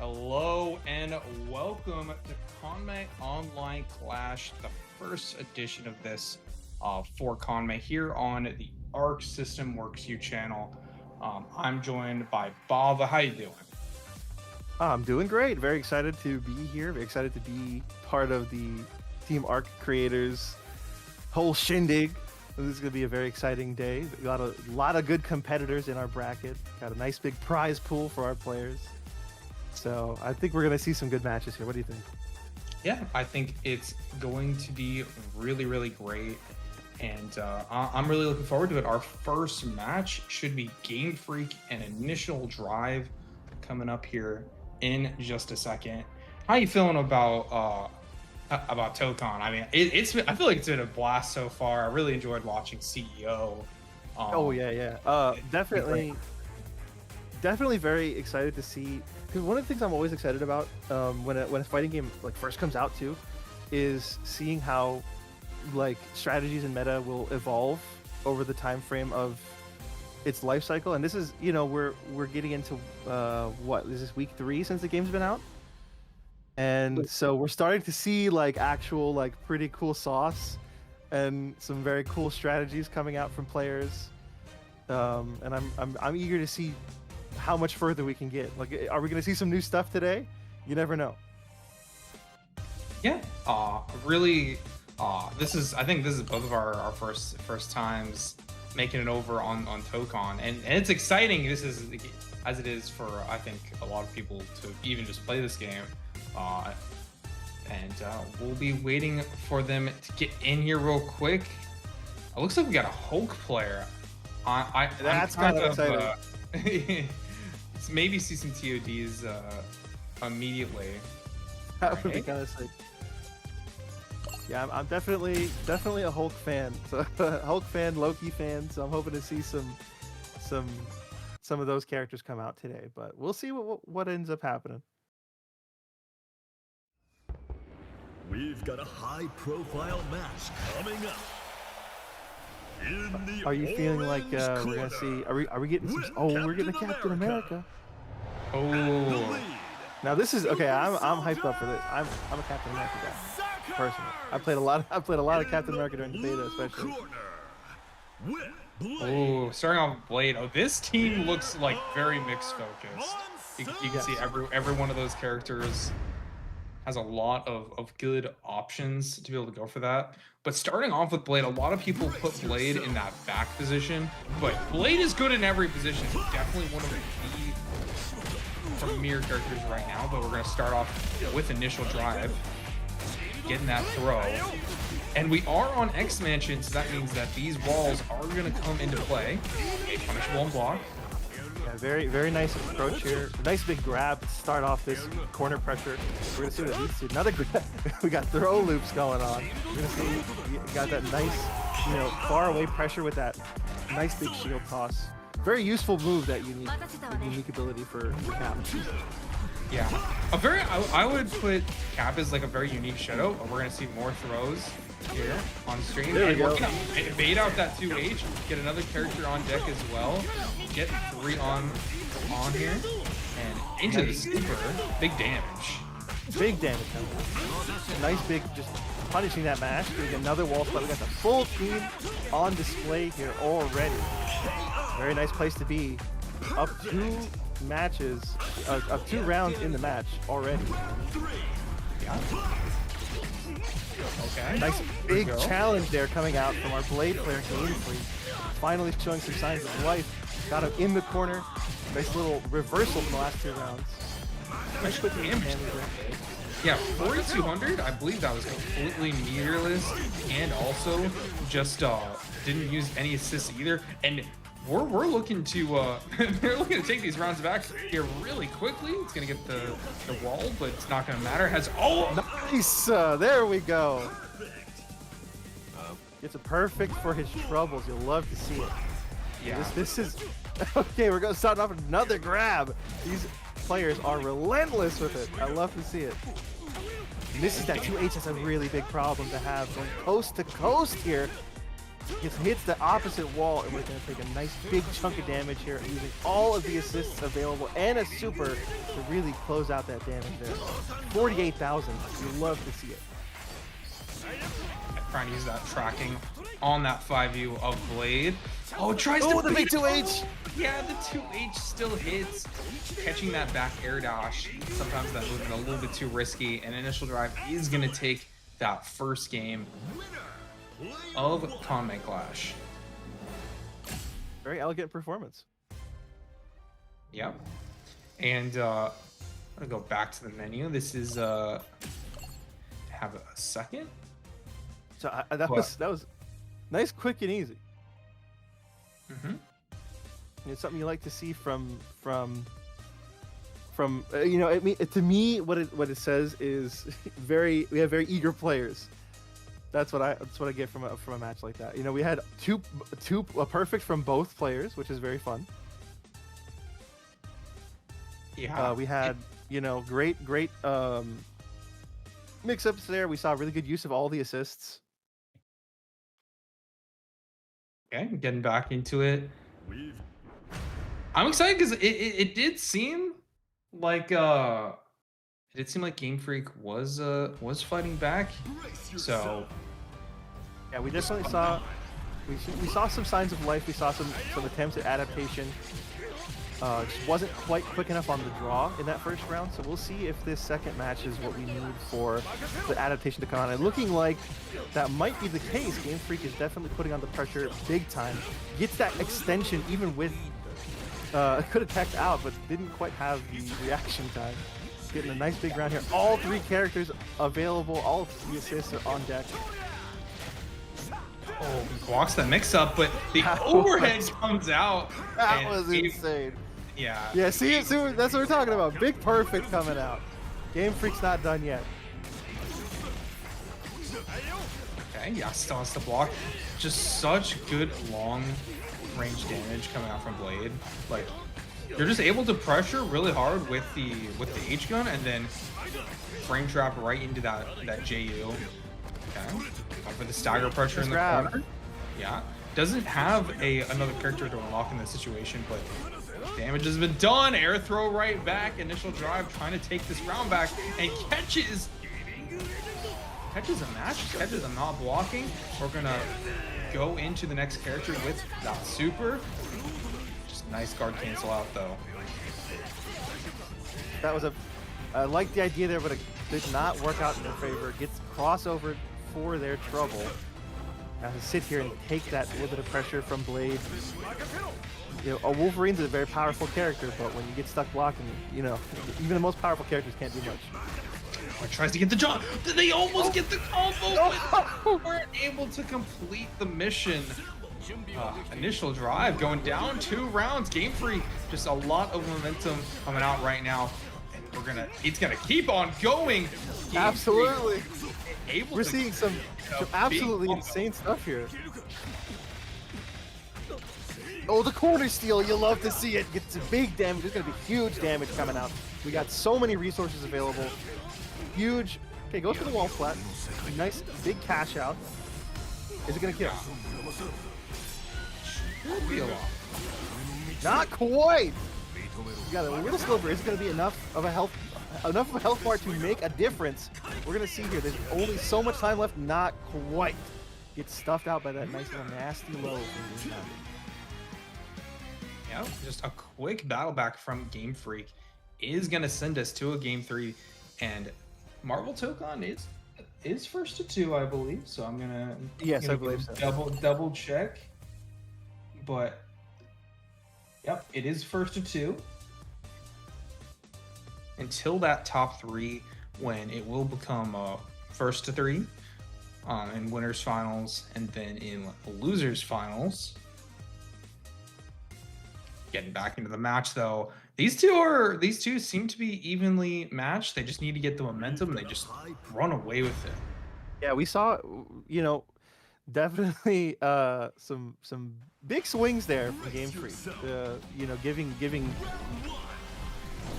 Hello and welcome to Kanme Online Klash, the first edition of this for Kanme here on the Arc System Works U channel. I'm joined by Bava. How you doing? I'm doing great. Very excited to be here. Very excited to be part of the Team Arc creators' whole shindig. This is going to be a very exciting day. We got a lot of good competitors in our bracket. Got a nice big prize pool for our players. So I think we're going to see some good matches here. What do you think? Yeah, I think it's going to be really, really great. And I'm really looking forward to it. Our first match should be Game Freak and Initial Drive coming up here in just a second. How are you feeling about Tokon? I mean, I feel like it's been a blast so far. I really enjoyed watching CEO. Oh yeah. Definitely very excited to see, because one of the things I'm always excited about when a fighting game like first comes out too is seeing how like strategies and meta will evolve over the time frame of its life cycle. And this is, we're getting into what is this, week 3 since the game's been out, and so we're starting to see like actual like pretty cool sauce and some very cool strategies coming out from players. And I'm eager to see how much further we can get. Like, are we going to see some new stuff today? You never know. Yeah, really. I think this is both of our first times making it over on Tokon, and it's exciting. This is as it is for I think a lot of people to even just play this game, and we'll be waiting for them to get in here real quick. It looks like we got a Hulk player. That's kind of exciting. Maybe see some TODs immediately. That would be kind of sick. Yeah, I'm definitely a Hulk fan. So Hulk fan, Loki fan. So I'm hoping to see some of those characters come out today. But we'll see what ends up happening. We've got a high-profile match coming up. Are you feeling like we're gonna see? Are we getting some? Oh, we're getting a Captain America. Oh. Now this is okay. I'm hyped up for this. I'm a Captain America guy personally. I played a lot of Captain America during the beta, especially. Oh, starting off with Blade. Oh, this team looks like very mixed focused. You can see every one of those characters has a lot of good options to be able to go for that. But starting off with Blade, a lot of people put Blade in that back position, but Blade is good in every position. He's definitely one of the key premier characters right now, but we're going to start off with Initial Drive, getting that throw. And we are on X Mansion, so that means that these walls are going to come into play. A punishable and block. Yeah, very, very nice approach here. Nice big grab to start off this corner pressure. We're going to see what it leads to. Another grab. We got throw loops going on. We're going to see, we got that nice, far away pressure with that nice big shield toss. Very useful move, that unique ability for Cap. Yeah, I would put Cap as like a very unique shadow. We're going to see more throws here on stream. There we go. Bait out that 2H, get another character on deck as well. Get 3 on here, and into the super. Big damage. Big damage. Nice big, just punishing that mash. Getting another wall spot. We got the full team on display here already. Very nice place to be. Up 2 matches, up 2 rounds in the match already. Yeah. Okay. Nice big challenge there coming out from our Blade player, Game Freak. Finally showing some signs of life. Got him in the corner. Nice little reversal from the last 2 rounds. Nice quick damage. Yeah, 4,200. I believe that was completely meterless, and also just didn't use any assists either. And we're looking to they're looking to take these rounds back here really quickly. It's gonna get the wall, but it's not gonna matter. Nice. There we go. It's a perfect for his troubles. You'll love to see it. Yeah. This is okay. We're gonna start off with another grab. These players are relentless with it. I love to see it. And this is that 2H. That's a really big problem to have, going coast to coast here. hits the opposite wall, and we're going to take a nice big chunk of damage here, using all of the assists available and a super to really close out that damage there. 48,000. You love to see it. Trying to use that tracking on that 5U of Blade. Oh, it tries to the big 2H. Yeah, the 2H still hits. Catching that back air dash. Sometimes that movement a little bit too risky, and Initial Drive is going to take that first game of Kanme Klash. Very elegant performance. Yep. And I'm gonna go back to the menu. This is have a second. So that was nice, quick, and easy. Mm-hmm. It's something you like to see from you know, to me what it says is we have very eager players. That's what I get from a match like that. You know, we had a perfect from both players, which is very fun. Yeah. We had, you know, great mix-ups there. We saw really good use of all the assists. Okay, getting back into it. I'm excited because it did seem like Game Freak was fighting back. So yeah, we definitely saw we saw some signs of life. We saw some attempts at adaptation. Just wasn't quite quick enough on the draw in that first round. So we'll see if this second match is what we need for the adaptation to come on. And looking like that might be the case. Game Freak is definitely putting on the pressure big time. Gets that extension even with could have teched out, but didn't quite have the reaction time. Getting a nice big round here. All three characters available. All the assists are on deck. Oh, blocks the mix-up, but the overhead comes out. That was insane. Yeah. Yeah, see, that's what we're talking about. Big perfect coming out. Game Freak's not done yet. Okay, yeah, still has to block. Just such good long-range damage coming out from Blade. Like, you're just able to pressure really hard with the H gun, and then frame trap right into that JU. Okay. For the stagger pressure in the corner. Yeah. Doesn't have another character to unlock in this situation, but damage has been done. Air throw right back. Initial Drive trying to take this round back and catches a match. Catches a not blocking. We're gonna go into the next character with that super. Just nice guard cancel out though. That was I like the idea there, but it did not work out in their favor. Gets crossover for their trouble. Now to sit here and take that little bit of pressure from Blade. You know, a Wolverine's a very powerful character, but when you get stuck blocking, you know, even the most powerful characters can't do much. Or tries to get the jump. They almost get the combo, but weren't able to complete the mission. Initial Drive going down 2 rounds. Game Freak, just a lot of momentum coming out right now. And it's gonna keep on going. Game Absolutely. We're seeing some absolutely insane stuff here. Oh, the corner steal, you love to see it. Gets big damage. There's going to be huge damage coming out. We got so many resources available. Huge. Okay, goes for the wall flat. Nice big cash out. Is it going to kill? Not quite. You got a little sliver. Is it going to be enough of a health bar to make a difference? We're going to see here. There's only so much time left. Not quite. Gets stuffed out by that nice little nasty low. Yeah, just a quick battle back from Game Freak is going to send us to a Game 3. And Marvel Tokon is first to 2, I believe. So I'm going to yes, I believe so. Double check. But yep, it is first to 2. Until that top 3, when it will become first to 3 in winners finals, and then in losers finals. Getting back into the match though, these two seem to be evenly matched. They just need to get the momentum, and they just run away with it. Yeah, we saw, you know, definitely some big swings there from Game Freak. You know, giving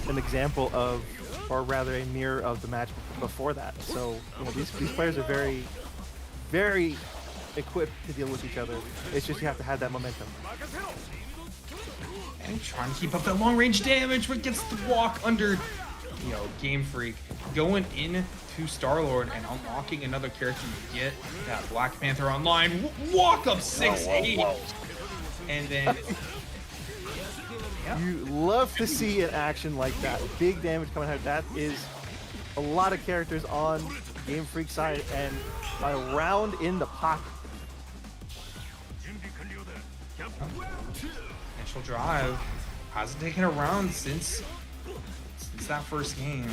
an example of, or rather a mirror of the match before that. So, you know, these players are very, very equipped to deal with each other. It's just you have to have that momentum. And trying to keep up that long range damage, but gets the walk under, Game Freak going in to Star-Lord and unlocking another character to get that Black Panther online. Walk up 6-8. And then you love to see an action like that. Big damage coming out. That is a lot of characters on Game Freak side and a round in the pocket. Initial drive hasn't taken a round since that first game.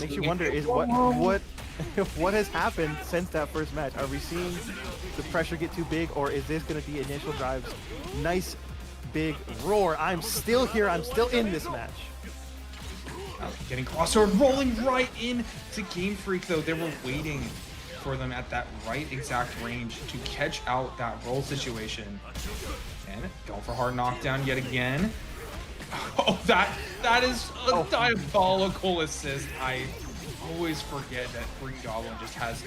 Makes you wonder is what has happened since that first match. Are we seeing the pressure get too big, or is this going to be initial drives? Nice big roar. I'm still here. I'm still in this match. Getting crossover, rolling right in to Game Freak though. They were waiting for them at that right exact range to catch out that roll situation. And going for hard knockdown yet again. Oh, that is a diabolical assist. I always forget that Green Goblin just has.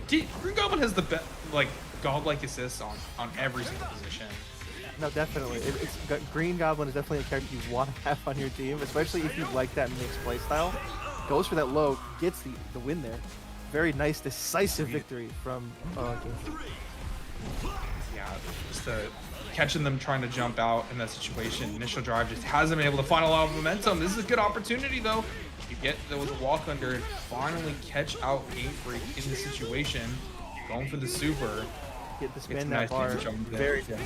Green Goblin has the best, godlike assists on every single position. No, definitely. Green Goblin is definitely a character you want to have on your team, especially if you like that mixed playstyle. Goes for that low, gets the win there. Very nice, decisive victory from Game Freak. Yeah, just catching them trying to jump out in that situation. Initial drive just hasn't been able to find a lot of momentum. This is a good opportunity though. You get with a walk under and finally catch out Game Freak in the situation. Going for the super. Get the spin that bar. Very good.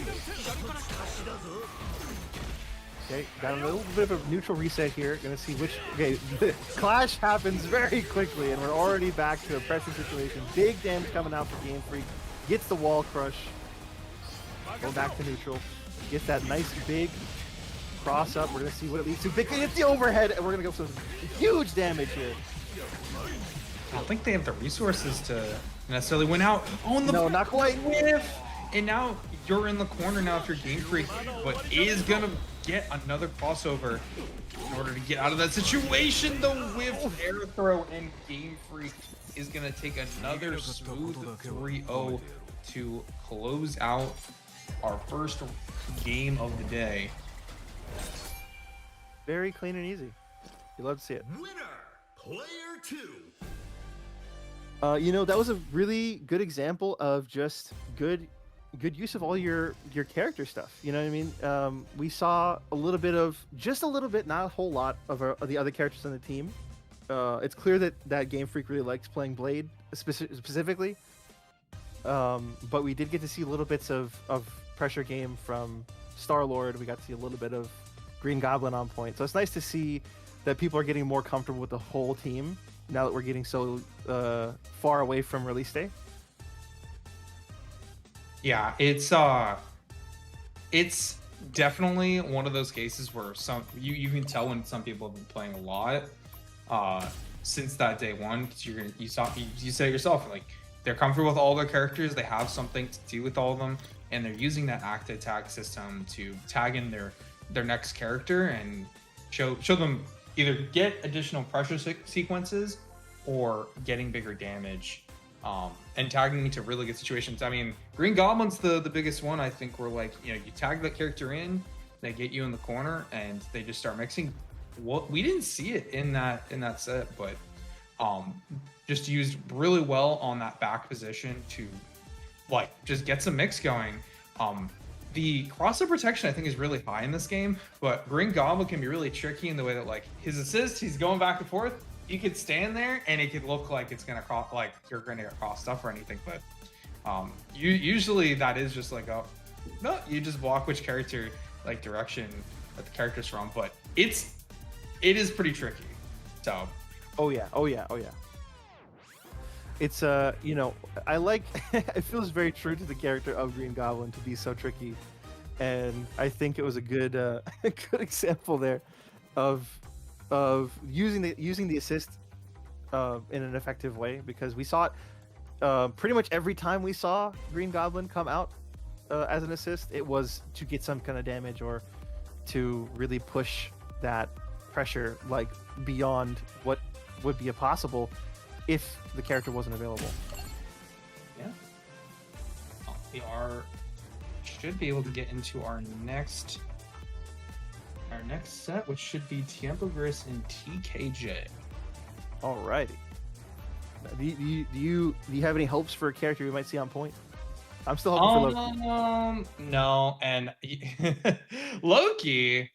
Okay, got a little bit of a neutral reset here. Gonna see which. Okay, the clash happens very quickly, and we're already back to a pressure situation. Big damage coming out for Game Freak. Gets the wall crush. Go back to neutral. Gets that nice big cross up. We're gonna see what it leads to. Big hits the overhead, and we're gonna go for some huge damage here. I don't think they have the resources to necessarily win out. Oh, no, not quite. Whiff. And now you're in the corner now if you're Game Freak, but is gonna get another crossover in order to get out of that situation. The whiff air throw, and Game Freak is gonna take another smooth 3-0 to close out our first game of the day. Very clean and easy. You love to see it. Winner, player 2. That was a really good example of just good use of all your character stuff. You know what I mean? We saw a little bit of, just a little bit, not a whole lot of the other characters on the team. It's clear that Game Freak really likes playing Blade specifically. But we did get to see little bits of pressure game from Star-Lord. We got to see a little bit of Green Goblin on point. So it's nice to see that people are getting more comfortable with the whole team now that we're getting so far away from release day. Yeah, it's definitely one of those cases where you can tell when some people have been playing a lot since that day one, because you say it yourself, like, they're comfortable with all their characters, they have something to do with all of them, and they're using that active tag system to tag in their next character and show them either get additional pressure sequences or getting bigger damage, and tagging into really good situations. I mean, Green Goblin's the biggest one, I think, where, like, you tag that character in, they get you in the corner, and they just start mixing. We didn't see it in that set, but just used really well on that back position to, like, just get some mix going. The crossover protection, I think, is really high in this game, but Green Goblin can be really tricky in the way that, like, his assist, he's going back and forth. You could stand there and it could look like it's gonna cross, like you're gonna get crossed stuff or anything, but usually that is just like, no, you just block which character, like, direction that the character's from, but it is pretty tricky. So oh yeah. It's I like it feels very true to the character of Green Goblin to be so tricky, and I think it was a good good example there of using the assist in an effective way, because we saw it pretty much every time we saw Green Goblin come out as an assist, it was to get some kind of damage or to really push that pressure, like, beyond what would be possible if the character wasn't available. should be able to get into our next set, which should be Tiempo Gris and TKJ. Alrighty. Do you have any hopes for a character we might see on point? I'm still hoping for Loki. No, and Loki.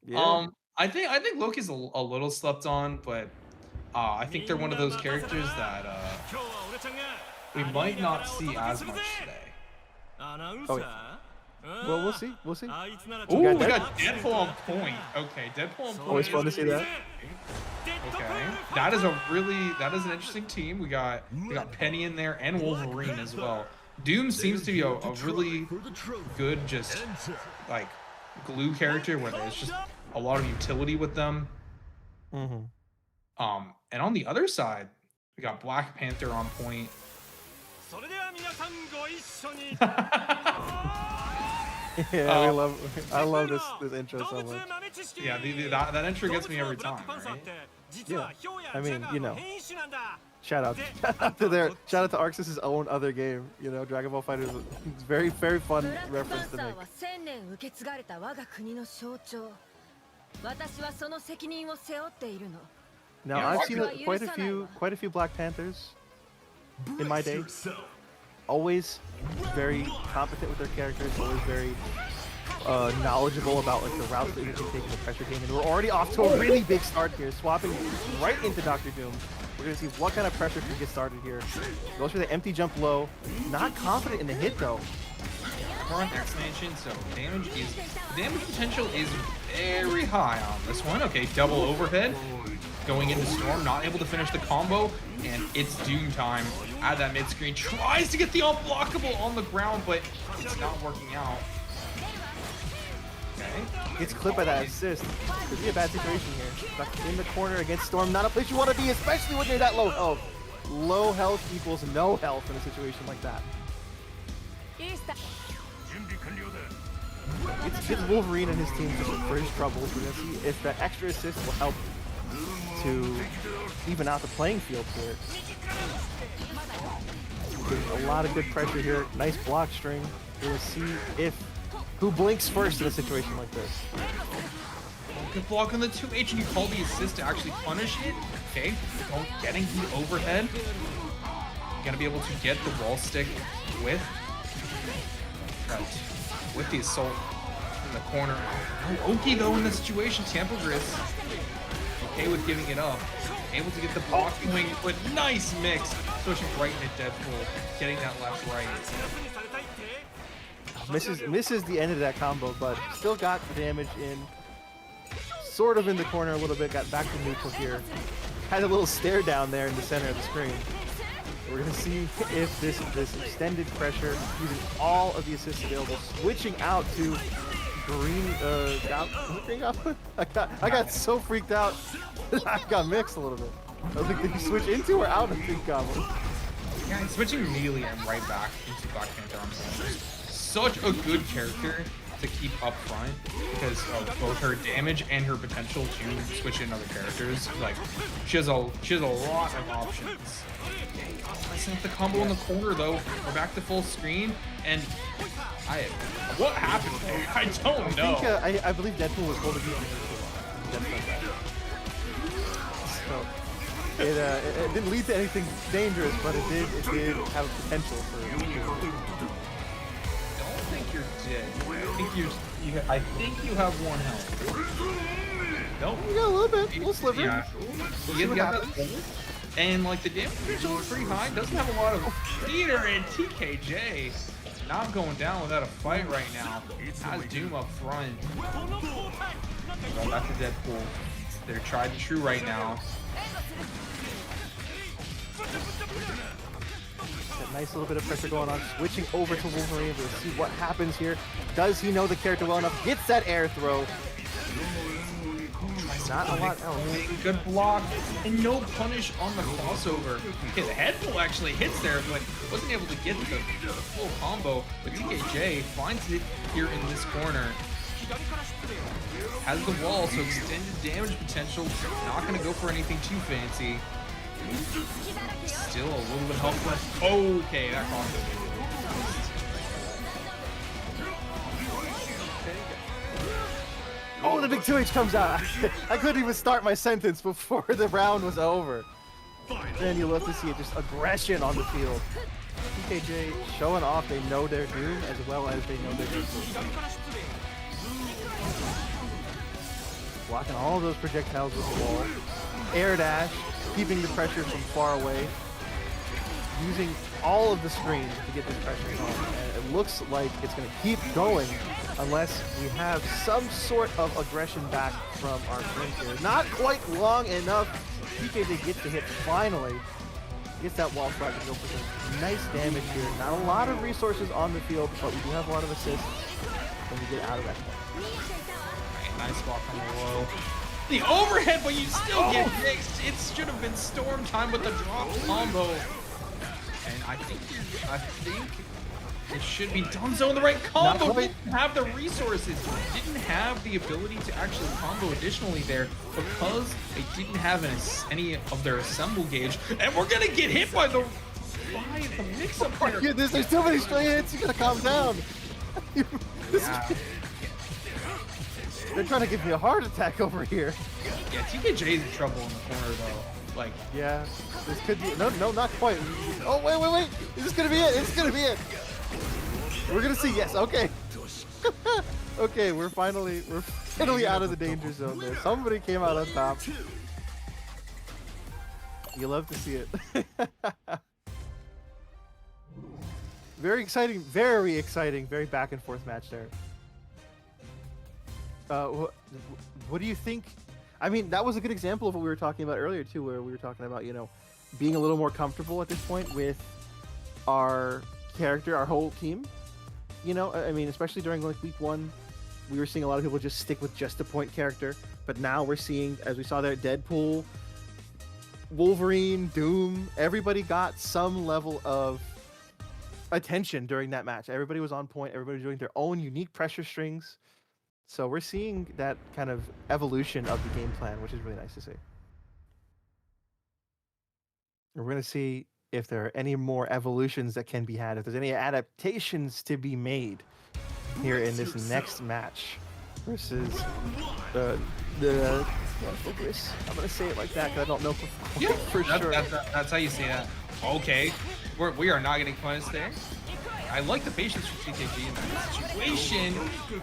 Yeah. I think Loki's a little slept on, but I think they're one of those characters that we might not see as much today. Oh, yeah. Well, we'll see. We'll see. Ooh, we got Deadpool on point. Okay, Deadpool on point. Always fun to see that. Okay, that is an interesting team. We got Penny in there and Wolverine as well. Doom seems to be a really good just like glue character where there's just a lot of utility with them. Mm-hmm. And on the other side, we got Black Panther on point. Yeah, I love this intro so much. Yeah, that intro gets me every time, right? Yeah, I mean, you know, shout out to Arxis' own other game, you know, Dragon Ball FighterZ. It's very fun reference to make. Now Yeah, I've seen quite a few Black Panthers in my day. Always very competent with their characters, always very knowledgeable about like the routes that you can take in the pressure game. And we're already off to a really big start here, swapping right into Dr. Doom. We're gonna see what kind of pressure can get started here. Goes for the empty jump low. Not confident in the hit though. Current expansion, so damage potential is very high on this one. Okay, double overhead. Going into Storm, not able to finish the combo, and it's Doom time. At that mid screen, tries to get the unblockable on the ground, but it's not working out. Okay. Gets clipped by that assist. Could be a bad situation here. Stuck in the corner against Storm, not a place you want to be, especially when you're that low health. Low health equals no health in a situation like that. It's Wolverine and his team for his troubles. We're gonna see if that extra assist will help to even out the playing field here. Getting a lot of good pressure here. Nice block string. We're gonna see who blinks first in a situation like this. Good block on the 2H, and you call the assist to actually punish it. Okay, getting the overhead. You're gonna be able to get the wall stick with the assault in the corner. Oki though in the situation, Tiempo Gris okay with giving it up. Able to get the block going, but nice mix. Switching right into Deadpool, getting that left right. Misses the end of that combo, but still got the damage in. Sort of in the corner a little bit, got back to neutral here. Had a little stare down there in the center of the screen. We're gonna see if this extended pressure, using all of the assists available, switching out to green goblin. I got so freaked out. I got mixed a little bit. I was like, did he switch into or out of Green Goblin? Yeah, switching immediately and right back into Black Panther on such a good character to keep up front because of both her damage and her potential to switch in other characters. Like she has a lot of options. Messing up the combo in the corner though. We're back to full screen, and what happened there? I don't know. I believe Deadpool was holding you. So it didn't lead to anything dangerous, but it did have a potential for. Don't think you're dead. I think you have one health. Nope. You got a little bit, a little sliver. Yeah. You got that. And like the damage potential is pretty high. Doesn't have a lot of theater, and TKJ not going down without a fight right now. Has Doom up front. Going back to Deadpool. They're tried and true right now. That nice little bit of pressure going on. Switching over to Wolverine. We'll see what happens here. Does he know the character well enough? Gets that air throw. Not a lot else. Good block and no punish on the crossover. Okay, the head pull actually hits there, but wasn't able to get the full combo. But TKJ finds it here in this corner. Has the wall, so extended damage potential. Not going to go for anything too fancy. Still a little bit help left. Okay, that crossover. Oh, the big 2H comes out. I couldn't even start my sentence before the round was over. And you love to see it, just aggression on the field. TKJ showing off they know their doom as well as they know their doom. Blocking all of those projectiles with the wall. Air dash, keeping the pressure from far away. Using all of the screens to get this pressure home. And it looks like it's going to keep going unless we have some sort of aggression back from our friends here. Not quite long enough. TKJ gets the hit finally. Gets that wall slide to go for some nice damage here. Not a lot of resources on the field, but we do have a lot of assists when we get out of that point. Nice block on the low. The overhead, but you still get mixed. It should have been storm time with the drop combo. And I think it should be Dunzo in the right combo. Didn't have the resources. Didn't have the ability to actually combo additionally there because they didn't have any of their assemble gauge. And we're gonna get hit by the mix-up there. Yeah, there's too many stray hits. You gotta calm down. Yeah. They're trying to give me a heart attack over here. Yeah, TKJ is in trouble in the corner though. Like, yeah, this could be no, not quite. Oh wait! Is this gonna be it? It's gonna be it. We're gonna see. Yes. Okay. Okay. We're finally out of the danger zone there. Somebody came out on top. You love to see it. Very exciting. Very back and forth match there. What do you think? I mean, that was a good example of what we were talking about earlier too, where we were talking about, you know, being a little more comfortable at this point with our character, our whole team. You know, I mean, especially during like week 1, we were seeing a lot of people just stick with just a point character, but now we're seeing, as we saw there, Deadpool, Wolverine, Doom, everybody got some level of attention during that match. Everybody was on point. Everybody was doing their own unique pressure strings. So we're seeing that kind of evolution of the game plan, which is really nice to see. We're going to see if there are any more evolutions that can be had, if there's any adaptations to be made here in this next match versus the Chris. I'm going to say it like that because I don't know for sure. That's how you say that. Okay, we are not getting punished there. I like the patience from TKG in that situation.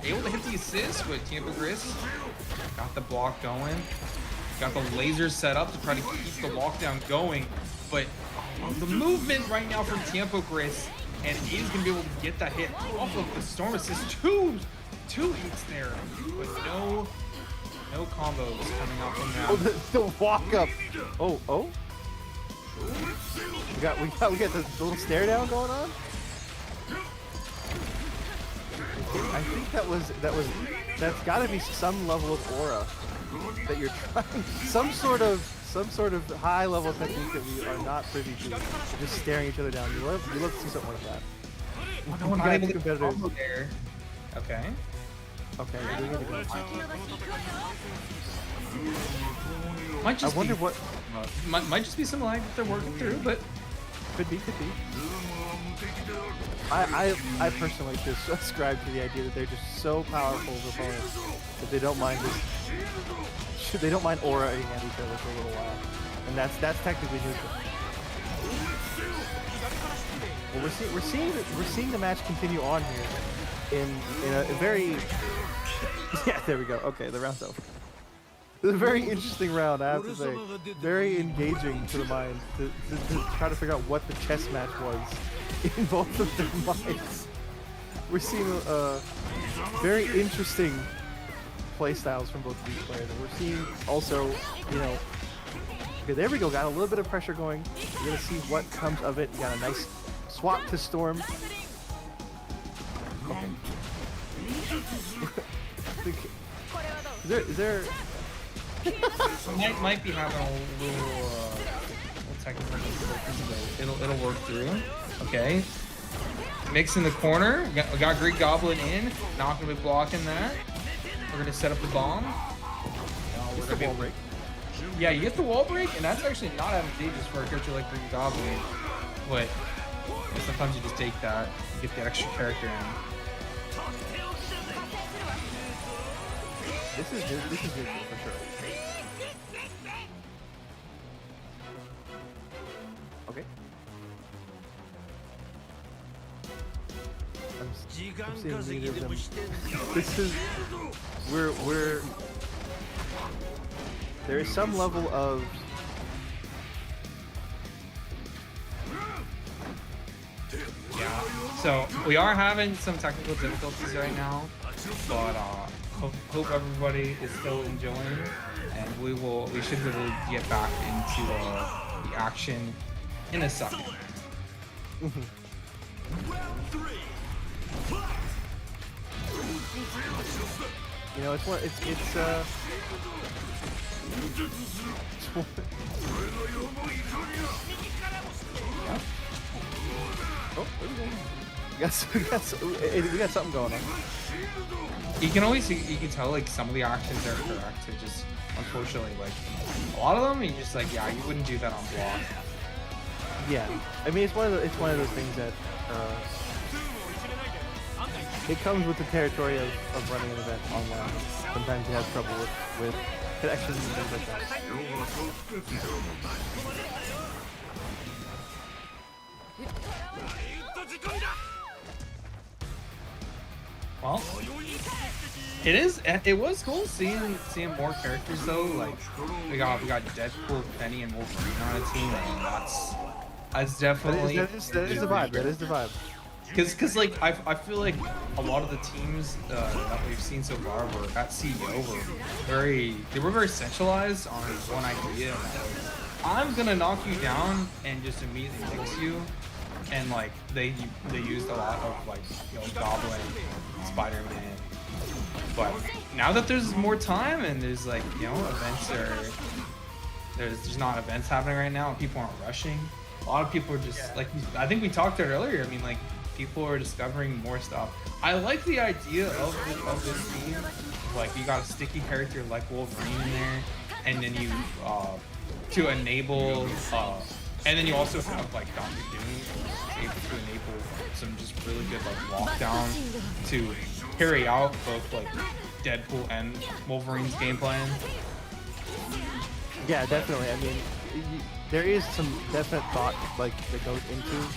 Able to hit the assist with Tampa Gris. Got the block going. Got the lasers set up to try to keep the lockdown going. But the movement right now from Tampa Gris, and he's going to be able to get that hit off of the storm assist. Two hits there, but no combos coming out from that. Oh, the walk up. Oh. We got the little stare down going on. I think that's got to be some level of aura that you're trying, some sort of high level technique that we are not privy to. Just staring each other down. You love to see something like that. No one got able to competitors there. Okay. Okay. We're doing it again. Might just I wonder what. Might just be some lag that they're working through, but could be. I personally just subscribe to the idea that they're just so powerful of opponents that they don't mind auraing at each other for a little while, and that's technically neutral. Well, we're seeing the match continue on here in a very there we go. Okay, the round's over. It's a very interesting round, I have to say. Very engaging to the mind to try to figure out what the chess match was in both of their minds. We're seeing very interesting play styles from both of these players, and we're seeing also, you know, okay, there we go. Got a little bit of pressure going. We're gonna see what comes of it. Got a nice swap to Storm. Okay. Is there? might be having a little technical difficulties, but it'll work through. Okay. Mix in the corner. We got Greek Goblin in. Not gonna be blocking that. We're gonna set up the bomb. We're gonna be able to... Yeah, you get the wall break, and that's actually not advantageous for a character like Greek Goblin. But sometimes you just take that, you get the extra character in. This is neutral for sure. Okay. I'm seeing neither of them. This is we're there is some level of Yeah. So we are having some technical difficulties right now, but hope everybody is still enjoying, and we should be able to get back into the action in a second. You know, it's one. It's oh, there we go. We got something going on. You can always you can tell like some of the actions are correct. It just unfortunately like a lot of them you just like, yeah, you wouldn't do that on block. Yeah, I mean it's one of those things that it comes with the territory of running an event online. Sometimes you have trouble with connections and things like that. Well, it was cool seeing more characters though. Like we got Deadpool, Penny, and Wolverine on a team, and that's definitely that is the vibe. That is the vibe. Because like I feel like a lot of the teams that we've seen so far were at CEO were very centralized on one idea. I'm gonna knock you down and just immediately fix you, and like they used a lot of like Goblin, Spider-Man. But now that there's more time and there's like events there's not events happening right now and people aren't rushing. A lot of people are just like I think we talked about it earlier. I mean like. People are discovering more stuff. I like the idea of this team. Like you got a sticky character like Wolverine in there, and then you to enable, and then you also have like Dr. Doom able to enable some just really good like lockdown to carry out both like Deadpool and Wolverine's game plan. Yeah, definitely. I mean, there is some definite thought like that goes into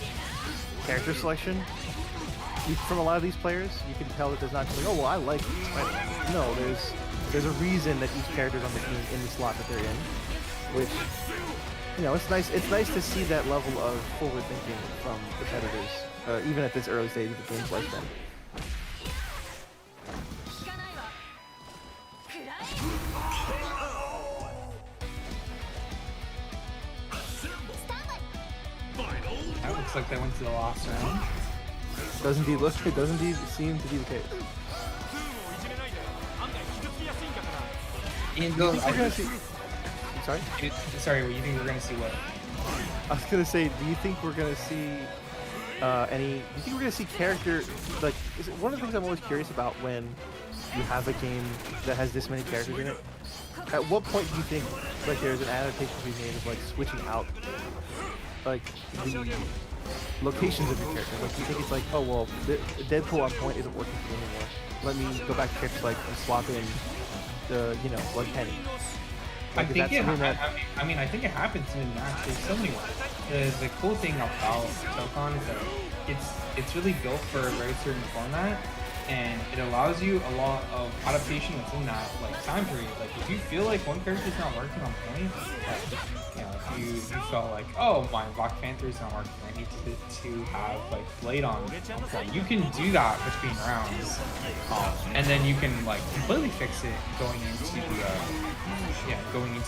character selection. From a lot of these players, you can tell that there's not just like, oh well, I like Spider-Man. No, there's a reason that each character's on the team in the slot that they're in, which it's nice. It's nice to see that level of forward thinking from competitors, even at this early stage of the game's lifespan. That looks like they went to the last round. It does indeed seem to be the case. Ian, we're gonna see. Sorry? Sorry, you think we're gonna see what? I was gonna say, do you think we're gonna see do you think we're gonna see character like one of the things I'm always curious about when you have a game that has this many characters in it? At what point do you think like there's an adaptation to be made of like switching out like the locations of your character? Like, do you think it's like, oh well, Deadpool on point isn't working for me anymore. Let me go back to characters like and swap in the like Penny. Like, I think I think it happens in actually so many ways. The cool thing about Tokon is that it's really built for a very certain format, and it allows you a lot of adaptation within that like time period. Like if you feel like one character's not working on point, if you felt like, oh, my Black Panther's not working, I need to have like Blade on point, you can do that between rounds, and then you can like completely fix it going into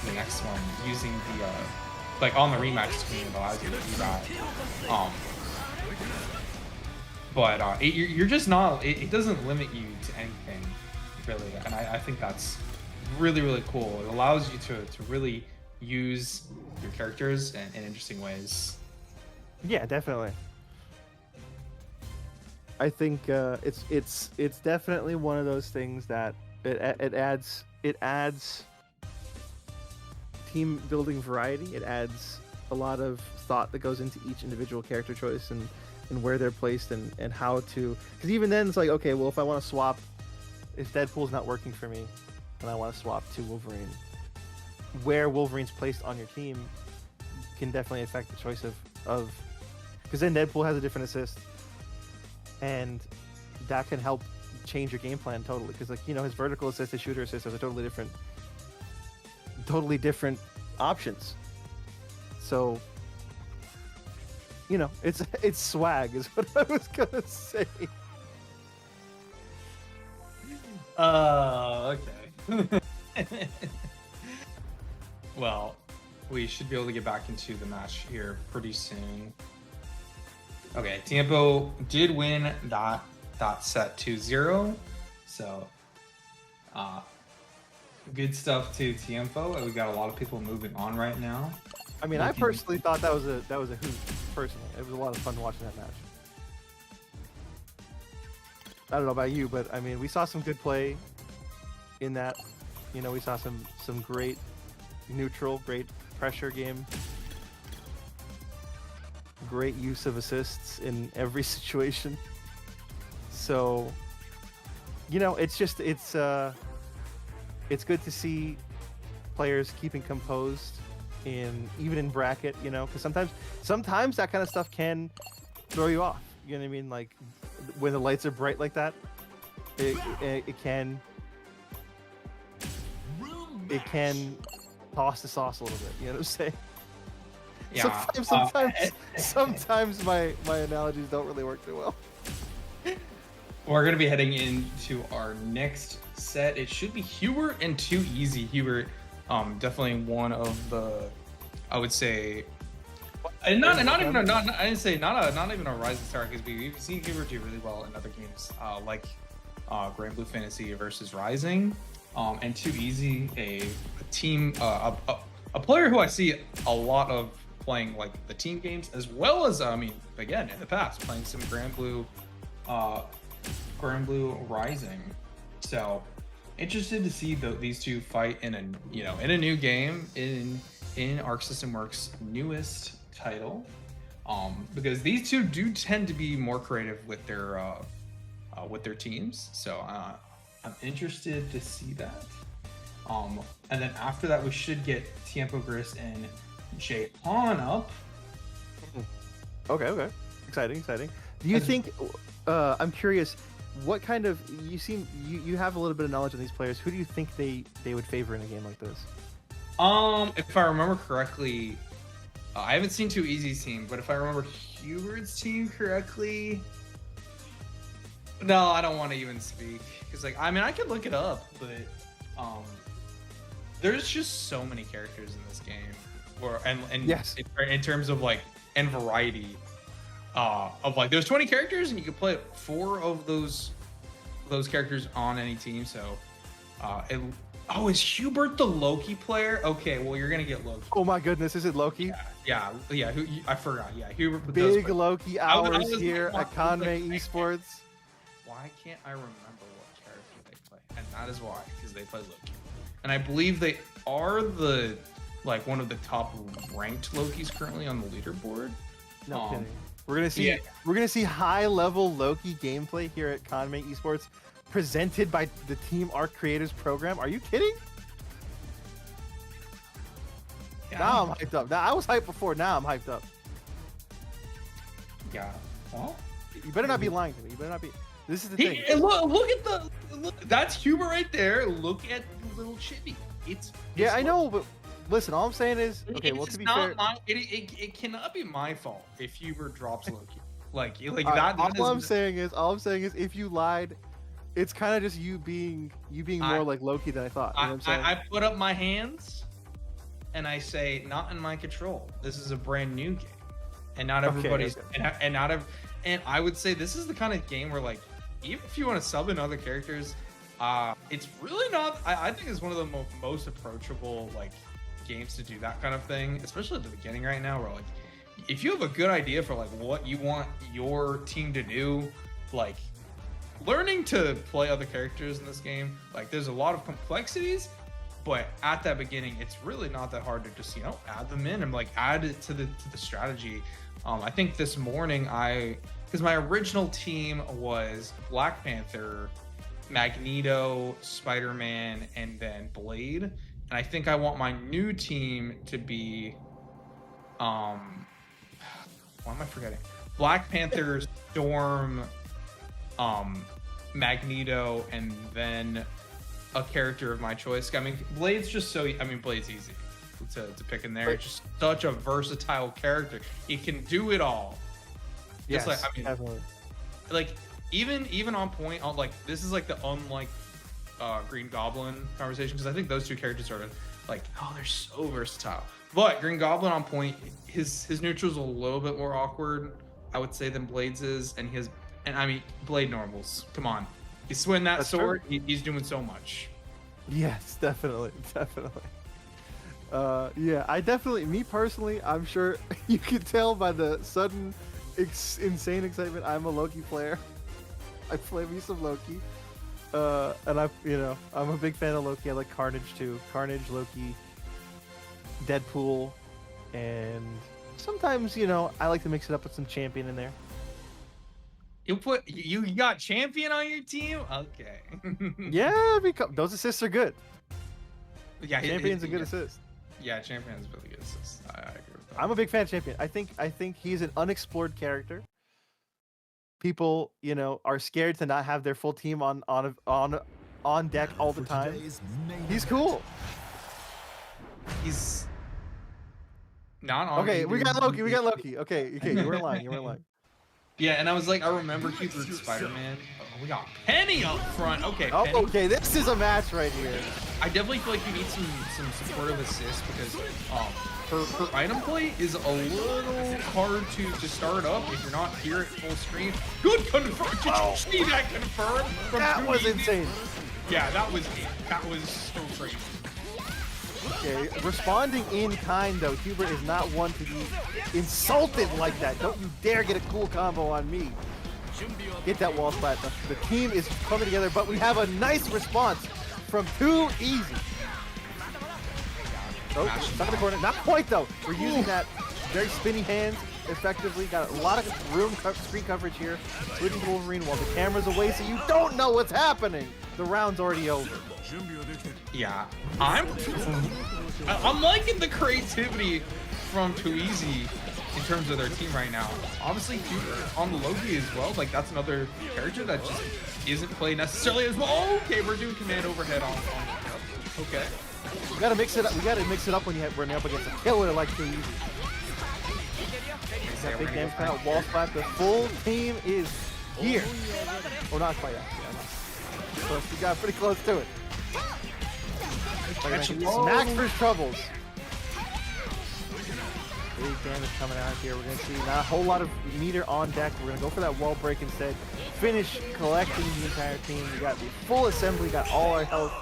the next one using the like on the rematch screen. It allows you to do that. But you're just not. It doesn't limit you to anything, really, and I think that's really, really cool. It allows you to really use your characters in interesting ways. Yeah, definitely. I think it's definitely one of those things that it adds team building variety. It adds a lot of thought that goes into each individual character choice and where they're placed and how to, because even then it's like, okay, well, if I want to swap, if Deadpool's not working for me and I want to swap to Wolverine, where Wolverine's placed on your team can definitely affect the choice of because then Deadpool has a different assist, and that can help change your game plan totally. Because like his vertical assist, his shooter assist are totally different options. So it's swag is what I was gonna say. Okay. Well, we should be able to get back into the match here pretty soon. Okay, Tiempo did win that set 2-0. So, good stuff to Tiempo. We got a lot of people moving on right now. I mean, I personally thought that was a hoot. Personally, it was a lot of fun watching that match. I don't know about you, but I mean, we saw some good play in that. We saw some great neutral, great pressure game, great use of assists in every situation. So, it's good to see players keeping composed even in bracket, because sometimes that kind of stuff can throw you off. You know what I mean? Like when the lights are bright like that, it can toss the sauce a little bit. You know what I'm saying? Yeah. Sometimes my analogies don't really work too well. We're going to be heading into our next set. It should be Hubert and Too Easy. Hubert, definitely one of the, I would say, not even a rising star, because we've seen Hubert do really well in other games, like Grand Blue Fantasy versus Rising, and Too Easy, a team, a player who I see a lot of playing like the team games, as well as again in the past playing some Grand Blue Rising. So interested to see these two fight in a new game in Arc System Works' newest title, because these two do tend to be more creative with their teams. So I'm interested to see that. And then after that, we should get Tiempo Gris and Jay Han up. Okay. Exciting. Do you think? I'm curious. What kind of you have a little bit of knowledge on these players? Who do you think they would favor in a game like this? If I remember correctly, I haven't seen Too Easy's team, but if I remember Hubert's team correctly, no, I don't want to even speak, because I could look it up, but there's just so many characters in this game, and yes, in terms of and variety. There's 20 characters, and you can play 4 of those characters on any team. So, is Hubert the Loki player? Okay, well, you're gonna get Loki. Oh my goodness, is it Loki? Yeah. I forgot. Yeah, Hubert. Big Loki hours here at Kanme Esports. Why can't I remember what character they play? And that is why, because they play Loki, and I believe they are one of the top ranked Lokis currently on the leaderboard. No kidding. We're gonna see high level Loki gameplay here at Kanme Esports, presented by the Team Arc Creators program. Are you kidding? Yeah. Now I'm hyped up. Now I was hyped before. Now I'm hyped up. Yeah. Well, you better not be lying to me. You better not be. This is the thing. Look. That's Hubert right there. Look at the little chibi. It's I know, but listen. All I'm saying is, okay. Well, to be fair, it cannot be my fault if Hubert drops Loki. All I'm saying is, if you lied, it's kind of just you being more like Loki than I thought. You know what I'm saying? I put up my hands and I say, not in my control. This is a brand new game, and not everybody's and I would say this is the kind of game where even if you want to sub in other characters, it's really not. I think it's one of the most approachable games to do that kind of thing, especially at the beginning right now, where if you have a good idea for what you want your team to do, learning to play other characters in this game, there's a lot of complexities, but at that beginning it's really not that hard to just add them in and add it to the strategy. I think this morning because my original team was Black Panther, Magneto, Spider-Man, and then Blade, and I think I want my new team to be, why am I forgetting? Black Panther, Storm, Magneto, and then a character of my choice. I mean, Blade's just so, I mean, Blade's easy to pick in there. It's just such a versatile character. He can do it all. Yes, Just like, I mean, definitely. like even on point, like this is like the unlike Green Goblin conversation, because I think those two characters are like, oh, they're so versatile. But Green Goblin on point, his neutral's a little bit more awkward, I would say, than Blade's is, and I mean, Blade normals. Come on, he's swinging that sword. He's doing so much. Yes, definitely. Yeah, I definitely, me personally, I'm sure you can tell by the sudden insane excitement. I'm a Loki player. I play me some Loki, and I'm a big fan of Loki. I like Carnage too. Carnage, Loki, Deadpool, and sometimes I like to mix it up with some Champion in there. You got Champion on your team? Okay. Yeah, because those assists are good. Yeah, Champion's a good assist. Yeah, Champion's really good assist. I agree with that. I'm a big fan of Champion. I think he's an unexplored character. People, are scared to not have their full team on deck all the time. He's cool. He's not on. Okay, we got Loki. Okay, you were lying. Yeah, and I was like, I remember Cupid Spider-Man. Oh, we got Penny up front. Okay, Oh, Penny. okay, this is a match right here. I definitely feel like you need some supportive assists, because her item play is a little hard to start up if you're not here at full screen. Good confirm. Did you see that confirm? That was insane. Yeah, that was so crazy. Okay, responding in kind though. Hubert is not one to be insulted like that. Don't you dare get a cool combo on me. Get that wall splat. The team is coming together, but we have a nice response from Too Easy. Oh, stuck in the corner. Not quite though. We're using that very spinny hands effectively. Got a lot of screen coverage here. Switching to Wolverine while the camera's away, so you don't know what's happening. The round's already over. Yeah, I'm liking the creativity from Too Easy in terms of their team right now. Obviously, on the Loki as well. Like, that's another character that just isn't played necessarily as well. Oh, okay, we're doing command overhead on. Okay. We gotta mix it up. We gotta mix it up when you're up against a killer like Too Easy. That big damage kind of wall splat. The full team is here. Oh, not quite actually. Close. We got pretty close to it. Snacks for his troubles. Big damage coming out here. We're going to see not a whole lot of meter on deck. We're going to go for that wall break instead. Finish collecting the entire team. We got the full assembly, got all our health,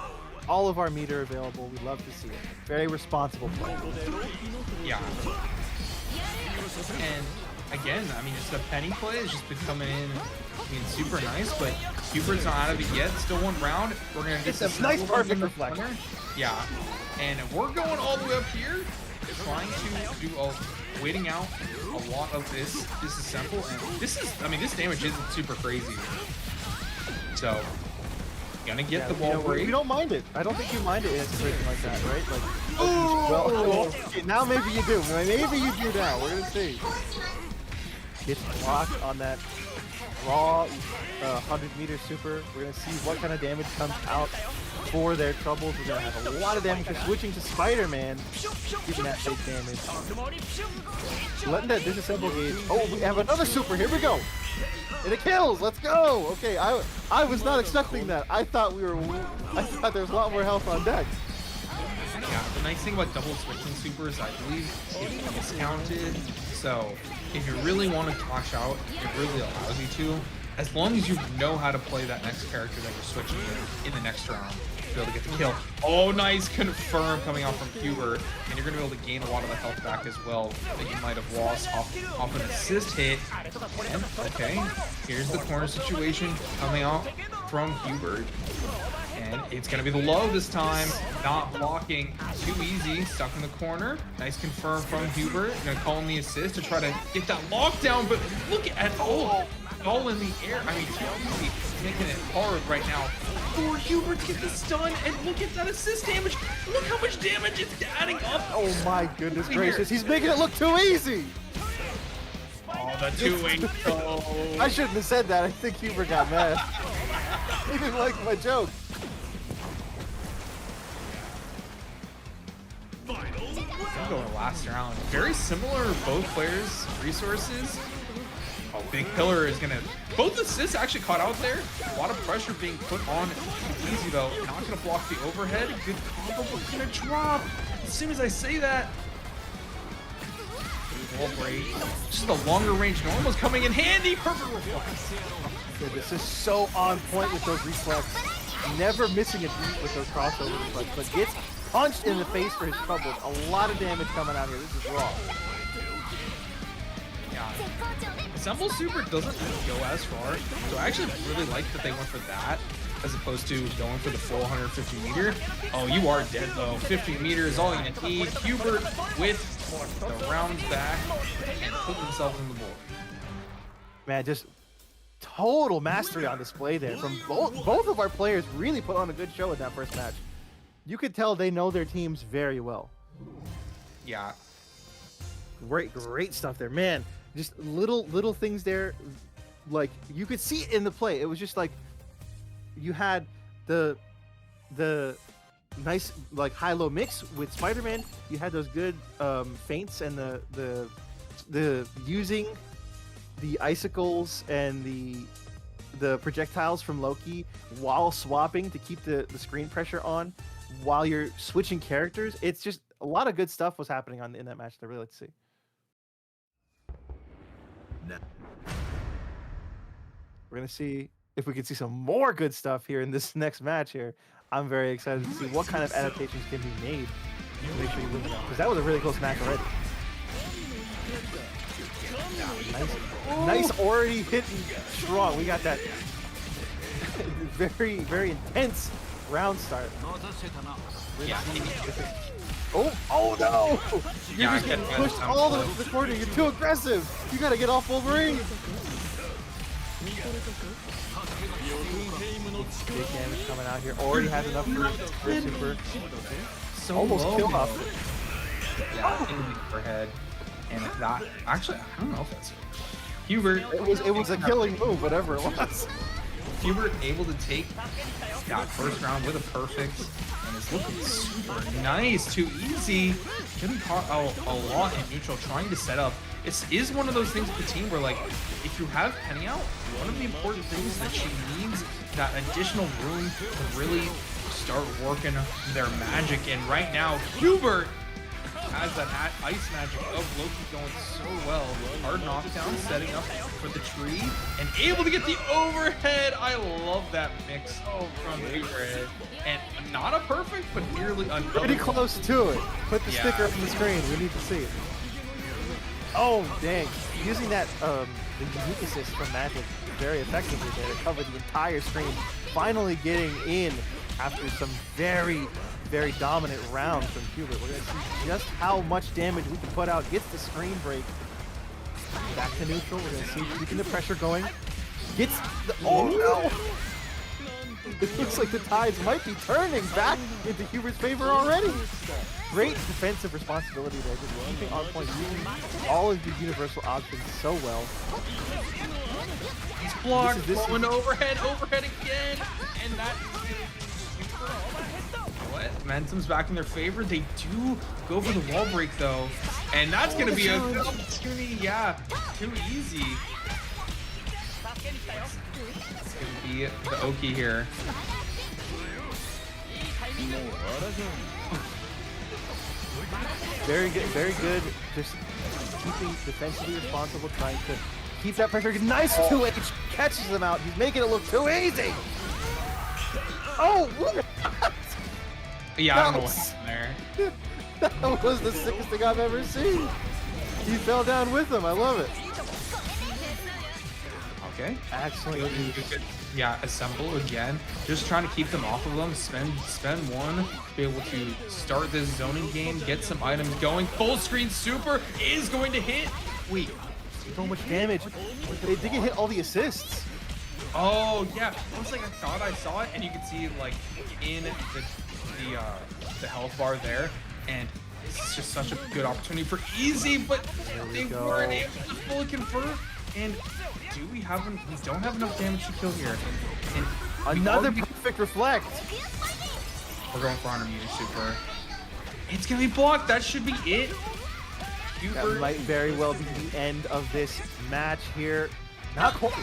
all of our meter available. We love to see it. Very responsible play. Yeah. And again, I mean, just the Penny play has just been coming in being super nice, but Hubert's not out of it yet. Still one round. We're going to get a nice perfect reflection. Yeah. And we're going all the way up here, trying to do waiting out a lot of this assemble, and this damage isn't super crazy. So gonna get the wall break. We don't mind it. I don't think you mind it in a situation like that, right? Like, well, okay, now maybe you do. Maybe you do now. We're gonna see. Gets blocked on that raw 100-meter super. We're gonna see what kind of damage comes out for their troubles. We're gonna have a lot of damage. We're switching to Spider-Man, giving that big damage. Letting that disassemble gauge. Oh, we have another super. Here we go. And it kills. Let's go. Okay, I was not expecting that. I thought there was a lot more health on deck. Yeah, the nice thing about double switching supers, I believe, it's discounted. So if you really want to clash out, it really allows you to. As long as you know how to play that next character that you're switching in the next round, to be able to get the kill. Oh, nice confirm coming out from Hubert, and you're going to be able to gain a lot of the health back as well that you might have lost off an assist hit. And, okay, here's the corner situation coming out from Hubert. And it's going to be the low this time, not blocking. Too Easy, stuck in the corner. Nice confirm from Hubert. Going to call in the assist to try to get that lockdown, but look at all in the air. I mean, Too Easy making it hard right now for Hubert to get the stun, and look at that assist damage. Look how much damage it's adding up. Oh my goodness gracious, he's making it look too easy. Oh, the 2-way throw. I shouldn't have said that. I think Hubert got mad. He didn't like my joke. I'm going last round. Very similar, both players' resources. Oh, Big Pillar is gonna. Both assists actually caught out there. A lot of pressure being put on Easy though. Not gonna block the overhead. Good combo, but gonna drop. As soon as I say that. Wall break. Just the longer range normals coming in handy. Perfect reflex. This is so on point with those reflex. Never missing a beat with those crossover reflex, but gets punched in the face for his troubles. A lot of damage coming out here. This is raw. Yeah. Assemble Super doesn't go as far, so I actually really like that they went for that as opposed to going for the full 150 meter. Oh, you are dead though. 50 meters is all you need. Hubert with the round back and put themselves in the board. Man, just total mastery on display there from both of our players. Really put on a good show in that first match. You could tell they know their teams very well. Yeah. Great stuff there, man. Just little things there, like you could see it in the play. It was just like you had the nice like high-low mix with Spider-Man. You had those good feints and the using the icicles and the projectiles from Loki while swapping to keep the screen pressure on while you're switching characters. It's just a lot of good stuff was happening in that match that I really like to see. We're gonna see if we can see some more good stuff here in this next match here. I'm very excited to see what kind of adaptations can be made to make sure you win it out, because that was a really close match already. Nice already hitting strong. We got that very intense round start. Yeah. Oh no! You're Yeah, just getting pushed all the way to the corner. You're too aggressive. You gotta get off Wolverine. Big damage coming out here. Already has enough for super. So Almost low. kill off. Yeah, into the overhead. And that actually, I don't know if that's Hubert. It was a killing move, whatever it was. Hubert able to take that first round with a perfect, and it's looking super nice. Too easy. Getting caught a lot in neutral, trying to set up. It is one of those things with the team where, like, if you have Penny out, one of the important things that she needs that additional room to really start working their magic. And right now, Hubert has that ice magic of Loki going so well. Hard knockdown, setting up for the tree, and able to get the overhead. I love that mix from Hubert. And not a perfect, but nearly unbeatable. Pretty close to it. Put the sticker up on the screen. We need to see it. Oh, dang. Using that, the unique assist from Magic very effectively there to cover the entire screen. Finally getting in after some very dominant rounds from Hubert. We're going to see just how much damage we can put out. Gets the screen break. Back to neutral. We're going to see keeping the pressure going. Gets the... Oh, no! It looks like the tides might be turning back into Hubert's favor already. Great defensive responsibility there, just keeping on point, using all of the universal options so well. He's blocked, going overhead again, and that is what? Momentum's back in their favor. They do go for the wall break though, and that's gonna be a good opportunity. Yeah, too easy. It's gonna be the Oki here. Very good. Just keeping defensively responsible, trying to keep that pressure. Nice 2H catches them out. He's making it look too easy. Oh, what? Yeah, I don't know what happened there. That was the sickest thing I've ever seen. He fell down with him. I love it. Okay. Excellent. Yeah, assemble again. Just trying to keep them off of them. Spend one. Be able to start this zoning game. Get some items going. Full screen super is going to hit. Wait. So much damage. They did hit all the assists. Oh yeah, I was like, I thought I saw it, and you can see like in the health bar there, and it's just such a good opportunity for easy, but they weren't able to fully convert. And we don't have enough damage to kill here. And Another perfect reflect. We're going for 100 meter super. It's gonna be blocked. That should be it. That might very well be the end of this match here. Not quite.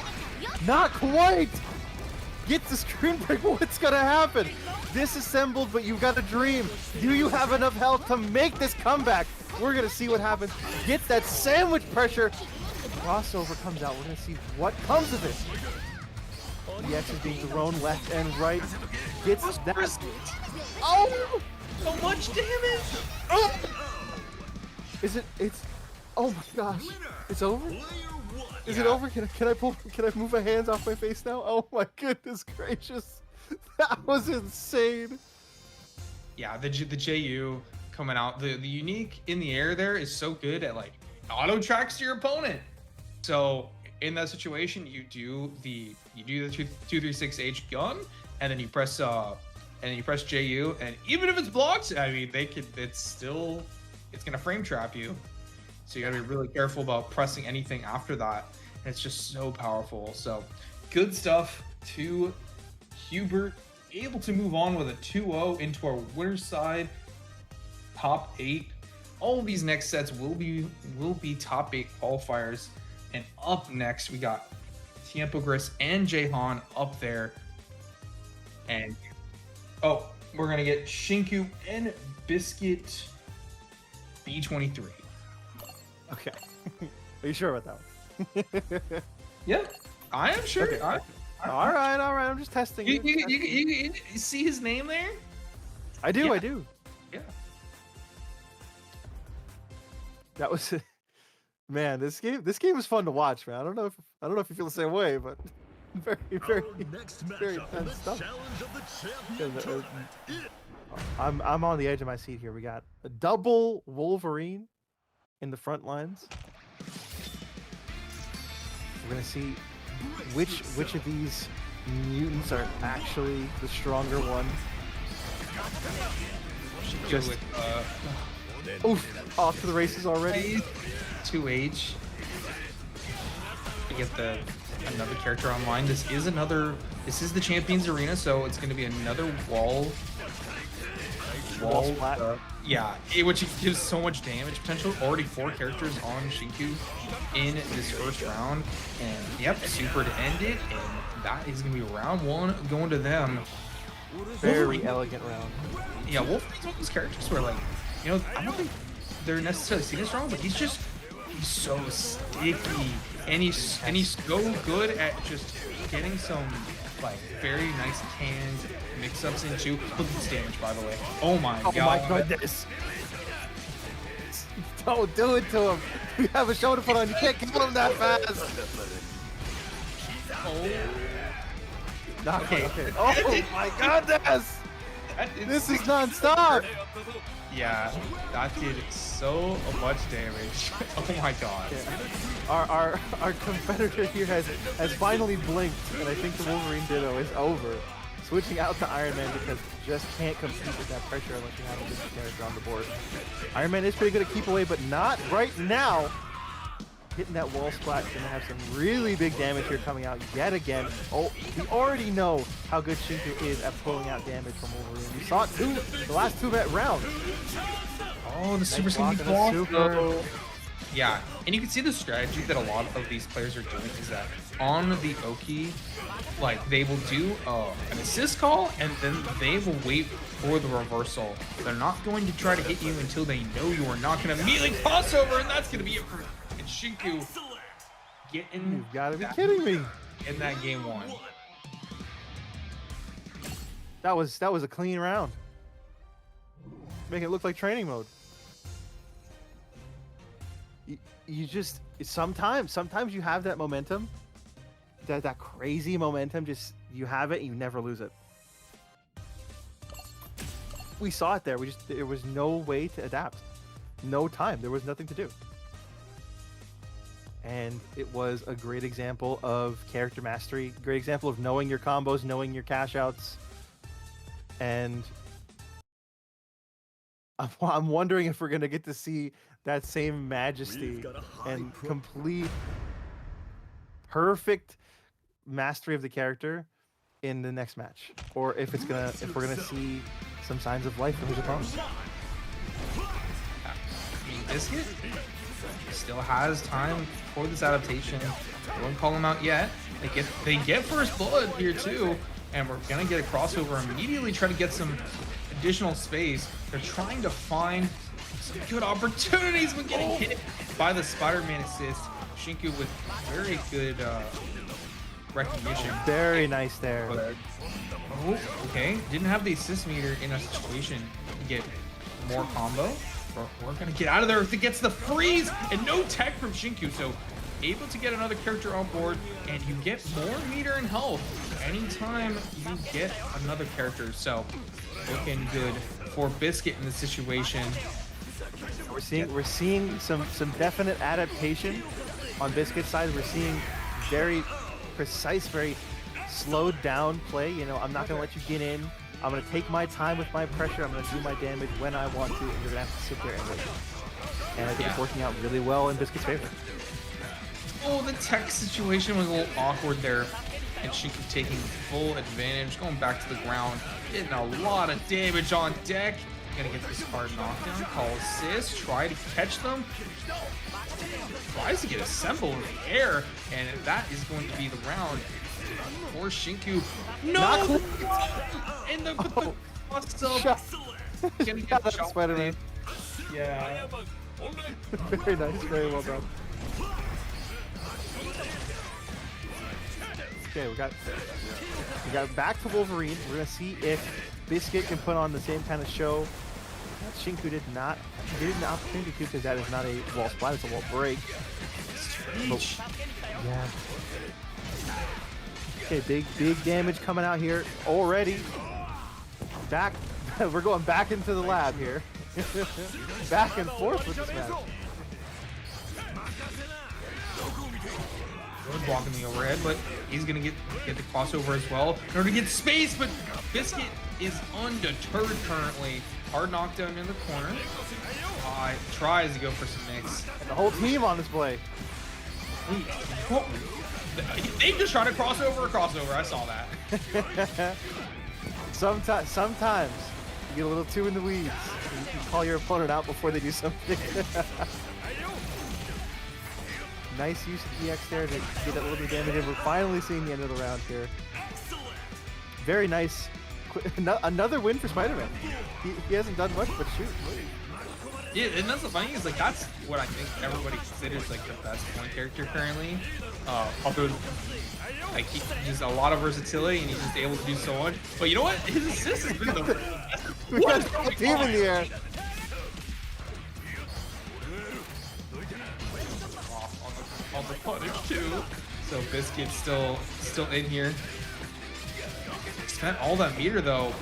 Not quite. Get the screen break. What's gonna happen? Disassembled, but you've got a dream. Do you have enough health to make this comeback? We're gonna see what happens. Gets that sandwich pressure. Crossover comes out. We're gonna see what comes of this. EX is being thrown left and right. Gets that. Oh! So much damage! Oh! Is it? It's. Oh my gosh! It's over. Is it over? Can I pull? Can I move my hands off my face now? Oh my goodness gracious! That was insane. Yeah, the JU coming out. The unique in the air there is so good at like auto tracks to your opponent. So in that situation, you do the 236H gun, and then you press JU, and even if it's blocked, I mean it's gonna frame trap you. So you gotta be really careful about pressing anything after that. And it's just so powerful. So good stuff to Hubert, able to move on with a 2-0 into our winner's side, top 8. All of these next sets will be top 8 qualifiers. And up next, we got Tiempo Gris and Jahan up there. And we're gonna get Shinku and Biscuit B23. Okay. Are you sure about that one? Yeah, I am sure. Okay. All right. I'm just testing. You see his name there? I do. Yeah. I do. Yeah. That was, man. This game was fun to watch, man. I don't know if you feel the same way, but very intense stuff. I'm on the edge of my seat here. We got a double Wolverine in the front lines. We're gonna see which of these mutants are actually the stronger one. Just oof, off to the races already. 2H. To get another character online. This is the Champions Arena, so it's gonna be another wall splat. Yeah, which gives so much damage potential. Already 4 characters on Shinku in this first round, and yep, super to end it, and that is gonna be round 1 going to them. Very elegant round. Yeah, Wolverine's one of those characters where, like, you know, I don't think they're necessarily seen as strong, but he's so sticky, and he's so good at just getting some like very nice canned mix-ups into. Look at this damage, by the way. Oh my god. Oh my goodness. Don't do it to him. We have a show to put on. You can't kill him that fast. Oh. Okay. Oh my goodness. This is non-stop. Yeah, that did so much damage. Oh my god. Yeah. Our competitor here has finally blinked, and I think the Wolverine Ditto is over. Switching out to Iron Man because you just can't compete with that pressure unless you have a different character on the board. Iron Man is pretty good at keep away, but not right now. Hitting that wall splat is going to have some really big damage here coming out yet again. Oh, we already know how good Shinku is at pulling out damage from Wolverine. We saw it the last 2 rounds. Oh, the super's gonna be blocked. Yeah, and you can see the strategy that a lot of these players are doing is that on the Oki, like, they will do an assist call, and then they will wait for the reversal. They're not going to try to hit you until they know you are not going to immediately cross over, and that's going to be it for Shinku getting. You've got to be kidding me! In that game 1. That was a clean round. Make it look like training mode. You just sometimes you have that momentum, that crazy momentum. Just you have it, and you never lose it. We saw it there. There was no way to adapt, no time. There was nothing to do. and it was a great example of character mastery, great example of knowing your combos, knowing your cash outs, and I'm wondering if we're gonna get to see that same majesty and complete perfect mastery of the character in the next match, or if we're gonna see some signs of life from his opponents. Biscuit still has time for this adaptation. I won't call him out yet. They get first blood here too, and we're gonna get a crossover immediately. Try to get some additional space. They're trying to find some good opportunities when getting hit by the Spider-Man assist. Shinku with very good recognition. Very nice there. Oh, okay. Didn't have the assist meter in a situation to get more combo. We're gonna get out of there if it gets the freeze and no tech from Shinku, so able to get another character on board, and you get more meter and health anytime you get another character. So looking good for Biscuit in this situation. We're seeing some definite adaptation on Biscuit's side. We're seeing very precise, very slowed down play. You know, I'm not gonna let you get in. I'm going to take my time with my pressure. I'm going to do my damage when I want to, and you're going to have to sit there and wait. And I think it's working out really well in Biscuit's favor. Oh, the tech situation was a little awkward there. And Shinku taking full advantage, going back to the ground, getting a lot of damage on deck. Gonna get this hard knockdown, call assist, try to catch them. Tries to get assembled in the air, and that is going to be the round. Or Shinku. No! And the what's up? Gonna get that Spider-Man. Yeah. Very nice, very well done. Okay, we got back to Wolverine. We're gonna see if Biscuit can put on the same kind of show that Shinku did not. He did an opportunity to, because that is not a wall splat, it's a wall break. But, yeah. Okay, big damage coming out here already. Back, we're going back into the lab here. Back and forth with this match. Good blocking the overhead, but he's gonna get the crossover as well in order to get space. But Biscuit is undeterred currently. Hard knockdown in the corner. Tries to go for some mix. And the whole team on display. They just tried to crossover a crossover. I saw that. Sometimes you get a little too in the weeds. You call your opponent out before they do something. Nice use of EX there to get that little bit of damage in. We're finally seeing the end of the round here. Very nice. Another win for Spider-Man. He hasn't done much but shoot. Yeah, and that's the funny thing is, like, that's what I think everybody considers like the best point character currently. Although, like, he just a lot of versatility and he's just able to do so much. But you know what? His assist has been the we got a team in the air. On the punish too. So Biscuit's still in here. Spent all that meter though.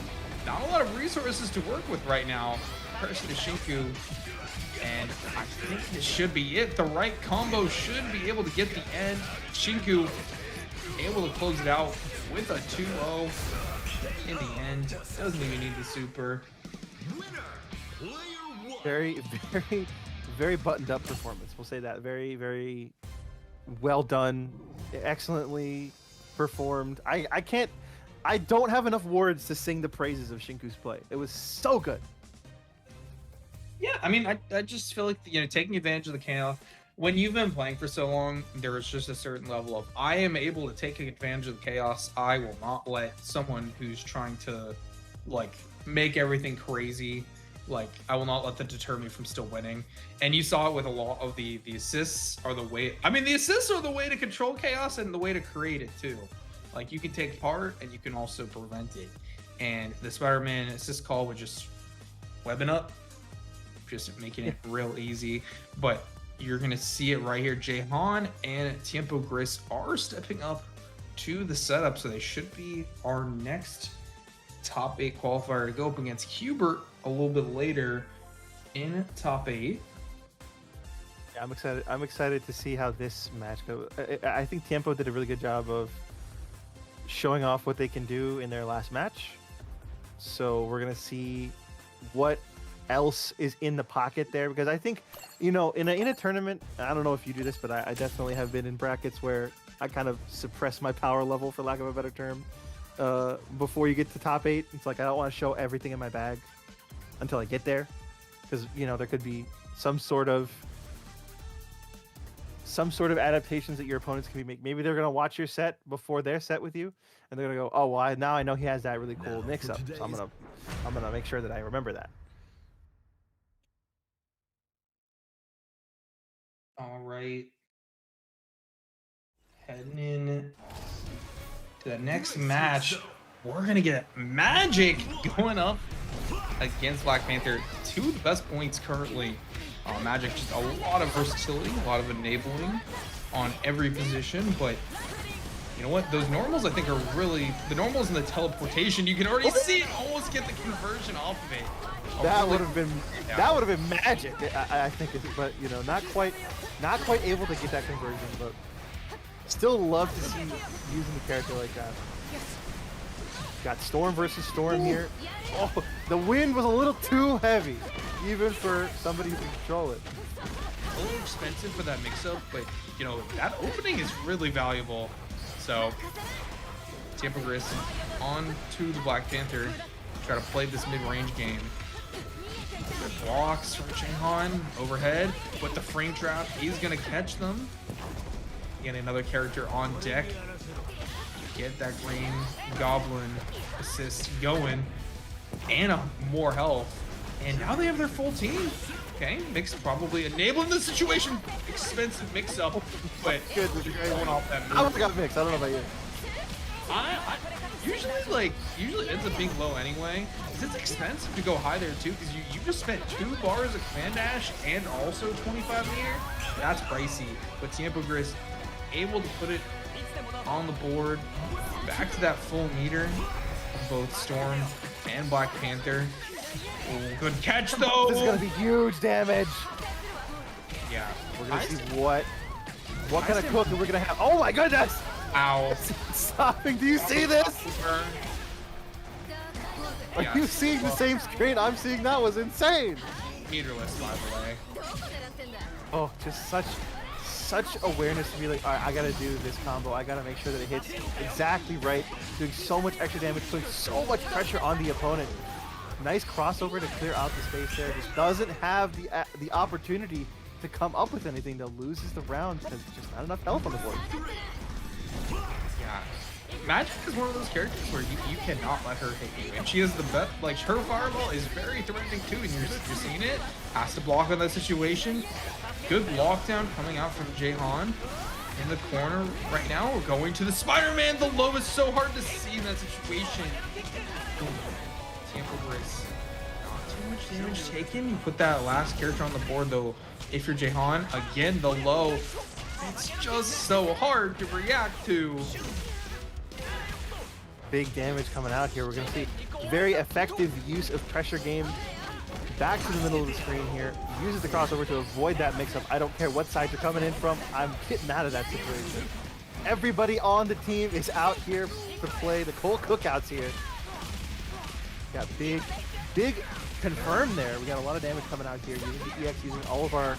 Not a lot of resources to work with right now. Pressure to Shinku, and I think this should be it. The right combo should be able to get the end. Shinku able to close it out with a 2-0 in the end. Doesn't even need the super. Very buttoned up performance. We'll say that. Very well done. Excellently performed. I don't have enough words to sing the praises of Shinku's play. It was so good. Yeah, I mean, I just feel like, you know, taking advantage of the chaos. When you've been playing for so long, there is just a certain level of, I am able to take advantage of the chaos. I will not let someone who's trying to, like, make everything crazy, like, I will not let that deter me from still winning. And you saw it with a lot of the assists are the way, I mean, the assists are the way to control chaos and the way to create it too. Like, you can take part and you can also prevent it. And the Spider-Man assist call would just webbing up, just making it real easy. But you're gonna see it right here. Jahan and Tiempo Gris are stepping up to the setup, so they should be our next top 8 qualifier to go up against Hubert a little bit later in top 8. I'm excited. I'm excited to see how this match goes. I think Tiempo did a really good job of showing off what they can do in their last match. So we're gonna see what else is in the pocket there, because I think, you know, in a tournament, I don't know if you do this, but I definitely have been in brackets where I kind of suppress my power level, for lack of a better term, before you get to top 8. It's like I don't want to show everything in my bag until I get there, because, you know, there could be some sort of adaptations that your opponents can be making. Maybe they're gonna watch your set before their set with you, and they're gonna go, "Oh, well, now I know he has that really cool mix-up, so I'm gonna make sure that I remember that." All right. Heading in to the next match, we're gonna get Magic going up against Black Panther. Two of the best points currently. Magic, just a lot of versatility, a lot of enabling on every position, but you know what? Those normals, I think, are really the normals and the teleportation. You can already see it, almost get the conversion off of it. That would have been magic, I think, but you know, not quite able to get that conversion, but still love to see using the character like that. Got Storm versus Storm here. Oh, the wind was a little too heavy, even for somebody who can control it. A little expensive for that mix-up, but you know, that opening is really valuable. So Tampa Gris on to the Black Panther, try to play this mid-range game. Good blocks from Jaehan overhead, with the frame trap, he's gonna catch them. Again, another character on deck. Get that green goblin assist going, and more health. And now they have their full team. Okay, Mix probably enabling the situation. Expensive mix-up, but going off that move. I got Mix. I don't know about you. I usually ends up being low anyway. It's expensive to go high there too, because you just spent 2 bars of command dash and also 25 meter. That's pricey. But Tiempo Gris able to put it on the board, back to that full meter of both Storm and Black Panther. Ooh, good catch though. This is gonna be huge damage. Yeah, we're gonna see what kind of cooking we're gonna have. Oh my goodness! Ow! Stopping. Do you see this? Are you seeing the same screen I'm seeing? That was insane. Meterless, by the way. Oh, just such awareness to be like, all right, I gotta do this combo. I gotta make sure that it hits exactly right. Doing so much extra damage, putting so much pressure on the opponent. Nice crossover to clear out the space there. Just doesn't have the opportunity to come up with anything. That loses the round because just not enough health on the board. Yeah, Magic is one of those characters where you cannot let her hit you, and she is the best. Like, her fireball is very threatening too, and you're seeing it. Has to block on that situation. Good lockdown coming out from Jaehan in the corner right now. We're going to the Spider-Man. The low is so hard to see in that situation. Tampa Gris, not too much damage taken. You put that last character on the board though. If you're Jaehan, again the low. It's just so hard to react to. Big damage coming out here. We're gonna see very effective use of pressure game. Back to the middle of the screen here. Uses the crossover to avoid that mix-up. I don't care what side you're coming in from. I'm getting out of that situation. Everybody on the team is out here to play the Cole Cookouts here. Got big confirm there. We got a lot of damage coming out here. Using the EX, using all of our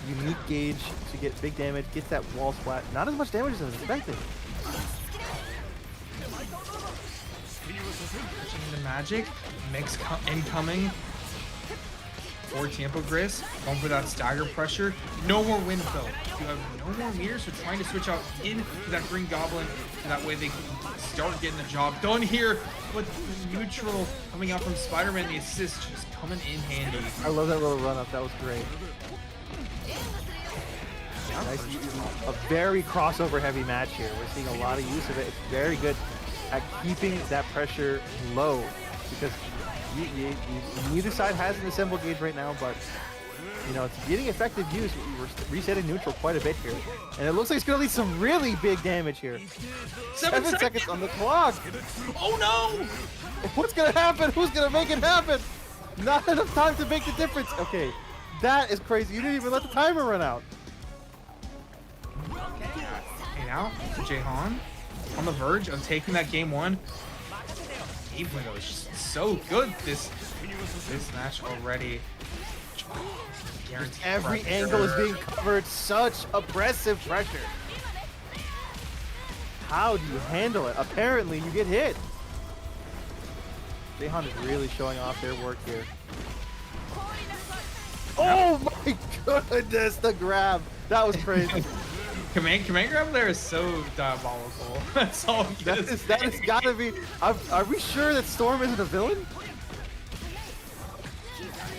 unique gauge to get big damage. Gets that wall splat. Not as much damage as I was expecting. The Magic mix incoming for Tampa Gris. Going for that stagger pressure. No more wind though. You have no more meters, so trying to switch out into that green goblin, so that way they can start getting the job done here. With neutral coming out from Spider-Man, the assist just coming in handy. I love that little run up. That was great. Nice, a very crossover heavy match here. We're seeing a lot of use of it. It's very good at keeping that pressure low, because neither side has an assemble gauge right now, but you know, it's getting effective use. We're resetting neutral quite a bit here, and it looks like it's gonna lead some really big damage here. 7 seconds on the clock. Oh no! What's gonna happen? Who's gonna make it happen? Not enough time to make the difference. Okay, that is crazy. You didn't even let the timer run out. now, Jaehan on the verge of taking that game one. Game window is just so good this match already. Guaranteed Every pressure. angle is being covered. Such oppressive pressure. How do you handle it? Apparently, you get hit. Jaehan is really showing off their work here. Oh my goodness, the grab. That was crazy. Command grab there is so diabolical. That's all I'm gonna say. That has got to be. Are we sure that Storm isn't a villain?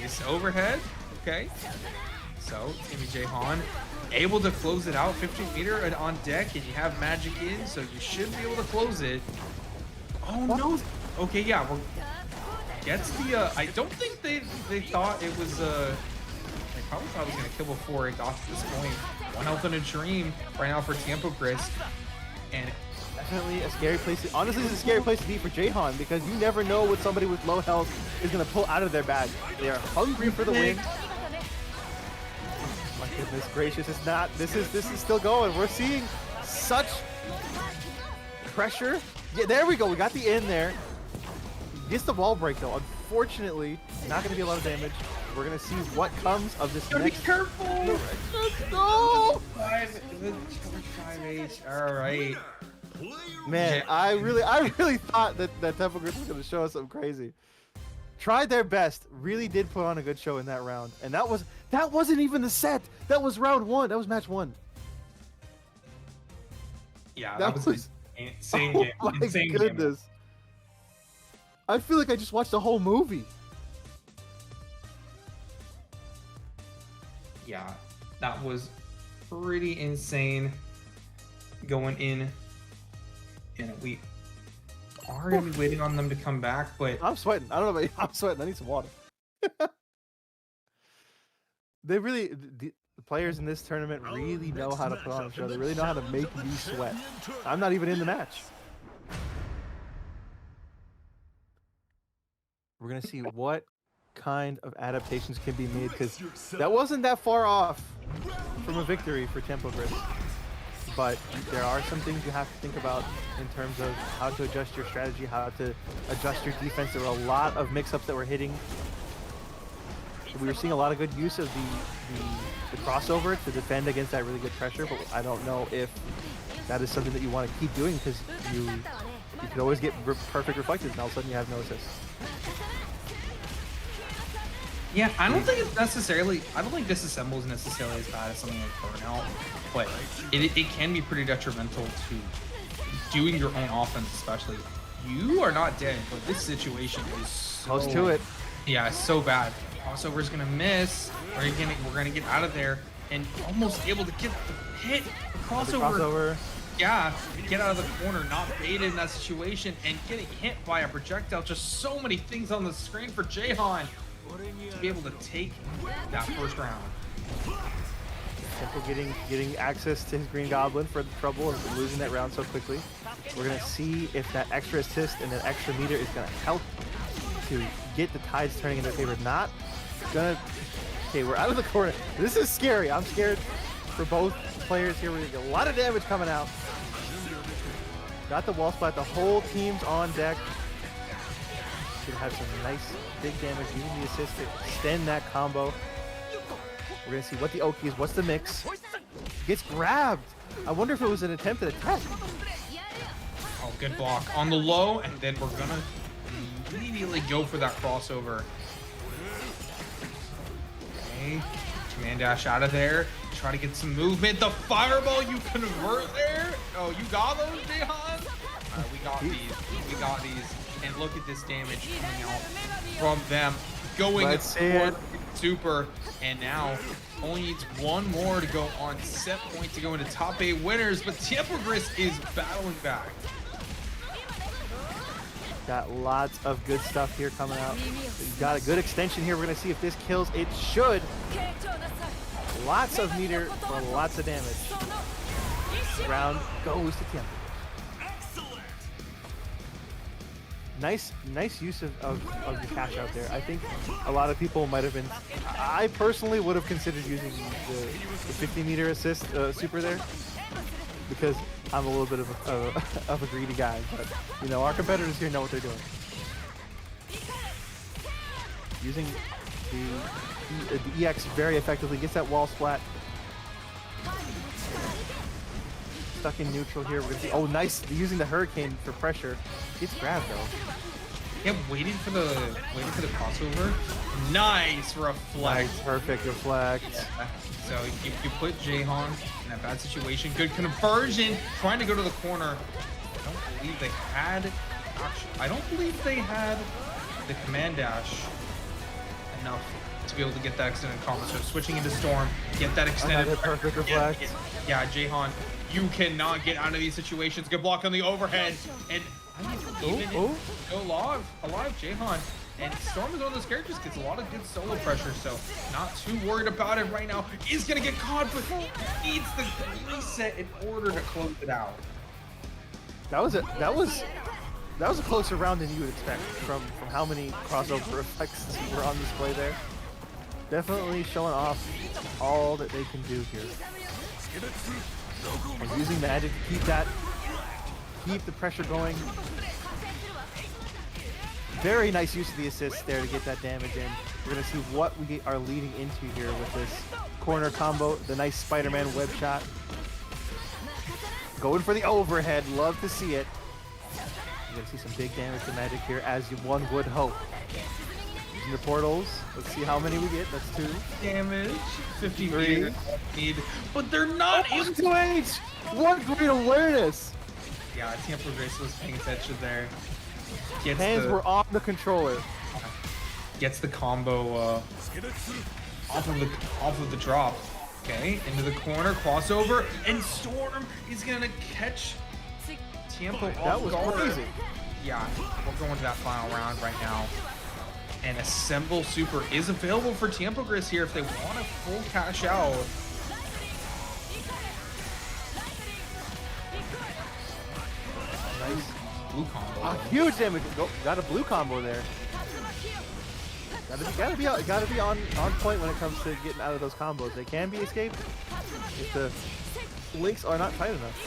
Nice overhead. Okay. So, Timmy Jaehan able to close it out. 50-meter and on deck, and you have magic in, so you should be able to close it. Oh no. Okay, yeah. Gets the. I don't think they thought it was. They probably thought it was gonna kill before it got to this point. One health in a dream right now for Tiempo Chris, and Definitely a scary place. Honestly, it's a scary place to be for Jaehan because you never know what somebody with low health is gonna pull out of their bag. They are hungry for the win. My goodness gracious, it's not. This is still going. We're seeing such pressure. Yeah, there we go. We got the in there. Gets the wall break though. Unfortunately, not gonna be a lot of damage. We're gonna see what comes of this next. Be careful. No! 5H. All right. Man, I really thought that Temple Group was gonna show us something crazy. Tried their best. Really did put on a good show in that round, and that wasn't even the set. That was round one. That was match one. Yeah, That that was was- an insane Oh game. my Insane game. goodness! I feel like I just watched the whole movie. Yeah, that was pretty insane going in. And we are going to be waiting on them to come back, but I'm sweating. I don't know about you. I'm sweating. I need some water. They really, the players in this tournament really know how to put on a show. They really know how to make me sweat. I'm not even in the match. We're going to see what kind of adaptations can be made because that wasn't that far off from a victory for Tempo Grid. But there are some things you have to think about in terms of how to adjust your strategy, how to adjust your defense. There were a lot of mix-ups that were hitting. We were seeing a lot of good use of the crossover to defend against that really good pressure, but I don't know if that is something that you want to keep doing because you could always get perfect reflectors and all of a sudden you have no assists. yeah, I don't think disassemble is necessarily as bad as something like burnout, but it can be pretty detrimental to doing your own offense, especially. You are not dead, but this situation is so, Close to it. Yeah, it's so bad. Crossover is gonna miss. We're gonna get out of there and almost able to get the hit. The crossover. Yeah, get out of the corner, not baited in that situation, and getting hit by a projectile. Just so many things on the screen for Jaehan to be able to take that first round. Temple getting access to his Green Goblin for the trouble of losing that round so quickly. We're gonna see if that extra assist and that extra meter is gonna help to get the tides turning in their favor. Not gonna. Okay, we're out of the corner. This is scary. I'm scared for both players here. We're gonna get a lot of damage coming out. Got the wall splat. The whole team's on deck. Should have some nice big damage using the assist to extend that combo. We're gonna see what the Oki is. What's the mix? Gets grabbed. I wonder if it was an attempt at attack. Oh, good block on the low, and then we're gonna immediately go for that crossover. Okay, command dash out of there. Try to get some movement. The fireball you convert there. Oh, you got those, Jaehan? We got these. We got these. And look at this damage coming out from them. Going for super, and now only needs one more to go on set point to go into top 8 winners, but Tiempo Gris is battling back. Got lots of good stuff here coming out. We've got a good extension here. We're gonna see if this kills. It should. Lots of meter for lots of damage. Round goes to Tiempo. Nice use of your cash out there. I think a lot of people might have been. I personally would have considered using the 50 meter assist super there because I'm a little bit of a greedy guy, but you know, our competitors here know what they're doing. Using the EX very effectively, gets that wall splat. Stuck in neutral here. We're gonna see. Oh, nice! Using the hurricane for pressure. Gets grabbed though. Yeah, waiting for the crossover. Nice reflect. Nice, perfect reflect. Yeah. So you put Jahan in that bad situation. Good conversion. Trying to go to the corner. I don't believe they had. Actually, I don't believe they had the command dash enough to be able to get that extended combo. So switching into Storm, get that extended. Perfect reflect. Yeah, Jahan, you cannot get out of these situations. Good block on the overhead, and even alive, Jahan. And Storm is one of those characters gets a lot of good solo pressure, so not too worried about it right now. He's gonna get caught, but he needs the reset in order to close it out. That was a closer round than you would expect from how many crossover effects were on display there. Definitely showing off all that they can do here. And using magic to keep the pressure going. Very nice use of the assist there to get that damage in. We're gonna see what we are leading into here with this corner combo, the nice Spider-Man web shot. Going for the overhead, love to see it. You're gonna see some big damage to magic here, as one would hope. Using the portals, let's see how many we get. That's 2 damage, 53 need, but they're not able to. Wait, what great awareness! Yeah, Tampa Grace was paying attention there. Hands were on the controller. Gets the combo off of the drop. Okay, into the corner, crossover, and Storm is gonna catch Tampa off That was guard. crazy. Yeah, we're going to that final round right now. And Assemble Super is available for Tampa Gris here if they want to full cash out. Nice. Blue combo. Huge damage. Got a blue combo there. Gotta be on point when it comes to getting out of those combos. They can be escaped if the links are not tight enough.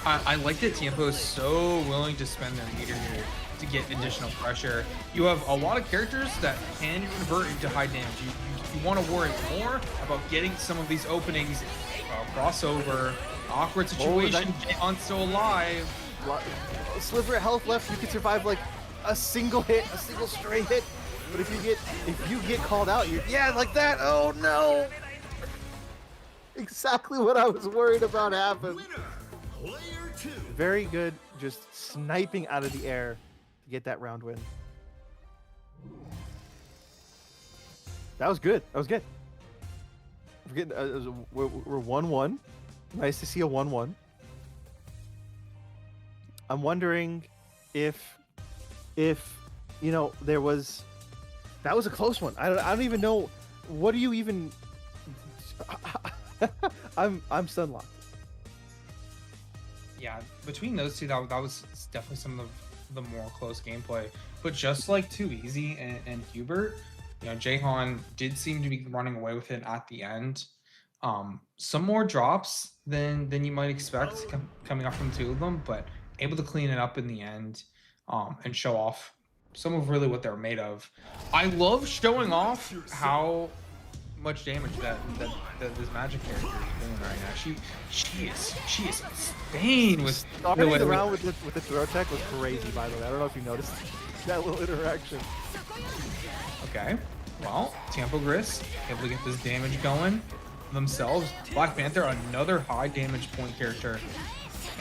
I like that Tiempo is so willing to spend their meter here to get additional pressure. You have a lot of characters that can convert into high damage. You want to worry more about getting some of these openings, crossover, awkward situation, Jahan's still alive. Sliver of health left, you could survive like a single hit, a single stray hit. But if you get called out, like that. Oh no! Exactly what I was worried about happened. Very good, just sniping out of the air to get that round win. That was good. That was good. We're 1-1. Nice to see a 1-1. I'm wondering if you know that was a close one. I don't even know. What do you even? I'm stun locked. Yeah, between those two, that was definitely some of the more close gameplay. But just like Too Easy and Hubert, you know, Jahan did seem to be running away with it at the end. Some more drops than you might expect coming up from two of them, but able to clean it up in the end and show off some of really what they're made of. I love showing off how much damage that this magic character is doing right now. She is insane with starting the round with the throw tech was crazy, by the way. I don't know if you noticed that little interaction. Okay, well, Tampo Gris able to get this damage going themselves. Black Panther, another high damage point character,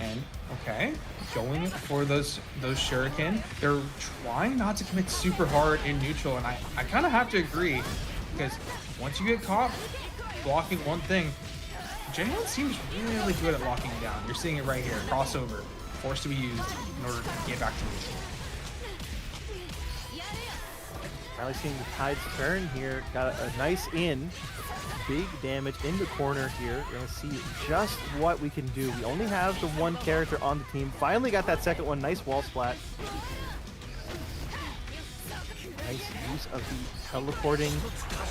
and okay, going for those shuriken. They're trying not to commit super hard in neutral, and I kind of have to agree, because once you get caught blocking one thing, Jahan seems really good at locking it down. You're seeing it right here. Crossover, forced to be used in order to get back to neutral. Finally seeing the tides turn here. Got a nice in. Big damage in the corner here. We're going to see just what we can do. We only have the one character on the team. Finally got that second one. Nice wall splat. Nice use of the teleporting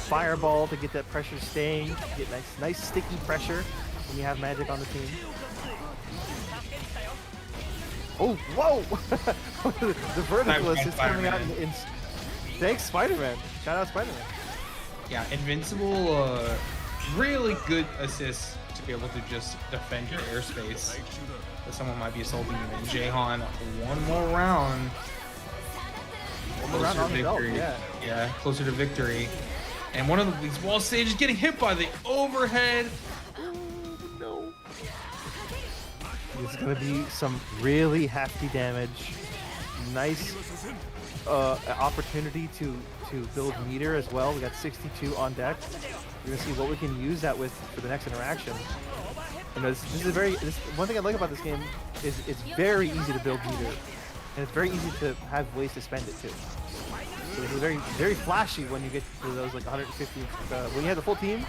fireball to get that pressure staying. Get nice sticky pressure. when you have Magic on the team. Oh, whoa! The vertical assist coming out in thanks, Spider-Man. Shout out Spider-Man. Yeah, Invincible, really good assist to be able to just defend your airspace. That someone might be assaulting you. And Jahan, one more round. Around on the belt, yeah. Yeah, closer to victory. And one of these wall stages getting hit by the overhead. No. It's gonna be some really hefty damage. Nice opportunity to build meter as well. We got 62 on deck. We're gonna see what we can use that with for the next interaction. You know, this is one thing I like about this game is it's very easy to build meter, and it's very easy to have ways to spend it too. So it's very, very flashy when you get to those like 150. When you have the full team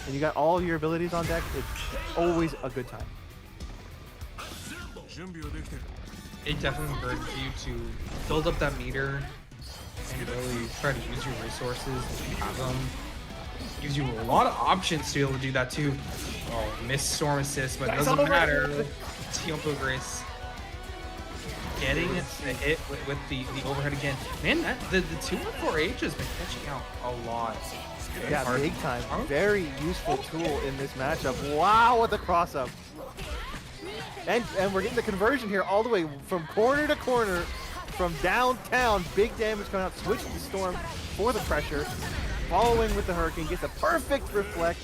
and you got all your abilities on deck, it's always a good time. It definitely encourages you to build up that meter and really try to use your resources if you have them. Gives you a lot of options to be able to do that too. Oh, missed storm assist, but it doesn't matter. Tiempo Grace getting the hit with the overhead again. Man, the 214H has been catching out a lot. Yeah, big time. Very useful tool in this matchup. Wow, what the cross up. And we're getting the conversion here all the way from corner to corner, from downtown. Big damage coming out. Switch to Storm for the pressure. Following with the Hurricane, gets a perfect reflect.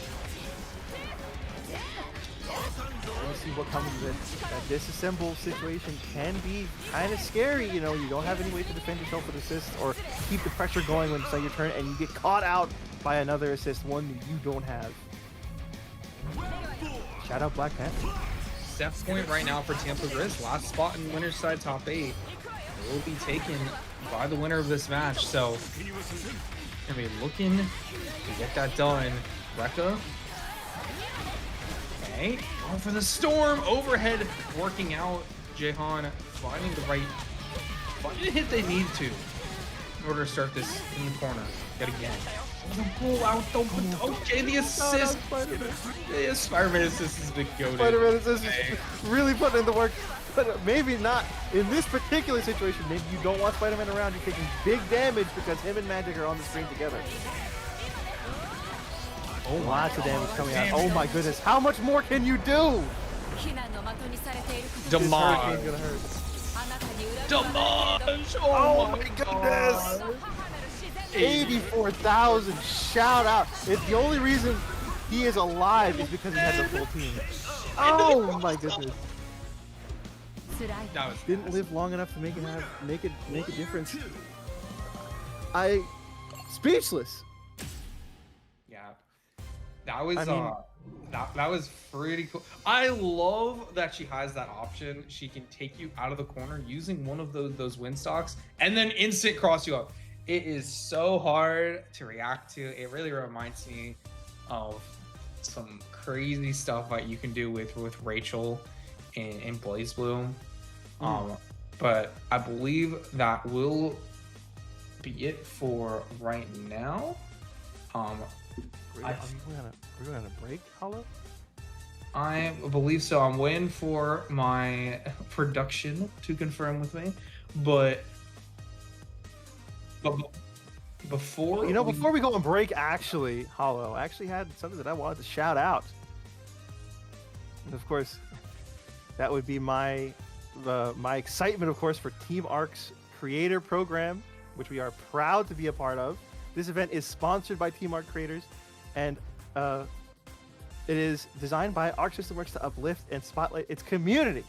We'll see what comes of it. That disassemble situation can be kind of scary. You know, you don't have any way to defend yourself with assists or keep the pressure going when it's not your turn, and you get caught out by another assist, one that you don't have. Shout out Black Panther. Set point right now for Tampa Grizz. Last spot in winner's side top 8 will be taken by the winner of this match. So gonna be looking to get that done. Rekka. Okay, going for the storm. Overhead working out. Jahan finding the hit they need to in order to start this in the corner. Yet again. Pull out the okay, the assist. The Spider-Man assist has been goated. Spider-Man assist is really putting in the work. But maybe not in this particular situation. Maybe you don't want Spider-Man around. You're taking big damage because him and Magic are on the screen together. Oh, lots of damage coming out. Oh my goodness. How much more can you do? Damage. Damage. Oh my goodness. 84,000. Shout out. It's the only reason he is alive is because he has a full team. Oh my goodness. Didn't live long enough to make a difference. Speechless. Yeah, that was that was pretty cool. I love that she has that option. She can take you out of the corner using one of those wind stocks and then instant cross you up. It is so hard to react to. It really reminds me of some crazy stuff that you can do with Rachel in Blaze Blue. But I believe that will be it for right now. Are we going on a break, Hollow? I believe so. I'm waiting for my production to confirm with me, but before before we go on break, actually, Hollow, I actually had something that I wanted to shout out. And of course, that would be my excitement, of course, for Team Arc's creator program, which we are proud to be a part of. This event is sponsored by Team Arc creators, and it is designed by Arc System Works to uplift and spotlight its community.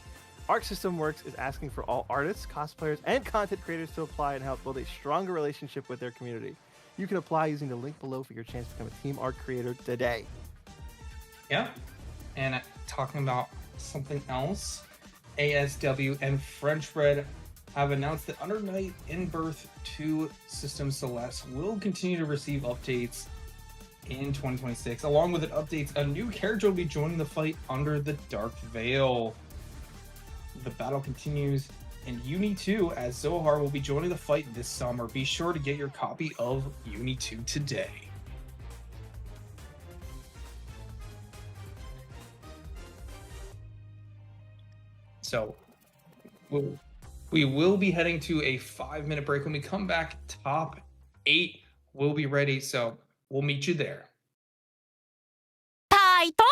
Arc System Works is asking for all artists, cosplayers, and content creators to apply and help build a stronger relationship with their community. You can apply using the link below for your chance to become a Team Arc creator today. Yeah, and talking about something else, ASW and French Bread have announced that Under Night in Birth 2 System Celeste will continue to receive updates in 2026. Along with it updates, a new character will be joining the fight under the Dark Veil. The battle continues in Uni 2 as Zohar will be joining the fight this summer. Be sure to get your copy of Uni 2 today. So we will be heading to a 5-minute break. When we come back, top 8 will be ready. So we'll meet you there. タイト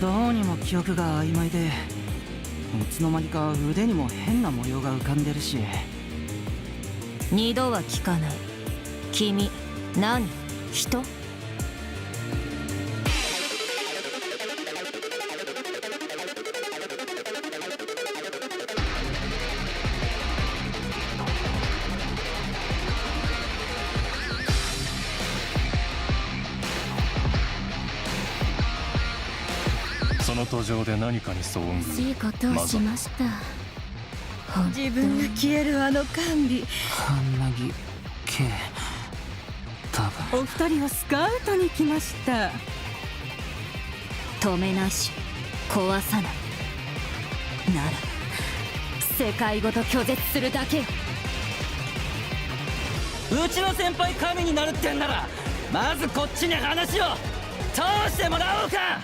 どうにも記憶が曖昧で、いつの間にか腕にも変な模様が浮かんでるし。2度は聞かない。君、何？人？その途上で何かに遭遇。いいことをしました。自分が消えるあの管理。カンナギ系、多分。お二人をスカウトに来ました。止めないし壊さないなら世界ごと拒絶するだけよ。うちの先輩神になるってんなら、まずこっちに話を通してもらおうか。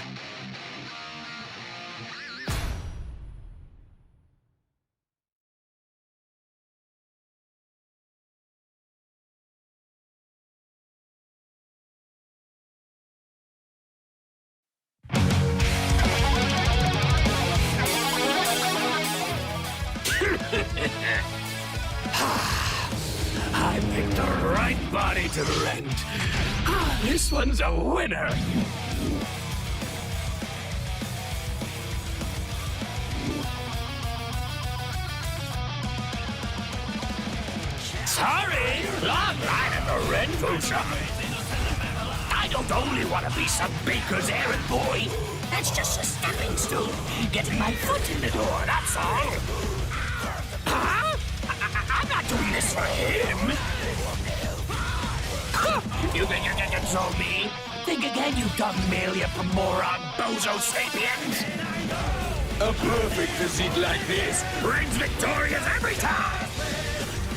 I picked the right body to rent. This one's a winner. Sorry, long line at the rental shop. I don't only want to be some baker's errand boy. That's just a stepping stone. Getting my foot in the door, that's all. Huh? I'm not doing this for him. You think you can control me? Think again, you dumb Malia moron bozo sapiens! A perfect physique like this brings victorious every time!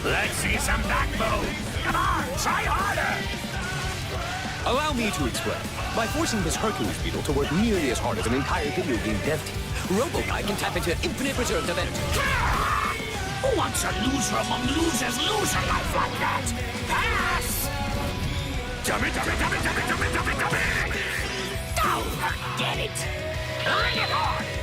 Let's see some backbone! Come on, try harder! Allow me to explain. By forcing this Hercules beetle to work nearly as hard as an entire video game dev team, RoboGuy can tap into infinite reserves of energy. Who wants a loser among losers lose a life like that? Pass! Dummy, dummy, dummy, dummy, dummy, dummy, dummy! Don't forget it! Bring it on!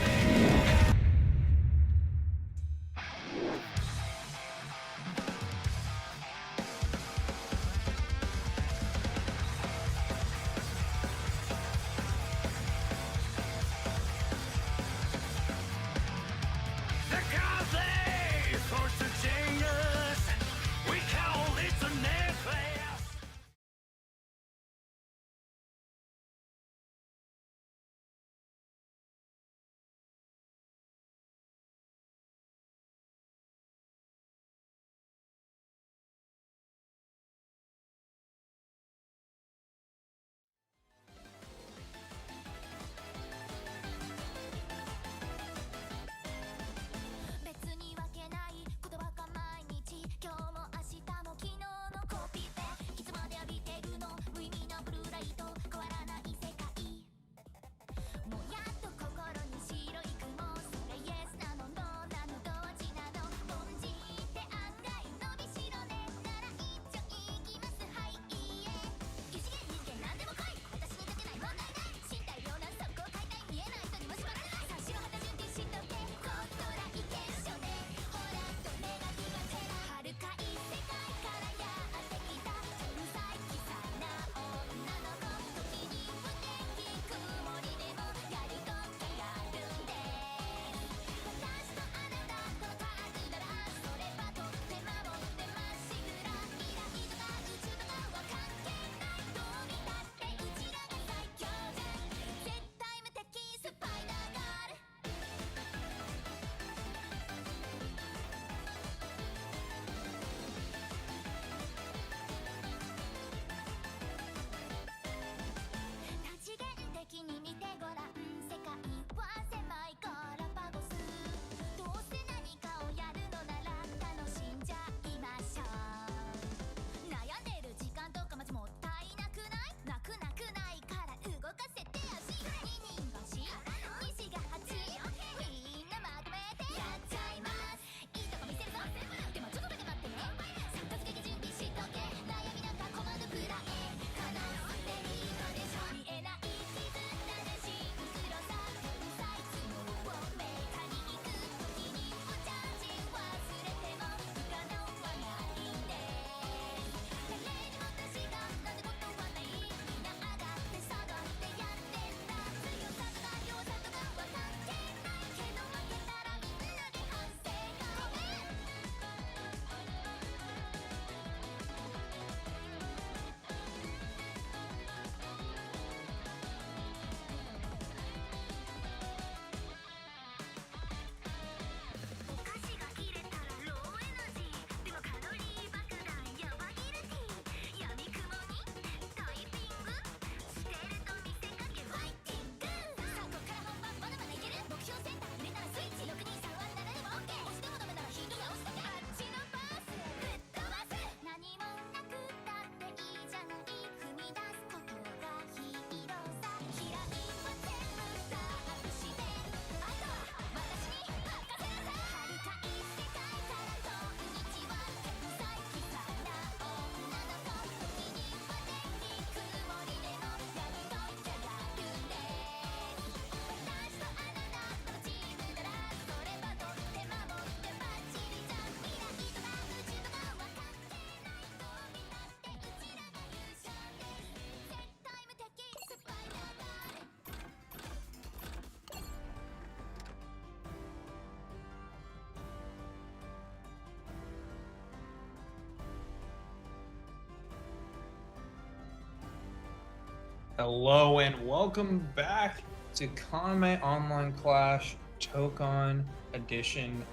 Hello and welcome back to Kanme Online Klash Tokon Edition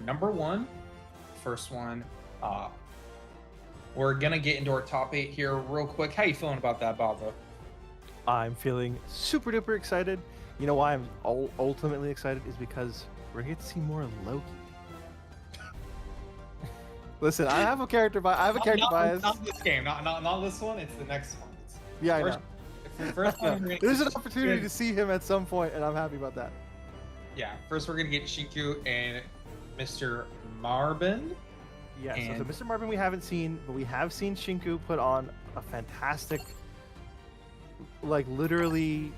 number 1. First one. We're gonna get into our top 8 here real quick. How you feeling about that, Bava? I'm feeling super duper excited. You know why I'm ultimately excited is because we're gonna get to see more Loki. Listen, I have a character bias. Not this game, not this one. It's the next one. Yeah, I know. First one, There's an opportunity to see him at some point, and I'm happy about that. Yeah, first we're gonna get Shinku and Mr. Marbin. Yeah, and... so Mr. Marbin we haven't seen, but we have seen Shinku put on a fantastic, like literally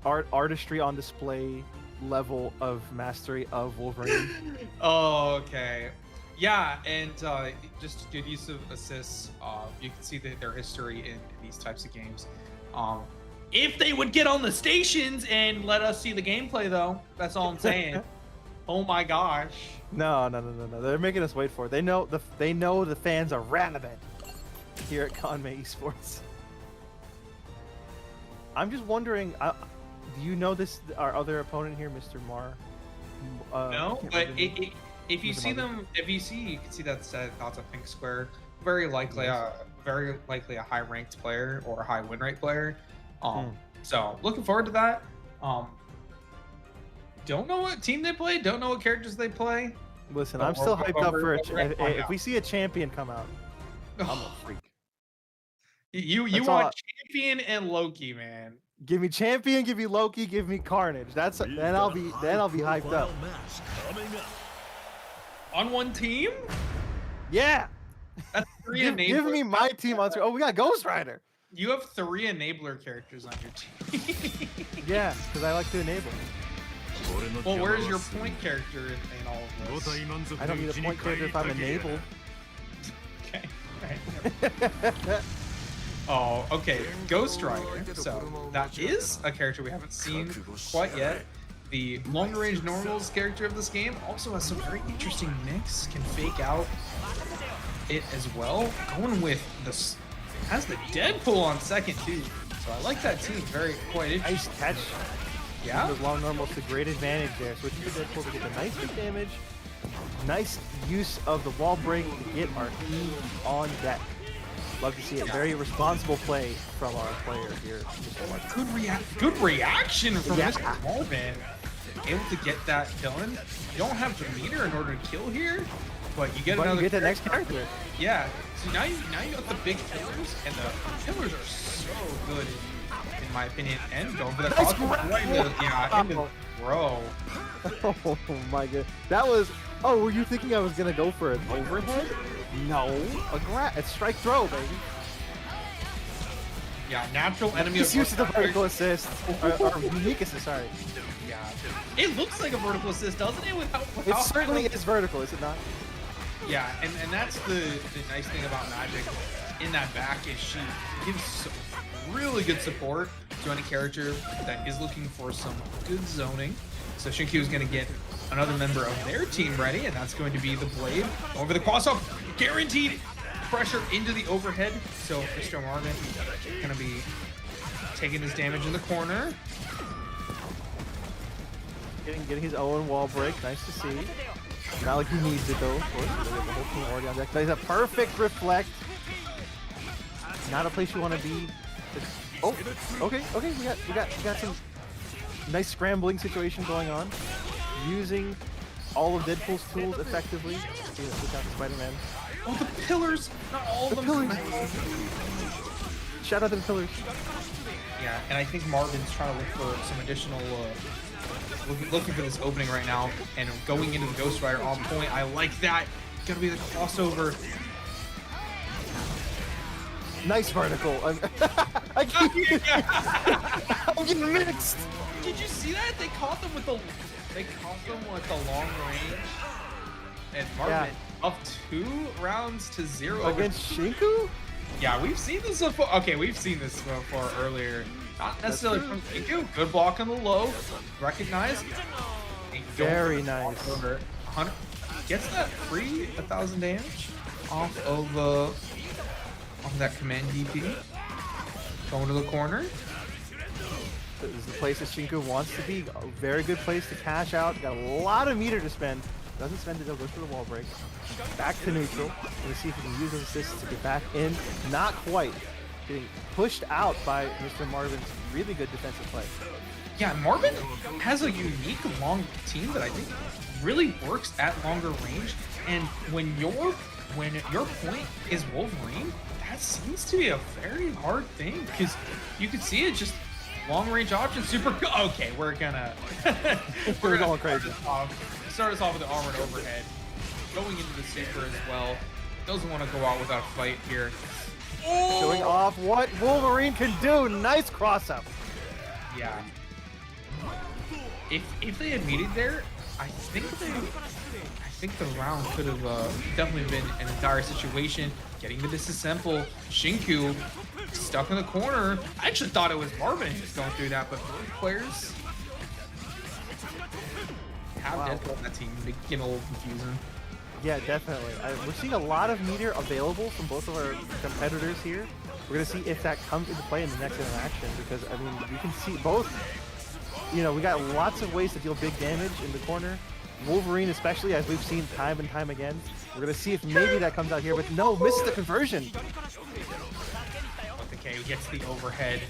artistry on display level of mastery of Wolverine. Oh, okay. Yeah, and just good use of assists. You can see their history in these types of games. If they would get on the stations and let us see the gameplay, though, that's all I'm saying. Oh my gosh. No. They're making us wait for it. They know the fans are rabid here at Kanme Esports. I'm just wondering, do you know this? Our other opponent here, Mr. Mar. No, but if you see them, you can see that's a pink square. Very likely a high ranked player or a high win rate player. So looking forward to that. Don't know what team they play. Don't know what characters they play. Listen, I'm still hyped up for if we see a champion come out. I'm a freak. You want champion and Loki, man. Give me champion, give me Loki, give me Carnage. Then I'll be hyped up. On one team? Yeah. That's 3 enablers. Give me my team on. Oh, we got Ghost Rider. You have 3 enabler characters on your team. Yeah, because I like to enable. Well, where's your point character in all of this? I don't need a point character if I'm enabled. Okay. Right. Oh, okay. Ghost Rider. So that is a character we haven't seen quite yet. The longer range normals character of this game also has some very interesting mix. Can fake out it as well. Going with this has the Deadpool on second too. So I like that team quite interesting. Nice catch. Yeah. Those long normals to great advantage there. Switching to Deadpool to get the nice big damage. Nice use of the wall break to get our team on deck. Love to see it. Very responsible play from our player here. Good reaction from Mr. Marvin. Able to get that done. You don't have the meter in order to kill here, but you get another. You get the next character. Yeah. So now you got the big pillars, and the pillars are so good in my opinion. And going for the nice into the throw. Oh my god. That was. Oh, were you thinking I was gonna go for an overhead? No, it's strike throw, baby. Yeah, natural enemy. Just use the vertical assist, or unique assist. Sorry. Yeah, it looks like a vertical assist, doesn't it? It certainly is vertical, is it not? Yeah, and that's the nice thing about Magic in that back is she gives really good support to any character that is looking for some good zoning. So Shinku is going to get another member of their team ready, and that's going to be the Blade. Over the cross-up, guaranteed pressure into the overhead. So Mr. Marvin going to be taking his damage in the corner. Getting his own wall break, nice to see. Not like he needs it though, of course. The whole team already on deck. That is a perfect reflect. Not a place you want to be. Oh, okay. We got some nice scrambling situation going on. Using all of Deadpool's tools effectively. Look out for Spider-Man. Oh, the pillars! Not all of them. Pillars. Shout out to the pillars. Yeah, and I think Marvin's trying to look for some additional. Looking for this opening right now, and going into the Ghost Rider on point. I like that. It's gonna be the crossover. Nice vertical. I'm getting mixed. Did you see that? They caught them with the long range, and Marvin up 2 rounds to 0 against Shinku. Yeah, we've seen this before. Okay, we've seen this before earlier. Not necessarily from Shinku. Good block on the low. Recognize. Very nice. Gets that free 1,000 damage off of that command DP. Going to the corner. This is the place that Shinku wants to be. A very good place to cash out. Got a lot of meter to spend. Doesn't spend it, though. Goes for the wall break. Back to neutral. Let's see if he can use those assists to get back in. Not quite. Getting pushed out by Mr. Marvin's really good defensive play. Yeah, Marvin has a unique long team that I think really works at longer range. And when your point is Wolverine, that seems to be a very hard thing because you can see it just long range options. Super good. Okay, we're gonna we're going crazy. Start us off with the armored overhead, going into the super as well. Doesn't want to go out without a fight here. Oh! Showing off what Wolverine can do. Nice cross up. Yeah. If they had meted there, I think the round could have definitely been in a dire situation. Getting the disassemble, Shinku stuck in the corner. I actually thought it was Marvin just going through that, but both players have dead on that team. They get a little confusing. Yeah, definitely. We're seeing a lot of meter available from both of our competitors here. We're gonna see if that comes into play in the next interaction because I mean you can see both. You know, we got lots of ways to deal big damage in the corner. Wolverine, especially, as we've seen time and time again. We're gonna see if maybe that comes out here, but no, missed the conversion. Okay, gets the overhead.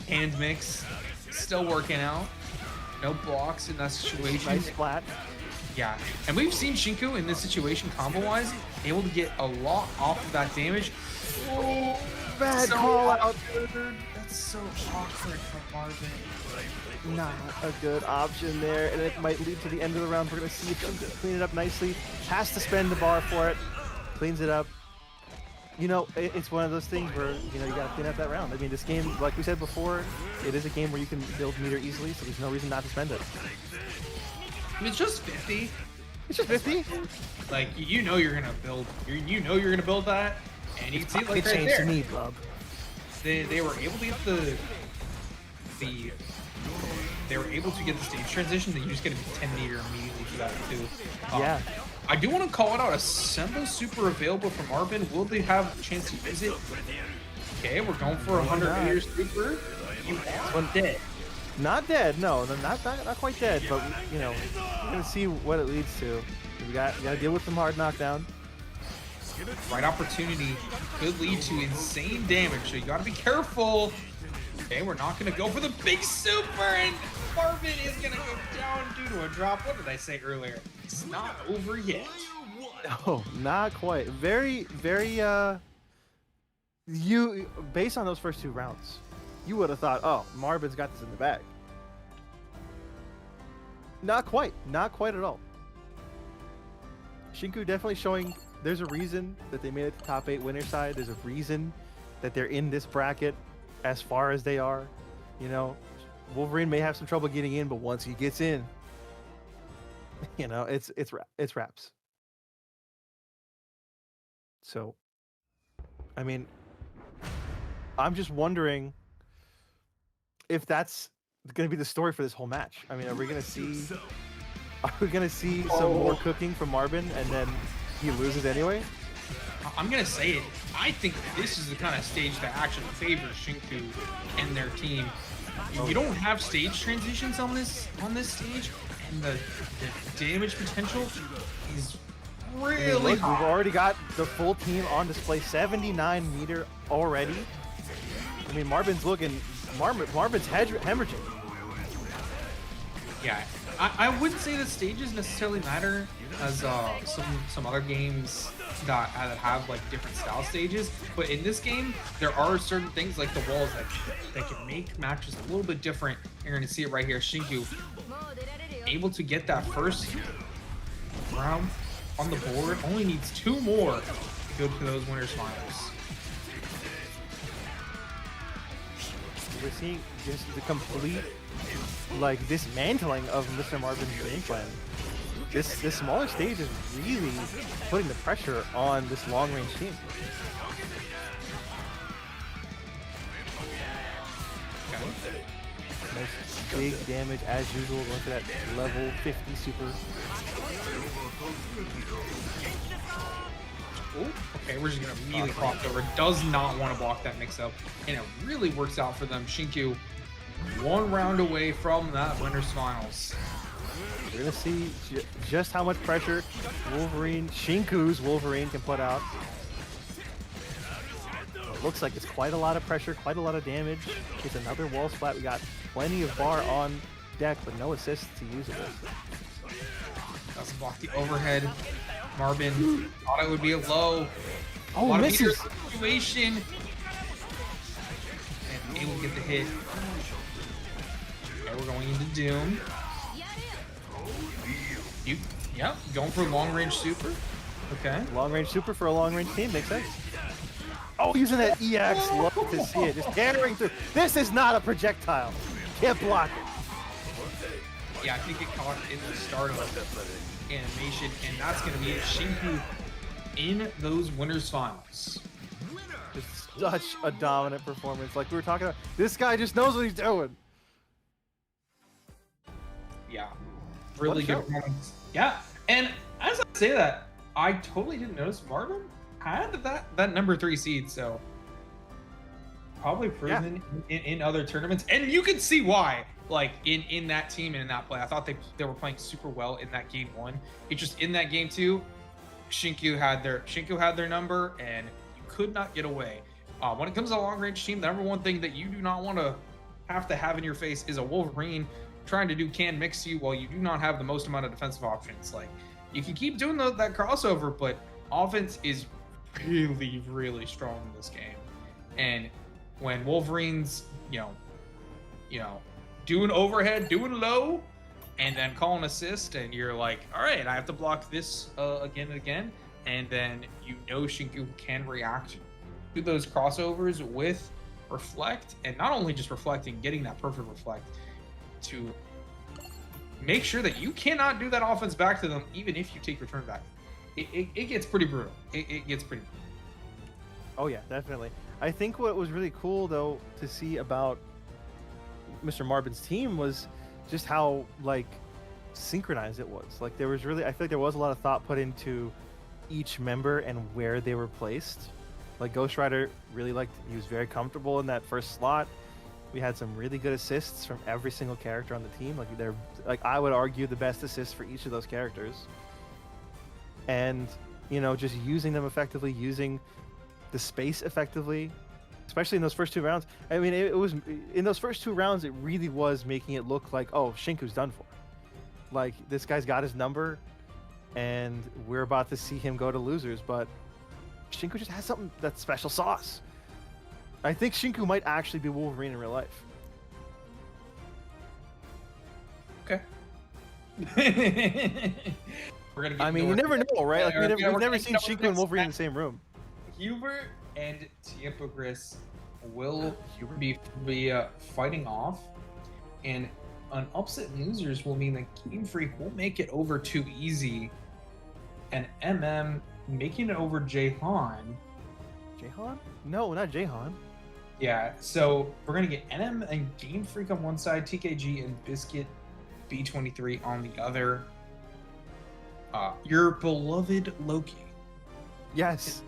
Hand mix, still working out. No blocks in that situation. Nice splat. Yeah, and we've seen Shinku in this situation combo-wise able to get a lot off of that damage. Oh, bad call out. That's so awkward for Marvin. Not a good option there, and it might lead to the end of the round. We're gonna see if Shinku can clean it up nicely. Has to spend the bar for it. Cleans it up. You know, it's one of those things where, you know, you gotta clean up that round. I mean, this game, like we said before, it is a game where you can build meter easily, so there's no reason not to spend it. It's just 50. It's just 50. Like you know you're gonna build. You know you're gonna build that, and you can see it like right there. To me, bub. They were able to get they were able to get the stage transition. That you just get a 10 meter immediately for that too. Yeah. I do want to call it out. Assemble super available from Marvin. Will they have a chance to use it? Okay, we're going for 100 meters super. You are dead. Not dead, no, not quite dead, but you know, we're gonna see what it leads to. We gotta deal with some hard knockdown. Right opportunity could lead to insane damage, so you gotta be careful. Okay, we're not gonna go for the big super, and Marvin is gonna go down due to a drop. What did I say earlier? It's not over yet. Oh, not quite. Very, you based on those first two rounds, you would have thought, oh, Marvin's got this in the bag. Not quite at all. Shinku definitely showing there's a reason that they made it to top 8 winner side. There's a reason that they're in this bracket as far as they are. You know, Wolverine may have some trouble getting in, but once he gets in, you know, it's wraps. So, I mean, I'm just wondering if that's going to be the story for this whole match. I mean, are we going to see some more cooking from Marvin and then he loses anyway? I'm going to say it. I think this is the kind of stage that actually favors Shinku and their team. You don't have stage transitions on this stage, and the damage potential is really high. We've already got the full team on display. 79 meter already. I mean, Marvin's hemorrhaging. Yeah, I wouldn't say that stages necessarily matter as some other games that have like different style stages, but in this game there are certain things like the walls that can make matches a little bit different. You're going to see it right here. Shinku able to get that first round on the board, only needs 2 more to go to those winners finals. We're seeing just the complete like dismantling of Mr. Marvin's game plan. This smaller stage is really putting the pressure on this long range team. Nice big damage as usual, going for that level 50 super. Ooh, okay, we're just gonna immediately cross over. Does not want to block that mix up, and it really works out for them. Shinku one round away from that winners finals. We're gonna see just how much pressure Shinku's Wolverine can put out. It looks like it's quite a lot of pressure, quite a lot of damage. It's another wall splat. We got plenty of bar on deck, but no assists to use it with. Doesn't block the overhead. Marvin thought it would be a low. Oh, misses. Situation. And able to get the hit. Okay, we're going into Doom. Yep, going for long range super. Okay. Long range super for a long range team, makes sense. Oh, using that EX, love to see it. Just tearing through. This is not a projectile. Can't block it. Yeah, I think it caught in the start of animation, and that's going to be it. Shinku in those winners finals. Just such a dominant performance. Like we were talking about, this guy just knows what he's doing. Yeah, really good performance. Yeah, and as I say that, I totally didn't notice Marvin had that number 3 seed, so probably proven in other tournaments, and you can see why. Like in that team and in that play, I thought they were playing super well in that game 1. It just in that game 2, Shinku had their number, and you could not get away. When it comes to a long range team, the number one thing that you do not want to have in your face is a Wolverine trying to do can mix you while you do not have the most amount of defensive options. Like you can keep doing that crossover, but offense is really, really strong in this game. And when Wolverine's, you know, doing overhead, doing low, and then call an assist, and you're like, all right, I have to block this again and again, and then Shinku can react to those crossovers with reflect, and not only just reflecting, getting that perfect reflect to make sure that you cannot do that offense back to them, even if you take your turn back. It gets pretty brutal. It gets pretty brutal. Oh yeah, definitely. I think what was really cool though to see about Mr. Marvin's team was just how like synchronized it was. Like there was really, I feel like there was a lot of thought put into each member and where they were placed. Like Ghost Rider really he was very comfortable in that first slot. We had some really good assists from every single character on the team. Like they're I would argue the best assists for each of those characters. And just using them effectively, using the space effectively, especially in those first 2 rounds. I mean, it was in those first 2 rounds, it really was making it look like, oh, Shinku's done for. Like this guy's got his number, and we're about to see him go to losers. But Shinku just has something that's special sauce. I think Shinku might actually be Wolverine in real life. Okay. We're gonna get I mean, you never know, right? Like we've never seen get Shinku and Wolverine in the same room. Hubert and Tiempogris will be fighting off, and an upset losers will mean that Game Freak will make it over too easy, and making it over Jahan. Jahan? No, not Jahan. Yeah, so we're gonna get NM and Game Freak on one side, TKG and Biscuit B23 on the other. Your beloved Loki. Yes.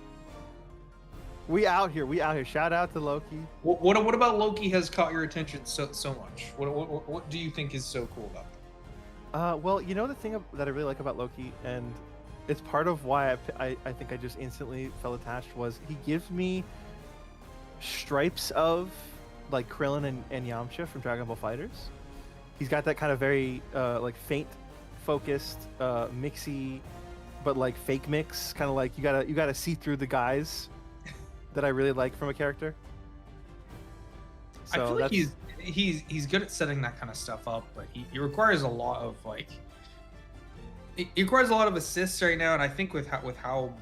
We out here. Shout out to Loki. What about Loki has caught your attention so much? What do you think is so cool about that? Well, the thing that I really like about Loki, and it's part of why I think I just instantly felt attached, was he gives me stripes of like Krillin and Yamcha from Dragon Ball Fighters. He's got that kind of very like faint focused mixy, but like fake mix, kind of like you gotta see through the guys that I really like from a character. So I feel like he's good at setting that kind of stuff up, but he requires a lot of like he requires a lot of assists right now, and I think with how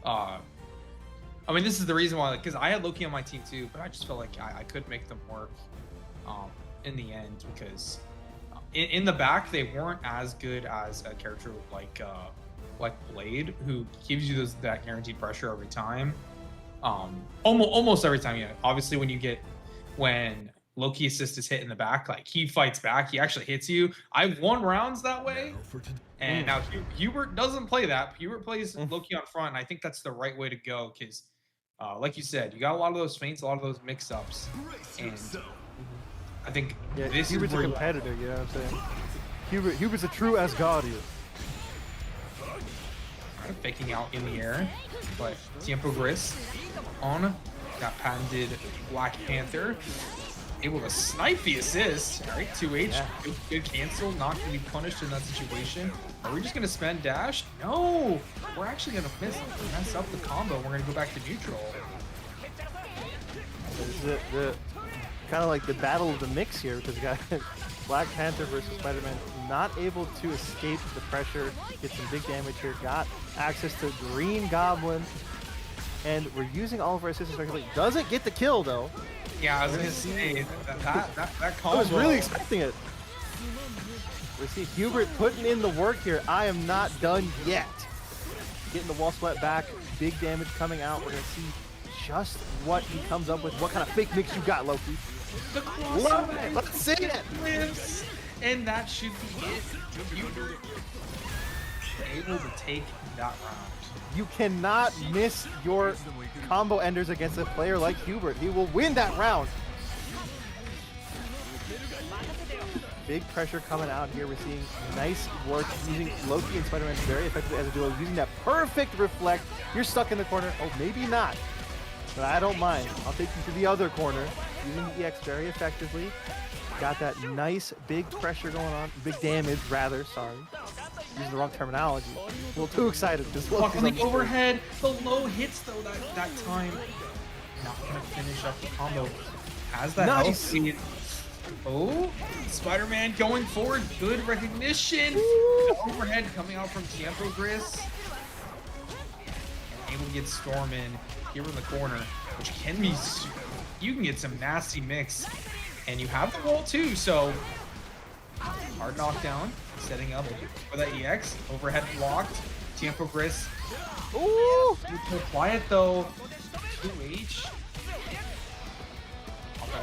I mean, this is the reason why, because I had Loki on my team too, but I just felt like I could make them work in the end, because in the back they weren't as good as a character like Blade, who gives you that guaranteed pressure every time, almost every time. Yeah, obviously when Loki assist is hit in the back, like he fights back, he actually hits you. I've won rounds that way, and now Hubert doesn't play that. Hubert plays Loki on front, and I think that's the right way to go, because like you said, you got a lot of those feints, a lot of those mix-ups, and I think Yeah, this Hubert's is where a competitor, you know what I'm saying? Hubert's a true Asgardian. faking out in the air, but Tiempo Gris on that patented Black Panther, able to snipe the assist. All right, 2H, Yeah. good cancel, not going to be punished in that situation. Are we just going to spend dash? No, we're actually going to mess up the combo. We're going to go back to neutral. This is the kind of like the battle of the mix here, because we got Black Panther versus Spider-Man, not able to escape the pressure, get some big damage here, got access to Green Goblin, and we're using all of our assists regularly. Doesn't get the kill though. Yeah, I was going to say that combo. I was really expecting it. We see Hubert putting in the work here. I am not done yet. Getting the wall splat back, big damage coming out. We're going to see just what he comes up with. What kind of fake mix you got, Loki? The Love it. Let's see it. Lives, and that should be it. Hubert able to take that round. You cannot miss your combo enders against a player like Hubert. He will win that round. Big pressure coming out here. We're seeing nice work using Loki and Spider-Man very effectively as a duo, using that perfect reflect. You're stuck in the corner. Oh, maybe not. But I don't mind. I'll take you to the other corner. Using the EX very effectively. Got that nice big pressure going on. Big damage, rather. Sorry. Using the wrong terminology. A little too excited. Walk on the overhead. The low hits, though, that time. Not going to finish up the combo. Has that nice. Health. Oh, Spider-Man going forward. Good recognition. The overhead coming out from Tiempo Gris. Able to get Storm in here in the corner, which can be, you can get some nasty mix. And you have the wall too, so hard knockdown, setting up for that EX. Overhead blocked. Tiempo Gris. Ooh! Quiet though. 2H.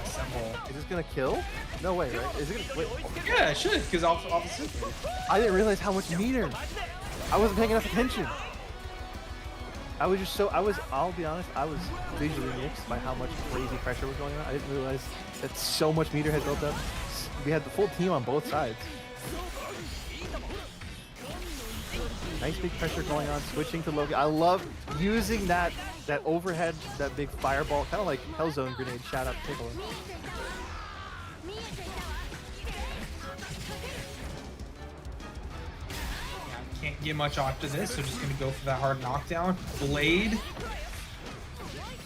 Assemble. Is this gonna kill? No way, right? Is it gonna wait? Yeah, it should, because off the I didn't realize how much meter. I wasn't paying enough attention. I'll be honest, I was visually mixed by how much crazy pressure was going on. I didn't realize that so much meter had built up. We had the full team on both sides. Nice big pressure going on, switching to Loki. I love using that overhead, that big fireball, kind of like Hellzone grenade. Shout out to Tokon. Can't get much after this, so just gonna go for that hard knockdown. Blade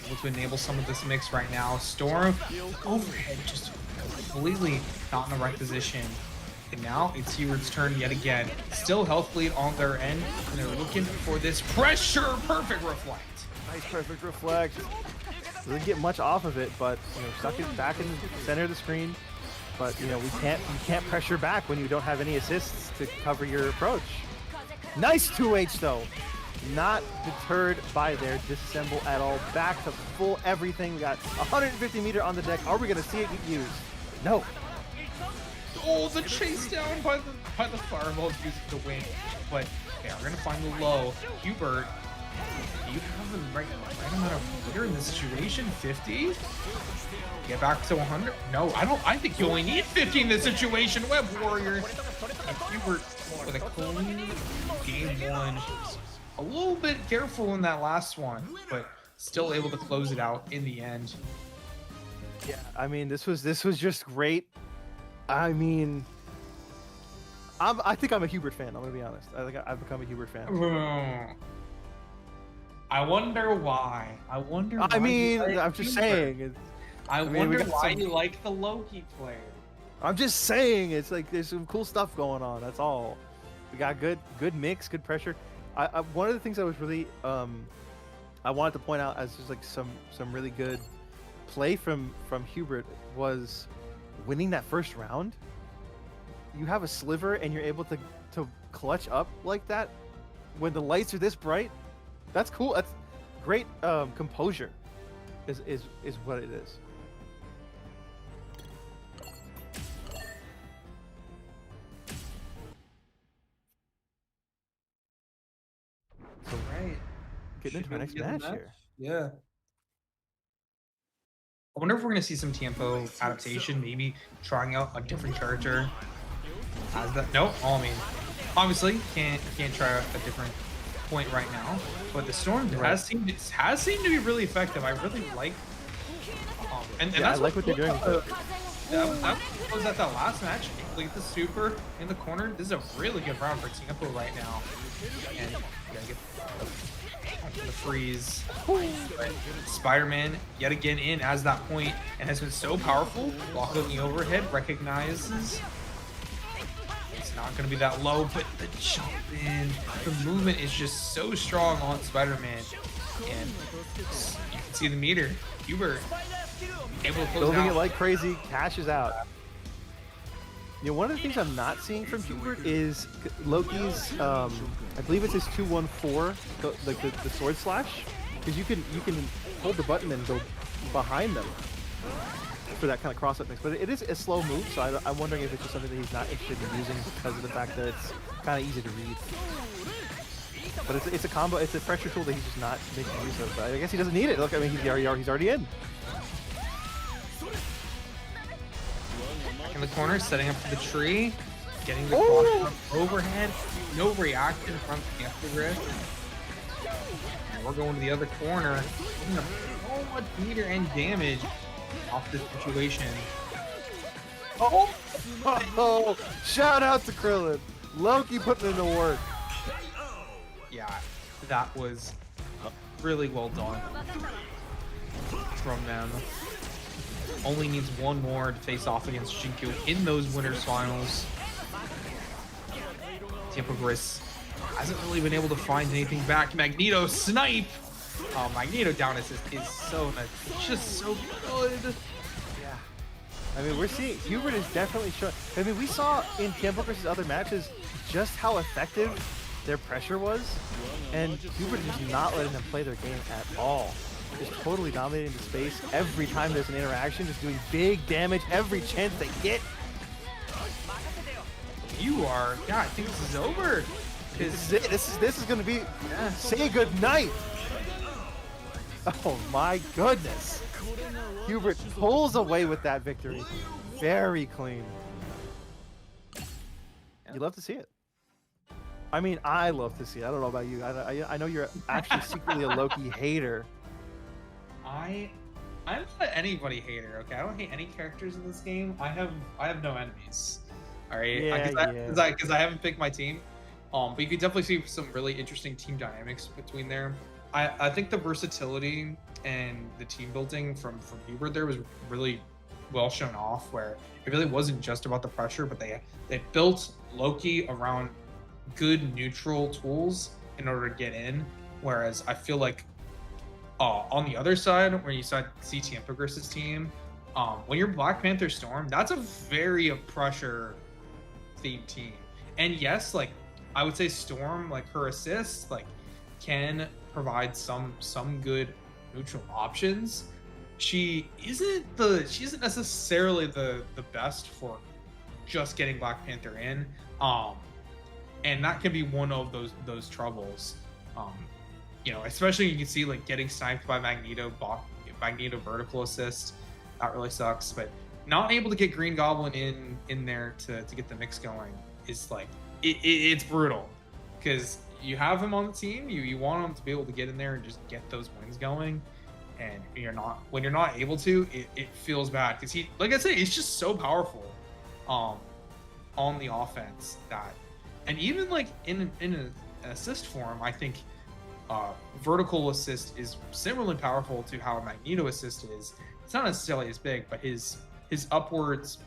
able to enable some of this mix right now. Storm overhead just completely not in the right position. And now it's Hubert's turn yet again. Still health bleed on their end, and they're looking for this pressure. Perfect reflect. Nice perfect reflect. Doesn't get much off of it, but stuck it back in the center of the screen. But you can't pressure back when you don't have any assists to cover your approach. Nice 2H though. Not deterred by their disassemble at all. Back to full everything. We got 150 meter on the deck. Are we gonna see it get used? No. Oh, the chase down by the fireballs used to win. But they are gonna find the low. Hubert, do you have the right amount of meter in this situation? 50? Get back to 100? No, I don't. I think you only need 50 in this situation. Web Warriors. And Hubert with a clean game one. A little bit careful in that last one, but still able to close it out in the end. Yeah, I mean, this was just great. I mean, I think I'm a Hubert fan. I'm gonna be honest. I think I've become a Hubert fan. I wonder why. I mean, I'm just saying. I wonder why you like the Loki player. I'm just saying, it's like there's some cool stuff going on. That's all. We got good mix, good pressure. One of the things I was really I wanted to point out as just like some really good play from Hubert was winning that first round. You have a sliver and you're able to clutch up like that when the lights are this bright. That's cool. That's great composure is what it is. So right. Getting into my next match here. Yeah. I wonder if we're gonna see some tempo adaptation, maybe trying out a different character as that. Nope. I mean, obviously can't try out a different point right now, but the storm has seemed to be really effective. I really like, and Yeah, that's I like what they're doing. That was at that last match. Like the super in the corner. This is a really good round for Tempo right now, and you gotta get the freeze. Spider-Man yet again in as that point and has been so powerful. Block on the overhead, recognizes. It's not going to be that low, but the jump in, the movement is just so strong on Spider-Man. And you can see the meter. Hubert able to close Building out. it like crazy, cashes out. You know, one of the things I'm not seeing from Hubert is Loki's, I believe it's his 2-1-4, the sword slash, because you can hold the button and go behind them for that kind of cross-up mix. But it is a slow move, so I'm wondering if it's just something that he's not interested in using because of the fact that it's kind of easy to read. But it's a combo, it's a pressure tool that he's just not making use of. But I guess he doesn't need it. Look, I mean, he's already in. In the corner, setting up for the tree, getting the cross overhead, no reaction from the aftergrid. And we're going to the other corner. So much meter and damage off this situation. Oh, shout out to Krillin. Loki putting in the work. Yeah, that was really well done from them. Only needs one more to face off against Shinku in those winners finals. Tempo Gris hasn't really been able to find anything back. Magneto snipe. Magneto down assist is so nice. It's just so good. Yeah. I mean, we're seeing Hubert is definitely showing. I mean, we saw in Tempo versus other matches just how effective their pressure was, and Hubert is just not letting them play their game at all. Just totally dominating the space every time there's an interaction, just doing big damage every chance they get. You are, yeah, I think this is over. This is gonna be say good night. Oh my goodness. Hubert pulls away with that victory. Very clean. You love to see it. I mean, I love to see it. I don't know about you. I know you're actually secretly a Loki hater. I'm not anybody hater, okay? I don't hate any characters in this game. I have no enemies. All right, because I haven't picked my team. But you could definitely see some really interesting team dynamics between there. I think the versatility and the team building from Hubert there was really well shown off, where it really wasn't just about the pressure, but they built Loki around good neutral tools in order to get in. Whereas I feel like on the other side, when you see Tempo Gris's team, when you're Black Panther Storm, that's a very pressure themed team. And yes, like I would say Storm, like her assists, like can provide some good neutral options. She isn't necessarily the best for just getting Black Panther in. And that can be one of those troubles. You know, especially you can see like getting sniped by Magneto vertical assist. That really sucks. But not able to get Green Goblin in there to get the mix going is like it's brutal, because you have him on the team, you want him to be able to get in there and just get those wins going, and when you're not able to, it feels bad, because he, like I say, he's just so powerful on the offense that, and even like in an assist form, I think vertical assist is similarly powerful to how a Magneto assist is. It's not necessarily as big, but his upwards,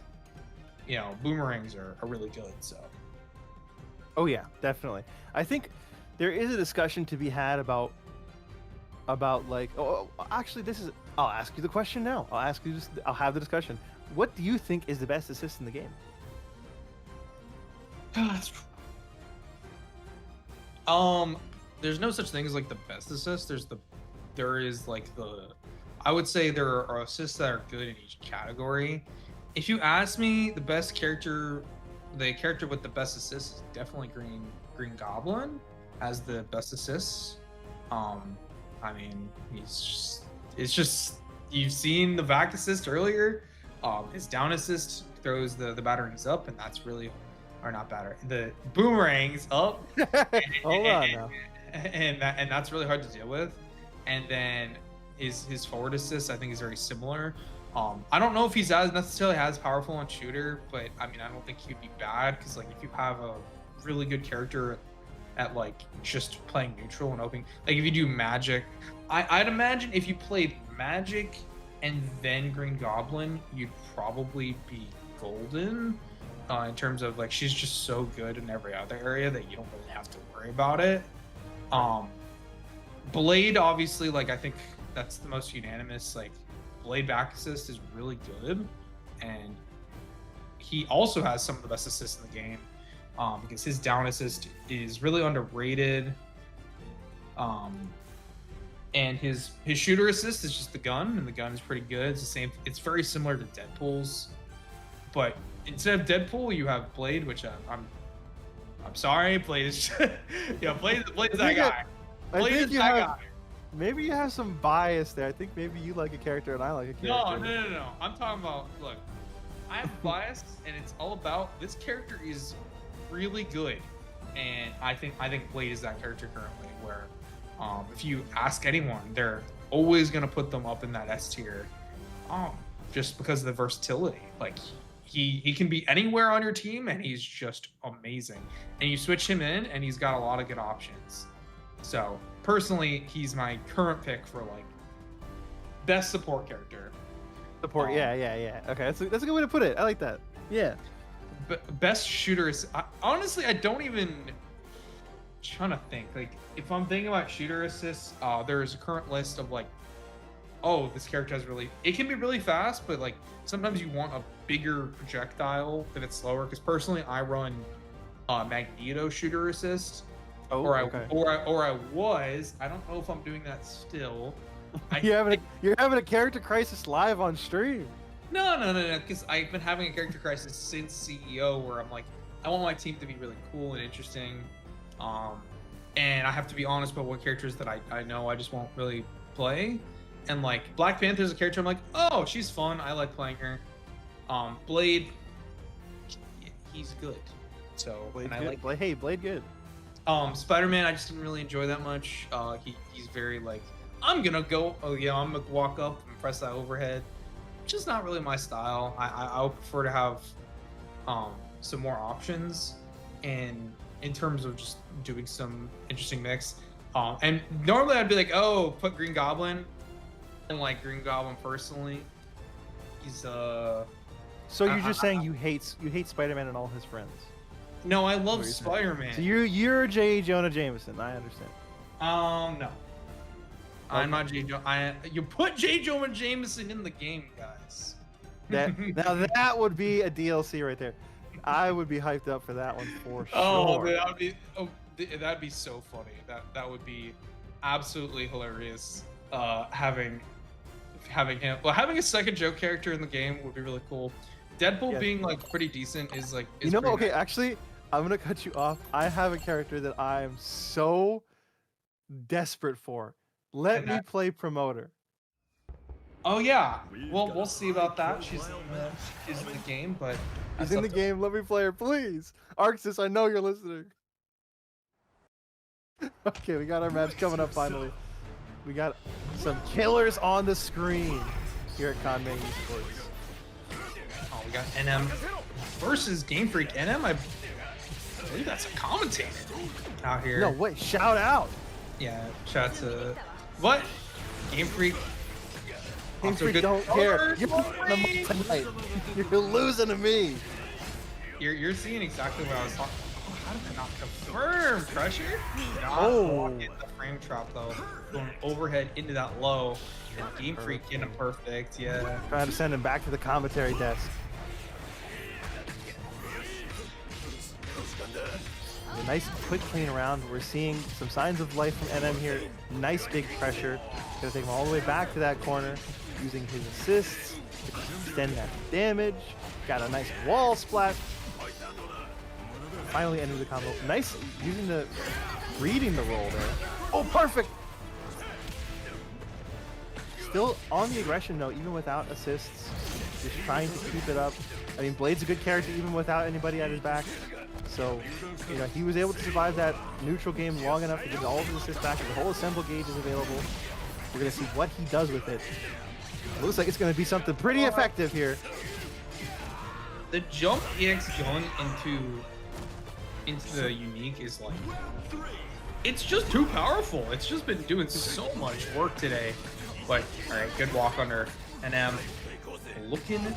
you know, boomerangs are really good. So oh yeah, definitely. I think there is a discussion to be had about like, actually I'll ask you the question now. I'll have the discussion. What do you think is the best assist in the game? There's no such thing as like the best assist. I would say there are assists that are good in each category. If you ask me, the character with the best assists is definitely Green Goblin has the best assists. I mean, it's just you've seen the back assist earlier. His down assist throws the batterings up, and that's really, or not batter, the boomerangs up. Hold on now. And that's really hard to deal with. And then his forward assist, I think, is very similar. I don't know if he's necessarily as powerful on shooter, but I mean, I don't think he'd be bad, because like if you have a really good character at like just playing neutral and opening, like if you do magic, I'd imagine if you played magic and then Green Goblin, you'd probably be golden, in terms of like she's just so good in every other area that you don't really have to worry about it. Blade, obviously, like I think that's the most unanimous. Like Blade back assist is really good, and he also has some of the best assists in the game, because his down assist is really underrated. And his shooter assist is just the gun, and the gun is pretty good. It's the same. It's very similar to Deadpool's, but instead of Deadpool, you have Blade, which I'm sorry, Blade is Blade's that guy. Blade is that guy. Maybe you have some bias there. I think maybe you like a character and I like a character. No. I'm talking about, look, I have bias, and it's all about this character is really good, and I think Blade is that character currently. Where if you ask anyone, they're always gonna put them up in that S tier, just because of the versatility. Like he can be anywhere on your team, and he's just amazing. And you switch him in, and he's got a lot of good options. So personally, he's my current pick for like best support character. Support, yeah. Okay, that's a good way to put it. I like that. Yeah. Best shooter is honestly, I don't even trying to think. Like if I'm thinking about shooter assists, there's a current list of like, oh, this character has it can be really fast, but like sometimes you want a bigger projectile if it's slower. Because personally, I run Magneto shooter assist. Oh, okay. I was. I don't know if I'm doing that still. You're having a character crisis live on stream. No. Because I've been having a character crisis since CEO, where I'm like, I want my team to be really cool and interesting, and I have to be honest about what characters that I know I just won't really play. And like Black Panther's a character I'm like, oh, she's fun. I like playing her. Blade, he's good. So Blade and I good. like Blade good. Spider-Man, I just didn't really enjoy that much. He's very like, I'm gonna walk up and press that overhead. Just not really my style. I would prefer to have some more options, and in terms of just doing some interesting mix. And normally I'd be like, oh, put Green Goblin, and like Green Goblin personally, he's So you're just saying you hate Spider-Man and all his friends? No, I love Spider-Man. So you're J. Jonah Jameson. I understand. No. Okay. I'm not J. Jonah. You put J. Jonah Jameson in the game, guys. Now that would be a DLC right there. I would be hyped up for that one for sure. Oh, that'd be so funny. That would be absolutely hilarious. Having him, having a second joke character in the game would be really cool. Deadpool being like pretty decent is like. Is okay, actually, I'm gonna cut you off. I have a character that I am so desperate for. Let me play Promoter. Oh yeah. Well, we'll see about that. She's in the game, but she's in the game. Let me play her, please. Arxis, I know you're listening. Okay, we got our match coming up finally. We got some killers on the screen here at Kanme Esports. Oh, we got NM versus Game Freak. NM, I believe that's a commentator out here. No, wait, shout out. Yeah, shout out to what? Game Freak. Game Freak don't care. You're tonight. You're losing to me. You're seeing exactly what I was talking about. Oh, how did I not confirm? Pressure? In the frame trap though. Going overhead into that low. Game Freak getting him perfect, yeah. Trying to send him back to the commentary desk. A nice quick clean around. We're seeing some signs of life from NM here. Nice big pressure. Gonna take him all the way back to that corner. Using his assists to extend that damage. Got a nice wall splat. Finally ending the combo. Nice reading the roll there. Oh, perfect! still on the aggression note, even without assists. Just trying to keep it up. I mean, Blade's a good character even without anybody at his back. So, you know, he was able to survive that neutral game long enough to get all of his assists back. The whole assemble gauge is available. We're going to see what he does with it. It looks like it's going to be something pretty effective here. The jump EX going into the unique is like, it's just too powerful. It's just been doing so much work today. But all right, good walk under NM. Looking to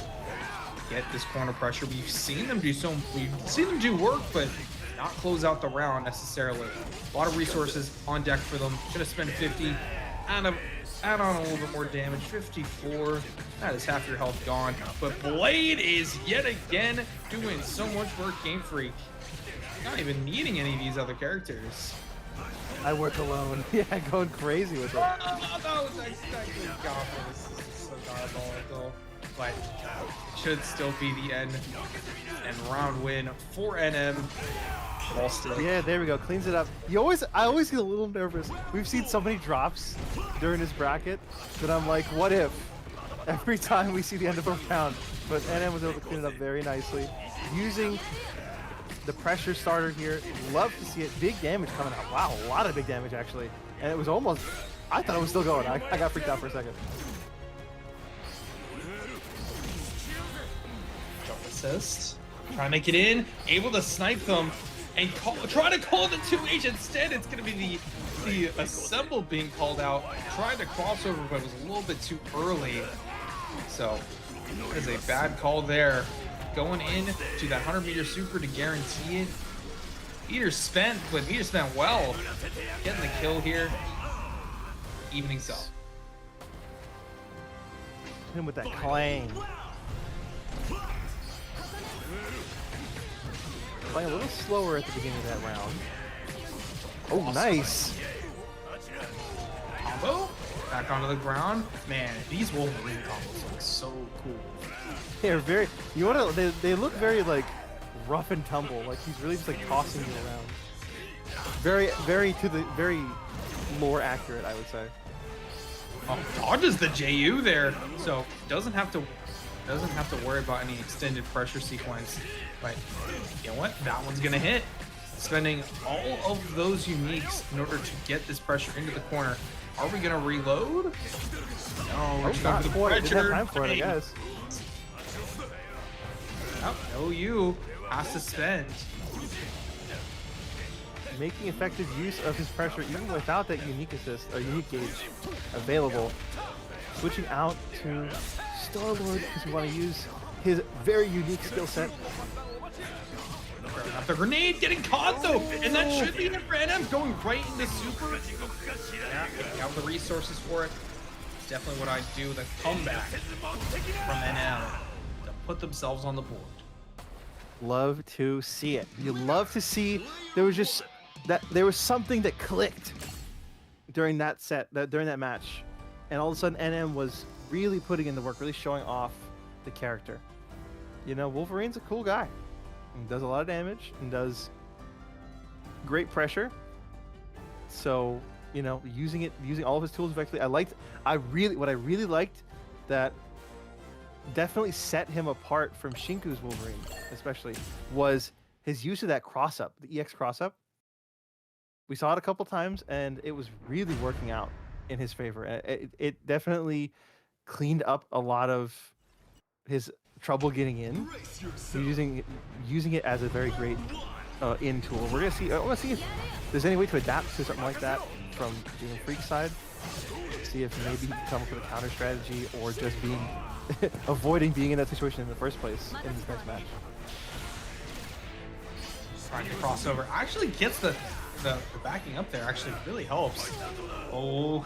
get this corner pressure. We've seen them do work, but not close out the round necessarily. A lot of resources on deck for them. Gonna spend 50, add on a little bit more damage. 54. That is half your health gone. But Blade is yet again doing so much work. Game Freak not even needing any of these other characters. I work alone. Yeah, going crazy with it. Oh, that was exactly godless. This is so diabolical. But should still be the end and round win for NM. Ball still. Yeah, there we go. Cleans it up. I always get a little nervous. We've seen so many drops during this bracket that I'm like, what if? Every time we see the end of a round. But NM was able to clean it up very nicely. Using the pressure starter here. Love to see it. Big damage coming out. Wow, a lot of big damage actually. And it was almost, I thought it was still going. I got freaked out for a second. Jump assist. Try to make it in. Able to snipe them. And try to call the 2H. Instead, it's going to be the assemble being called out. Tried to crossover, but it was a little bit too early. So, that is a bad call there. Going in to that 100-meter super to guarantee it. Meter spent, but meter spent well. Getting the kill here. Evening up. Him with that clang. Playing a little slower at the beginning of that round. Oh, nice. Combo. Back onto the ground. Man, these Wolverine combos look so cool. They're very, they look very like rough and tumble. Like he's really just like tossing you around. Very more accurate, I would say. Oh, dodges the JU there, so doesn't have to worry about any extended pressure sequence. But you know what? That one's gonna hit. Spending all of those uniques in order to get this pressure into the corner. Are we gonna reload? No, we're just going for the pressure. Didn't have time for it, I guess. Oh, no, you has to spend. Making effective use of his pressure even without that unique assist or unique gauge available. Switching out to Star-Lord because we want to use his very unique skill set. The grenade getting caught though, and that should be the NM going right into super. Yeah, if you have the resources for it, it's definitely what I'd do. The comeback from NM to put themselves on the board. Love to see it. You love to see there was something that clicked during that during that match, and all of a sudden NM was really putting in the work, really showing off the character. You know, Wolverine's a cool guy. He does a lot of damage and does great pressure. So, you know, using all of his tools effectively. What I really liked that definitely set him apart from Shinku's Wolverine, especially, was his use of that cross-up, the EX cross-up. We saw it a couple times, and it was really working out in his favor. It definitely cleaned up a lot of his trouble getting in. Using it as a very great in tool. We're gonna see. I want to see if there's any way to adapt to something like that from Game Freak's side. See if maybe he can come up with a counter strategy or just avoiding being in that situation in the first place in this next match. Trying to crossover actually gets the backing up there. Actually really helps. Oh,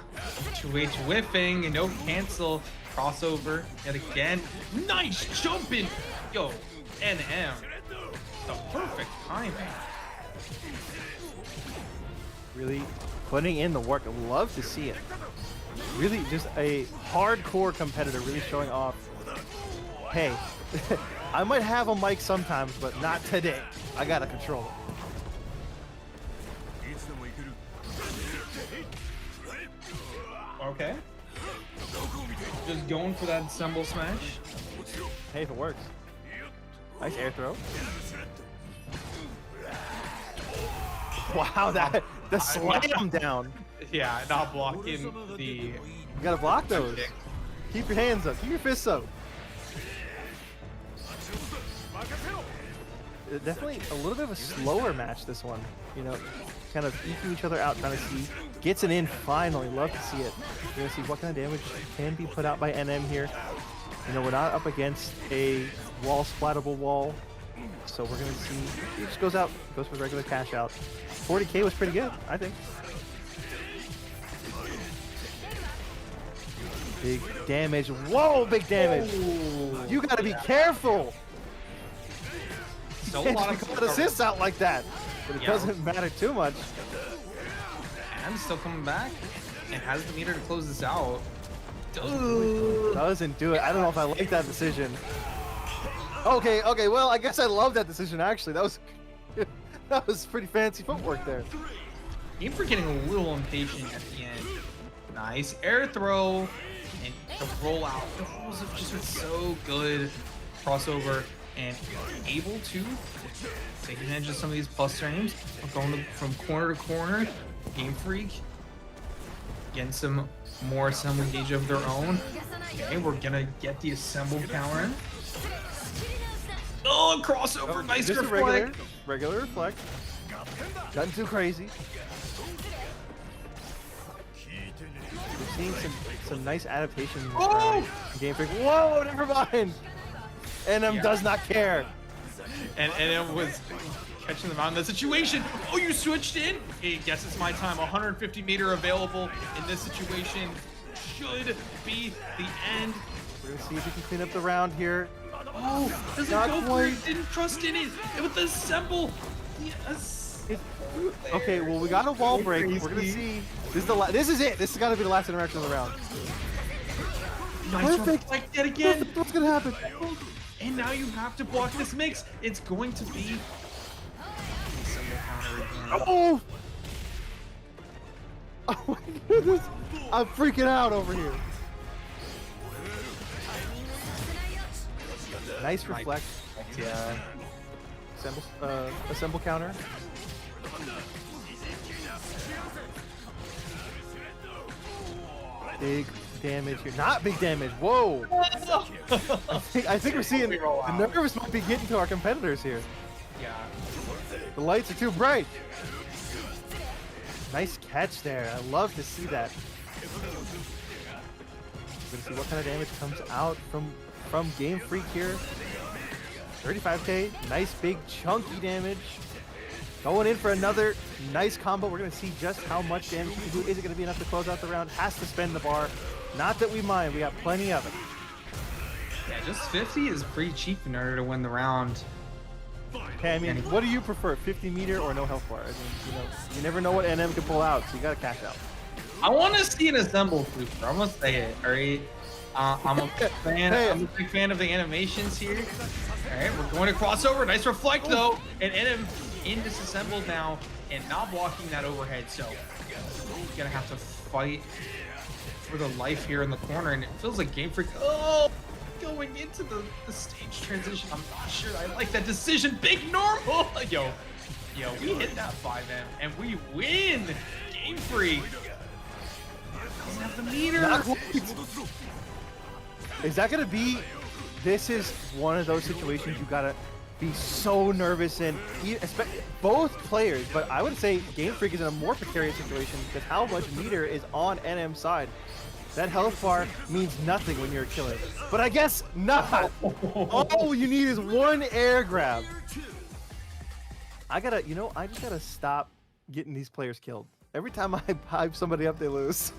2H whiffing and no cancel. Crossover yet again. Nice jumping. Yo, NM. The perfect timing. Really putting in the work. I love to see it. Really just a hardcore competitor really showing off. Hey, I might have a mic sometimes, but not today. I gotta control it. Okay. Just going for that assemble smash. Hey, if it works. Nice air throw. Wow, the slam down. Yeah, not blocking the. You gotta block those. Keep your hands up. Keep your fists up. Definitely a little bit of a slower match, this one. You know, kind of eking each other out, trying to see. Gets it in finally. Love to see it. You're gonna see what kind of damage can be put out by NM here. You know, we're not up against a wall splattable wall, so we're gonna see. He just goes out, goes for regular cash out. 40k was pretty good, I think. Big damage. Whoa, big damage. Ooh, You gotta be careful. So You a lot can't of put assists out like that. But it doesn't matter too much. And still coming back and has the meter to close this out. Doesn't do it. I don't know if I like that decision. Okay, well, I guess I love that decision actually. That was pretty fancy footwork there. Game for getting a little impatient at the end. Nice air throw and the roll out. The rolls have just been so good. Crossover and able to take advantage of some of these plus frames. We're going from corner to corner. Game Freak getting some more assembly gauge of their own. Okay, we're gonna get the assemble counter. Oh, crossover, nice Just a reflect. regular reflect. Nothing too crazy. We're seeing some nice adaptation in Game Freak. Whoa, never mind. NM does not care. And it was catching them out in the situation. Oh, you switched in? Hey, guess it's my time. 150 meter available in this situation. Should be the end. We're gonna see if we can clean up the round here. Oh, doesn't Not go for quite. it. Didn't trust in it. It was the assemble. Yes. Okay, well, we got a wall break. We're gonna see. This is it. This has got to be the last interaction of the round. Nice Perfect. reflect yet again. Perfect. What's gonna happen? And now you have to block this mix. It's going to be assemble counter again. Oh! Oh my goodness! I'm freaking out over here. Nice reflect. Yeah. Assemble counter. Big damage here. Not big damage. Whoa! I think we're seeing the nerves might be getting to our competitors here. Yeah. The lights are too bright. Nice catch there. I love to see that. We're gonna see what kind of damage comes out from Game Freak here. 35k. Nice big chunky damage. Going in for another nice combo. We're gonna see just how much damage he can do. Is it gonna be enough to close out the round? Has to spend the bar. Not that we mind. We got plenty of it. Yeah, just 50 is pretty cheap in order to win the round. Okay, I mean, what do you prefer, 50 meter or no health bar? I mean, you know, you never know what NM can pull out, so you gotta cash out. I want to see an assemble trooper. I'm gonna say it. All right. I'm a big fan. I'm a big fan of the animations here. All right, we're going to crossover. Nice reflect though, and NM in disassembled now and not blocking that overhead. So gonna have to fight for the life here in the corner, and it feels like Game Freak. Oh, going into the stage transition. I'm not sure I like that decision. Big normal. Yo, we hit that 5M and we win. Game Freak. Doesn't have the meter. Not quite. Is that gonna be? This is one of those situations you gotta be so nervous in. Both players, but I would say Game Freak is in a more precarious situation because how much meter is on NM's side. That health bar means nothing when you're a killer. But I guess not. All you need is one air grab. I just gotta stop getting these players killed. Every time I hype somebody up, they lose.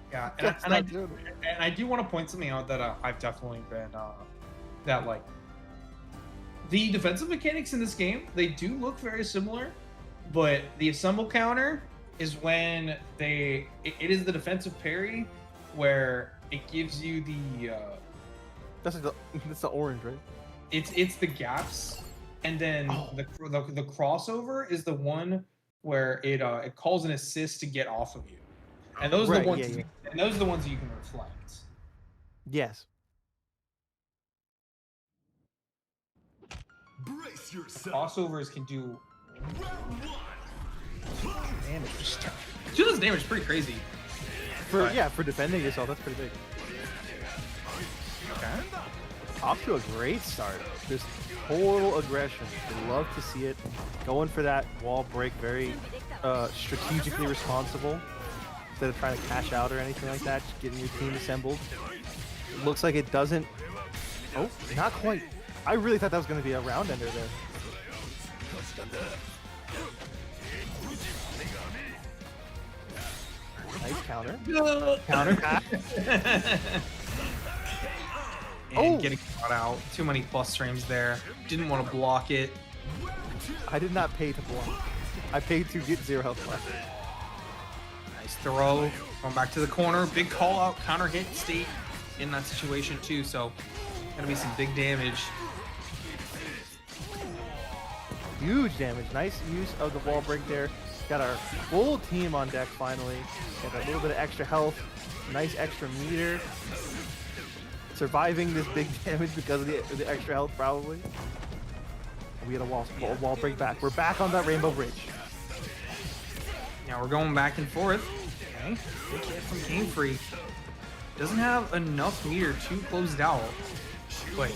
Yeah, and I do want to point something out that I've definitely been that like the defensive mechanics in this game, they do look very similar, but the assemble counter is when it is the defensive parry where it gives you the that's the orange, right? It's the gaps, and then the crossover is the one where it calls an assist to get off of you. And those are Right, the ones. yeah. And those are the ones you can reflect. Yes. Crossovers can do damage. Do this damage is pretty crazy. For defending yourself, that's pretty big. Okay. Off to a great start. Just total aggression. I love to see it. Going for that wall break, very strategically responsible. Instead of trying to cash out or anything like that, just getting your team assembled. It looks like it doesn't. Oh, not quite. I really thought that was going to be a round ender there. Nice counter. Counter pass. And getting caught out. Too many plus frames there. Didn't want to block it. I did not pay to block. I paid to get 0 health left. Nice throw. Going back to the corner. Big call out. Counter hit state in that situation too. So gonna be some big damage. Huge damage. Nice use of the wall break there. Got our full team on deck finally. Got a little bit of extra health. Nice extra meter. Surviving this big damage because of the extra health probably. We had a wall break back. We're back on that rainbow bridge. Now we're going back and forth. Okay. Big hit from Game Freak. Doesn't have enough meter to close it out. Wait.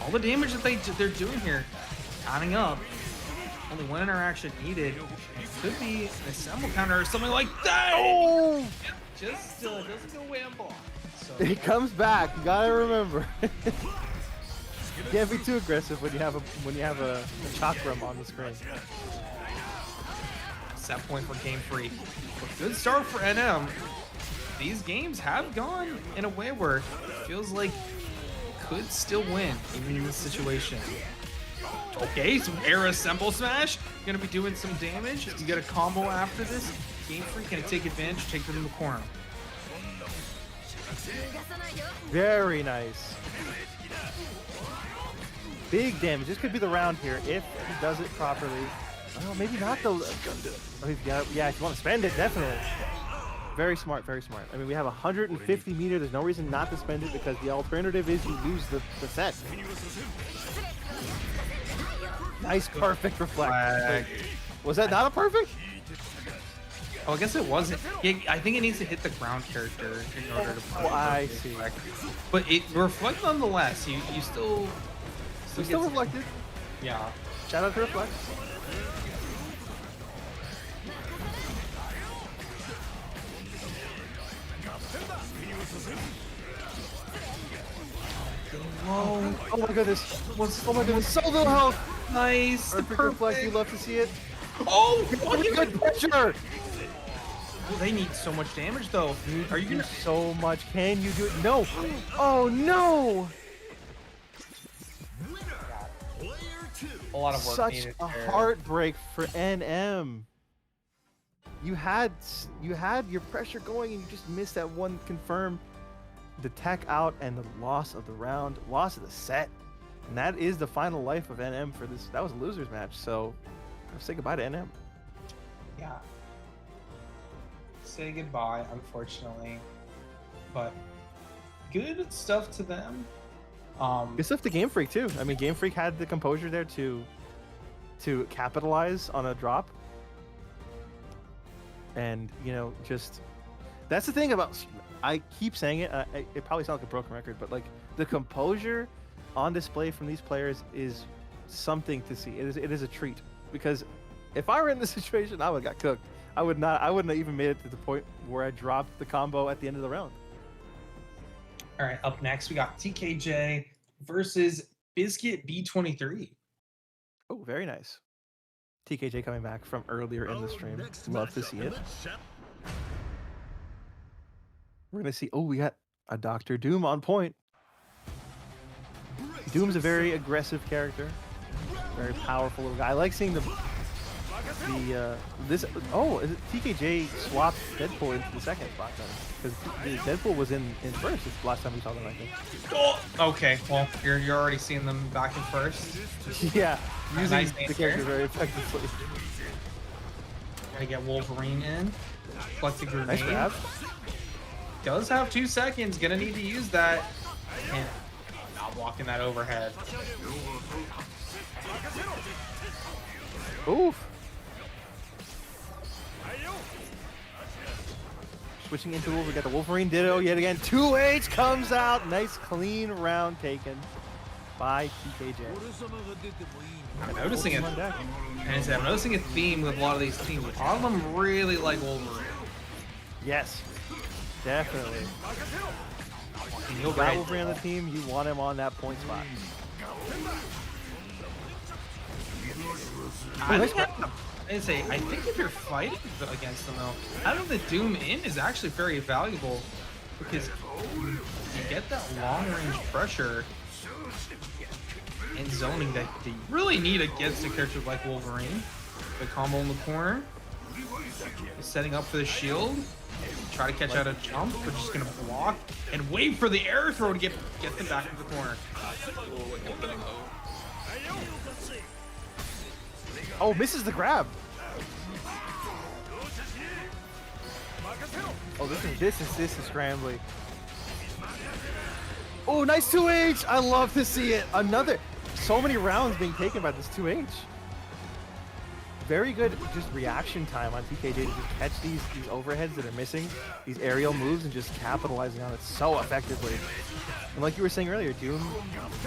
All the damage that they're doing here, adding up. Only one interaction needed. It could be an assemble counter or something like that. Oh! Just doesn't go away on block. So. It comes back. You gotta remember. Can't be too aggressive when you have a chakram on the screen. Set point for Game Freak. Good start for NM. These games have gone in a way where it feels like could still win even in this situation. Okay, some air assemble smash. Gonna be doing some damage. You get a combo after this. Game Freak gonna take advantage, take them in the corner. Very nice. Big damage. This could be the round here if he does it properly. Oh, maybe not though. I mean, yeah, if you want to spend it, definitely. Very smart, very smart. I mean, we have 150 meter. There's no reason not to spend it because the alternative is you lose the set. Nice, perfect reflect. Was that not a perfect? Oh, I guess it wasn't. Yeah, I think it needs to hit the ground character in order to play. Oh, I see. Reflect. But it reflect nonetheless. You still reflected. Yeah. Shout out to reflect. Whoa. Oh my goodness. Oh my goodness. So little health. Nice. Perfect reflect. You love to see it. Oh, Good pressure. Well, they need so much damage though. Are you gonna so much? Can you do it? No. Oh no. a lot of work Such needed a there. heartbreak for NM. You had your pressure going and you just missed that one confirm. The tech out and the loss of the round, loss of the set. And that is the final life of NM for this. That was a loser's match, so let's say goodbye to NM. Yeah. Say goodbye, unfortunately. But good stuff to them. Good stuff to Game Freak too. I mean, Game Freak had the composure there to capitalize on a drop. And you know, just that's the thing about. I keep saying it. It probably sounds like a broken record, but like the composure on display from these players is something to see. It is a treat because if I were in this situation, I would have got cooked. I wouldn't have even made it to the point where I dropped the combo at the end of the round. All right, up next we got TKJ versus Biscuit B23. Oh, very nice. TKJ coming back from earlier in the stream. Love to see it. We're gonna see. Oh, we got a Dr. Doom on point. Doom's a very aggressive character, very powerful little guy. I like seeing this. Oh, is it TKJ swapped Deadpool into the second spot then? Because Deadpool was in first. It's the last time we saw them, I think. Oh, okay, well you're already seeing them back in first. Yeah, using Nice the character very effectively. Gotta get Wolverine in. Collects a Nice grenade. grab. Does have 2 seconds. Gonna need to use that. And not blocking that overhead. Oof. Switching into Wolverine, we got the Wolverine Ditto yet again. 2H comes out. Nice clean round taken by TKJ. I'm noticing it. And I'm noticing a theme with a lot of these teams. A lot of them really like Wolverine. Yes, definitely. And You got Wolverine on the team, you want him on that point spot. I think if you're fighting against them though, having the Doom in is actually very valuable because you get that long range pressure and zoning that you really need against a character like Wolverine. The combo in the corner, setting up for the shield, try to catch out a jump. We're just gonna block and wait for the air throw to get them back into the corner. Oh, misses the grab. Oh, this is scrambly. Oh, nice 2H. I love to see it. So many rounds being taken by this 2H. Very good just reaction time on TKJ to just catch these overheads that are missing, these aerial moves, and just capitalizing on it so effectively. And like you were saying earlier, Doom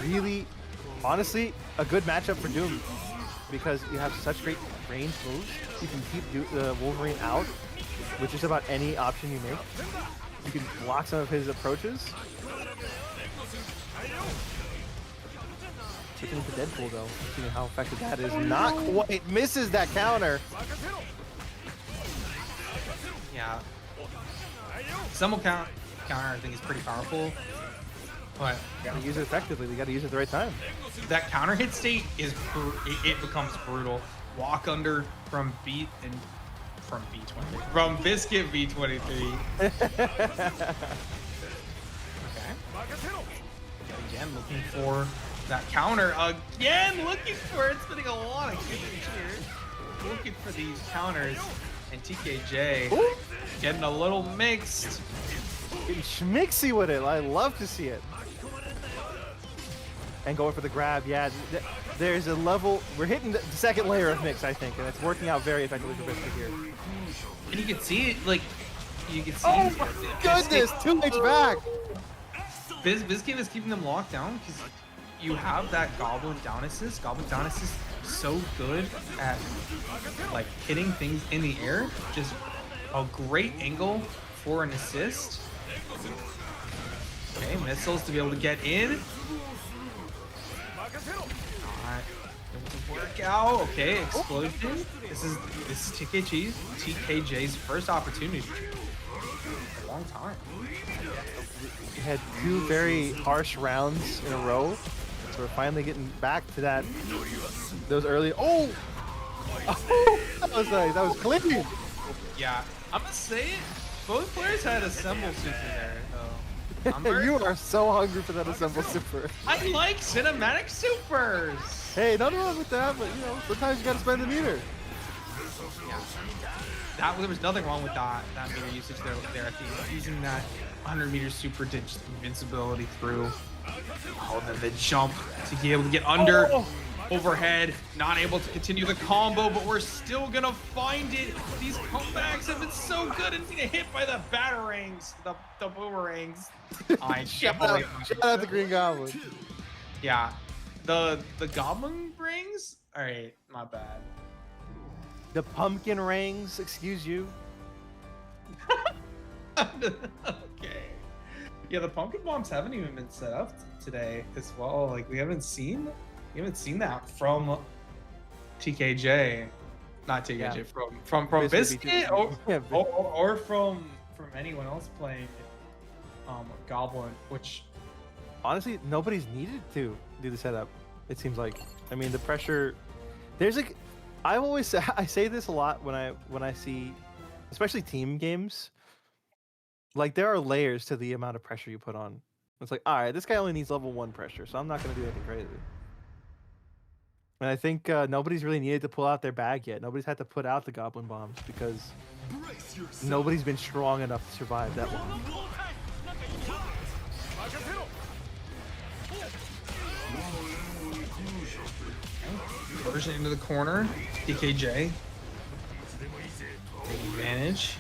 really, honestly, a good matchup for Doom because you have such great range moves. You can keep Wolverine out with just about any option you make. You can block some of his approaches. Taking into Deadpool though, seeing how effective that is. Not quite misses that counter. Yeah. Some counter I think is pretty powerful. But you gotta use it effectively. You gotta use it at the right time. That counter hit state is it becomes brutal. Walk under from Biscuit V23. Okay. Again, looking for that counter. Again, looking for it. Spending a lot of damage here. Looking for these counters. And TKJ getting a little mixed. Getting schmixy with it. I love to see it. And going for the grab. Yeah, there's a level. We're hitting the second layer of mix, I think, and it's working out very effectively for Biscuit here. And you can see it, like, you can see. Oh my goodness! 2H back! Biscuit is keeping them locked down because you have that Goblin down assist. Goblin down assist is so good at, like, hitting things in the air. Just a great angle for an assist. Okay, missiles to be able to get in. Alright, able to work out. Okay, explosion. This is TKJ's first opportunity for a long time. We had 2 very harsh rounds in a row, so we're finally getting back to those early. Oh, that was nice. That was clean. Yeah, I'm gonna say it. Both players had a Assemble Super there, though. You are so hungry for that Assemble Super. I like cinematic supers. Hey, nothing wrong with that, but you know, sometimes you gotta spend the meter. Yeah. There was nothing wrong with that meter usage there at the end. Using that 100-meter super to just invincibility through. Oh, then the jump to be able to get under. Overhead, not able to continue the combo, but we're still gonna find it. These comebacks have been so good and getting hit by the batarangs, the boomerangs. Shout out the Green Goblin. Yeah, the Goblin rings. All right, my bad. The pumpkin rings, excuse you. Okay. Yeah, the pumpkin bombs haven't even been set up today as well. Like we haven't seen that from TKJ, not TKJ, Yeah. from Biscuit or from anyone else playing Goblin, which honestly nobody's needed to do the setup. It seems like. I mean, the pressure. There's like, I say this a lot when I see, especially team games. Like there are layers to the amount of pressure you put on. It's like, all right, this guy only needs level 1 pressure, so I'm not gonna do anything crazy. And I think nobody's really needed to pull out their bag yet. Nobody's had to put out the goblin bombs because nobody's been strong enough to survive that long. Version into the corner. DKJ. Take advantage.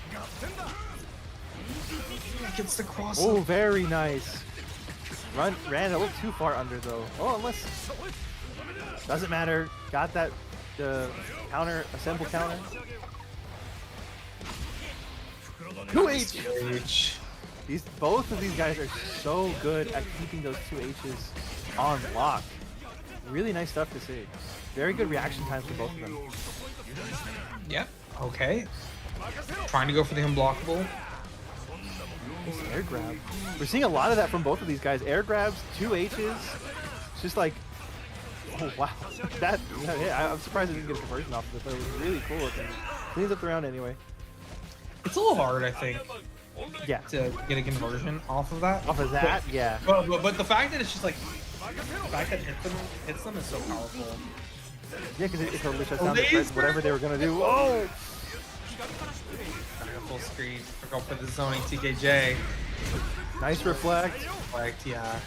Gets the cross. Oh, very nice. Ran a little too far under though. Oh, unless doesn't matter. Got that counter, assemble counter. 2H. Both of these guys are so good at keeping those 2H's on lock. Really nice stuff to see. Very good reaction times for both of them. Yep. Okay. Trying to go for the unblockable. Nice air grab. We're seeing a lot of that from both of these guys. Air grabs, 2H's. It's just like, oh wow. I'm surprised I didn't get a conversion off of it, but it was really cool looking. Cleans up the round anyway. It's a little hard, I think. Yeah. To get a conversion off of that. Off of that, yeah. But the fact that it's just like, the fact that hits them is so powerful. Yeah, because it totally shuts down whatever they were gonna do. Oh! Full screen. Go for the zoning TKJ. Nice reflect. Reflect, yeah.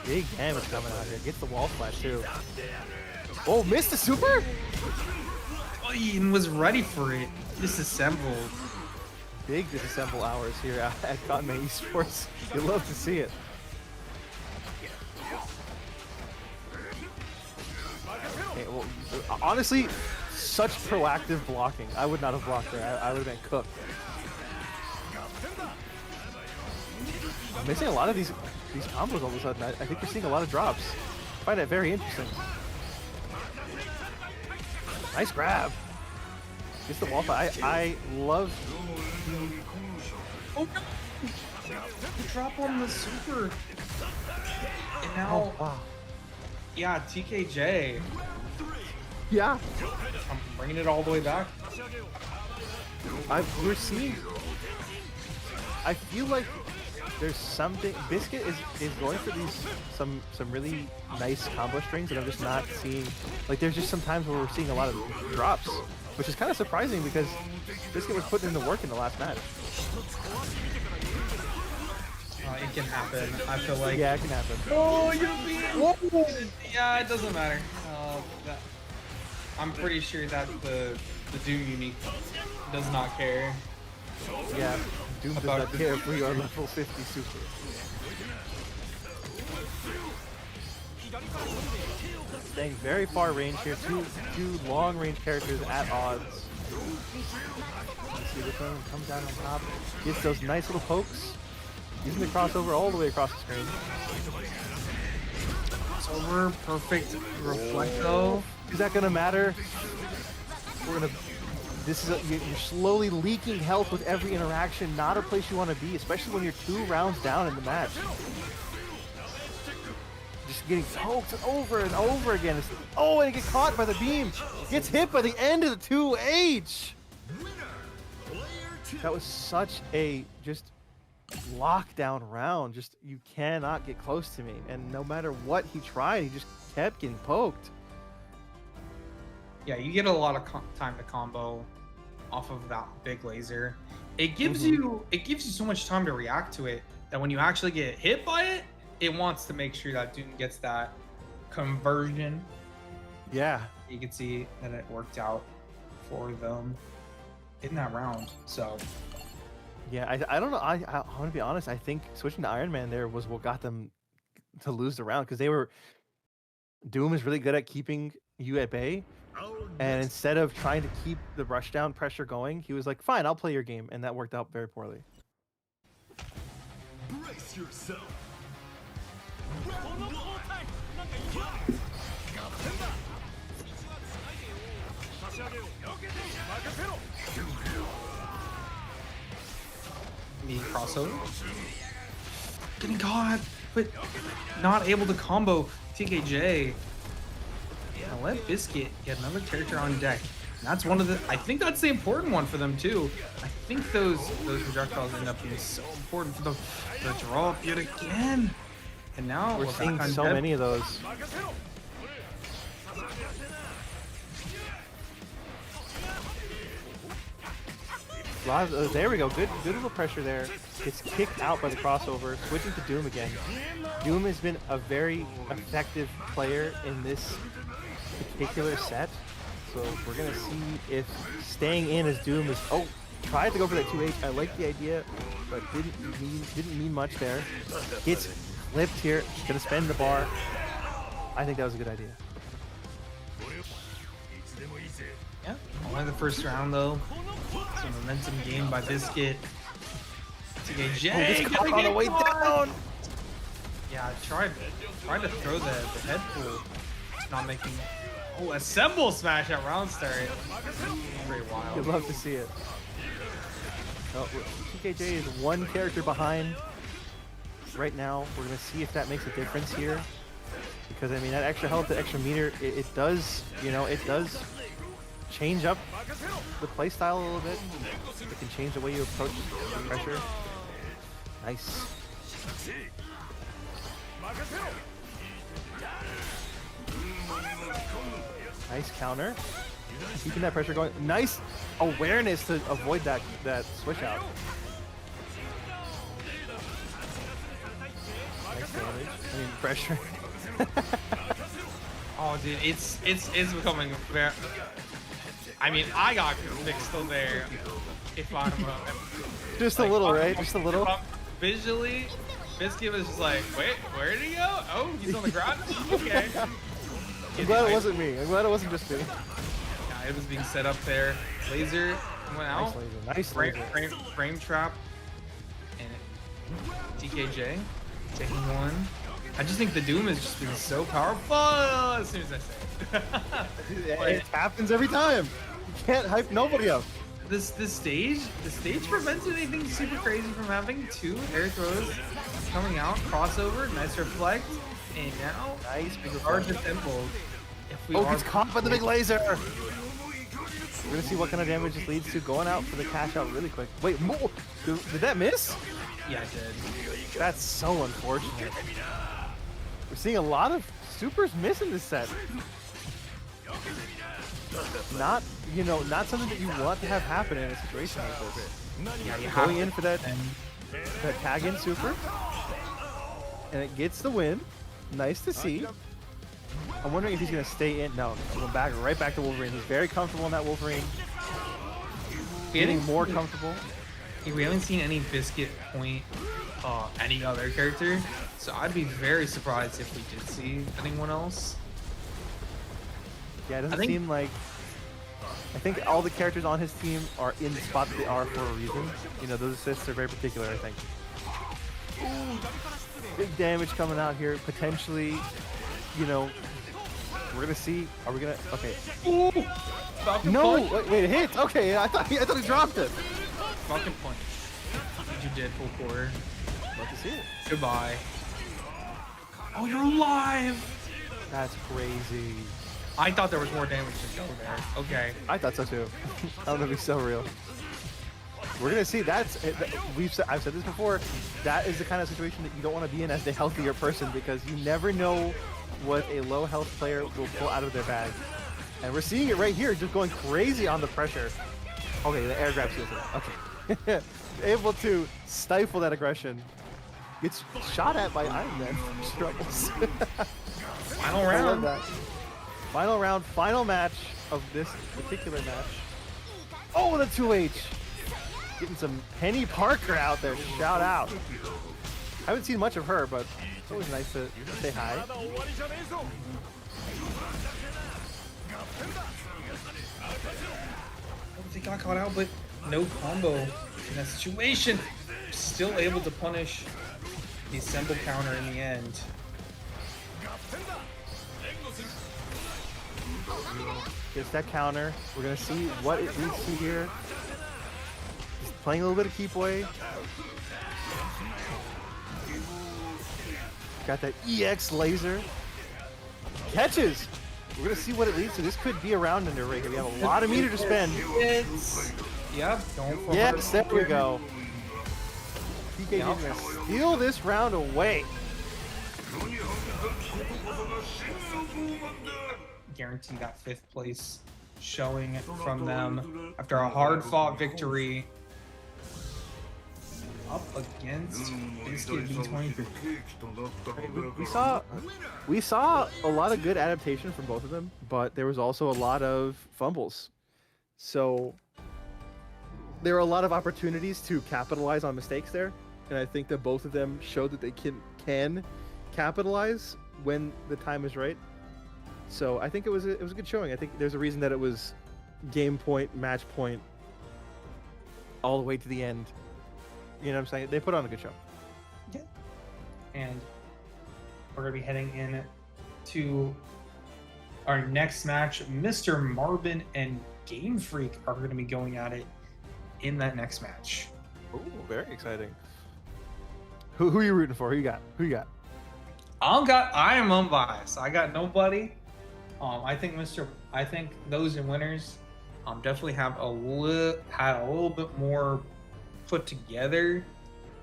Big damage coming out here. Gets the wall flash too. Oh, missed the super? Oh, he was ready for it. Disassembled. Big disassemble hours here at Kanme Esports. You love to see it. Okay, well, honestly, such proactive blocking. I would not have blocked there. I would have been cooked. I'm missing a lot of these combos all of a sudden. I think you're seeing a lot of drops. I find that very interesting. Nice grab. Gets the wall fight. I love. Oh no! The drop on the super. And now, oh, wow. Yeah, TKJ. Yeah. I'm bringing it all the way back. We're seeing. I feel like there's something. Biscuit is going for these some really nice combo strings that I'm just not seeing. Like there's just some times where we're seeing a lot of drops, which is kind of surprising because Biscuit was putting in the work in the last match. It can happen. I feel like. Yeah, it can happen. Oh, you're being. Whoa. Yeah, it doesn't matter. I'm pretty sure that the Doom unique does not care. Yeah, Doom does not care if we are level 50 super. Staying very far range here. Two long range characters at odds. Let's see which one comes down on top. Gets those nice little pokes. Using the crossover all the way across the screen. Crossover, perfect reflect though. Is that gonna matter? We're gonna. You're slowly leaking health with every interaction. Not a place you want to be, especially when you're 2 rounds down in the match. Just getting poked over and over again. Oh, and it gets caught by the beam. Gets hit by the end of the 2H. That was such a just lockdown round. Just you cannot get close to me. And no matter what he tried, he just kept getting poked. Yeah, you get a lot of time to combo off of that big laser. It gives you so much time to react to it that when you actually get hit by it, it wants to make sure that Doom gets that conversion. Yeah, you can see that it worked out for them in that round. So yeah, I don't know. I want to be honest. I think switching to Iron Man there was what got them to lose the round because Doom is really good at keeping you at bay. And instead of trying to keep the rushdown pressure going, he was like, fine, I'll play your game. And that worked out very poorly. Brace yourself. The crossover. Getting caught, but not able to combo TKJ. Now let Biscuit get another character on deck. And that's one of the. I think that's the important one for them too. I think those projectiles end up being so important for the drop yet again. And now We're seeing back on so Dev. many of those. There we go. Good little pressure there. Gets kicked out by the crossover. Switching to Doom again. Doom has been a very effective player in this particular set. So we're gonna see if staying in as Doom is. Oh, tried to go for that 2H. I like the idea, but didn't mean much there. Gets flipped here. Gonna spend the bar. I think that was a good idea. Yeah, only the first round though. Some momentum gained by Biscuit. TKJ Just caught on the way down. Yeah, I tried to throw the head pull. Not making. Oh, assemble smash at round start. Very wild. You'd love to see it. Oh, TKJ is one character behind right now. We're gonna see if that makes a difference here, because I mean that extra health, the extra meter, it does, you know, it does change up the play style a little bit. It can change the way you approach the pressure. Nice. Nice counter. Keeping that pressure going. Nice awareness to avoid that switch out. Nice damage. I mean pressure. Oh, dude, it's becoming very. I mean, I got mixed still there. If I'm just a little, right? Just a little. Visually, Biscuit was just like, wait, where did he go? Oh, he's on the ground. Okay. I'm glad it wasn't me. I'm glad it wasn't just me. Yeah, it was being set up there. Laser went out. Nice laser. Frame trap. And TKJ taking one. I just think the Doom has just been so powerful as soon as I say it. It happens every time. You can't hype nobody up. The stage prevents anything super crazy from happening. 2 air throws coming out, crossover, nice reflect, and now nice big large tempo. Gets caught by the big laser. We're gonna see what kind of damage this leads to. Going out for the cash out really quick. Wait, more? Did that miss? Yeah, it did. That's so unfortunate. We're seeing a lot of supers miss in this set. Not, you know, not something that you want to have happen in a situation like this. Yeah, you going in for that tag in super, and it gets the win. Nice to see. I'm wondering if he's gonna stay in. No, he's going right back to Wolverine. He's very comfortable in that Wolverine. Getting more comfortable. We haven't seen any Biscuit point any other character, so I'd be very surprised if we did see anyone else. Yeah, it doesn't seem like. I think all the characters on his team are in the spot that they are for a reason. You know, those assists are very particular, I think. Ooh, big damage coming out here, potentially. You know, we're gonna see. Are we gonna? Okay. Ooh, no, wait, it hit. Okay, I thought he dropped it. Falcon punch. You did full quarter. Love to see it. Goodbye. Oh, you're alive. That's crazy. I thought there was more damage to go there. Okay. I thought so too. That would be so real. We're gonna see. I've said this before. That is the kind of situation that you don't want to be in as the healthier person, because you never know what a low health player will pull out of their bag. And we're seeing it right here, just going crazy on the pressure. Okay, the air grab seals it. Okay. Able to stifle that aggression. Gets shot at by Iron Man. Struggles. Final round. I love that. Final round, final match of this particular match. Oh, the 2H. Getting some Penny Parker out there. Shout out. Haven't seen much of her, but it's always nice to say hi. They got caught out, but no combo in that situation. Still able to punish the assemble counter in the end. Gets that counter. We're gonna see what it leads to here. He's playing a little bit of keep away. Got that EX laser. Catches. We're gonna see what it leads to. This could be a round under right here. We have a lot of meter to spend. Yep. Yes, there we go. PK is gonna steal this round away. Guarantee that 5th place showing from them after a hard-fought victory up against Biscuit B23. We saw a lot of good adaptation from both of them, but there was also a lot of fumbles. So there are a lot of opportunities to capitalize on mistakes there, and I think that both of them showed that they can capitalize when the time is right. So I think it was a good showing. I think there's a reason that it was game point, match point, all the way to the end. You know what I'm saying? They put on a good show. Yeah. And we're gonna be heading in to our next match. Mr. Marvin and Game Freak are gonna be going at it in that next match. Ooh, very exciting. Who are you rooting for? Who you got? I am unbiased. I got nobody. I think those in winners definitely had a little bit more put together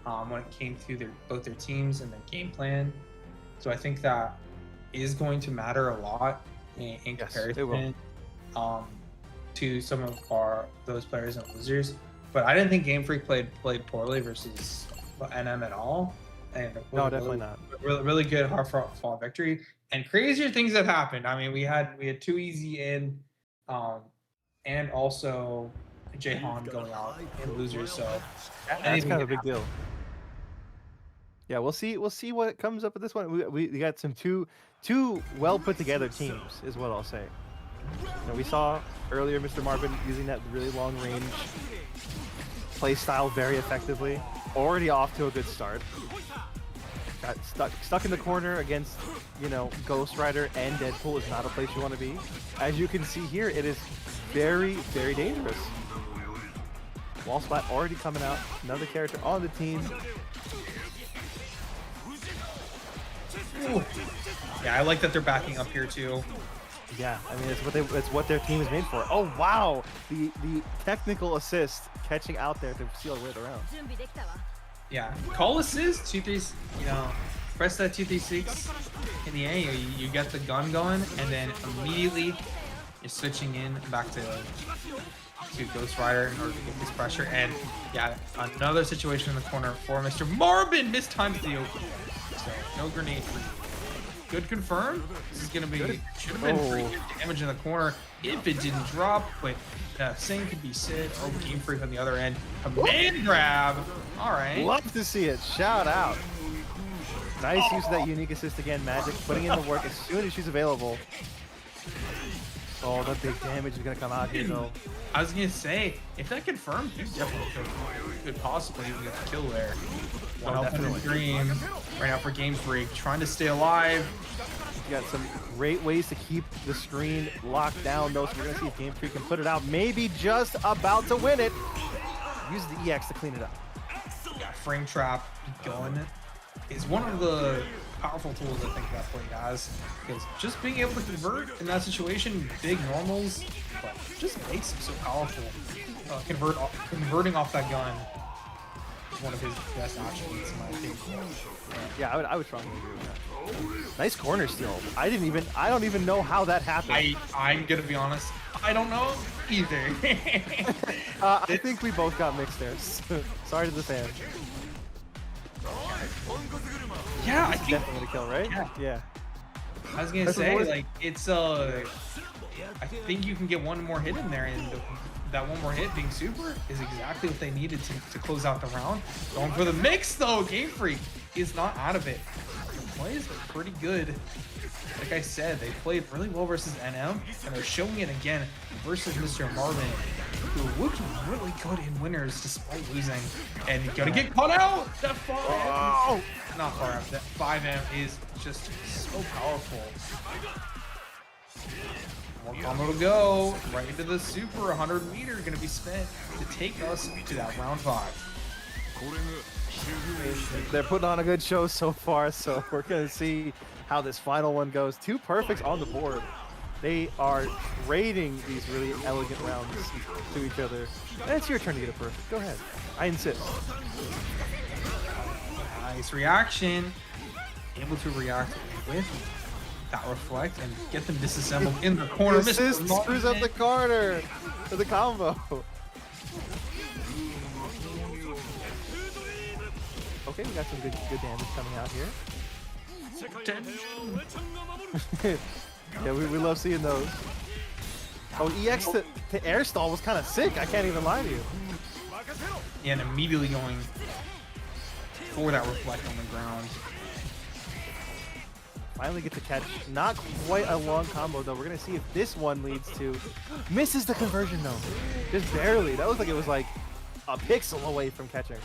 when it came to both their teams and their game plan. So I think that is going to matter a lot in comparison to some of those players and losers. But I didn't think Game Freak played poorly versus NM at all. And no, definitely not. Really good hard fought victory. And crazier things have happened. I mean, we had 2 easy in, and also Jahan going out in losers. So that's kind of a big deal. Yeah, we'll see what comes up with this one. We got some two well put together teams, is what I'll say. We saw earlier Mr. Marvin using that really long range play style very effectively. Already off to a good start. Got stuck in the corner against, Ghost Rider and Deadpool is not a place you want to be. As you can see here, it is very, very dangerous. Wall spot already coming out. Another character on the team. Ooh. Yeah, I like that they're backing up here too. Yeah, I mean it's what their team is made for. Oh wow, the technical assist catching out there to seal it around. Yeah, call assist 2-3. Press that 2-3-6 in the A. You get the gun going, and then immediately you're switching in back to Ghost Rider in order to get this pressure. And yeah, another situation in the corner for Mr. Marvin. Mistimes the open. So no grenade for you. Good confirm. This is gonna be should have been pretty good damage in the corner if it didn't drop, but same could be said. Oh, Game Freak on the other end. Command grab. All right. Love to see it. Shout out. Nice use of that unique assist again. Magic putting in the work as soon as she's available. Oh, that big damage is gonna come out here though. I was gonna say, if that confirmed, you definitely could possibly even get the kill there. One up in the dream right now for Game Freak, trying to stay alive. You got some great ways to keep the screen locked down though, so we're gonna see if Game Freak can put it out. Maybe just about to win it. Use the EX to clean it up. Yeah, frame trap going is one of the powerful tools I think that play has, because just being able to convert in that situation, big normals, but just makes him so powerful. Converting off that gun is one of his best attributes in my opinion. Yeah, I would strongly agree with that. Nice corner steal. I don't even know how that happened. I'm gonna be honest, I don't know either. I think we both got mixed there. Sorry to the fans. Yeah, I think definitely a kill, right? Yeah. I was gonna say, like, it's I think you can get one more hit in there, and that one more hit being super is exactly what they needed to close out the round. Going for the mix though, Game Freak is not out of it. The plays are pretty good. Like I said, they played really well versus NM, and they're showing it again versus Mr. Marvin, who looked really good in winners despite losing. And gonna get caught out! That far not far out. That 5M is just so powerful. More combo to go. Right into the super 100 meter gonna be spent to take us to that round 5. They're putting on a good show so far, so we're gonna see how this final one goes. 2 perfects on the board. They are trading these really elegant rounds to each other. And it's your turn to get a perfect. Go ahead. I insist. Nice reaction. able to react with that reflect and get them disassembled in the corner. Assist screws up the corner for the combo. Okay, we got some good damage coming out here. Yeah, we love seeing those. Oh, EX to air stall was kind of sick. I can't even lie to you. And immediately going for that reflect on the ground. Finally get to catch. Not quite a long combo though. We're gonna see if this one leads to misses the conversion though. Just barely. That looked like it was like a pixel away from catching.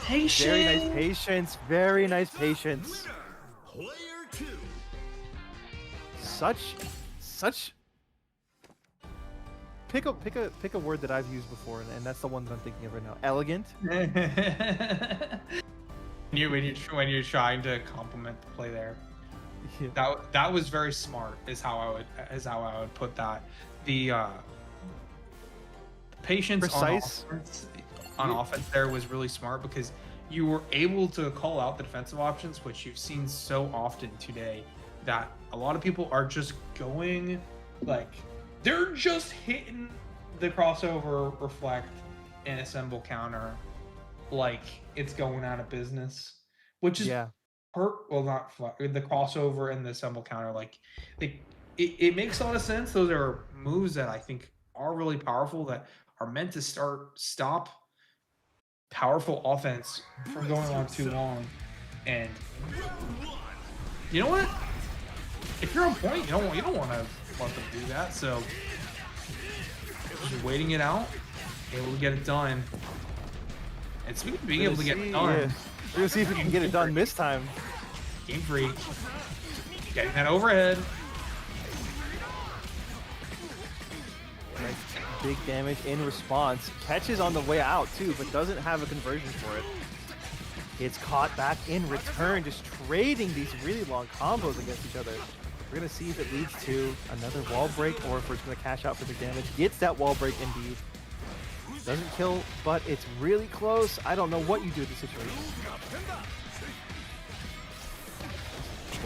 Patience. Very nice patience. Very nice patience. Such. Pick a word that I've used before, and that's the one that I'm thinking of right now. Elegant. when you're trying to compliment the play there, yeah. that was very smart. Is how I would put that. The patience precise on offense there was really smart because you were able to call out the defensive options, which you've seen so often today. That a lot of people are just going like they're just hitting the crossover, reflect, and assemble counter like it's going out of business, which is not the crossover and the assemble counter. Like it makes a lot of sense. Those are moves that I think are really powerful that are meant to stop powerful offense from going on too long. And you know what? If you're on point, you don't want to let them do that. So just waiting it out, able to get it done. And speaking of being able to get it done, we're gonna see if we can get it done this time. Game Freak getting that overhead. Nice big damage in response. Catches on the way out too, but doesn't have a conversion for it. It's caught back in return, just trading these really long combos against each other. We're gonna see if it leads to another wall break or if we're just gonna cash out for the damage. Gets that wall break indeed. Doesn't kill, but it's really close. I don't know what you do with the situation.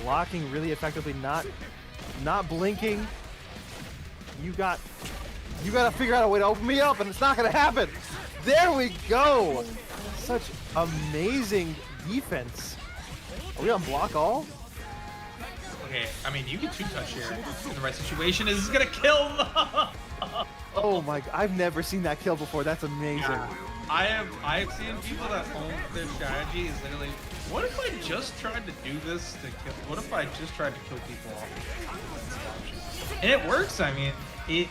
Blocking really effectively, not blinking. You gotta figure out a way to open me up, and it's not gonna happen. There we go. Such amazing defense. Are we on block all? Okay, I mean, you get 2-touch here in the right situation. Is gonna kill them. Oh my! I've never seen that kill before. That's amazing. Yeah. I've seen people that own their strategy is literally, what if I just tried to do this to kill? What if I just tried to kill people off? And it works. I mean,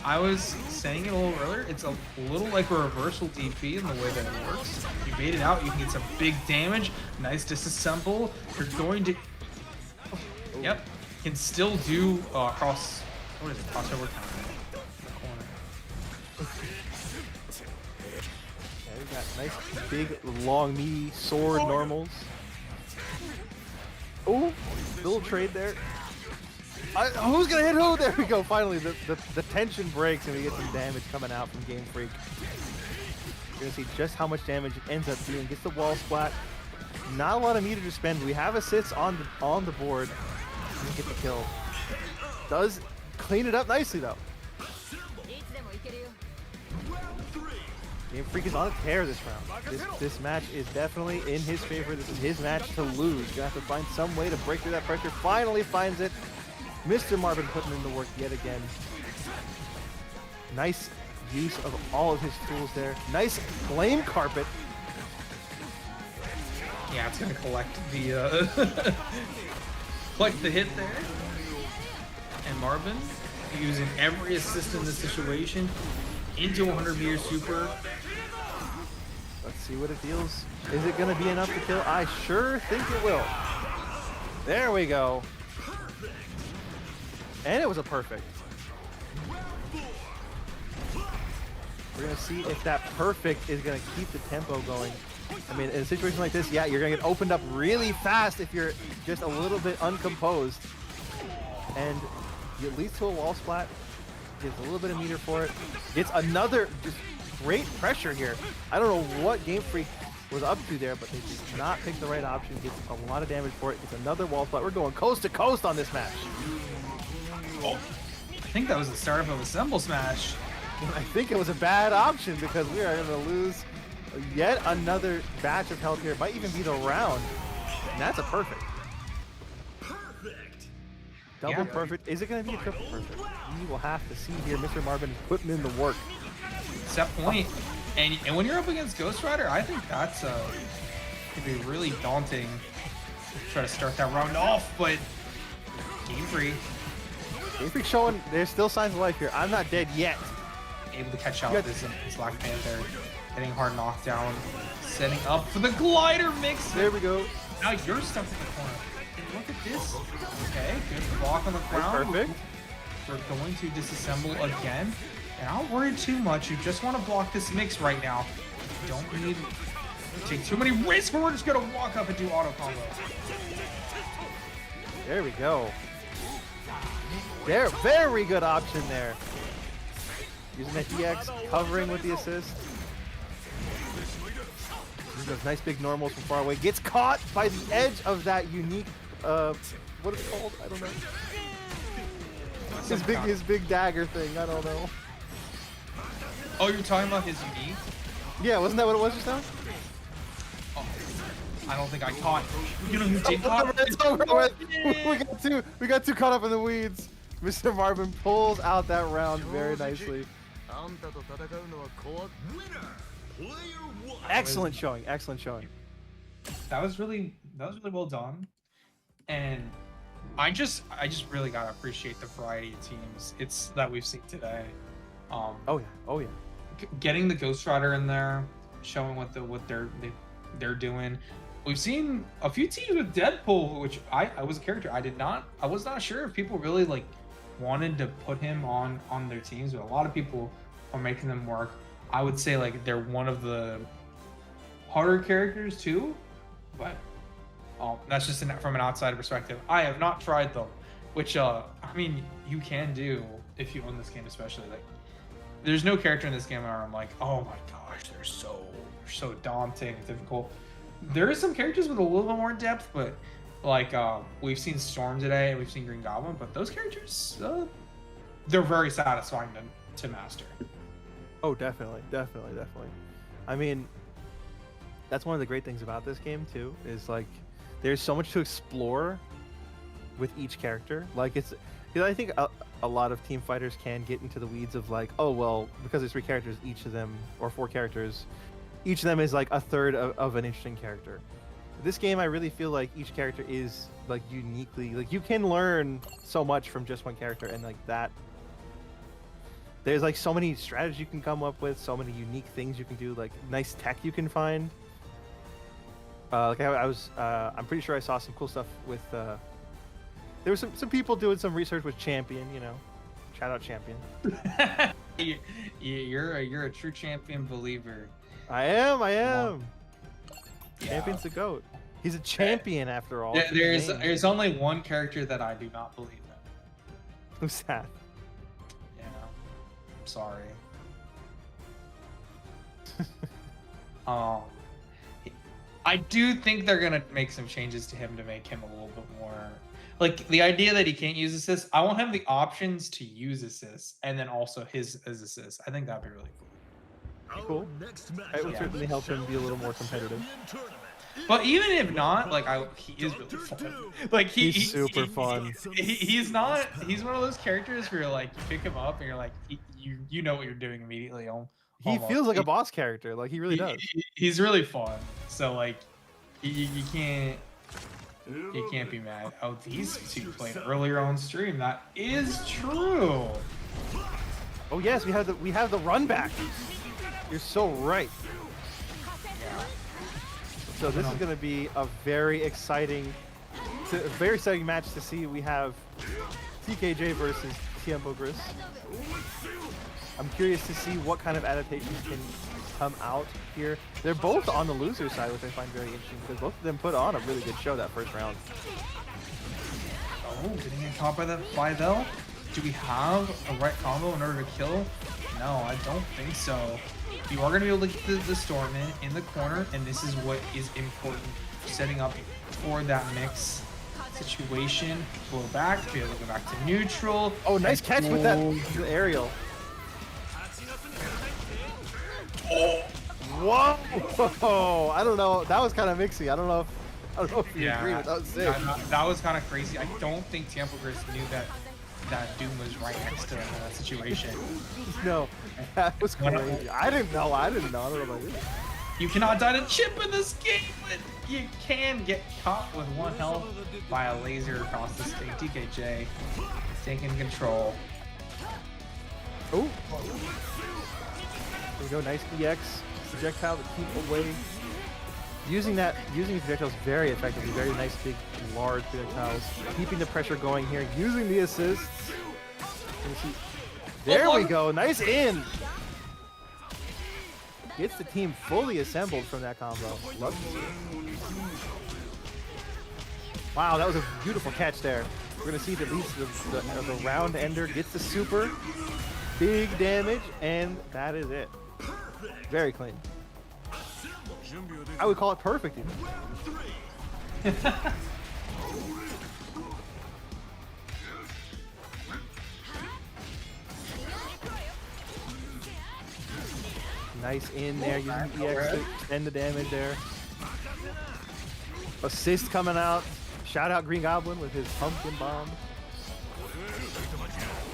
I was saying it a little earlier. It's a little like a reversal DP in the way that it works. You bait it out, you can get some big damage. Nice disassemble. You're going to. Yep. Can still do crossover counter. Yeah, we got nice big long meaty sword normals. Oh, little trade there. Who's gonna hit who? There we go. Finally, the tension breaks and we get some damage coming out from Game Freak. You're gonna see just how much damage it ends up doing. Gets the wall splat. Not a lot of meter to spend. We have assists on the board. Doesn't get the kill. Does clean it up nicely though. Game Freak is on a tear this round. This match is definitely in his favor. This is his match to lose. Gonna have to find some way to break through that pressure. Finally finds it. Mr. Marvin putting in the work yet again. Nice use of all of his tools there. Nice flame carpet. Yeah, it's gonna collect the collect the hit there. And Marvin using every assist in this situation into 100-meter super. Let's see what it deals. Is it going to be enough to kill? I sure think it will. There we go. And it was a perfect. We're going to see if that perfect is going to keep the tempo going. I mean, in a situation like this, yeah, you're going to get opened up really fast if you're just a little bit uncomposed. And it leads to a wall splat. Gets a little bit of meter for it. Gets another just great pressure here. I don't know what Game Freak was up to there, but they did not pick the right option. Gets a lot of damage for it. It's another wall spot. We're going coast to coast on this match. Oh, I think that was the start of a Assemble Smash. I think it was a bad option because we are going to lose yet another batch of health here. It might even be the round. And that's a perfect. Double perfect. Is it going to be a triple perfect? We will have to see here. Mr. Marvin is putting in the work. Set point. And when you're up against Ghost Rider, I think that's could be really daunting. Try to start that round off, but Game Freak. Game Freak showing there's still signs of life here. I'm not dead yet. Able to catch out this Black Panther. Getting hard knockdown. Setting up for the glider mix. There we go. Now you're stuck in the corner. And look at this. Okay, good block on the ground. Perfect. We're going to disassemble again. And I don't worry too much. You just want to block this mix right now. You don't need to take too many risks, but we're just going to walk up and do auto combo. There we go. There, very good option there. Using that EX, covering with the assist. Using those nice big normals from far away. Gets caught by the edge of that unique, what is it called? I don't know. His big dagger thing. I don't know. Oh, you're talking about his unique? Yeah, wasn't that what it was just now? Oh, I don't think I caught. You know who did caught? It's over. We got too caught up in the weeds. Mr. Marvin pulls out that round very nicely. Excellent showing. Excellent showing. That was really well done. And I just really gotta appreciate the variety of teams that we've seen today. Oh yeah. Getting the Ghost Rider in there, showing what they're doing. We've seen a few teams with Deadpool, which I was a character I was not sure if people really like wanted to put him on their teams, but a lot of people are making them work. I would say like they're one of the harder characters too, but that's just from an outside perspective. I have not tried them, which I mean you can do if you own this game, especially like there's no character in this game where I'm like, oh my gosh, they're so daunting, difficult. There is some characters with a little bit more depth, but like we've seen Storm today and we've seen Green Goblin, but those characters they're very satisfying to master. Oh, definitely. I mean, that's one of the great things about this game too, is like there's so much to explore with each character. Like I think a lot of team fighters can get into the weeds of like, oh well, because there's 3 characters, each of them, or 4 characters, each of them is like a third of an interesting character. This game, I really feel like each character is like uniquely, like you can learn so much from just one character, and like that there's like so many strategies you can come up with, so many unique things you can do, like nice tech you can find. Like I'm pretty sure I saw some cool stuff with there was some people doing some research with Champion, you know. Shout out Champion. You're a true Champion believer. I am. Yeah. Champion's the GOAT. He's a champion after all. There's only one character that I do not believe in. Who's that? Yeah, I'm sorry. I do think they're gonna make some changes to him to make him a little bit more like the idea that he can't use assists. I want him the options to use assists and then also his as assists. I think that'd be really cool. It would certainly help him be a little more competitive. But even if not, like he is really fun. Like he's super fun. He's not. He's one of those characters where like you pick him up and you're like you know what you're doing immediately. He feels like a boss character. Like he really does. He's really fun. So like you can't be mad. Oh, these 2 played earlier on stream. That is true. Oh yes, we have the run back. You're so right. So this is going to be a very exciting match to see. We have TKJ versus Tiempo Gris. I'm curious to see what kind of adaptations can come out here. They're both on the loser side, which I find very interesting because both of them put on a really good show that first round. Oh, getting caught by that 5L? Do we have a right combo in order to kill? No, I don't think so. You are going to be able to get the Storm in the corner, and this is what is important. Setting up for that mix situation. Blow back, be able to go back to neutral. Oh, nice catch with that aerial. Oh. Whoa! I don't know. That was kind of mixy. I don't know if you agree with that. That was kind of crazy. I don't think Tampa Gris knew that Doom was right next to them in that situation. No, that was crazy. I didn't know. I don't know about you. You cannot die to chip in this game, but you can get caught with 1 health by a laser across the stage. DKJ taking control. Oh, there we go. Nice EX projectile to keep away. Using projectiles very effectively. Very nice, big, large projectiles. Keeping the pressure going here. Using the assists. There we go. Nice in. Gets the team fully assembled from that combo. Love to see it. Wow, that was a beautiful catch there. We're going to see if it leads to the round ender. Gets the super. Big damage, and that is it. Very clean. I would call it perfect even. Nice in there, using EX to extend the damage there. Assist coming out. Shout out Green Goblin with his pumpkin bomb.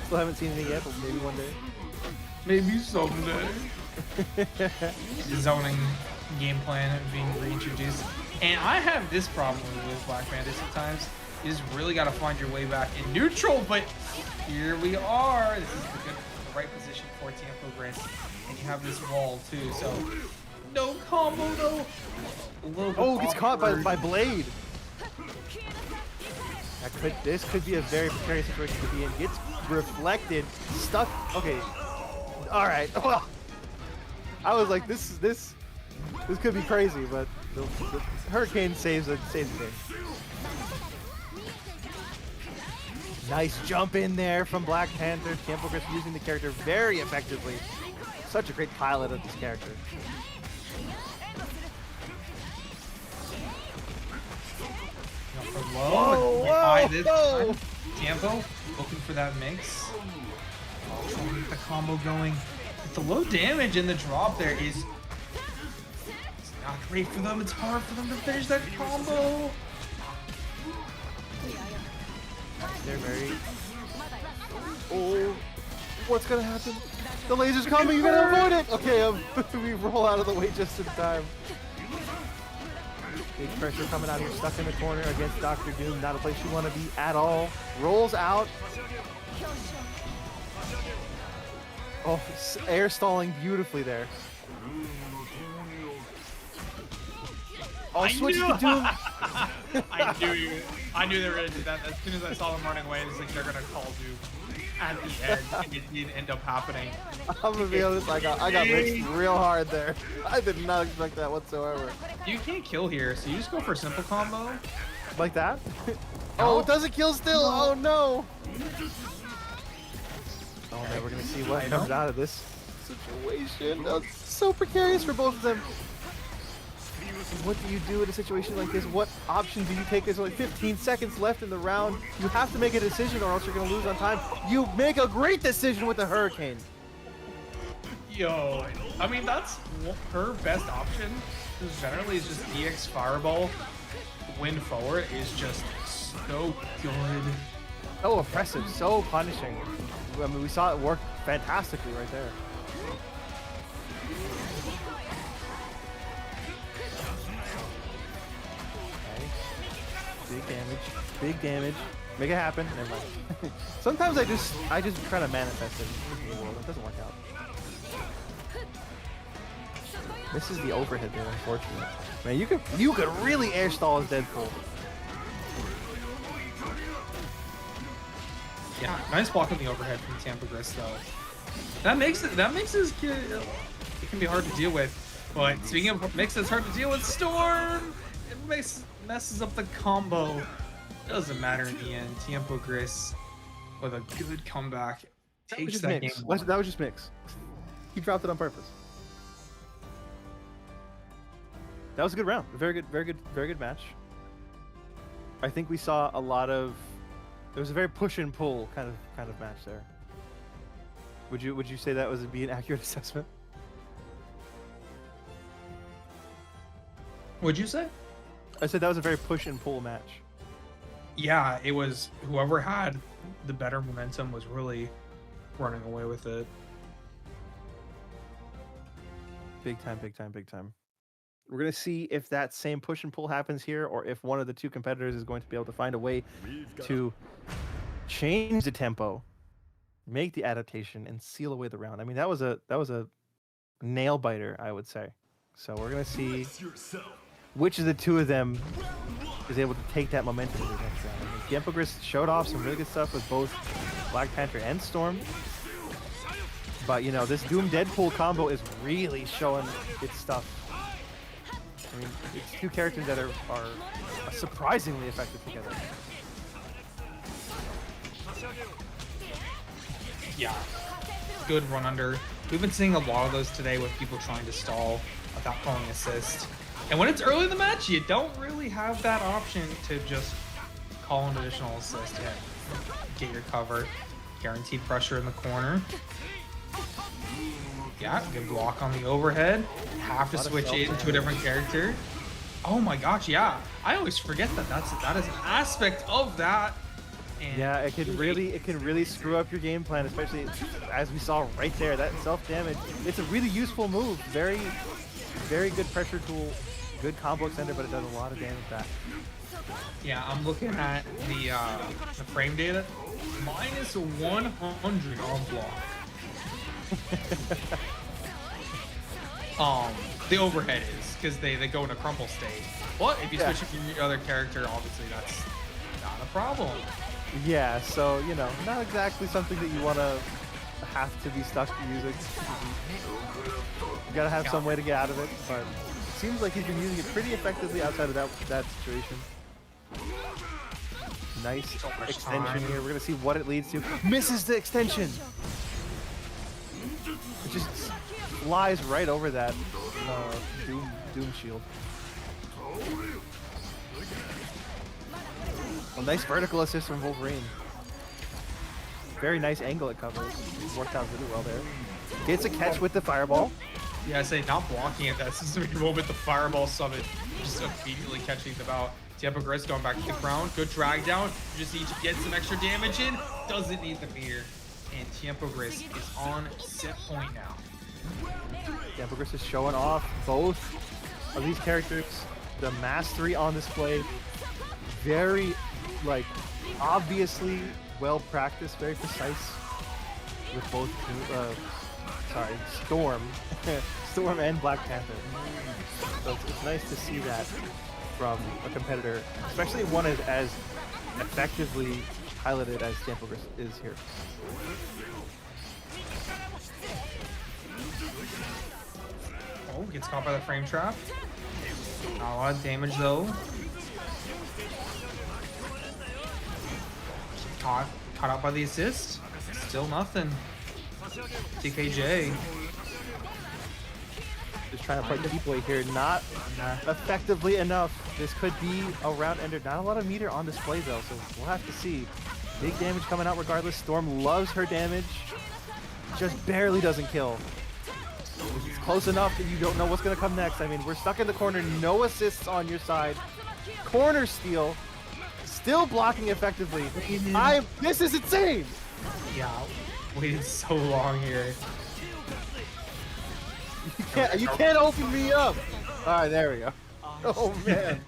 Still haven't seen it yet, but maybe one day. Maybe someday. Zoning game plan being reintroduced. And I have this problem with Black Bandit sometimes. You just really got to find your way back in neutral, but here we are. This is the right position for Tampa Gris. And you have this wall too, so no combo though. Oh, gets caught by Blade. This could be a very precarious situation to be in. Gets reflected, stuck. Okay, all right. Well, I was like, this could be crazy, but the Hurricane saves the game. Nice jump in there from Black Panther. Tampa Gris using the character very effectively. Such a great pilot of this character. Whoa! Tampo looking for that mix. Trying to get the combo going. But the low damage in the drop there is it's not great for them. It's hard for them to finish that combo. They're very. Oh, what's gonna happen? The laser's coming. You gotta avoid it. Okay, we roll out of the way just in time. Big pressure coming out here, stuck in the corner against Dr. Doom. Not a place you want to be at all. Rolls out. Oh, air stalling beautifully there. Oh, switch to Doom. I knew they were gonna do that. As soon as I saw them running away, I was like, they're gonna call Doom at the end, and it didn't end up happening. I'm gonna be honest, I got mixed real hard there. I did not expect that whatsoever. You can't kill here, so you just go for a simple combo. Like that? Oh, it doesn't kill still. Oh no. Oh man, we're gonna see what comes out of this situation. Oh, it's so precarious for both of them. What do you do in a situation like this? What option do you take? There's only 15 seconds left in the round. You have to make a decision or else you're gonna lose on time. You make a great decision with the Hurricane. Yo, I mean, that's her best option. Generally, is just EX Fireball. Win forward is just so good. So oppressive, so punishing. I mean, we saw it work fantastically right there. Okay. Big damage. Make it happen. Never mind. Sometimes I just try to manifest it in the world. It doesn't work out. This is the overhead there, unfortunately. Man, you could really air stall as Deadpool. Yeah, nice block on the overhead from Tampa Gris though. That makes it it can be hard to deal with. But speaking of makes it hard to deal with, Storm! It messes up the combo. Doesn't matter in the end. Tampa Gris with a good comeback takes that game. That was just mix. He dropped it on purpose. That was a good round. Very good match. I think we saw a lot of. It was a very push and pull kind of match there. Would you say that would be an accurate assessment? What'd you say? I said that was a very push and pull match. Yeah, it was. Whoever had the better momentum was really running away with it. Big time. We're going to see if that same push and pull happens here, or if one of the two competitors is going to be able to find a way to change the tempo, make the adaptation, and seal away the round. I mean, that was a nail biter, I would say. So we're going to see which of the two of them is able to take that momentum to the next round. I mean, Tiempo Gris showed off some really good stuff with both Black Panther and Storm. But, you know, this Doom Deadpool combo is really showing its stuff. I mean, it's two characters that are surprisingly effective together. Yeah, good run under. We've been seeing a lot of those today with people trying to stall without calling assist. And when it's early in the match, you don't really have that option to just call an additional assist. Yeah, get your cover. Guaranteed pressure in the corner. Yeah, good block on the overhead. Have to switch it into a different character. Oh my gosh, yeah. I always forget that that is an aspect of that. And yeah, it can really screw up your game plan, especially as we saw right there. That self-damage. It's a really useful move. Very good pressure tool. Good combo extender, but it does a lot of damage back. Yeah, I'm looking at the frame data. Minus 100 on block. The overhead is because they go in a crumple state. But if you switch it to your other character, obviously that's not a problem. Yeah, so you know, not exactly something that you want to have to be stuck using. You gotta have some way to get out of it, but it seems like he's been using it pretty effectively outside of that situation. Nice extension here. We're gonna see what it leads to. Misses the extension. It just flies right over that Doom shield. A nice vertical assist from Wolverine. Very nice angle it covers. Worked out really well there. Gets a catch with the fireball. Yeah, I say not blocking it. That's just a moment the fireball summit just immediately catching them out. Tiempo Gris going back to the ground. Good drag down. You just need to get some extra damage in. Doesn't need the meter. And Tiempo Gris is on set point now. Tiempo Gris is showing off both of these characters. The mastery on display. Very, like, obviously well practiced, very precise with both, Storm. Storm and Black Panther. So it's nice to see that from a competitor, especially one as effectively piloted as Tiempo Gris is here. Oh, gets caught by the frame trap. Not a lot of damage though. Caught out by the assist. Still nothing. TKJ. Just trying to play keep away here. Not effectively enough. This could be a round ender. Not a lot of meter on display though, so we'll have to see. Big damage coming out regardless. Storm loves her damage. Just barely doesn't kill. It's close enough that you don't know what's going to come next. I mean, we're stuck in the corner. No assists on your side. Corner steal. Still blocking effectively. This is insane. Yeah, waited so long here. You can't open me up. All right, there we go. Oh man.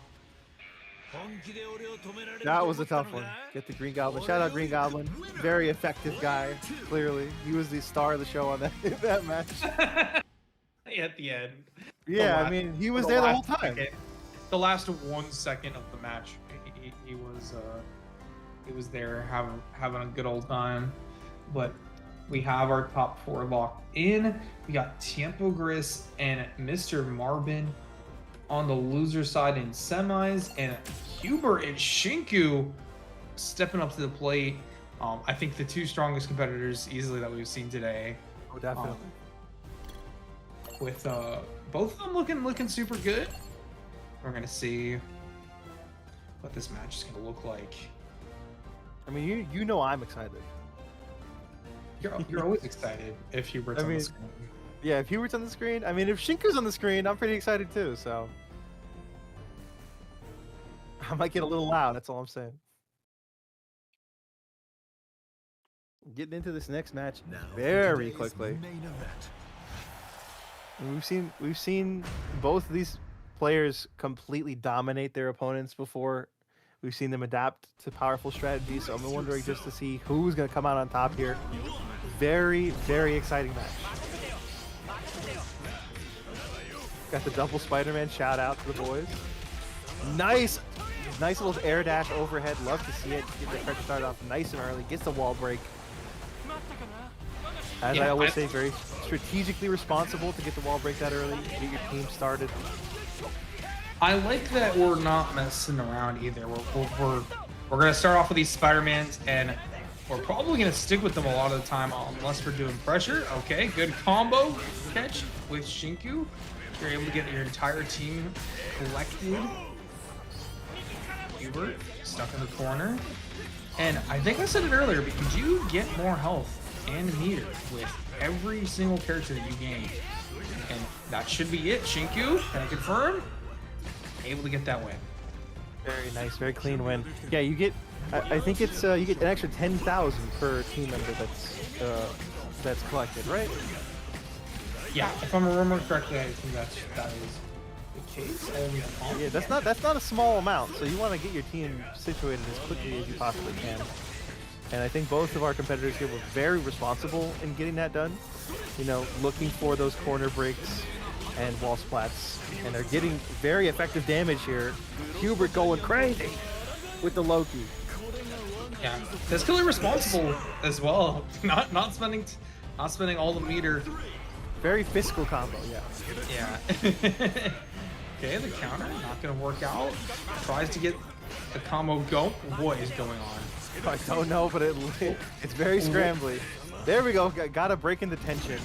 That was a tough one. Get the Green Goblin. Shout out Green Goblin. Very effective guy, clearly. He was the star of the show on that match. At the end. Yeah, I mean, he was there the whole time. The last 1 second of the match, he was there having a good old time. But we have our top four locked in. We got Tiempo Gris and Mr. Marbin on the loser side in semis, and Huber and Shinku stepping up to the plate. I think the two strongest competitors easily that we've seen today. Oh, definitely. with both of them looking super good. We're gonna see what this match is gonna look like. I mean, you know I'm excited. You're always excited if Hubert's on the screen. Yeah, if Hubert's on the screen, I mean, if Shinku's on the screen, I'm pretty excited too. So I might get a little loud. That's all I'm saying. Getting into this next match very quickly. We've seen both of these players completely dominate their opponents before. We've seen them adapt to powerful strategies, so I'm wondering just to see who's going to come out on top here. Very, very exciting match. Got the double Spider-Man shout out to the boys. Nice little air dash overhead. Love to see it. Get the pressure started off nice and early. Gets the wall break. As I always say, very strategically responsible to get the wall break that early. Get your team started. I like that we're not messing around either. We're gonna start off with these Spider-Mans, and we're probably gonna stick with them a lot of the time unless we're doing pressure. Okay, good combo catch with Shinku. You're able to get your entire team collected. Hubert stuck in the corner, and I think I said it earlier, because you get more health and meter with every single character that you gain, and that should be it. Shinku, can I confirm? Able to get that win. Very nice, very clean win. Yeah, you get, I think it's you get an extra 10,000 per team member that's collected, right? Yeah, if I'm remembering correctly, I think that is the case. Yeah, that's not a small amount. So you want to get your team situated as quickly as you possibly can. And I think both of our competitors here were very responsible in getting that done. You know, looking for those corner breaks and wall splats, and they're getting very effective damage here. Hubert going crazy with the Loki. Yeah, that's clearly responsible as well. Not spending all the meter. Very fiscal combo, yeah. Yeah. Okay, the counter not gonna work out. Tries to get the combo go. What is going on? I don't know, but it's very scrambly. There we go. Got a break in the tension.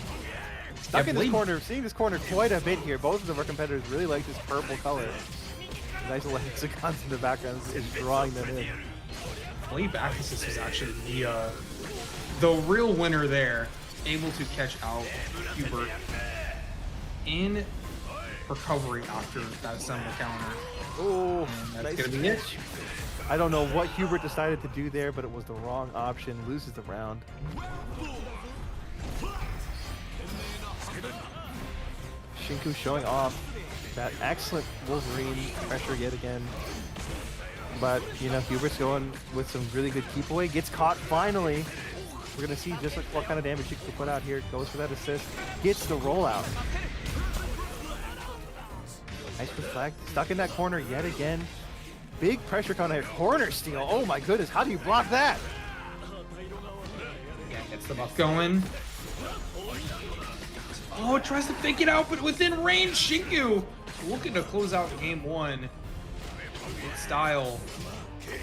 Stuck in this corner, seeing this corner quite a bit here. Both of our competitors really like this purple color. Nice little hexagons in the background is drawing them in. Blade back assist was actually the real winner there. Able to catch out Hubert in recovery after that assemble counter. Oh, that's nice gonna be it. I don't know what Hubert decided to do there, but it was the wrong option. Loses the round. Shinku showing off that excellent Wolverine pressure yet again. But, you know, Hubert's going with some really good keep away. Gets caught finally. We're going to see just what kind of damage he can put out here. Goes for that assist. Gets the rollout. Nice reflect. Stuck in that corner yet again. Big pressure counter. Corner steal. Oh my goodness. How do you block that? Yeah, gets the buff going. Oh, tries to fake it out, but within range. Shinku looking to close out game one with style.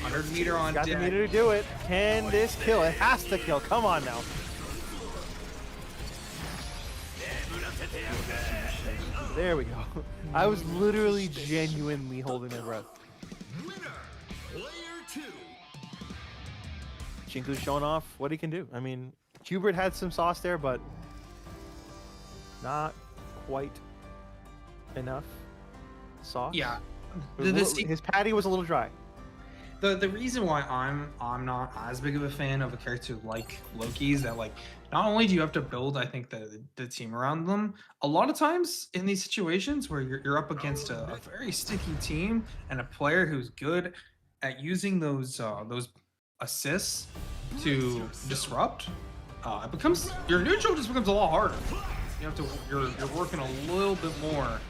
100 meter on deck. Got the meter to do it. Can this kill? It has to kill. Come on now. There we go. I was literally genuinely holding my breath. Shinku's showing off what he can do. I mean, Hubert had some sauce there, but not quite enough sauce. Yeah. His patty was a little dry. The reason why I'm not as big of a fan of a character like Loki is that, like, not only do you have to build, I think, the team around them, a lot of times in these situations where you're up against a very sticky team and a player who's good at using those assists to disrupt, it becomes, your neutral just becomes a lot harder. You have to, you're working a little bit more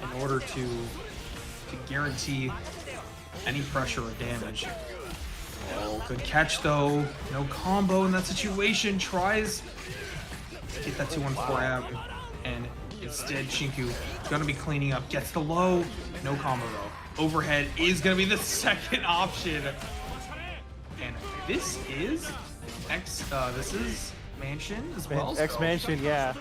in order to guarantee any pressure or damage. Oh, good catch though. No combo in that situation. Tries to get that 2-1 grab, and instead Shinku gonna be cleaning up. Gets the low. No combo though. Overhead is gonna be the second option. And this is Mansion as well. X Mansion, yeah.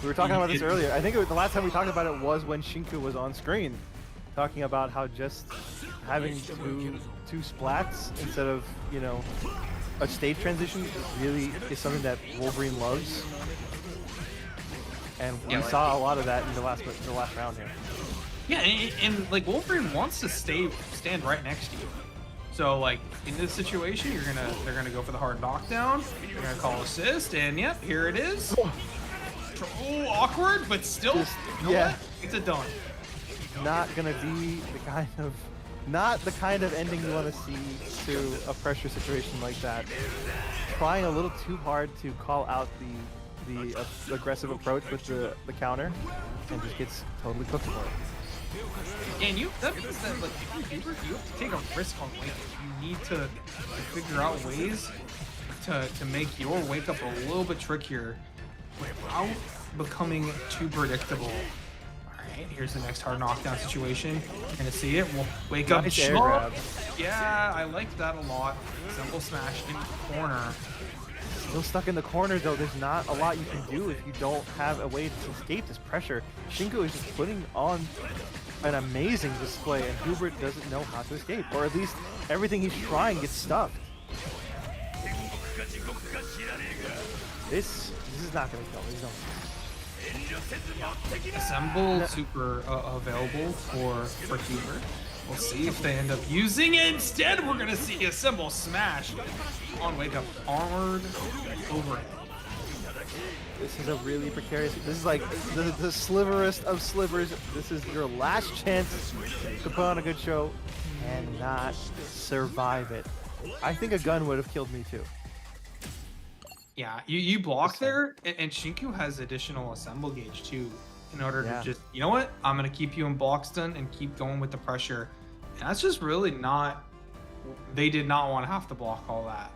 We were talking about this earlier. I think the last time we talked about it was when Shinku was on screen, talking about how just having two splats instead of, you know, a stage transition really is something that Wolverine loves. And we saw a lot of that in the last round here. Yeah, and like Wolverine wants to stand right next to you. So like in this situation, they're gonna go for the hard knockdown. They're gonna call assist, and yep, here it is. Oh, awkward, but still, yeah, it's a done. Not gonna be not the kind of ending you want to see to a pressure situation like that. Trying a little too hard to call out the aggressive approach with the counter, and just gets totally cooked for it. And you have to take a risk on wake up. You need to figure out ways to make your wake up a little bit trickier without becoming too predictable. Alright, here's the next hard knockdown situation. You're gonna see it. We'll wake up. Nice air grab. Yeah, I like that a lot. Simple smash in the corner. Still stuck in the corner though. There's not a lot you can do if you don't have a way to escape this pressure. Shinku is just putting on an amazing display, and Hubert doesn't know how to escape, or at least everything he's trying gets stuck. This is not gonna kill. He's Assemble super available for Hubert. We'll see if they end up using it. Instead, we're gonna see Assemble smash on wake up armored overhead. This is a really precarious. This is like the sliverest of slivers. This is your last chance to put on a good show and not survive it. I think a gun would have killed me too. Yeah, you block there, and Shinku has additional assemble gauge too, in order to just, you know what, I'm gonna keep you in block stun and keep going with the pressure. And that's just really not, they did not want to have to block all that.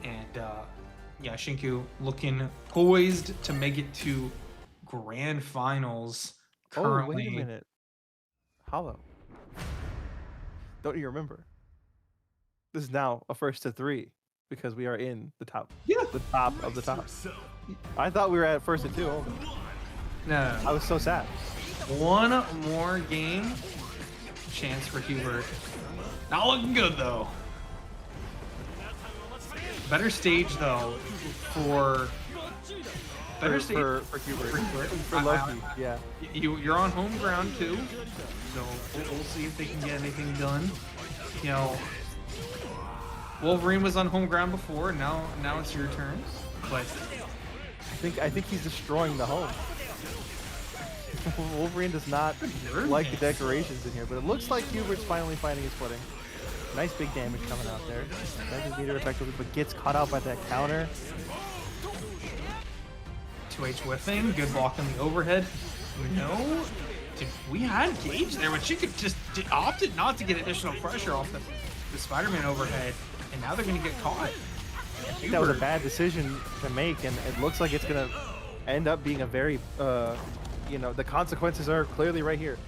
And yeah, Shinku looking poised to make it to grand finals currently. Oh, wait a minute. Hollow. Don't you remember? This is now a first to 3 because we are in the top. Yeah. The top of the top. I thought we were at first to 2 only. No. I was so sad. One more game chance for Hubert. Not looking good though. Better stage though for Hubert. For Loki, yeah. You're on home ground too, so we'll see if they can get anything done. You know, Wolverine was on home ground before. Now it's your turn. But I think he's destroying the home. Wolverine does not like the decorations in here, but it looks like Hubert's finally finding his footing. Nice big damage coming out there. Doesn't beat her effectively, but gets caught out by that counter. 2H whiffing, good block on the overhead. No, we had Gage there, but she could just opted not to get additional pressure off the Spider-Man overhead, and now they're going to get caught. I think that was a bad decision to make, and it looks like it's going to end up being a very, you know, the consequences are clearly right here.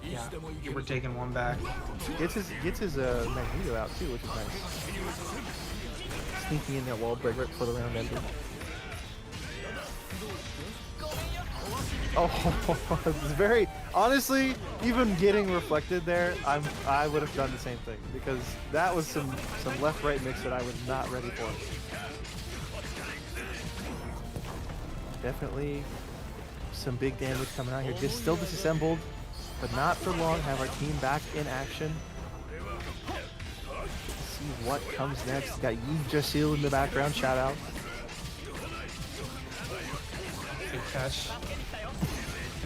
Yeah, we're taking one back. Gets his Magneto out too, which is nice. Sneaking in that wall break right before the round ended. Oh, it's very honestly, even getting reflected there, I would have done the same thing, because that was some left-right mix that I was not ready for. Definitely some big damage coming out here. Just still disassembled, but not for long. Have our team back in action. Let's see what comes next. Got Yves Jasil in the background. Shout out. Good catch.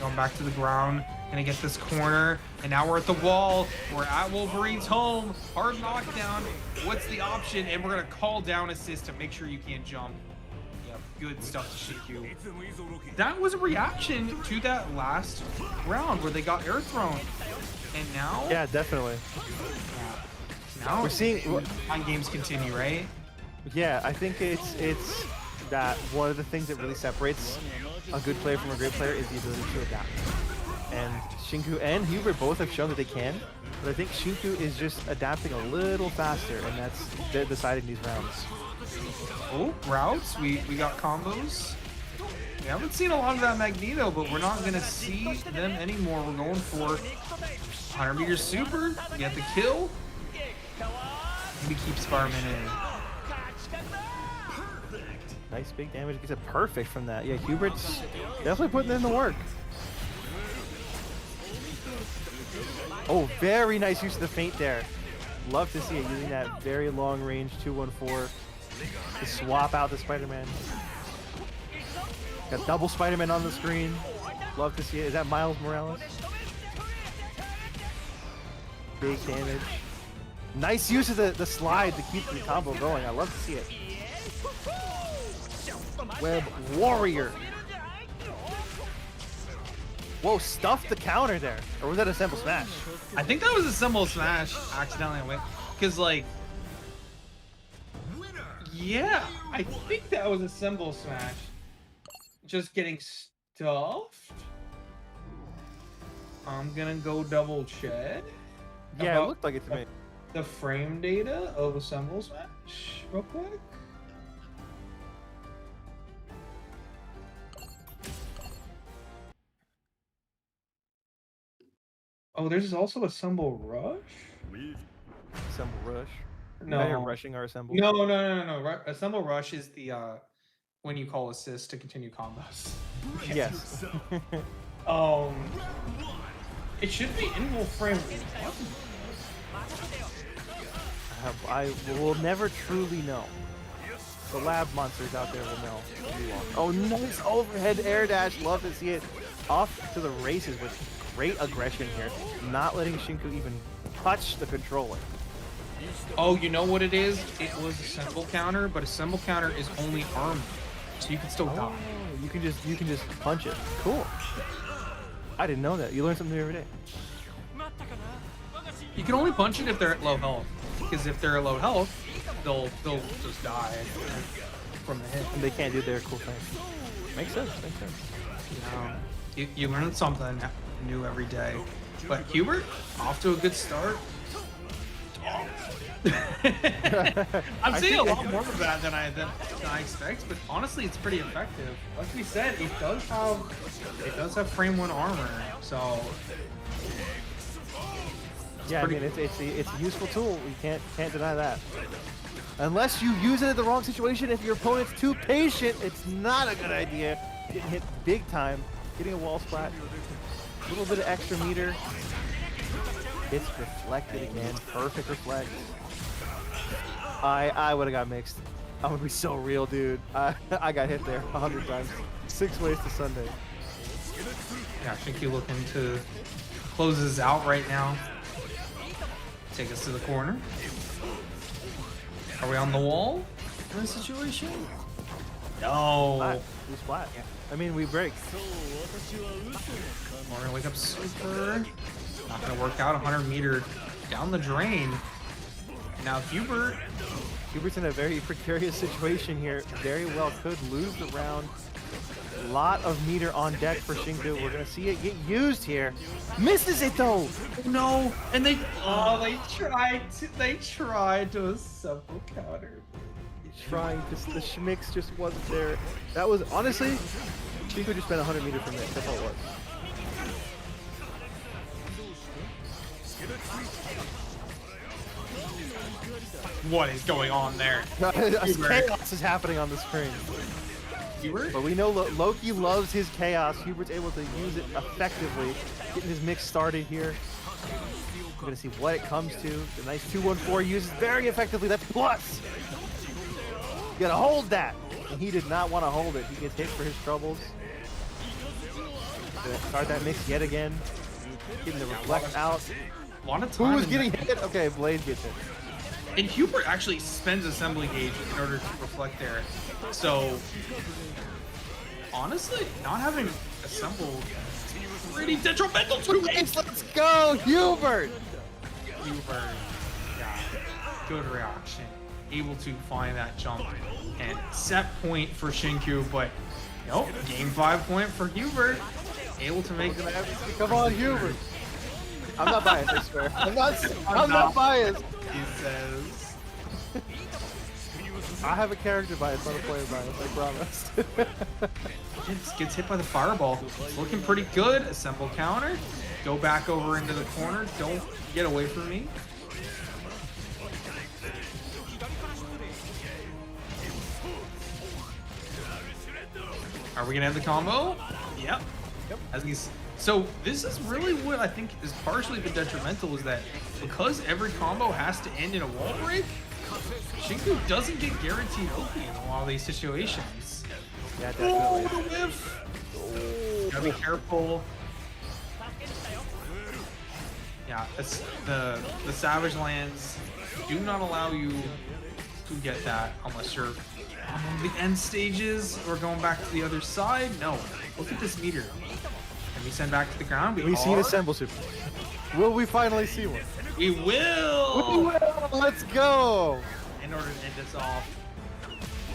Going back to the ground. Gonna get this corner. And now we're at the wall. We're at Wolverine's home. Hard knockdown. What's the option? And we're gonna call down assist to make sure you can't jump. Yeah, good stuff to Shinku. That was a reaction to that last round where they got air thrown. And now? Yeah, definitely. Now we're seeing mind games continue, right? Yeah, I think it's that one of the things that really separates a good player from a great player is the ability to adapt. And Shinku and Hubert both have shown that they can, but I think Shinku is just adapting a little faster, and they're deciding these rounds. Oh, routes. We got combos. haven't seen a lot of that Magneto, but we're not going to see them anymore. We're going for 100 meter super. Get the kill. We keep Spider-Man in. Nice big damage. Gets it perfect from that. Yeah, Hubert's definitely putting in the work. Oh, very nice use of the feint there. Love to see it using that very long range 214 to swap out the Spider-Man. Got double Spider-Man on the screen. Love to see it. Is that Miles Morales? Big damage. Nice use of the slide to keep the combo going. I love to see it. Web Warrior. Whoa, stuffed the counter there. Or was that a Assemble Smash? I think that was a Symbol Smash accidentally. Because, like, yeah, I think that was a Symbol Smash. Just getting stuffed. I'm gonna go double check. Yeah, it looked like it to me. The frame data of a Symbol Smash, real quick. Oh, there's also a Symbol Rush? Assemble Rush. No. Now you're rushing our Assemble. No. Assemble Rush is the, when you call assist to continue combos. Yes. It should be in full frame. I will never truly know. The lab monsters out there will know. Oh, nice overhead air dash. Love to see it. Off to the races with great aggression here. Not letting Shinku even touch the controller. Oh, you know what it is? It was a symbol counter, but a symbol counter is only armed, so you can still die. You can just punch it. Cool. I didn't know that. You learn something new every day. You can only punch it if they're at low health, because if they're at low health, they'll just die from the hit. And they can't do their cool thing. Makes sense. Makes sense. You learn something new every day. But Hubert, off to a good start. I'm seeing a lot more of that than I expect, but honestly, it's pretty effective. Like we said, it does have frame 1 armor, so yeah, I mean it's a useful tool. You can't deny that. Unless you use it in the wrong situation, if your opponent's too patient, it's not a good idea. Getting hit big time, getting a wall splat, a little bit of extra meter. It's reflected again. Perfect reflect. I would have got mixed. I'm gonna be so real, dude. I got hit there 100 times. 6 ways to Sunday. Yeah, Shinky looking to close this out right now. Take us to the corner. Are we on the wall in this situation? No. Flat. We splat. I mean, we break. We're gonna wake up super. Not gonna work out. 100 meter down the drain. Now Hubert's in a very precarious situation here. Very well could lose the round. A lot of meter on deck for Shinku. We're gonna see it get used here. Misses it though. No, and they tried to assemble counter. Trying to, the schmicks just wasn't there. That was honestly, Shinku just spent 100 meters from it. That's all it was. What is going on there? Chaos is happening on the screen. Hubert? But we know Loki loves his chaos. Hubert's able to use it effectively. Getting his mix started here. We're going to see what it comes to. The nice 2-1-4 uses very effectively. That's plus. You got to hold that. And he did not want to hold it. He gets hit for his troubles. Start that mix yet again. Getting the reflect out. Who was getting hit? Okay, Blade gets hit. And Hubert actually spends assembly gauge in order to reflect there. So, honestly, not having assembled is pretty detrimental to it. Let's go, Hubert! Hubert, yeah, good reaction. Able to find that jump and set point for Shinku, but nope, game 5 point for Hubert. Able to make it. Come on, Hubert. I'm not biased, I swear. I'm not biased. He says. I have a character bias, not a player bias, I promise. Gets hit by the fireball. It's looking pretty good. Assemble counter. Go back over into the corner. Don't get away from me. Are we gonna have the combo? Yep. So this is really what I think is partially been detrimental, is that because every combo has to end in a wall break, Shinku doesn't get guaranteed OP in a lot of these situations. Yeah, definitely. Oh, the whiff! Gotta be careful. Yeah, the Savage Lands do not allow you to get that unless you're on the end stages or going back to the other side. No, look at this meter. Can we send back to the ground? We see an Assemble Super. Will we finally see one? We will! We will! Let's go! In order to end this off,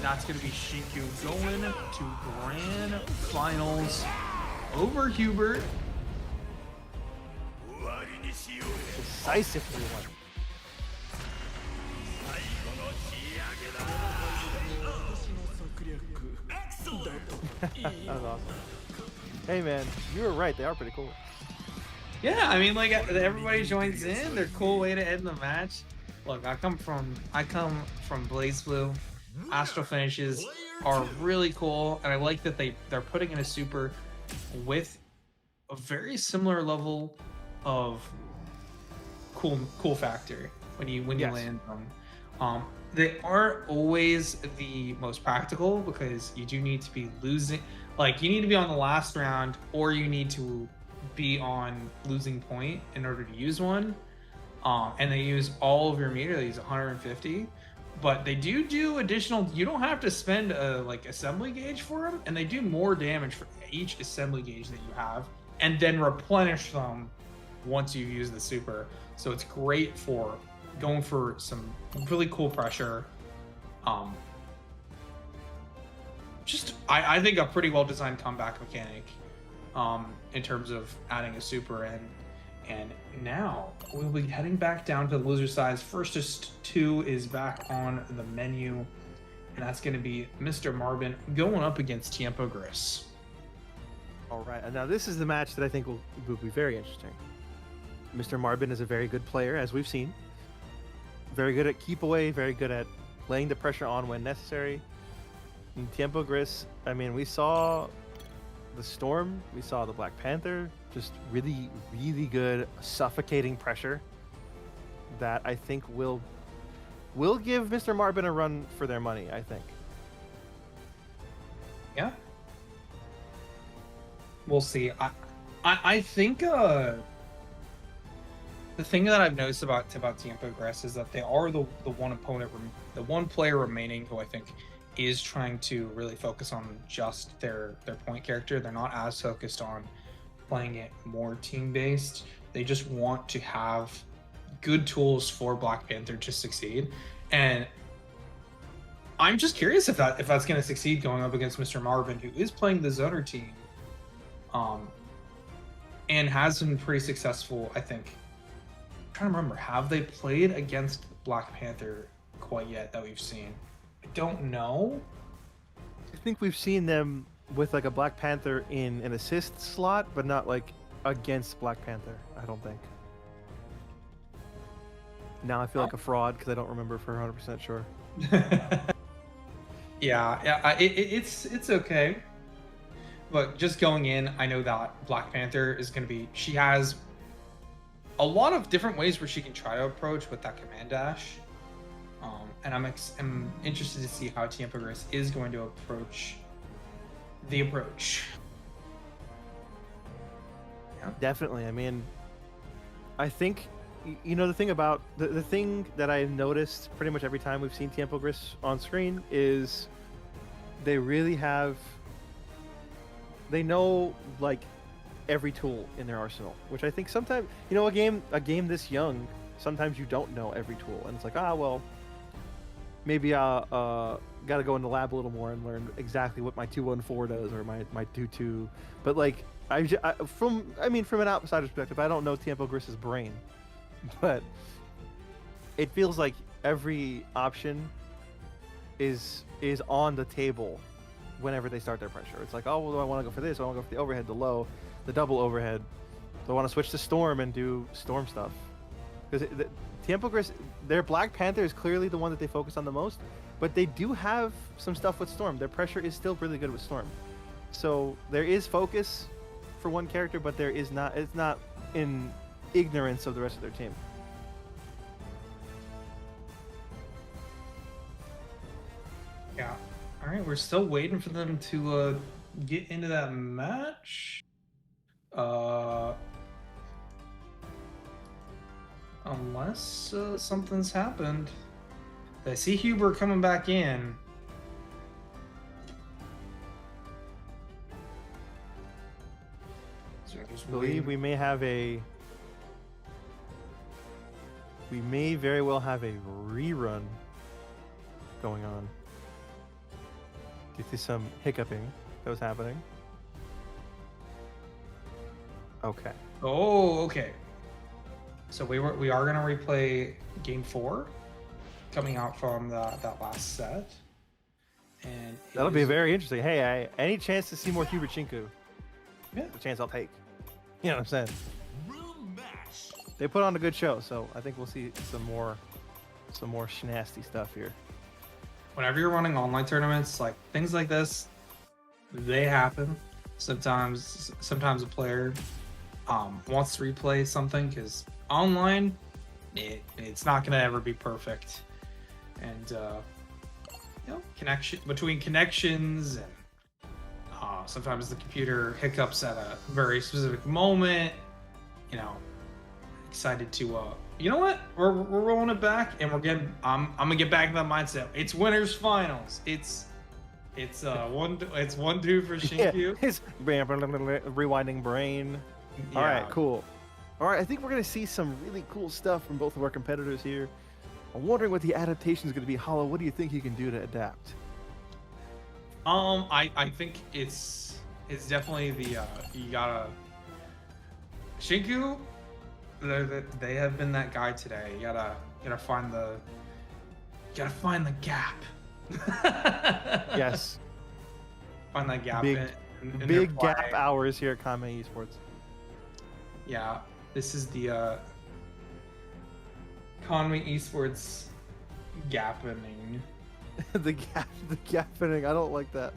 that's going to be Shinku going to Grand Finals over Hubert. Decisively won. That was awesome. Hey man, you were right. They are pretty cool. Yeah, I mean, like, everybody joins in. They're a cool way to end the match. Look, I come from Blaze Blue. Astral finishes are really cool, and I like that they're putting in a super with a very similar level of cool factor when you land them. They aren't always the most practical because you do need to be losing. Like, you need to be on the last round, or you need to be on losing point in order to use one. And they use all of your meter. They use 150, but they do additional. You don't have to spend a like assembly gauge for them, and they do more damage for each assembly gauge that you have, and then replenish them once you use the super. So it's great for going for some really cool pressure. I think a pretty well designed comeback mechanic in terms of adding a super in. And now we'll be heading back down to the loser sides. First 2 is back on the menu, and that's going to be Mr. Marvin going up against Tiempo Gris. All right, and now this is the match that I think will be very interesting. Mr. Marvin is a very good player, as we've seen. Very good at keep away, very good at laying the pressure on when necessary. And Tiempo Gris, I mean, we saw the Storm, we saw the Black Panther, just really, really good suffocating pressure that I think will give Mr. Marvin a run for their money, I think. Yeah. We'll see. I think the thing that I've noticed about Tiempo Gris is that they are the one player remaining who I think is trying to really focus on just their point character. They're not as focused on playing it more team based. They just want to have good tools for Black Panther to succeed. And I'm just curious if that's going to succeed going up against Mr. Marvin, who is playing the Zoner team, and has been pretty successful, I think. I'm trying to remember, have they played against Black Panther quite yet that we've seen? I don't know. I think we've seen them with like a Black Panther in an assist slot, but not like against Black Panther, I don't think. Now I feel like a fraud because I don't remember for 100% sure. Yeah, it's okay. But just going in, I know that Black Panther is going to be... She has a lot of different ways where she can try to approach with that command dash. And I'm interested to see how Tiempo Gris is going to approach the approach. Yeah. Definitely. I mean, I think, you know, the thing about... The thing that I've noticed pretty much every time we've seen Tiempo Gris on screen is they really have... They know, like, every tool in their arsenal, which I think sometimes, you know, a game this young, sometimes you don't know every tool, and it's like, well, maybe I gotta go in the lab a little more and learn exactly what my 214 does or my 22. But like, from an outsider's perspective, I don't know Tiempo Gris's brain, but it feels like every option is on the table whenever they start their pressure. It's like, oh, well, do I want to go for this? Do I want to go for the overhead, the low, the double overhead? Do I want to switch to Storm and do Storm stuff? Because Tiempo Gris, their Black Panther is clearly the one that they focus on the most, but they do have some stuff with Storm. Their pressure is still really good with Storm. So there is focus for one character, but it's not in ignorance of the rest of their team. Yeah. All right, we're still waiting for them to get into that match. Unless something's happened. I see Huber coming back in. So I believe we may very well have a rerun going on due to some hiccuping that was happening. Okay. Oh, okay. So we are gonna replay Game 4, coming out from that last set, and that'll be very interesting. Hey, any chance to see more Hubert Shinku? Yeah, the chance I'll take. You know what I'm saying? They put on a good show, so I think we'll see some more schnasty stuff here. Whenever you're running online tournaments, like things like this, they happen. Sometimes a player wants to replay something because online, it's not gonna ever be perfect, and connection between connections and sometimes the computer hiccups at a very specific moment. Excited to you know what, we're rolling it back, and I'm gonna get back to that mindset. It's winners finals. It's 1-2 for Shinku. Yeah, it's rewinding brain. Yeah. All right, cool. All right, I think we're going to see some really cool stuff from both of our competitors here. I'm wondering what the adaptation is going to be. Hollow, what do you think you can do to adapt? I think it's definitely the you gotta Shinku. They have been that guy today. You gotta find the gap. Yes. Find that gap. In big gap hours here at Kanme Esports. Yeah, this is the Kanme Esports gappening. the gappening. I don't like that.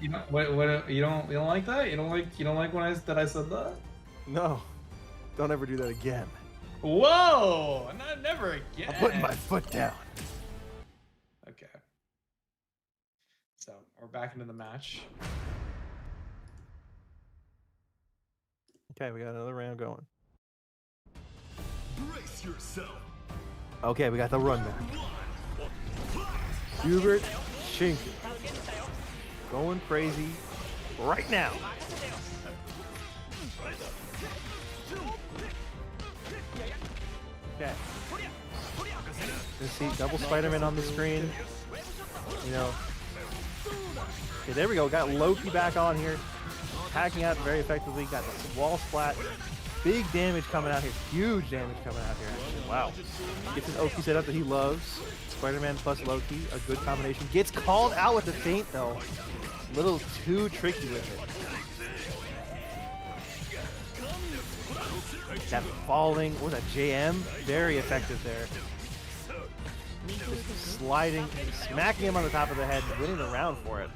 You know, what you don't like that? You don't like when I said that? No, don't ever do that again. Whoa! Never again. I'm putting my foot down. Okay. So we're back into the match. Okay, we got another round going. Brace yourself. Okay, we got the run back. Hubert Shinku going crazy right now. Okay. Let's see, double Spider-Man on the screen. Okay, there we go. Got Loki back on here. Hacking out very effectively. Got the wall splat. Big damage coming out here. Huge damage coming out here, actually. Wow. Gets his Oki set up that he loves. Spider-Man plus Loki. A good combination. Gets called out with the feint, though. A little too tricky with it. That falling. What was that? JM? Very effective there. Just sliding, smacking him on the top of the head, winning the round for it.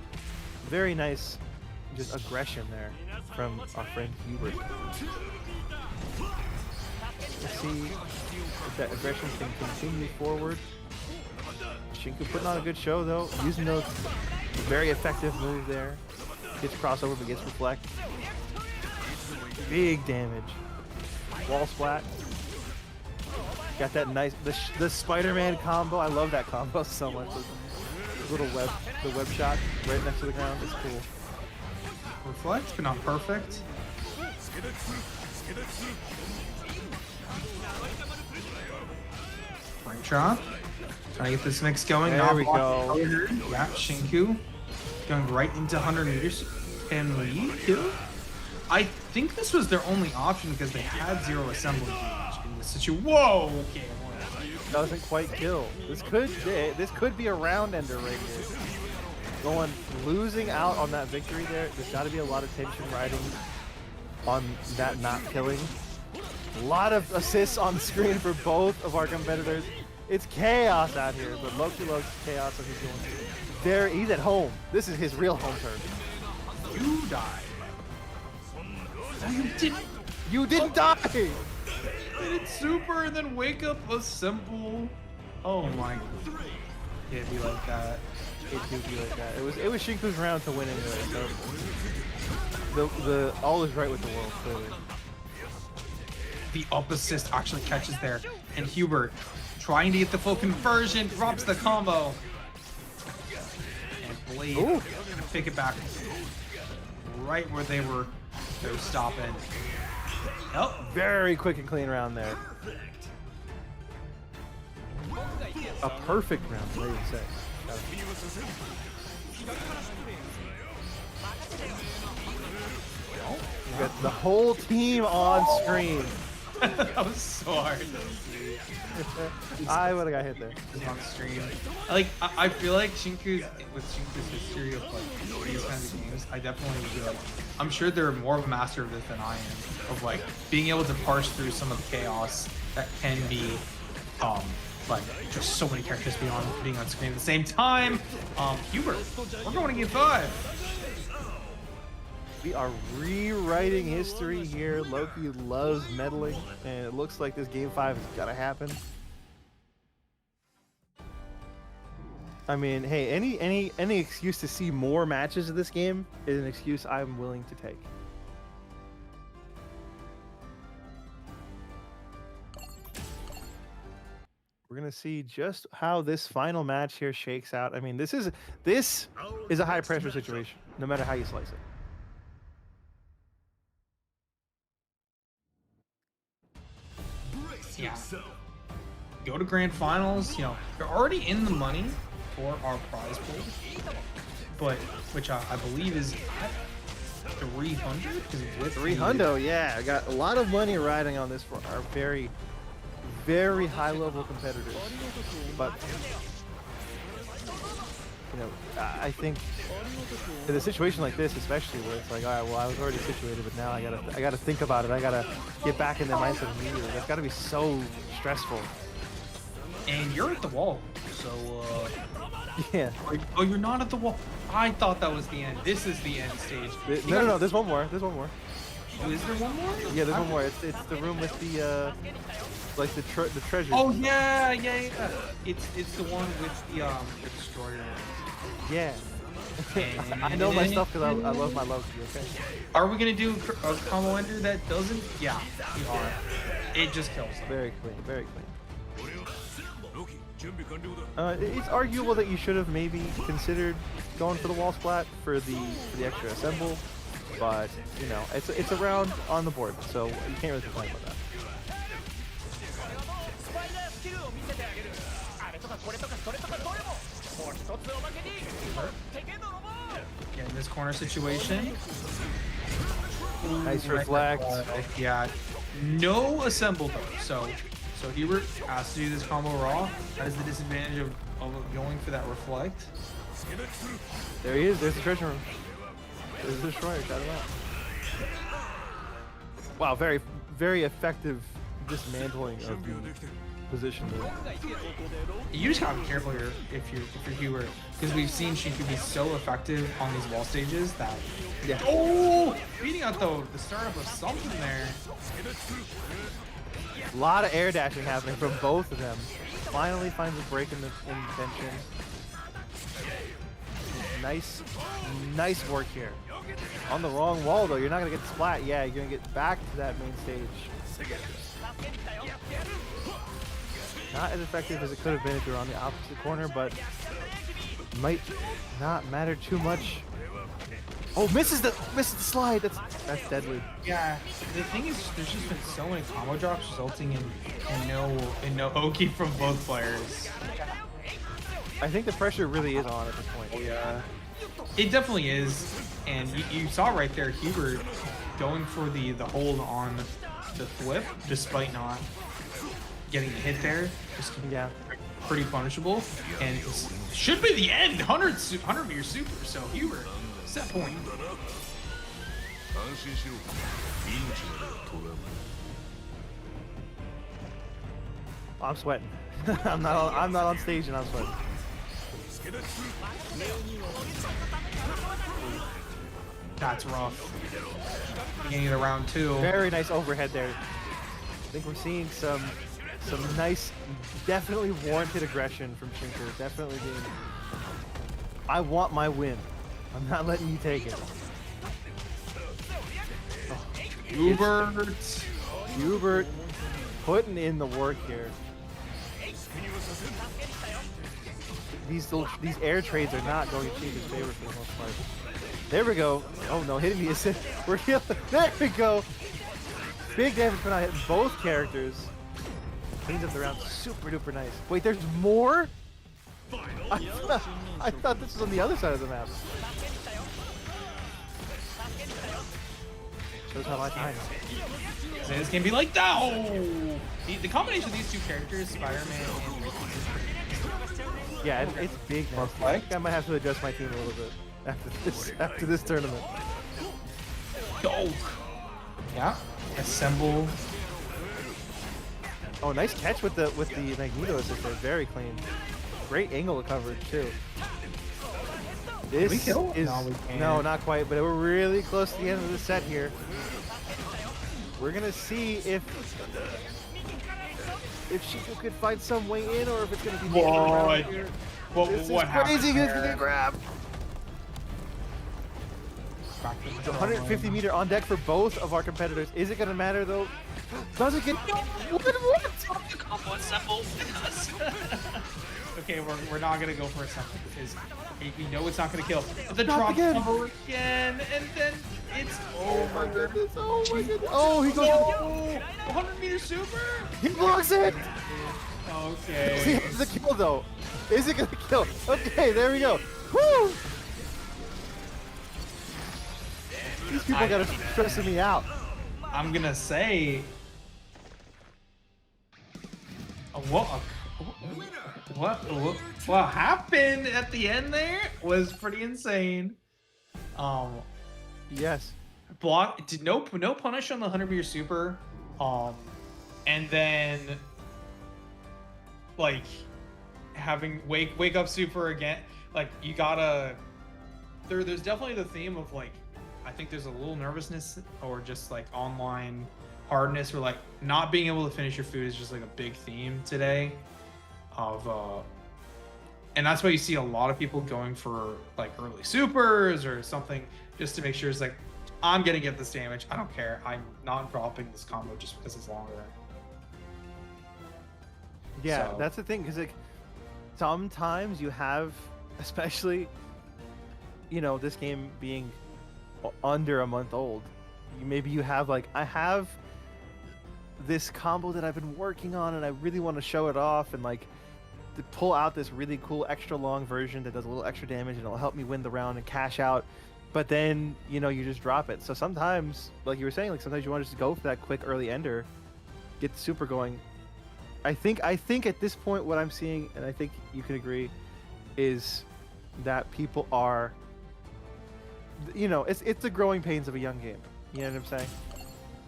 Very nice, just aggression there from our friend Hubert. Let's see if that aggression can continue forward. Shinku putting on a good show though, using those very effective move there. Gets crossover but gets reflect. Big damage. Wall splat. Got that nice the Spider-Man combo. I love that combo so much. The web shot right next to the ground. It's cool. Reflect, but not perfect. Ring chop. Trying to get this mix going. There we go. Yeah, Shinku going right into 100 meters. Can we kill? I think this was their only option because they had zero assembly damage in this situation. Whoa! Okay, doesn't quite kill. This could be a round ender right here. Losing out on that victory there. There's got to be a lot of tension riding on that not killing. A lot of assists on screen for both of our competitors. It's chaos out here, but Loki loves chaos as he's going through. There, he's at home. This is his real home turf. You died. Oh, you didn't. You didn't die. They did super and then wake up a simple. Oh my. Can't be like that. It do be like that. It was Shinku's round to win anyway. So the all is right with the world, clearly. The up assist actually catches there, and Hubert trying to get the full conversion, drops the combo. And Blade gonna pick it back right where they're stopping. Oh, very quick and clean round there. A perfect round, what do you say? You got the whole team on screen. that was so hard. I would have got hit there. On stream. Like I feel like with Shinku's history of like these kinds of games, I definitely would be like, I'm sure they're more of a master of this than I am, of like being able to parse through some of the chaos that can be like just so many characters being on screen at the same time. Hubert, we're going to game 5. We are rewriting history here. Loki loves meddling, and it looks like this game 5 is gonna happen. I mean, hey, any excuse to see more matches of this game is an excuse I'm willing to take. We're gonna see just how this final match here shakes out. I mean, this is a high pressure situation, no matter how you slice it. Yeah. Go to grand finals, you know, you're already in the money for our prize pool, but which I believe is 300. 300, yeah. I got a lot of money riding on this for our very, very high level competitors. But you know, I think in a situation like this, especially where it's like, all right, well, I was already situated, but now I gotta think about it. I gotta get back in the mindset immediately. That's gotta be so stressful. And you're at the wall, so yeah. Oh, you're not at the wall. I thought that was the end. This is the end stage. No. There's one more. There's one more. Oh, is there one more? Yeah, there's one more. It's the room with the like the treasure. Oh yeah. It's the one with the destroyer. Yeah. I know my stuff because I love my love. Okay. Are we gonna do a combo ender that doesn't? Yeah, we are. It just kills them. Very clean. Very clean. It's arguable that you should have maybe considered going for the wall splat for the extra assemble, but you know it's a round on the board, so you can't really complain about that. Yeah, in this corner situation. Nice reflect. Yeah, no assemble though. So Hubert has to do this combo raw. That is the disadvantage of going for that reflect. There he is. There's the treasure room. There's the destroyer. Shout him out. Wow, very, very effective dismantling of the position there. You just gotta be careful here if you're Hubert, because we've seen she can be so effective on these wall stages that. Yeah. Oh, beating out the startup of something there. A lot of air dashing happening from both of them. Finally finds a break in tension. Nice work here. On the wrong wall though, you're not gonna get splat. Yeah, you're gonna get back to that main stage. Not as effective as it could have been if you're on the opposite corner, but might not matter too much. Oh, misses the slide. That's deadly. Yeah, the thing is, there's just been so many combo drops resulting in no Oki from both players. I think the pressure really is on at this point. Yeah, it definitely is, and you saw right there Hubert going for the hold on the flip, despite not getting a hit there is Yeah. pretty punishable, and it should be the end. 100 meter super. So Hubert, set point. I'm sweating. I'm not on stage and I'm sweating. That's rough. Beginning of the round 2. Very nice overhead there. I think we're seeing some nice, definitely warranted aggression from Shinker. Definitely being, I want my win. I'm not letting you take it. Hubert putting in the work here. These air trades are not going to change his favor for the most part. There we go. Oh no, hitting the assist. We're healing. There we go. Big damage for not hitting both characters. Cleans up the round super duper nice. Wait, there's more? I thought this was on the other side of the map. Shows how much I know. This can be like that. Oh! The combination of these two characters, Spider-Man and Ricky, yeah, it's big now. I think I might have to adjust my team a little bit after this tournament. Oh! Yeah. Assemble. Oh, nice catch with the Magneto assist there. Very clean. Great angle of coverage too. This is no, not quite, but we're really close to the end of the set here. We're gonna see if Shiku could find some way in, or if it's gonna be the end of the round here. This is crazy. He's gonna grab. 150 meter on deck for both of our competitors. Is it gonna matter though? Does it get what? Combo assemble. Okay, we're not gonna go for a second because we know it's not gonna kill. The drop combo again, and then it's over. Oh my goodness! Oh, he goes. 100 meter super. He blocks it. Okay. He has the kill though. Is it gonna kill? Okay, there we go. Woo! These people gotta stressing me out. I'm gonna say. What happened at the end there was pretty insane. Yes. Block did no punish on the 100 meter super, and then like having wake up super again. Like you gotta. There's definitely the theme of like, I think there's a little nervousness or just like online hardness, or like not being able to finish your food is just like a big theme today. And that's why you see a lot of people going for like early supers or something just to make sure it's like, I'm gonna get this damage. I don't care. I'm not dropping this combo just because it's longer. Yeah, So. that's the thing, because like sometimes you have, especially, you know, this game being under a month old, maybe you have like, I have this combo that I've been working on and I really want to show it off and like to pull out this really cool extra long version that does a little extra damage and it'll help me win the round and cash out, but then, you know, you just drop it. So sometimes, like you were saying, like sometimes you want to just go for that quick early ender, get the super going. I think at this point what I'm seeing, and I think you can agree, is that people are, you know, it's the growing pains of a young game. You know what I'm saying?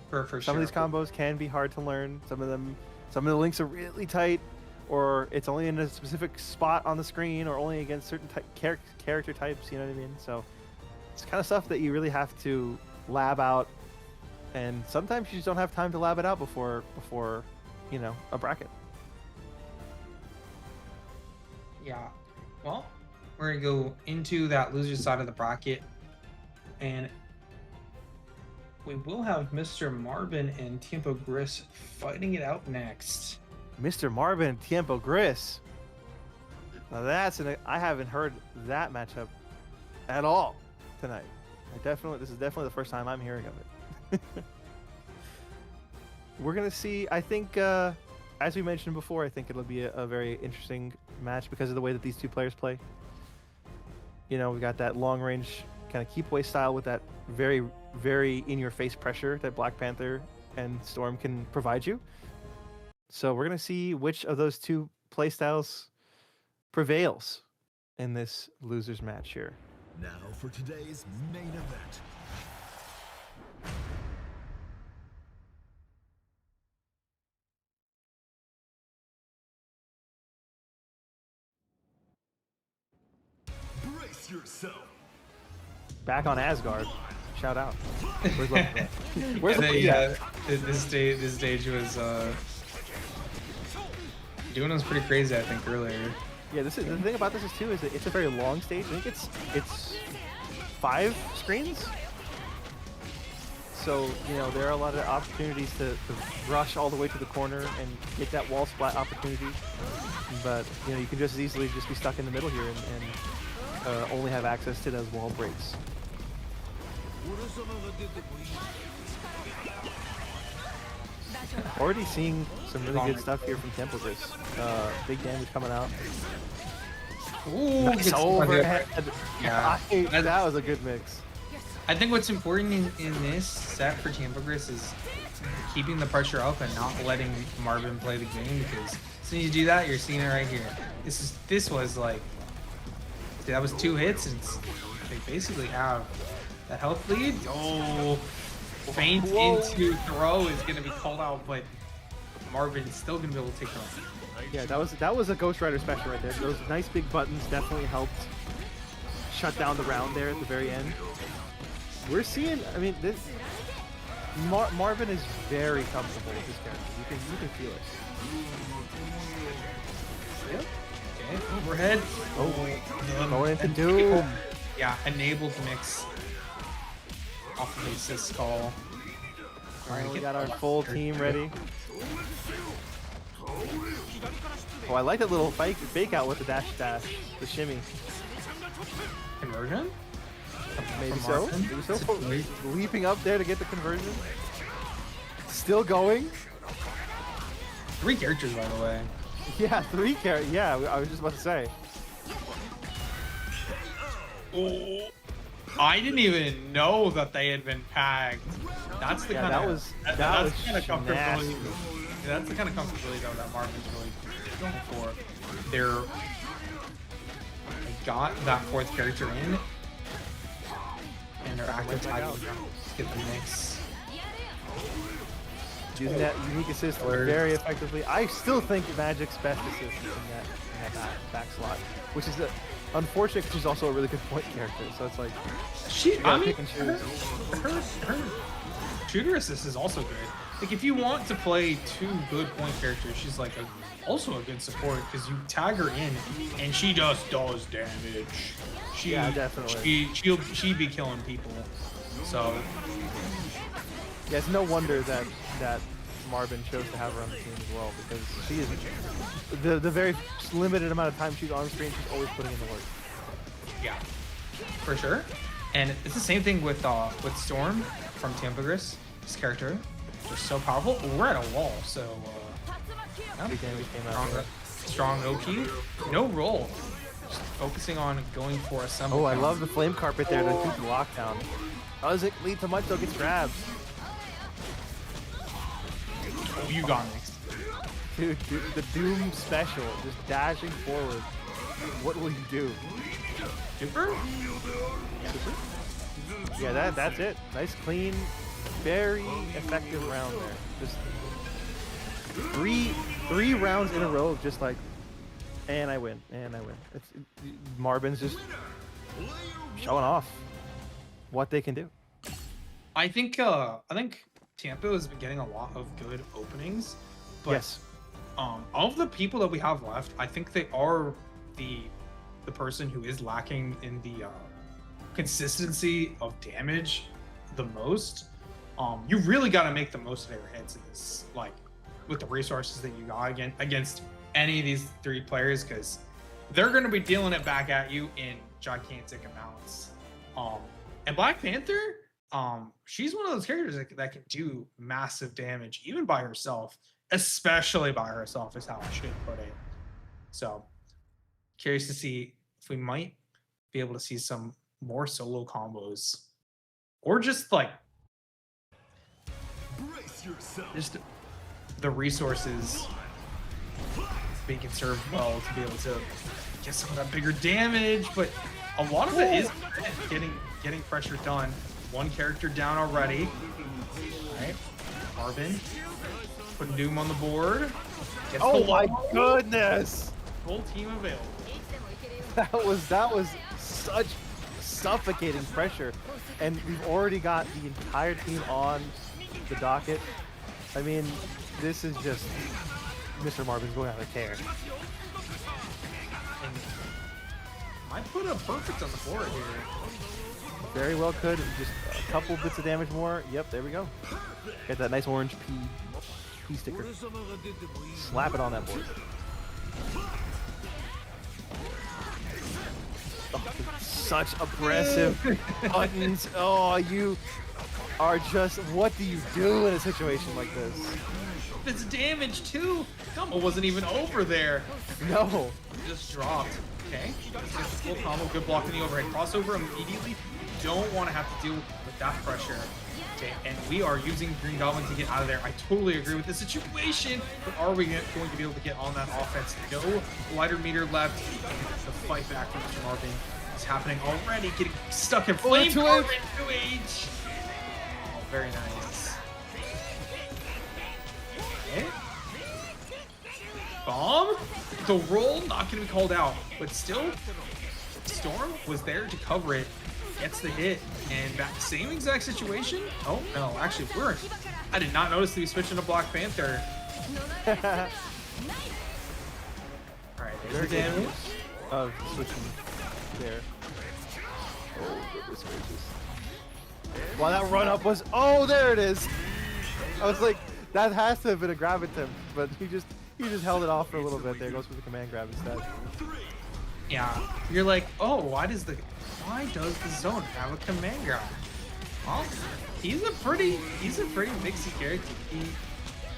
For Some sure. of these combos can be hard to learn. Some of the links are really tight, or it's only in a specific spot on the screen, or only against certain character types. You know what I mean? So it's kind of stuff that you really have to lab out, and sometimes you just don't have time to lab it out before you know, a bracket. Yeah. Well, we're gonna go into that loser side of the bracket, and we will have Mr. Marvin and Tiempo Gris fighting it out next. Mr. Marvin and Tiempo Gris. Now I haven't heard that matchup at all tonight. This is definitely the first time I'm hearing of it. We're gonna see. I think, as we mentioned before, I think it'll be a very interesting match because of the way that these two players play. You know, we got that long range kind of keep away style with that very, very in your face pressure that Black Panther and Storm can provide you. So we're gonna see which of those two playstyles prevails in this losers match here. Now for today's main event. Brace yourself. Back on Asgard. Shout out. Where's Loki? Where's Yeah, Loki? yeah. This stage was doing was pretty crazy, I think, earlier. Yeah, this is the thing about this is too is that it's a very long stage. I think it's 5 screens. So, you know, there are a lot of opportunities to rush all the way to the corner and get that wall splat opportunity. But, you know, you can just as easily just be stuck in the middle here and only have access to those wall breaks. Already seeing some really good stuff here from Templevis. Big damage coming out. Ooh, Nice overhead. Yeah, that was a good mix. I think what's important in this set for Templevis is keeping the pressure up and not letting Marvin play the game, because as soon as you do that, you're seeing it right here. This was like, that was 2 hits, and they basically have that health lead. Oh, feint into throw is gonna be called out, but Marvin's still gonna be able to take it off. Yeah, that was a Ghost Rider special right there. Those nice big buttons definitely helped shut down the round there at the very end. We're seeing, I mean, this Marvin is very comfortable with his character. You can feel it. Yep. Okay, overhead. Oh, going into Doom. Yeah, enabled mix off of the assist call. Alright, we got our full team ready. Oh, I like that little fake out with the dash, the shimmy. Conversion? Maybe so. Maybe so. Leaping up there to get the conversion. Still going. 3 characters, by the way. Yeah, 3 characters. Yeah, I was just about to say. Oh, I didn't even know that they had been tagged. That's the kind of comfortability. That's the kind of comfortability though that Marvin's really going for. They got that 4th character in, and they're active tagging to get the mix. Using that unique assist very effectively. I still think Magic's best assist is in that back slot, which is unfortunate because she's also a really good point character. So it's like her shooter assist is also good. Like if you want to play 2 good point characters, she's like also a good support because you tag her in and she just does damage. Yeah, definitely. She'd be killing people. So yeah, it's no wonder that Marvin chose to have her on the team as well, because she is the very limited amount of time she's on screen, she's always putting in the work. Yeah, for sure. And it's the same thing with Storm from Templevis. This character is so powerful. We're at a wall, so Big damage came out. Strong OP, no roll. Just focusing on going for a summon. Oh, I love the flame carpet there to do the lockdown. Does it lead to much though? Gets grabbed. Oh, you got next. Dude, the Doom special, just dashing forward. What will you do? Super? Yeah, that's it. Nice, clean, very effective round there. Just three rounds in a row of just like, and I win. Marvin's just showing off what they can do. I think Tampa has been getting a lot of good openings, but yes, of the people that we have left, I think they are the person who is lacking in the consistency of damage the most. You really got to make the most of their hits in this, like with the resources that you got against any of these 3 players, because they're going to be dealing it back at you in gigantic amounts. And Black Panther, she's one of those characters that can do massive damage even by herself, especially by herself is how I should put it. So curious to see if we might be able to see some more solo combos, or just like the resources being conserved well to be able to get some of that bigger damage, but a lot of it is getting pressure done. One character down already. Alright. Marvin putting Doom on the board. Gets Oh the my wall. goodness! Full team available. That was such suffocating pressure, and we've already got the entire team on the docket. I mean, this is just Mr. Marvin's going out of tear. And I put a perfect on the board here. Very well could. Just a couple bits of damage more. Yep, there we go. Get that nice orange P sticker. Slap it on that board. Oh, such aggressive buttons. Oh, you are just. What do you do in a situation like this? It's damage too. Gumbo wasn't even over there. No. Just dropped. Okay. Let's get the full combo. Good block in the overhead. Crossover immediately. Don't want to have to deal with that pressure. Okay, and we are using Green Goblin to get out of there. I totally agree with the situation, but are we going to be able to get on that offense? No lighter meter left. And the fight back from Mr. Marvin is happening already. Getting stuck in flame. 2H. Oh, very nice. Okay. Bomb. The roll not going to be called out, but still, Storm was there to cover it. Gets the hit, and back same exact situation. Oh no, actually worse. I did not notice that he switched into Black Panther. Alright, there's the damage. Of switching there. Oh, goodness gracious. Wow, that run up was. Oh, there it is. I was like, that has to have been a grab attempt, but he just held it off for a little bit. There goes for the command grab instead. Yeah, you're like, oh, why does the zone have a command grab? Well, he's a pretty mixy character.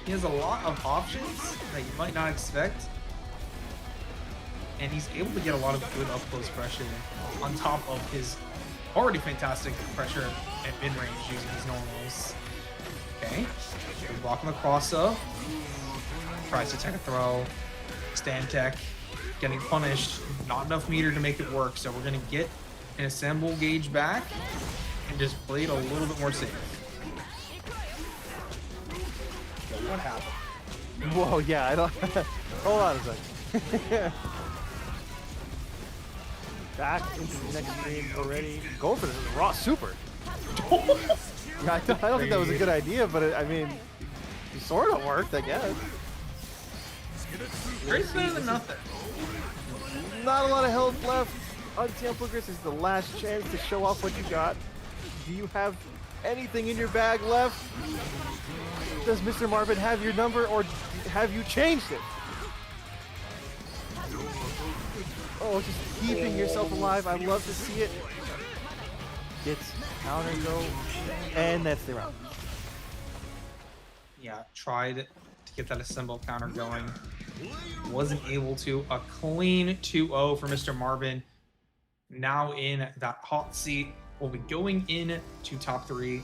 He has a lot of options that you might not expect, and he's able to get a lot of good up close pressure on top of his already fantastic pressure at mid range using his normals. Okay, blocking the cross up, tries to tech a throw, stand tech. Getting punished, not enough meter to make it work, so we're gonna get an assemble gauge back and just play it a little bit more safe. What happened? Whoa, yeah, I don't. Hold on a second. Back into the next stream already. Go for this raw super. Yeah, I don't think that was a good idea, but I mean, it sort of worked, I guess. Great better than nothing. Not a lot of health left. Untampered Gris is the last chance to show off what you got. Do you have anything in your bag left? Does Mr. Marvin have your number, or have you changed it? Oh, just keeping yourself alive. I love to see it. Gets counter go, and that's the round. Yeah, tried to get that assemble counter going. Wasn't able to. A clean 2-0 for Mr. Marvin. Now in that hot seat. We'll be going in to top 3.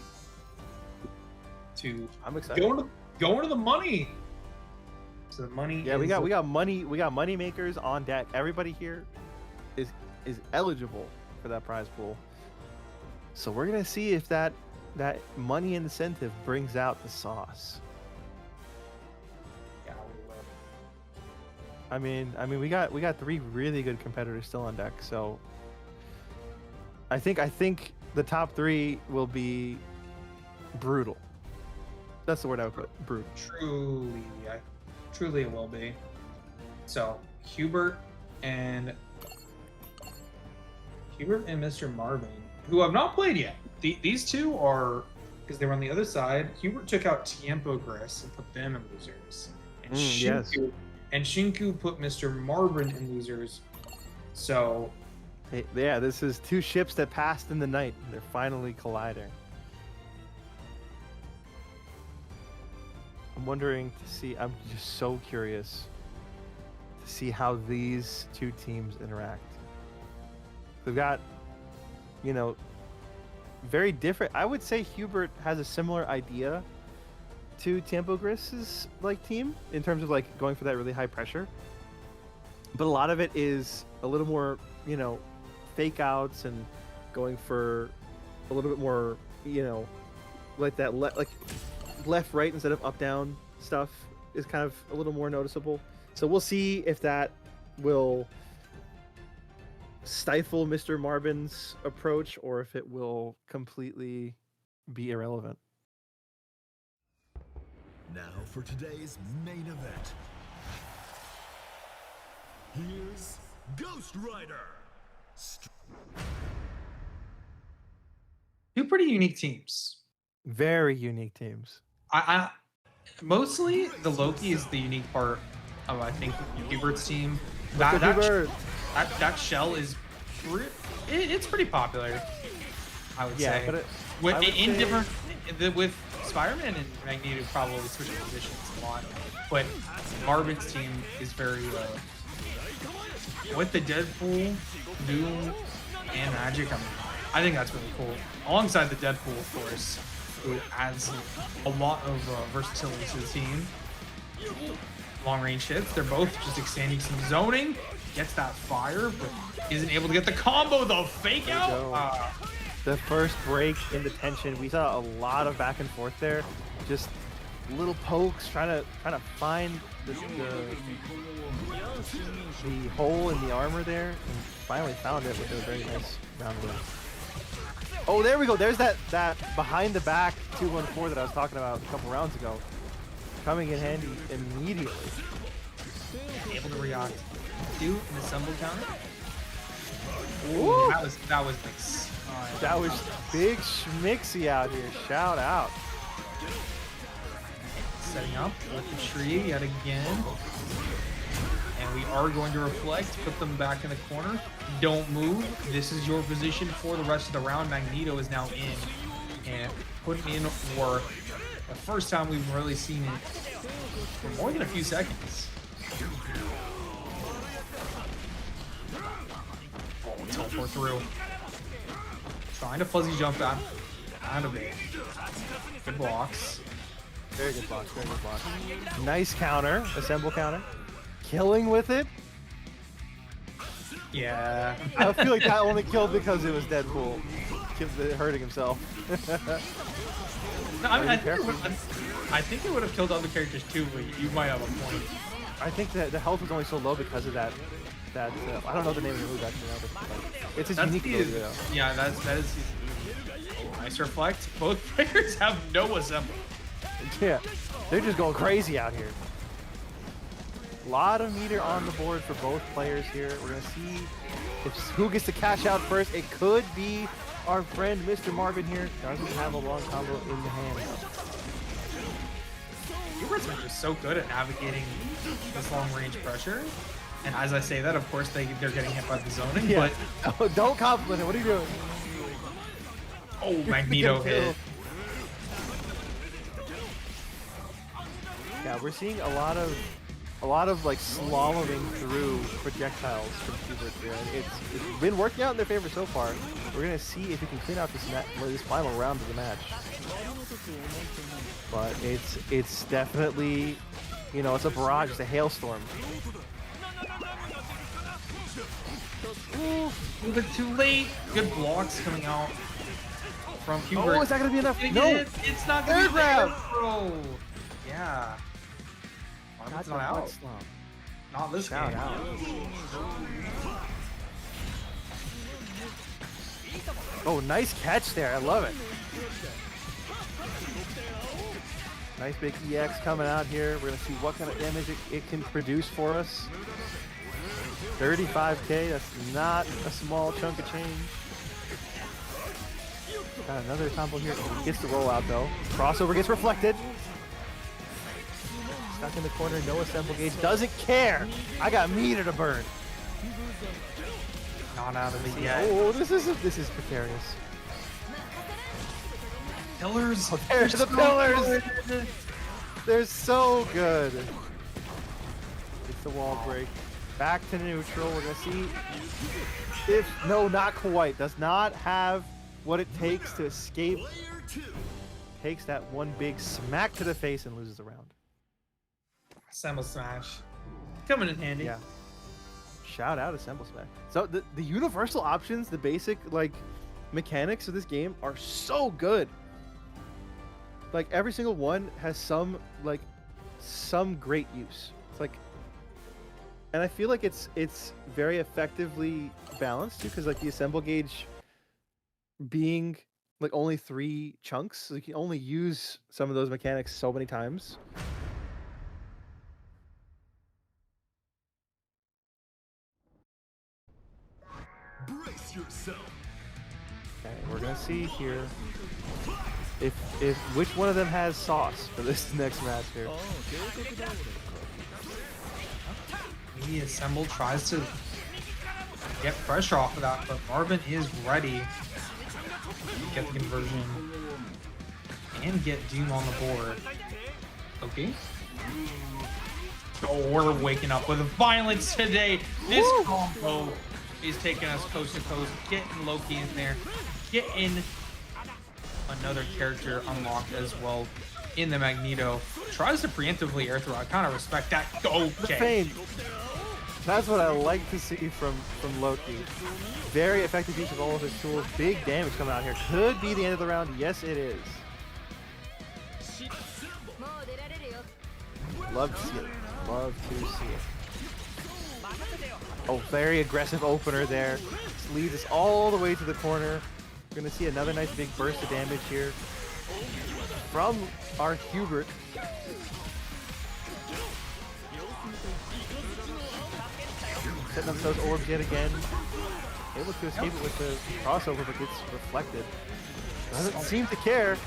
I'm excited. Going to the money. So the money. Yeah, we got money makers on deck. Everybody here is eligible for that prize pool. So we're gonna see if that money incentive brings out the sauce. Yeah, we will. I mean, we got 3 really good competitors still on deck. So I think the top 3 will be brutal. That's the word I would put. Brutal. Truly it will be. So Hubert and Mr. Marvin, who have not played yet. These two are, because they were on the other side. Hubert took out Tiempo Gris and put them in losers. And Shinku put Mr. Marvin in losers. So yeah, this is 2 ships that passed in the night. They're finally colliding. I'm wondering to see. I'm just so curious to see how these 2 teams interact. They've got, very different. I would say Hubert has a similar idea to Tiempo Gris's like team in terms of like going for that really high pressure. But a lot of it is a little more, you know, fake outs and going for a little bit more, you know, like that like left right instead of up down stuff is kind of a little more noticeable. So we'll see if that will stifle Mr. Marvin's approach or if it will completely be irrelevant. Now for today's main event. Here's Ghost Rider. Two pretty unique teams. Very unique teams. I mostly the Loki is the unique part of I think Hubert's team. That shell is it's pretty popular. I would say. But with Spider-Man and Magneto probably switching positions a lot, but Marvin's team is very with the Deadpool, Doom, and Magic. I think that's really cool. Alongside the Deadpool, of course, who adds a lot of versatility to the team. Long range hits. They're both just extending some zoning. Gets that fire, but isn't able to get the combo. The fake out. The first break in the tension. We saw a lot of back and forth there. Just little pokes, trying to find the hole in the armor there, and finally found it with a very nice round win. Oh, there we go. There's that behind the back 214 that I was talking about a couple rounds ago. Coming in handy immediately. Able to react. Do an assemble counter. Ooh. That was nice. That was big schmixy out here. Shout out. Setting up with the tree yet again. And we are going to reflect, put them back in the corner. Don't move. This is your position for the rest of the round. Magneto is now in and putting in for the first time we've really seen it for more than a few seconds. Oh, teleport through. Trying to fuzzy jump out of it. Good blocks. Very good blocks, very good blocks. Nice counter, assemble counter. Killing with it. Yeah. I feel like that only killed because it was Deadpool. Hurting himself. No, I think it would have killed other characters too, but you might have a point. I think that the health was only so low because of that I don't know the name of the move actually now, but it's his unique ability though. Yeah, that is nice reflect. Both players have no assemble. Yeah, they're just going crazy out here. A lot of meter on the board for both players here. We're gonna see who gets to cash out first. It could be our friend Mr. Marvin here. Doesn't have a long combo in the hand. Hubert's been just so good at navigating this long range pressure. And as I say that, of course, they're getting hit by the zoning. Yeah. But oh, don't compliment him. What are you doing? Oh, Magneto hit. Yeah, we're seeing a lot of like slaloming through projectiles from Hubert here. It's been working out in their favor so far. We're gonna see if he can clean out this final round of the match. But it's definitely, you know, it's a barrage, it's a hailstorm. Ooh, a little bit too late. Good blocks coming out from Hubert. Oh, is that gonna be enough? No, it's not gonna be there, bro. Yeah. Marvin's not out. Not this game. Out. Oh, nice catch there. I love it. Nice big EX coming out here. We're gonna see what kind of damage it can produce for us. 35k, that's not a small chunk of change. Got another combo here. He gets the rollout though. Crossover gets reflected. Stuck in the corner, no assemble gauge. Doesn't care. I got meter to burn. Not out of it yet. Oh, this is precarious. Pillars. Oh, there's the pillars. They're so good. It's the wall break. Back to neutral. We're gonna see if no, not quite. Does not have what it takes to escape takes that one big smack to the face and loses the round. Assemble Smash. Coming in handy. Yeah. Shout out Assemble Smash. So the universal options, the basic like mechanics of this game are so good. Like every single one has some great use. It's like, and I feel like it's very effectively balanced too, because like the assemble gauge being like only 3 chunks, so you can only use some of those mechanics so many times. Brace yourself. Okay, we're gonna see here if which one of them has sauce for this next match here. Maybe Assemble tries to get pressure off of that, but Marvin is ready to get the conversion and get Doom on the board. Okay. Oh, we're waking up with violence today. This combo is taking us coast to coast. Getting Loki in there. Getting another character unlocked as well in the Magneto. Tries to preemptively air throw. I kind of respect that. Okay. That's what I like to see from Loki. Very effective use of all of his tools. Big damage coming out here. Could be the end of the round. Yes, it is. Love to see it. Love to see it. Oh, very aggressive opener there. This leads us all the way to the corner. We're going to see another nice big burst of damage here from our Hubert. Setting up those orbs yet again. Able to escape it with the crossover, but gets reflected. Doesn't seem to care.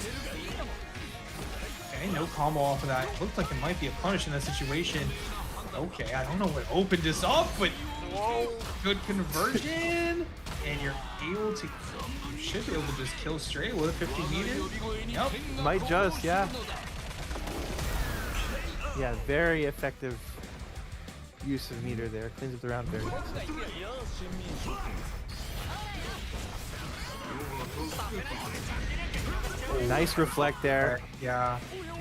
Okay, no combo off of that. Looked like it might be a punish in that situation. Okay, I don't know what opened this up, but whoa, good conversion. And you're able to, you should be able to just kill straight with 50 meters. Yep. Might just, yeah. Yeah, very effective use of meter there. Cleans up the round very nicely. Nice reflect there. Yeah.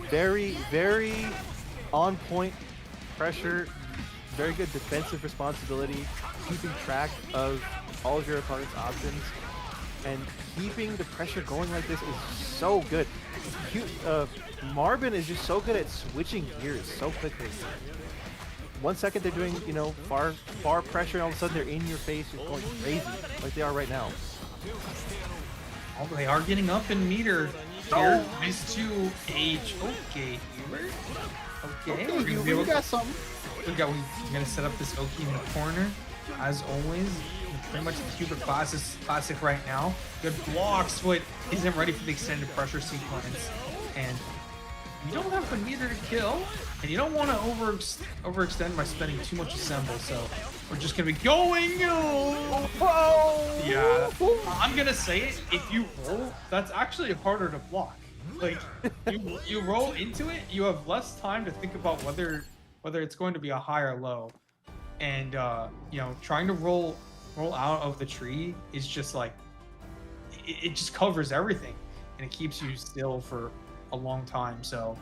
Very, very on point pressure. Very good defensive responsibility. Keeping track of all of your opponent's options. And keeping the pressure going like this is so good. Marvin is just so good at switching gears so quickly. 1 second they're doing, you know, far pressure, and all of a sudden they're in your face, just going crazy, like they are right now. Oh, they are getting up in meter. Here, these two age. Okay, Hubert. Okay, we got something. We're gonna set up this Oki in the corner, as always. Pretty much the Hubert classic right now. Good blocks, but isn't ready for the extended pressure sequence, and you don't have the meter to kill, and you don't want to overextend by spending too much assemble. So we're just gonna be going. Yeah, I'm gonna say it. If you roll, that's actually harder to block. Like you roll into it, you have less time to think about whether it's going to be a high or low, and you know, trying to roll out of the tree is just like it just covers everything, and it keeps you still for a long time. So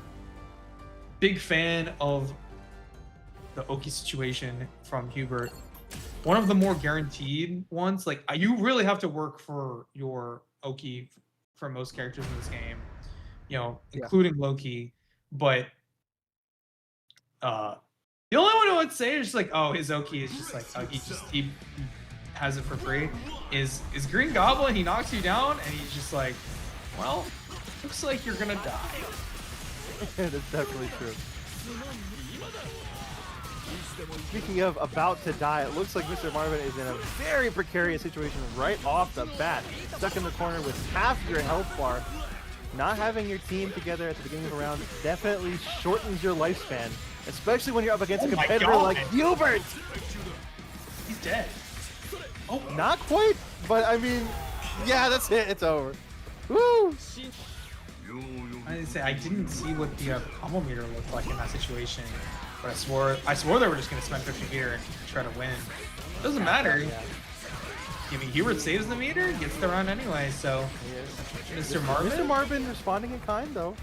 big fan of the Oki situation from Hubert. One of the more guaranteed ones. Like, you really have to work for your Oki for most characters in this game, you know, including Loki. But the only one I would say is just like, oh, his Oki is just like, he has it for free. Is Green Goblin. He knocks you down and he's just like, well, looks like you're gonna die. That's definitely true. Speaking of about to die, it looks like Mr. Marvin is in a very precarious situation right off the bat. Stuck in the corner with half your health bar. Not having your team together at the beginning of a round definitely shortens your lifespan, especially when you're up against a competitor like Hubert. He's dead. Oh, not quite, but I mean, yeah, that's it. It's over. Woo! I didn't say I didn't see what the combo meter looked like in that situation, but I swore they were just gonna spend 50 meter and try to win. Doesn't matter. mean, Hubert saves the meter, gets the round anyway, so Mr. Marvin. Mr. Marvin responding in kind though.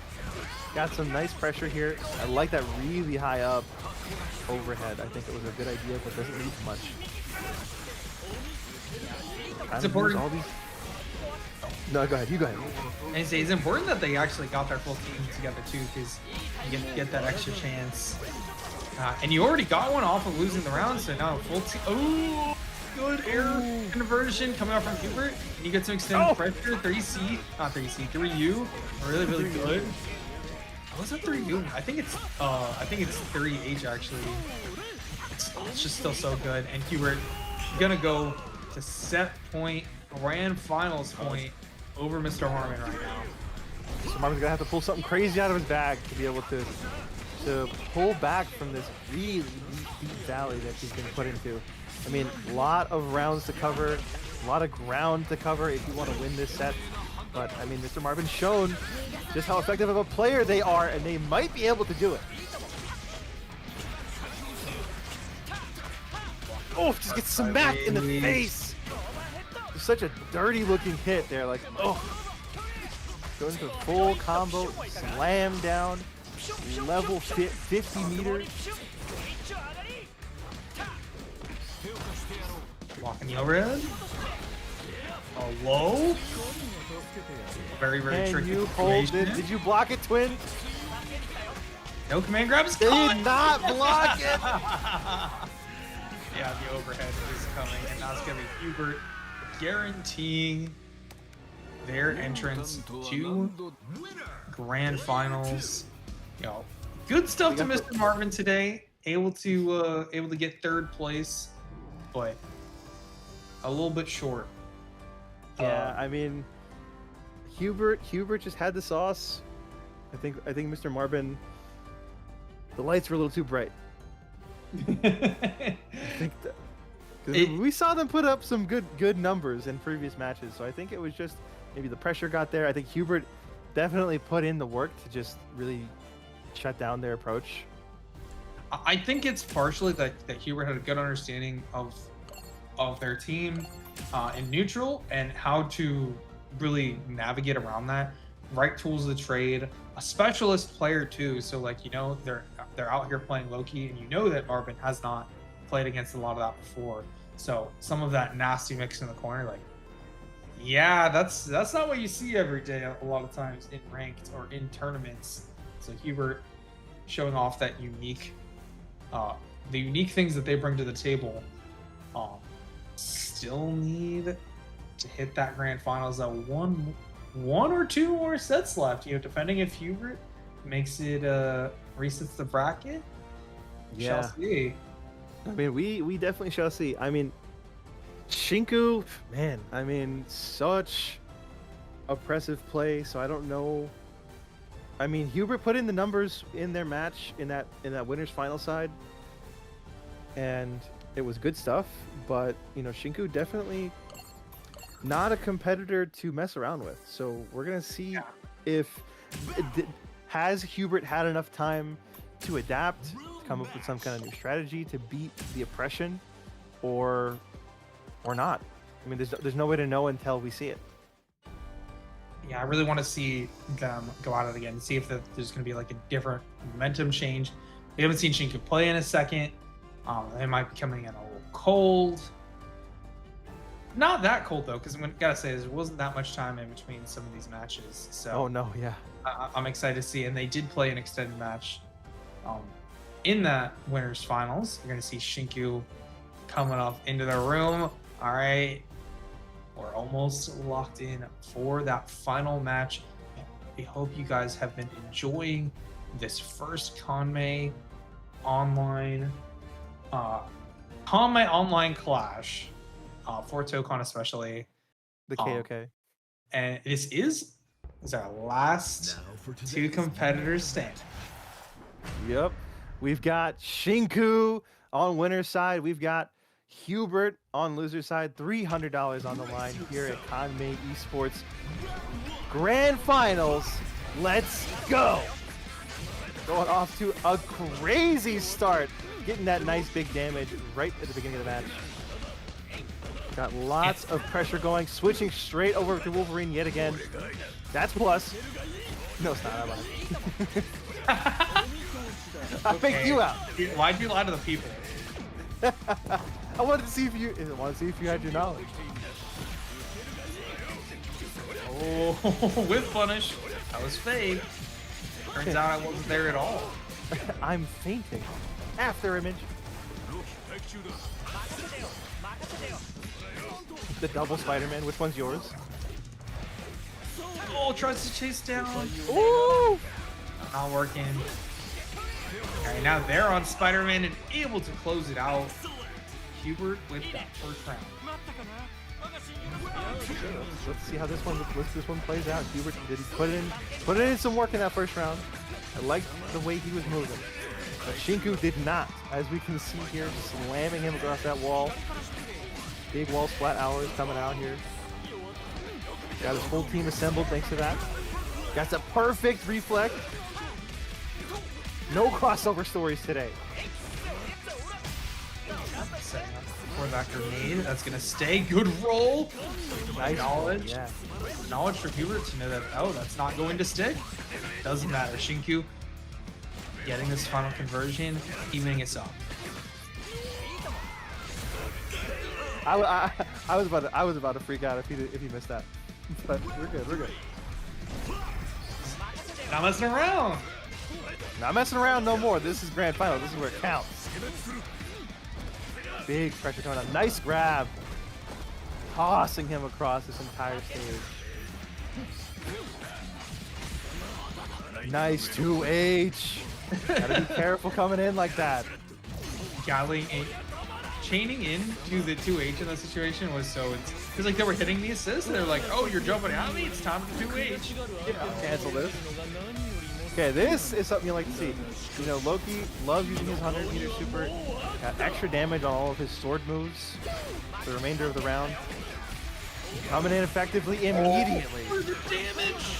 Got some nice pressure here. I like that really high up overhead. I think it was a good idea, but doesn't need much. It's important. All these... No, go ahead. You go ahead. And it's important that they actually got their full team together too, because you get that extra chance. And you already got one off of losing the round, so now full team. Oh, good air conversion coming out from Hubert. And you get some extended pressure. 3C, not 3C, 3U. Really, really good. Was it 3U? I think it's 3H actually. It's just still so good. And Hubert gonna go to set point, grand finals point over Mr. Harmon right now. Mr. Marvin's gonna have to pull something crazy out of his bag to be able to pull back from this really deep valley that he's been put into. I mean, a lot of rounds to cover, a lot of ground to cover if you want to win this set. But I mean, Mr. Marvin's shown just how effective of a player they are, and they might be able to do it. Oh, just gets smacked in the face. It's such a dirty looking hit there, like, oh. Goes into full combo, slam down, level 50 meters. Walking the overhead. A low. Very, very tricky. You hold it. Did you block it, Twin? No command grab is They coming. did not block it. Yeah, the overhead is coming, and that's going to be Hubert guaranteeing their entrance to grand finals. You know, good stuff to Mr. Marvin today. Able to get third place, but a little bit short. Yeah, I mean, Hubert just had the sauce. I think Mr. Marvin, the lights were a little too bright. I think that, we saw them put up some good numbers in previous matches, so I think it was just maybe the pressure got there. I think Hubert definitely put in the work to just really shut down their approach. I think it's partially that Hubert had a good understanding of their team in neutral and how to really navigate around that. Right tools of the trade, a specialist player too. So like, you know, they're out here playing low-key, and you know that Marvin has not played against a lot of that before. So some of that nasty mix in the corner, like, yeah, that's not what you see every day a lot of times in ranked or in tournaments. So Hubert showing off that unique, the unique things that they bring to the table. Still need to hit that grand finals. That one or two more sets left. You know, depending if Hubert makes it resets the bracket. Yeah. Shall see. I mean, we definitely shall see. I mean, Shinku, man, I mean, such oppressive play. So I don't know. I mean, Hubert put in the numbers in their match in that winners final side, and it was good stuff. But you know, Shinku definitely not a competitor to mess around with. So we're gonna see if has Hubert had enough time to adapt, to come up with some kind of new strategy to beat the oppression, or not. I mean, there's no way to know until we see it. Yeah, I really want to see them go at it again and see if there's going to be like a different momentum change. We haven't seen Shinku play in a second. They might be coming in a little cold. Not that cold though, because I gotta say there wasn't that much time in between some of these matches. So oh no, yeah. I'm excited to see, and they did play an extended match in that winners finals. You're gonna see Shinku coming up into the room. All right, we're almost locked in for that final match. We hope you guys have been enjoying this first Kanme Online Clash for Tokon, especially the KOK. And this is our last two competitors stand. Yep, we've got Shinku on winner's side. We've got Hubert on loser side. $300 on the line here at Kanme Esports Grand Finals. Let's go! Going off to a crazy start, getting that nice big damage right at the beginning of the match. Got lots of pressure going, switching straight over to Wolverine yet again. That's plus. No, it's not. I lied. I faked you out. Why'd you lie to the people? I wanted to see if you had your knowledge. Oh, whip punish. That was fake. Turns out I wasn't there at all. I'm fainting. After image. The double Spider-Man. Which one's yours? Oh, tries to chase down. Ooh! Not working. Alright, now they're on Spider-Man and able to close it out. Hubert with that first round. Let's see how this one plays out. Hubert did put in some work in that first round. I liked the way he was moving. But Shinku did not, as we can see here, slamming him across that wall. Big wall splat hours coming out here. Got his full team assembled thanks to that. Got a perfect reflect. No crossover stories today. Setting up for that grenade. That's gonna stay. Good roll. Nice knowledge. Yeah. Knowledge for Hubert to know that, oh, that's not going to stick. Doesn't matter. Shinku getting this final conversion, evening us up. I was about to freak out if he missed that. But we're good. We're good. Not messing around. Not messing around no more. This is grand final. This is where it counts. Big pressure coming out. Nice grab. Tossing him across this entire stage. Nice 2H. Gotta be careful coming in like that. Chaining in to the 2H in that situation was so it's because like they were hitting the assist and they're like, oh, you're jumping out of me, it's time for 2H. Cancel this. Okay, this is something you like to see. You know, Loki loves using his 100-meter super. Got extra damage on all of his sword moves for the remainder of the round. Coming in effectively immediately. Damage.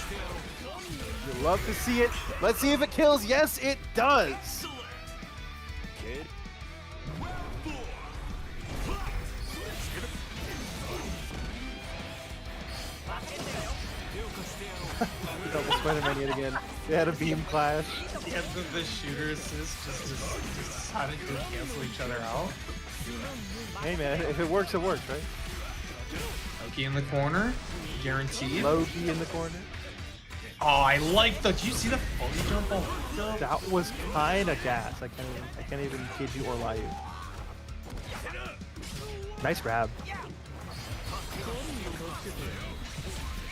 You love to see it. Let's see if it kills. Yes, it does. Double Spider-Man yet again. They had a beam clash. Yeah, the shooter assist just decided to cancel each other out. Hey man, if it works, it works, right? Loki in the corner, guaranteed. Loki in the corner. Oh, I like the. Did you see the fully jump? Oh, that was kind of gas. I can't even kid you or lie you. Nice grab.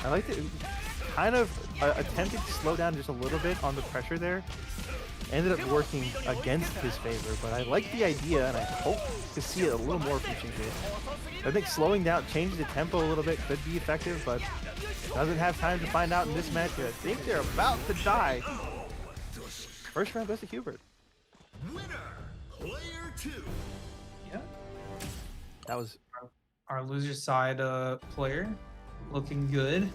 I like it. Kind of attempted to slow down just a little bit on the pressure there. Ended up working against his favor, but I like the idea and I hope to see it a little more from Shinku. I think slowing down, changing the tempo a little bit could be effective, but doesn't have time to find out in this match here. I think they're about to die. First round goes to Hubert. Winner, player 2. Yeah. That was our loser side player looking good.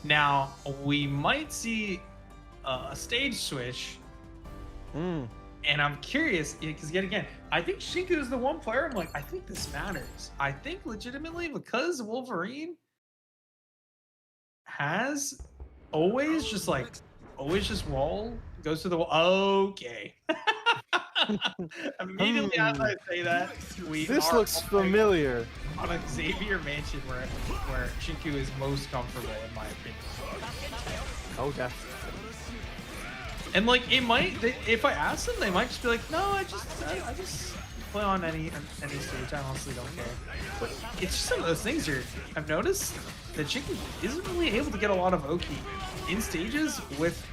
Now we might see a stage switch. And I'm curious because yet again, I think Shinku is the one player. I'm like, I think this matters. I think legitimately because Wolverine has always just wall goes to the wall. Okay. Immediately as I say that, this looks familiar. On a Xavier Mansion where Shinku is most comfortable in my opinion. Oh, definitely. And like it might, if I ask them, they might just be like, "No, I just play on any stage. I honestly don't care." But it's just some of those things here. I've noticed that Shinku isn't really able to get a lot of Oki in stages with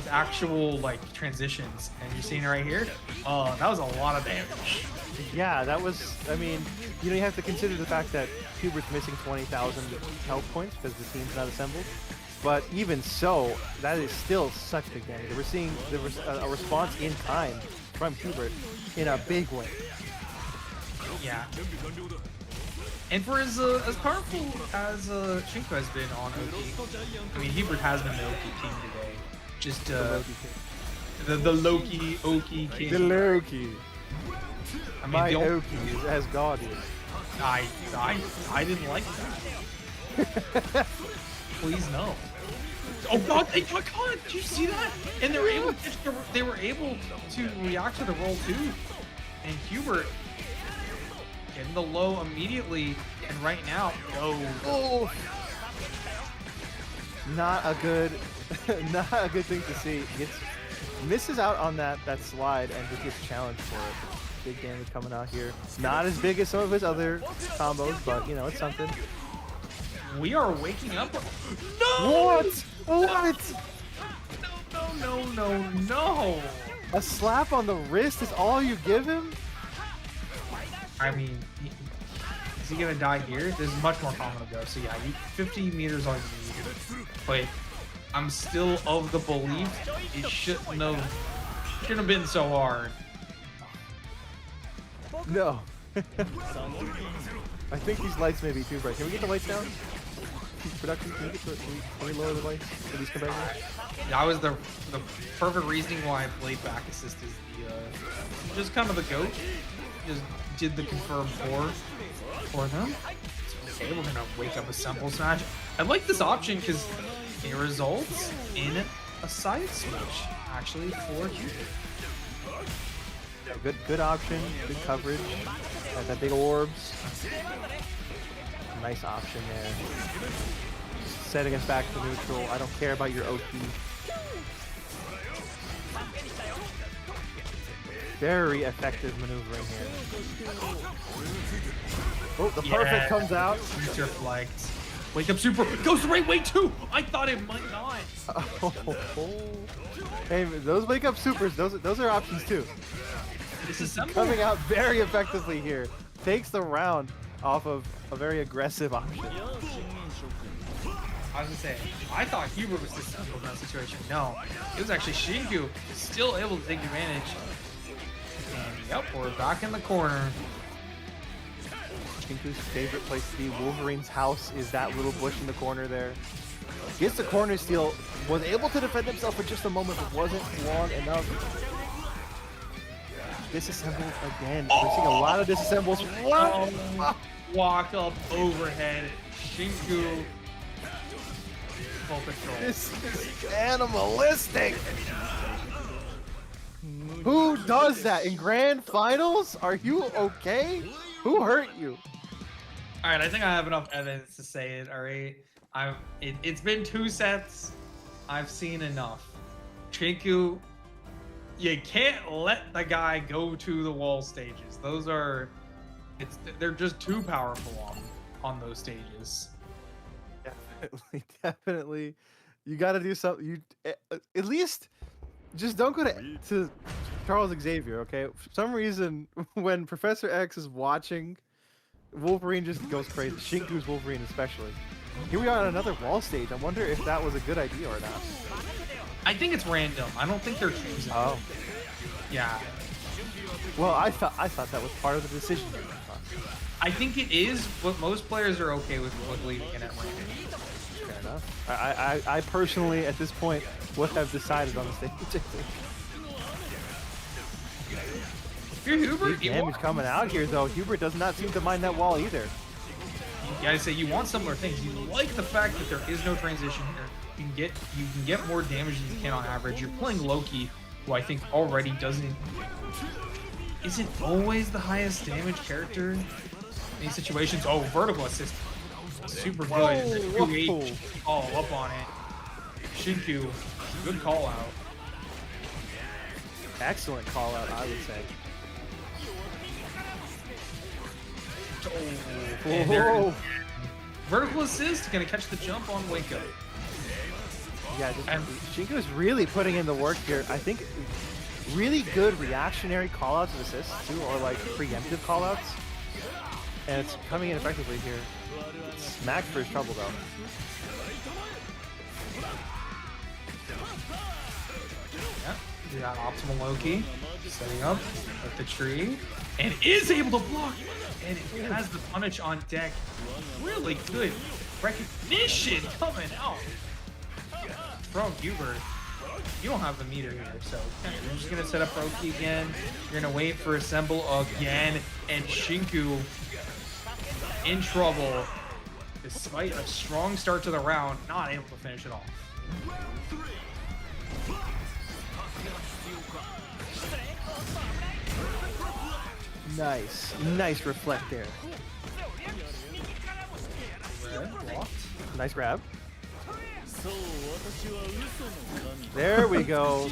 actual like transitions. And you're seeing it right here. Oh, that was a lot of damage. Yeah, that was. I mean, you know, you have to consider the fact that Hubert's missing 20,000 health points because the team's not assembled. But even so, that is still such big damage. We're seeing a response in time from Hubert in a big way. Yeah. And for as powerful as Shinku has been on Oki, I mean, Hubert has been the Oki king today. Just the Loki Oki king. The Loki. I mean, My Oki is as Asgardian. I didn't like that. Please no. Oh god, they got caught! Did you see that? And they were able to react to the roll too. And Hubert getting the low immediately, and right now, no. Oh, not a good thing to see. Misses out on that slide and just gets challenged for it. Big damage coming out here. Not as big as some of his other combos, but you know, it's something. We are waking up. No! What? No. A slap on the wrist is all you give him? I mean, is he gonna die here? There's much more common to go. So yeah, 50 meters on you. But I'm still of the belief it shouldn't have been so hard. No. I think these lights may be too bright. Can we get the lights down? Production, can we lower the lights for these competitors? That was the perfect reasoning why I played back assist is the just kind of the goat. Just did the confirm for them. So, okay, we're gonna wake up a simple smash. I like this option because it results in a side switch actually for Cupid. Yeah, good option, good coverage. Got that big orbs. Nice option there. Setting us back to neutral. I don't care about your OP. Very effective maneuvering here. Oh, the perfect comes out. Future flags. Wake up super. Goes the right way too. I thought it might not. Hey, those wake up supers, those are options too. This is coming out very effectively here. Takes the round off of a very aggressive option. I was gonna say, I thought Hubert was successful in that situation. No, it was actually Shinku still able to take advantage. And yep, we're back in the corner. Shinku's favorite place to be. Wolverine's house is that little bush in the corner there. Gets the corner steal, was able to defend himself for just a moment, but wasn't long enough. Disassembled again. We're seeing a lot of disassembles. Walk up overhead. Shinku. Full control. This is animalistic. Who does that in grand finals? Are you okay? Who hurt you? All right, I think I have enough evidence to say it. All right, it's been 2 sets. I've seen enough. Shinku, you can't let the guy go to the wall stages. They're just too powerful on those stages. Definitely. You got to do something. You at least just don't go to Charles Xavier, okay? For some reason, when Professor X is watching, Wolverine just goes crazy. Shinku's Wolverine especially. Here we are on another wall stage. I wonder if that was a good idea or not. I think it's random. I don't think they're choosing. Oh. Yeah. Well, I thought that was part of the decision. I think it is, but most players are okay with leaving it at random. Fair enough. I personally, at this point, would have decided on the stage. If you're Hubert, Big damage coming out here, though. Hubert does not seem to mind that wall either. You gotta say you want similar things. You like the fact that there is no transition here. You can get more damage than you can on average. You're playing Loki, who I think already isn't always the highest damage character in these situations. Oh, vertical assist, super good. 2H all up on it. Shinku, good call out. Excellent call out, I would say. Oh, vertical assist, gonna catch the jump on Wake Up. Yeah, Shinku is really putting in the work here. I think really good reactionary callouts of assists too, or like preemptive callouts, and it's coming in effectively here. It's smacked for his trouble though. Yeah, we got optimal Loki setting up with the tree, and is able to block. And it has the punish on deck. Really good recognition coming out from Hubert. You don't have the meter here, so you're just gonna set up Roki again. You're gonna wait for Assemble again, and Shinku in trouble. Despite a strong start to the round, not able to finish it off. Nice reflect there. Blocked. Nice grab. There we go.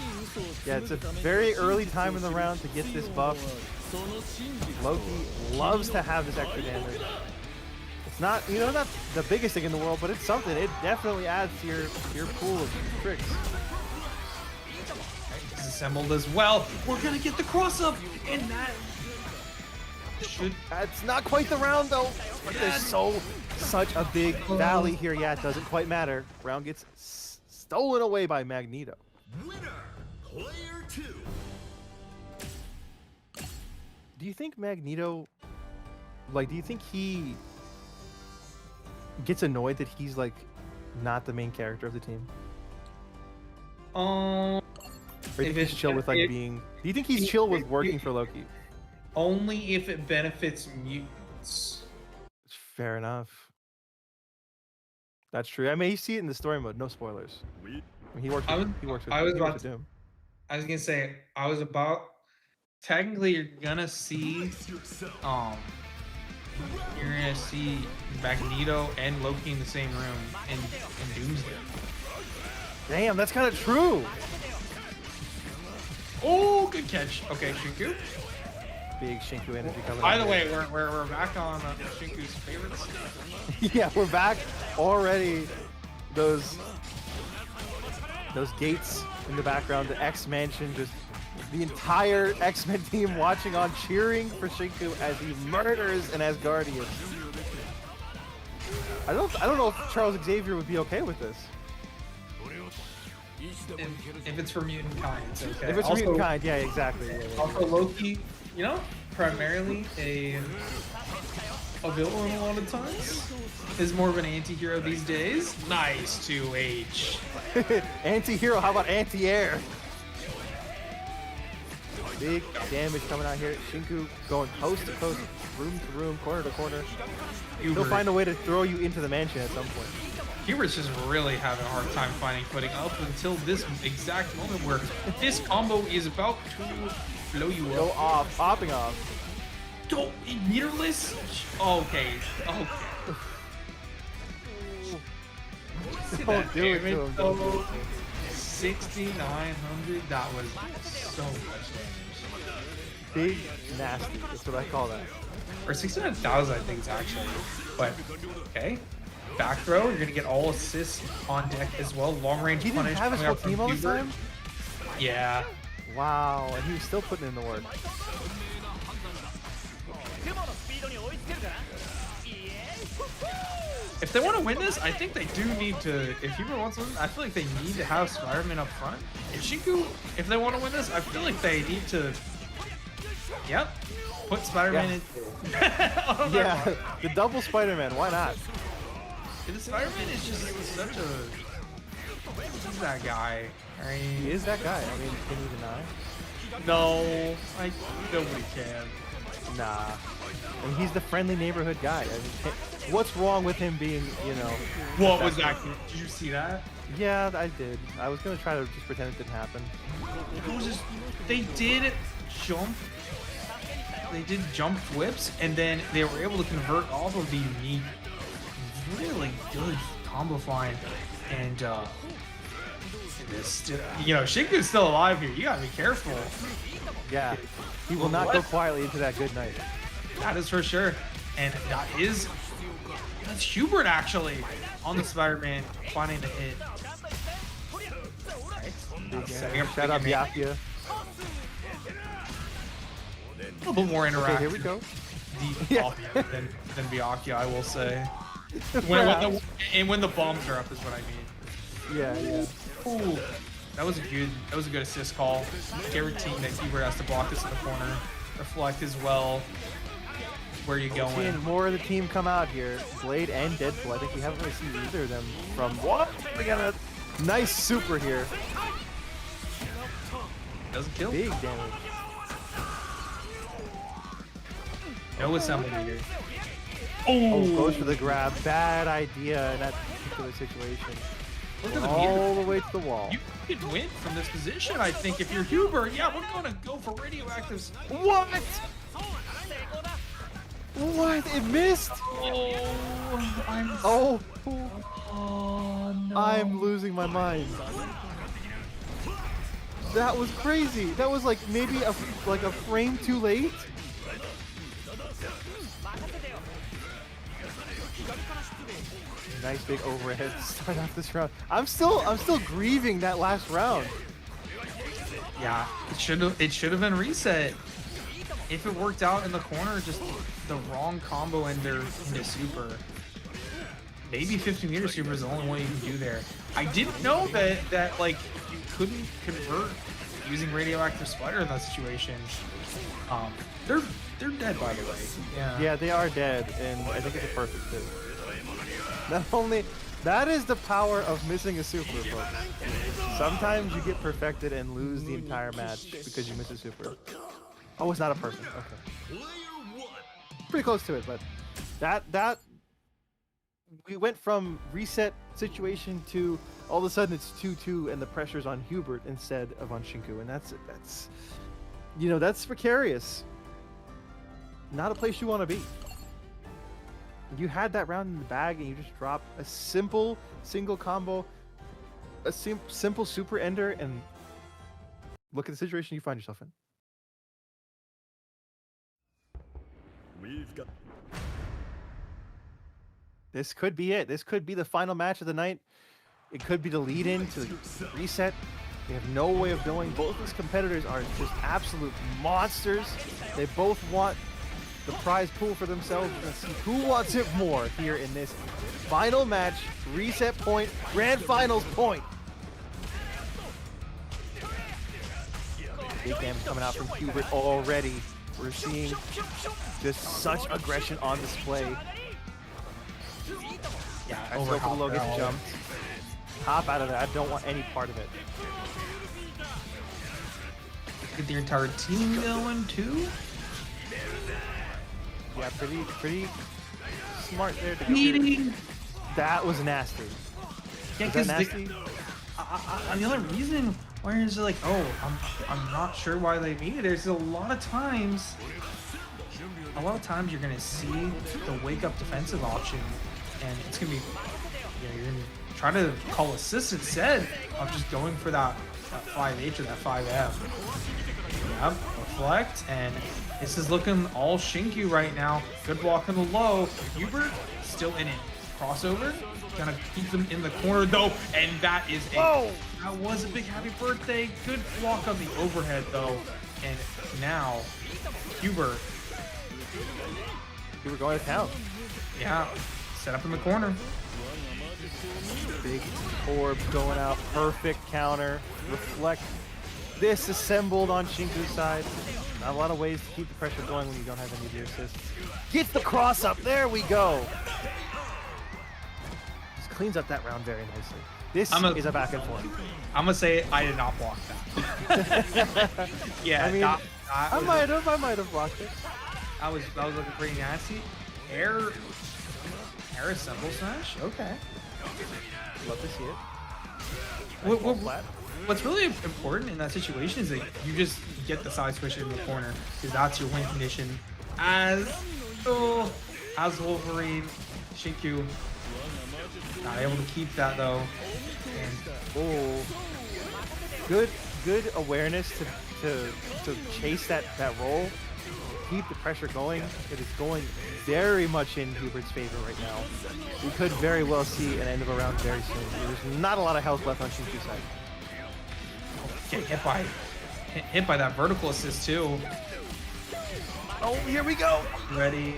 Yeah, it's a very early time in the round to get this buff. Loki loves to have this extra damage. It's not, you know, not the biggest thing in the world, but it's something. It definitely adds to your pool of tricks. Disassembled as well. We're gonna get the cross up, and that should. That's not quite the round though. But there's such a big valley here. Yeah, it doesn't quite matter. Round gets stolen away by Magneto. Winner, player 2. Do you think Magneto, like, do you think he gets annoyed that he's like not the main character of the team? Or do you think he's chill with like being? Do you think he's chill with working for Loki? Only if it benefits mutants. Fair enough. That's true. I mean, you see it in the story mode. No spoilers. I mean, he works with Doom. I was gonna say, technically you're gonna see Magneto and Loki in the same room in Doomsday. Damn, that's kind of true. Oh, good catch. Okay, Shinku. Big Shinku energy coming. By the way, we're back on Shinku's favorites. Yeah, we're back already. Those gates in the background, the X Mansion, just the entire X-Men team watching on, cheering for Shinku as he murders an Asgardian. I don't know if Charles Xavier would be okay with this. If it's for mutant kind, it's okay. If it's for mutant kind, yeah, exactly. Yeah. Also, Loki, you know, primarily a villain a lot of times. Is more of an anti-hero these days. Nice 2H. Anti-hero, how about anti-air? Big damage coming out here. Shinku going coast to coast, room to room, corner to corner. He'll find a way to throw you into the mansion at some point. Hubert's just really having a hard time finding footing up until this exact moment where this combo is about to blow you go off, popping off. Don't meterless. Okay. Don't do it to him. Don't do it to him. 6,900. That was so much damage. Big nasty. That's what I call that. Or 69,000, I think it's actually. But okay. Back throw, you're gonna get all assists on deck as well. Long range punish. He didn't have his whole team all the time? Yeah. Wow, and he was still putting in the work. If they want to win this, I think they do need to. If Huber wants to win, I feel like they need to have Spider-Man up front. And Shinku, if they want to win this, I feel like they need to. Yep. Put Spider-Man in. Yeah, the double Spider-Man. Why not? The Spider-Man is just such a. He's that guy. I mean, he is that guy. I mean, can you deny? No, nobody can. Nah. I mean, he's the friendly neighborhood guy. I mean, what's wrong with him being, you know? What was that? Did you see that? Yeah, I did. I was gonna try to just pretend it didn't happen. It was just they did jump. They did jump whips, and then they were able to convert off of the unique, really good combo flying, and this, you know, Shinku's still alive here. You gotta be careful. Yeah, he will not go quietly into that good night. That is for sure, and that's Hubert actually on the Spider-Man finding the hit. Okay. Shout out Byakuya. A little bit more interactive. Okay, here we go. Than Byakuya, I will say. When the bombs are up is what I mean. Yeah. Ooh, that was a good assist call. Guaranteeing that Hubert has to block this in the corner. Reflect as well. Where are you going? Seeing more of the team come out here. Blade and Deadpool. I think we haven't really seen either of them from what? We got a nice super here. Doesn't kill. Big damage. No assembly here. Oh, goes for the grab. Bad idea in that particular situation. Look at the All the way to the wall. You could win from this position, I think, if you're Hubert. Yeah, we're gonna go for radioactives. What? What? It missed? Oh, no. I'm losing my mind. That was crazy. That was like maybe a frame too late. Nice big overhead to start off this round. I'm still grieving that last round. Yeah, it should have been reset. If it worked out in the corner, just the wrong combo into super. Maybe 50-meter super is the only one you can do there. I didn't know that like you couldn't convert using radioactive spider in that situation. They're dead, by the way. Yeah, they are dead, and I think it's a perfect fit. Not only that is the power of missing a super, folks. Sometimes you get perfected and lose the entire match because you miss a super. Oh, it's not a perfect. Okay. Pretty close to it, but that we went from reset situation to all of a sudden it's 2-2 and the pressure's on Hubert instead of on Shinku, and that's precarious. Not a place you want to be. You had that round in the bag and you just drop a simple single combo, a simple super ender, and look at the situation you find yourself in. This could be it. This could be the final match of the night. It could be the lead-in to the reset. They have no way of knowing. Both these competitors are just absolute monsters. They both want the prize pool for themselves. Let's see who wants it more here in this final match. Reset point, grand finals point. Big damage coming out from Hubert already. We're seeing just such aggression on display. Yeah, I still below gets jumped. Hop out of there. I don't want any part of it. Get the entire team going too. Yeah, pretty smart there to go. That was nasty. Yeah, because the other reason why is like, oh, I'm not sure why they made it. There's a lot of times you're gonna see the wake up defensive option, and it's gonna be, you're gonna try to call assist instead of just going for that 5H or that 5M. Yep, reflect, and this is looking all Shinku right now. Good block on the low. Hubert still in it. Crossover, gonna keep them in the corner though, and that was a big happy birthday. Good block on the overhead though, and now Hubert going to town. Yeah, set up in the corner. Big orb going out, perfect counter, reflect, disassembled on Shinku's side. Not a lot of ways to keep the pressure going when you don't have any of your assists. Gets the cross up, there we go! Just cleans up that round very nicely. This is a back and forth. I'm gonna say I did not block that. Yeah, I mean, I might have blocked it. That was looking pretty nasty. Air assemble smash? Okay. Love to see it. What's really important in that situation is that you just get the side switch in the corner, because that's your win condition. As Wolverine, Shinku not able to keep that though. And good awareness to chase that roll. Keep the pressure going. It is going very much in Hubert's favor right now. We could very well see an end of a round very soon. There's not a lot of health left on Shinku's side. Get hit by that vertical assist too. Oh, here we go. Ready.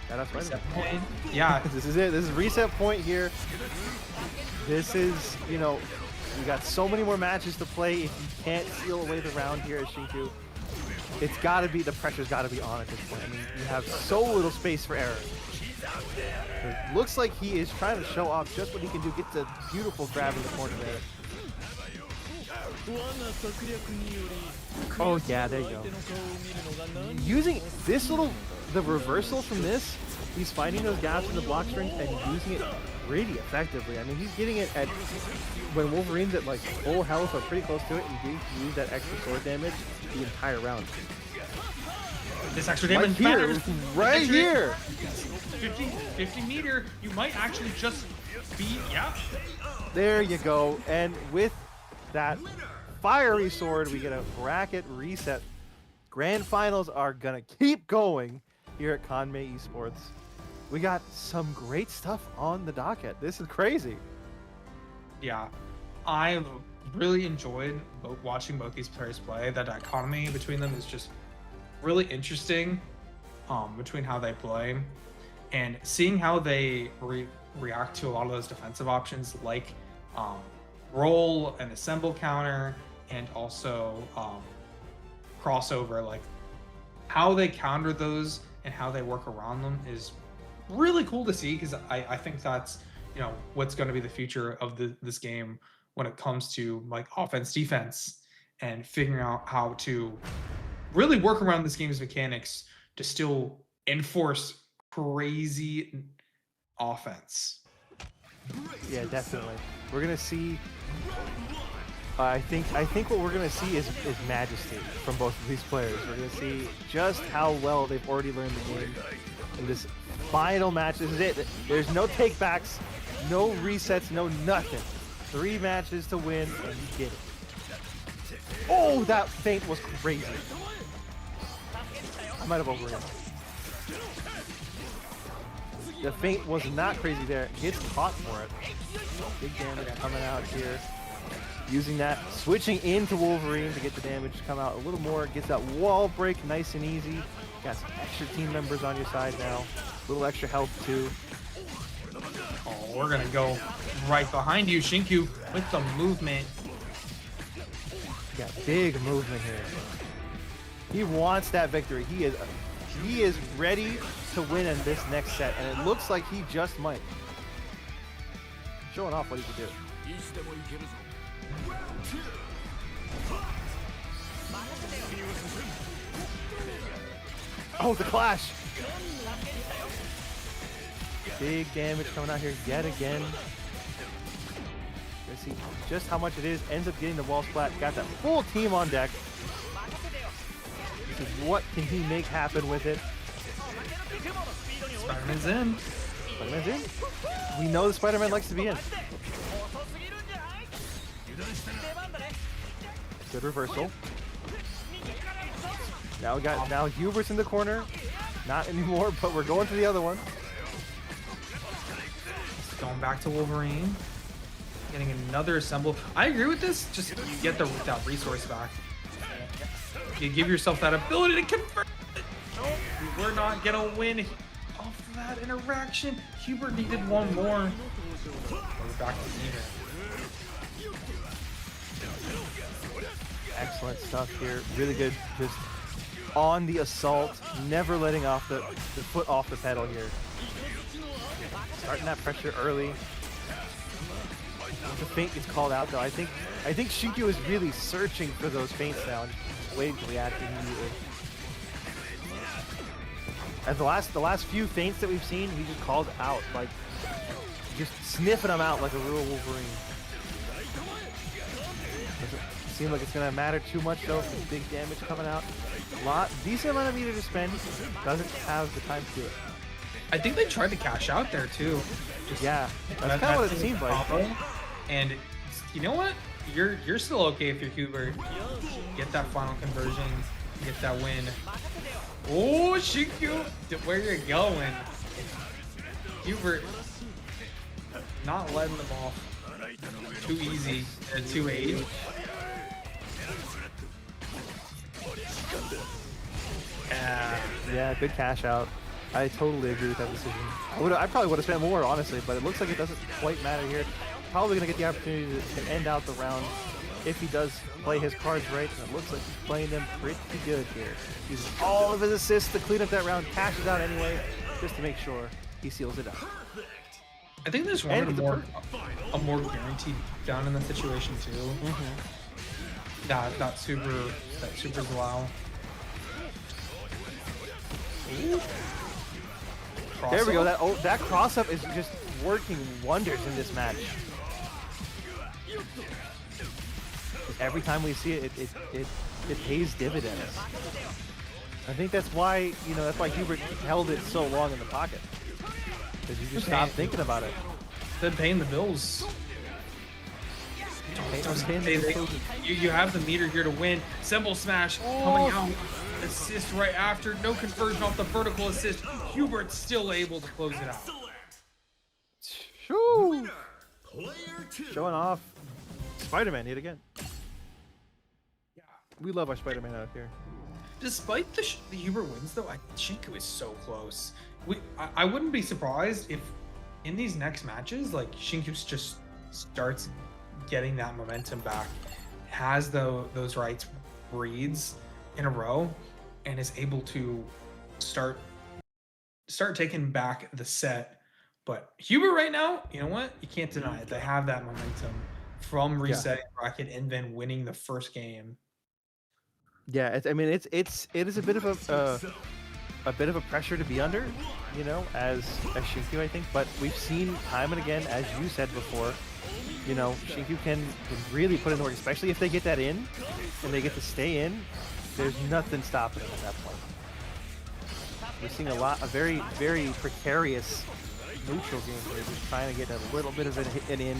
That's right. Reset point. Yeah. This is it. This is reset point here. This is, we got so many more matches to play. If you can't seal away the round here at Shinku, it's got to be, the pressure's got to be on at this point. I mean, you have so little space for error. It looks like he is trying to show off just what he can do. Gets a beautiful grab in the corner there. Oh yeah, there you go. Using this the reversal from this, he's finding those gaps in the block strings and using it pretty effectively. I mean, he's getting it at when Wolverine's at like full health or pretty close to it, and getting to use that extra sword damage the entire round. This extra damage here, matters. right here. 50 meter, you might actually just be, yeah. There you go. And with that fiery sword, we get a bracket reset. Grand finals are gonna keep going here at Kanme Esports. We got some great stuff on the docket. This is crazy. Yeah, I've really enjoyed watching both these players play. That dichotomy between them is just really interesting, between how they play and seeing how they react to a lot of those defensive options, like roll and assemble counter, and also crossover. Like how they counter those and how they work around them is really cool to see, because I think that's, you know, what's going to be the future of this game when it comes to like offense, defense, and figuring out how to really work around this game's mechanics to still enforce crazy offense. Yeah, definitely. We're gonna see. I think what we're gonna see is majesty from both of these players. We're gonna see just how well they've already learned the game in this final match. This is it. There's no takebacks, no resets, no nothing. 3 matches to win, and you get it. Oh, that feint was crazy. I might have overran. The feint was not crazy there. Gets caught for it. Big damage coming out here. Using that, switching into Wolverine to get the damage to come out a little more. Gets that wall break nice and easy. Got some extra team members on your side now. A little extra health too. Oh, we're gonna go right behind you, Shinku, with the movement. Got big movement here. He wants that victory. He is ready to win in this next set, and it looks like he just might. Showing off what he can do. Oh, the clash! Big damage coming out here yet again. Let's see just how much it is. Ends up getting the wall splat. Got that full team on deck. This is what can he make happen with it. Spider-Man's in. Spider-Man's in. We know the Spider-Man likes to be in. Good reversal. Now Hubert's in the corner. Not anymore, but we're going to the other one. Going back to Wolverine. Getting another assemble. I agree with this. Just you get that resource back. You give yourself that ability to convert it. No, we're not gonna win off of that interaction. Hubert needed one more. We're back to even. Excellent stuff here. Really good. Just on the assault, never letting off the foot off the pedal here. Starting that pressure early. The feint gets called out though. I think Shinku is really searching for those feints now and just waiting to react immediately. And the last few feints that we've seen, he just called out, like just sniffing them out like a real Wolverine. Doesn't seem like it's gonna matter too much though. Some big damage coming out. Decent amount of meter to spend. Doesn't have the time to do it. I think they tried to cash out there too. Yeah, that's kind of what it seemed like. And you know what? You're still okay if you're Hubert. Get that final conversion, get that win. Oh, Shinku, where you're going? Hubert, not letting them off too easy at 2-8. Yeah, good cash out. I totally agree with that decision. I probably would have spent more, honestly, but it looks like it doesn't quite matter here. Probably going to get the opportunity to end out the round if he does play his cards right, and it looks like he's playing them pretty good here. Uses all of his assists to clean up that round, cashes out anyway, just to make sure he seals it out. I think they just wanted a more guaranteed down in that situation too. Nah, not super. That super's low. There we go. That cross up is just working wonders in this match. Every time we see it, it pays dividends. I think that's why, you know, that's why Hubert held it so long in the pocket. Because you just stopped thinking about it. Been paying the bills. You have the meter here to win. Symbol smash coming out. Assist right after. No conversion off the vertical assist. Hubert's still able to close it out. Shoo! Showing off Spider-Man yet again. We love our Spider-Man out here. Despite the Hubert wins, though, Shinku is so close. I wouldn't be surprised if in these next matches, like, Shinku just starts getting that momentum back, has those right reads in a row, and is able to start taking back the set. But Hubert right now, you know what? You can't deny it. They have that momentum from resetting bracket and then winning the first game. Yeah, I mean, it is a bit of a pressure to be under, you know, as Shinku, I think. But we've seen time and again, as you said before, you know, Shinku can really put in the work, especially if they get that in and they get to stay in. There's nothing stopping them at that point. We're seeing a very, very precarious neutral game here, just trying to get a little bit of an in.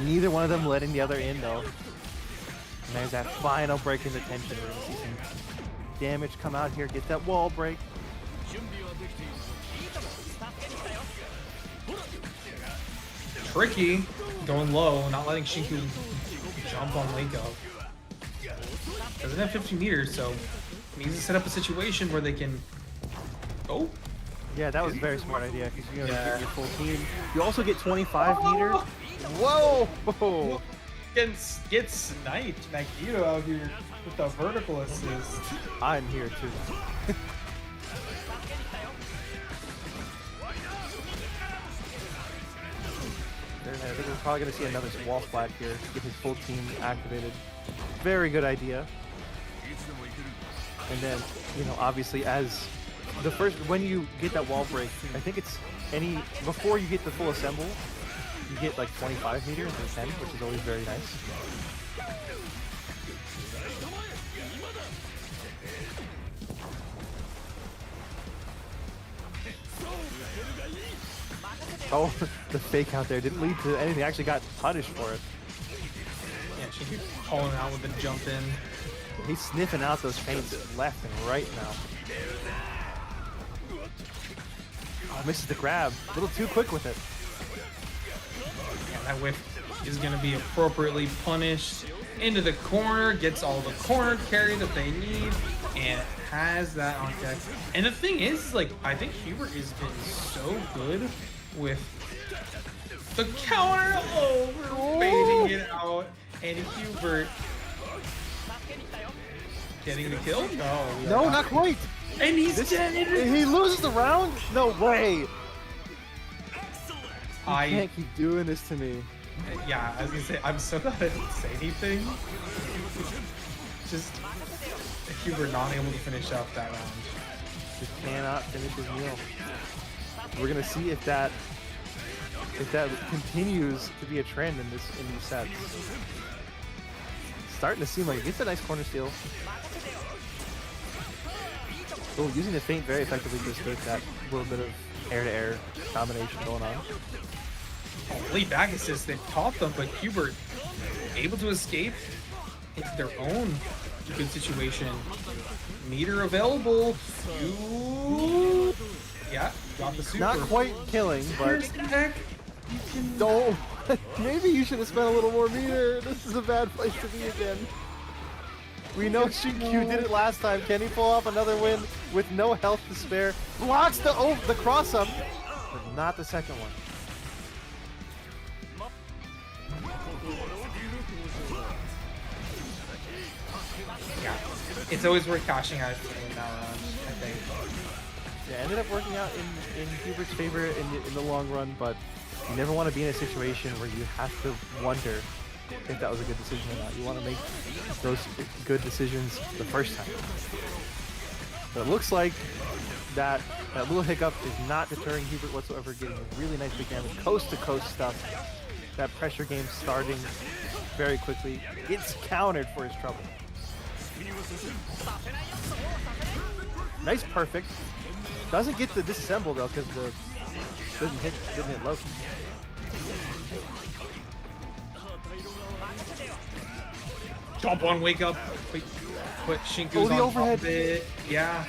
Neither one of them letting the other in, though. And there's that final break into tension. We're going to see some damage come out here, get that wall break. Tricky, going low, not letting Shinku jump on Linko. Doesn't have 50 meters, so needs to set up a situation where they can go. Yeah, that was a very smart idea, because you're going to get your full team. You also get 25 meters. Whoa! Get sniped, Magneto out here with the vertical assist. I'm here too. I think we're probably going to see another wall flag here to get his full team activated. Very good idea. And then, you know, obviously as the when you get that wall break, I think it's before you get the full assemble, you get like 25 meters and 10, which is always very nice. Oh, the fake out there didn't lead to anything. Actually got punished for it. Yeah, she keeps calling out with the jump in. He's sniffing out those feints left and right now. Oh, misses the grab. A little too quick with it. Yeah, that whiff is going to be appropriately punished. Into the corner, gets all the corner carry that they need, and has that on deck. And the thing is, like, I think Hubert has been so good with the counter. Oh, we're baiting it out. And Hubert getting the kill? No, not quite. And he's dead. He loses the round? No way. You can't keep doing this to me. Yeah, I was gonna say, I'm so glad I didn't say anything. Just Hubert not able to finish up that round. Just cannot finish his meal. We're gonna see if that continues to be a trend in these sets. Starting to seem like it gets a nice corner steal. Oh, using the feint very effectively to escape that little bit of air-to-air combination going on. Lead back assist, they've taught them, but Hubert able to escape into their own good situation. Meter available. Yeah, drop the super. Not quite killing, but don't. Maybe you should have spent a little more meter. This is a bad place to be again. We know Shinku did it last time. Can he pull off another win with no health to spare? Blocks the cross up, but not the second one. Yeah, it's always worth cashing out in that round, I think. Yeah, ended up working out in Hubert's favor in the long run, but you never want to be in a situation where you have to wonder if that was a good decision or not. You want to make those good decisions the first time. But it looks like that little hiccup is not deterring Hubert whatsoever, getting really nice big damage, coast-to-coast stuff. That pressure game starting very quickly. It's countered for his trouble. Nice perfect. Doesn't get the disassemble though, because the didn't hit Loki. Jump on, wake up. Put Shinku's the on overhead. top of it. Yeah.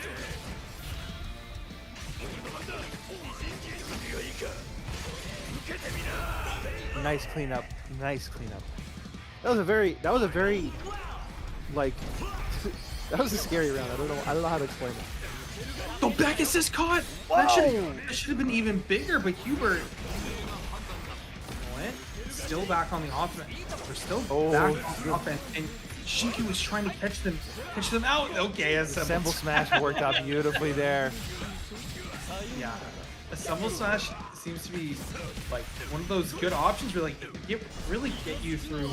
Nice cleanup. Nice cleanup. That was a very like that was a scary round. I don't know how to explain it. The back assist caught. That should have been even bigger, but Hubert. What? Still back on the offense. We're still back on the offense, and Shinku was trying to catch them out. Okay, Assemble Smash worked out beautifully there. Yeah, Assemble Smash seems to be like one of those good options where like really get you through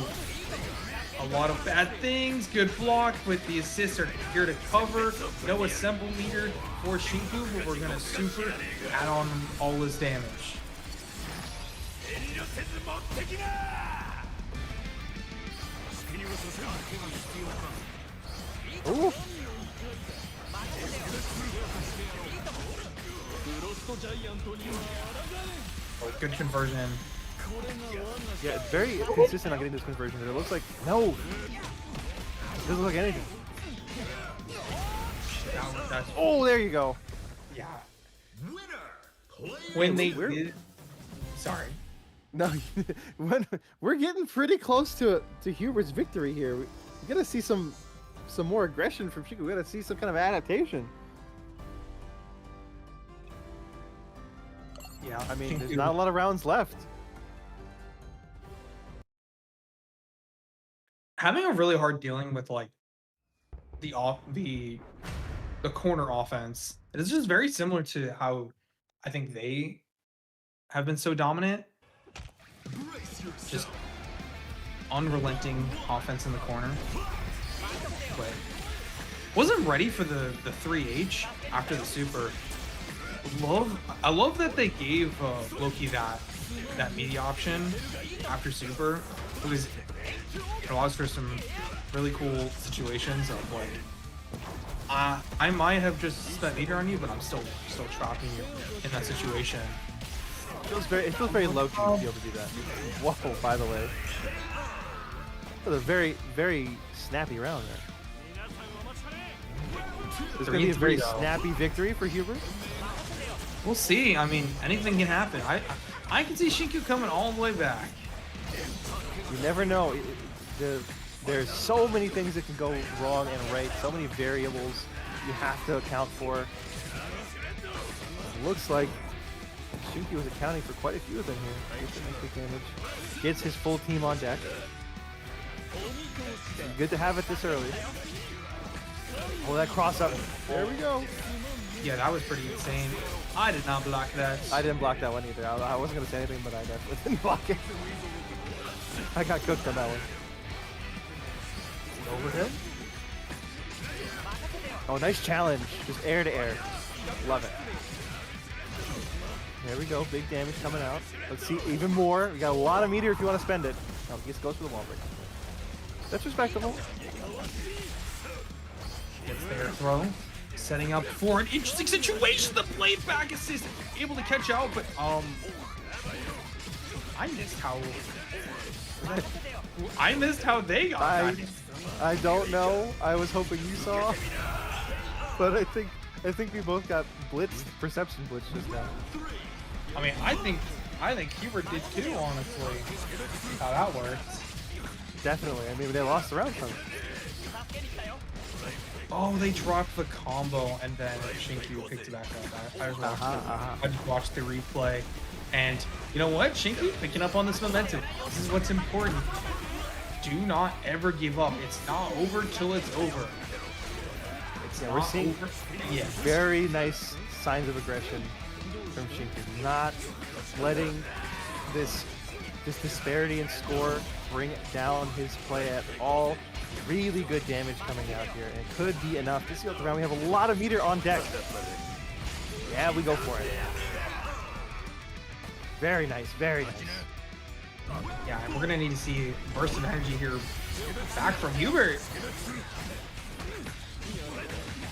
a lot of bad things. Good block, but the assists are here to cover. No assemble meter for Shinku, but we're gonna super add on all his damage. Ooh. Oh, good conversion. Yeah, it's very consistent on getting this conversion, but it looks like no. It doesn't look like anything. Oh, there you go. Yeah. Winner. When they did, sorry. No, we're getting pretty close to Hubert's victory here. We gotta see some more aggression from Chico. We gotta see some kind of adaptation. Yeah, I mean, there's not a lot of rounds left. Having a really hard dealing with like the corner offense. It is just very similar to how I think they have been so dominant. Just unrelenting offense in the corner. But wasn't ready for the 3H after the super. I love that they gave Loki that media option after super, because it allows for some really cool situations of like I might have just spent meter on you, but I'm still trapping you in that situation. It feels very low key to be able to do that. Whoa, by the way. That was a very, very snappy round there. It's going to be a very snappy victory for Hubert. We'll see. I mean, anything can happen. I can see Shinku coming all the way back. You never know. There's so many things that can go wrong and right. So many variables you have to account for. It looks like Shinky was accounting for quite a few of them here. Gets some quick damage. Gets his full team on deck. Good to have it this early. Oh, that cross up. There we go. Yeah, that was pretty insane. I did not block that. I didn't block that one either. I wasn't going to say anything, but I definitely didn't block it. I got cooked on that one. Overhead. Oh, nice challenge. Just air to air. Love it. There we go. Big damage coming out. Let's see even more. We got a lot of meter if you want to spend it. Oh, he just goes for the wall break. That's respectable. Gets their throw. Setting up for an interesting situation. The blade back assist able to catch out, but I missed how they got back. I don't know. I was hoping you saw, but I think we both got blitzed, perception blitzed just now. I mean, I think Hubert did too, honestly. How that worked. Definitely. I mean, they lost the round from it. Oh, they dropped the combo and then Shinku picked it back up. I just watched the replay, and you know what? Shinku picking up on this momentum. This is what's important. Do not ever give up. It's not over till it's over. We're seeing yes. very nice signs of aggression from Shinku. Not letting this this disparity in score bring down his play at all. Really good damage coming out here, and it could be enough to seal the round. We have a lot of meter on deck. Yeah, we go for it. Very nice, very nice. Yeah, and we're gonna need to see a burst of energy here back from Hubert.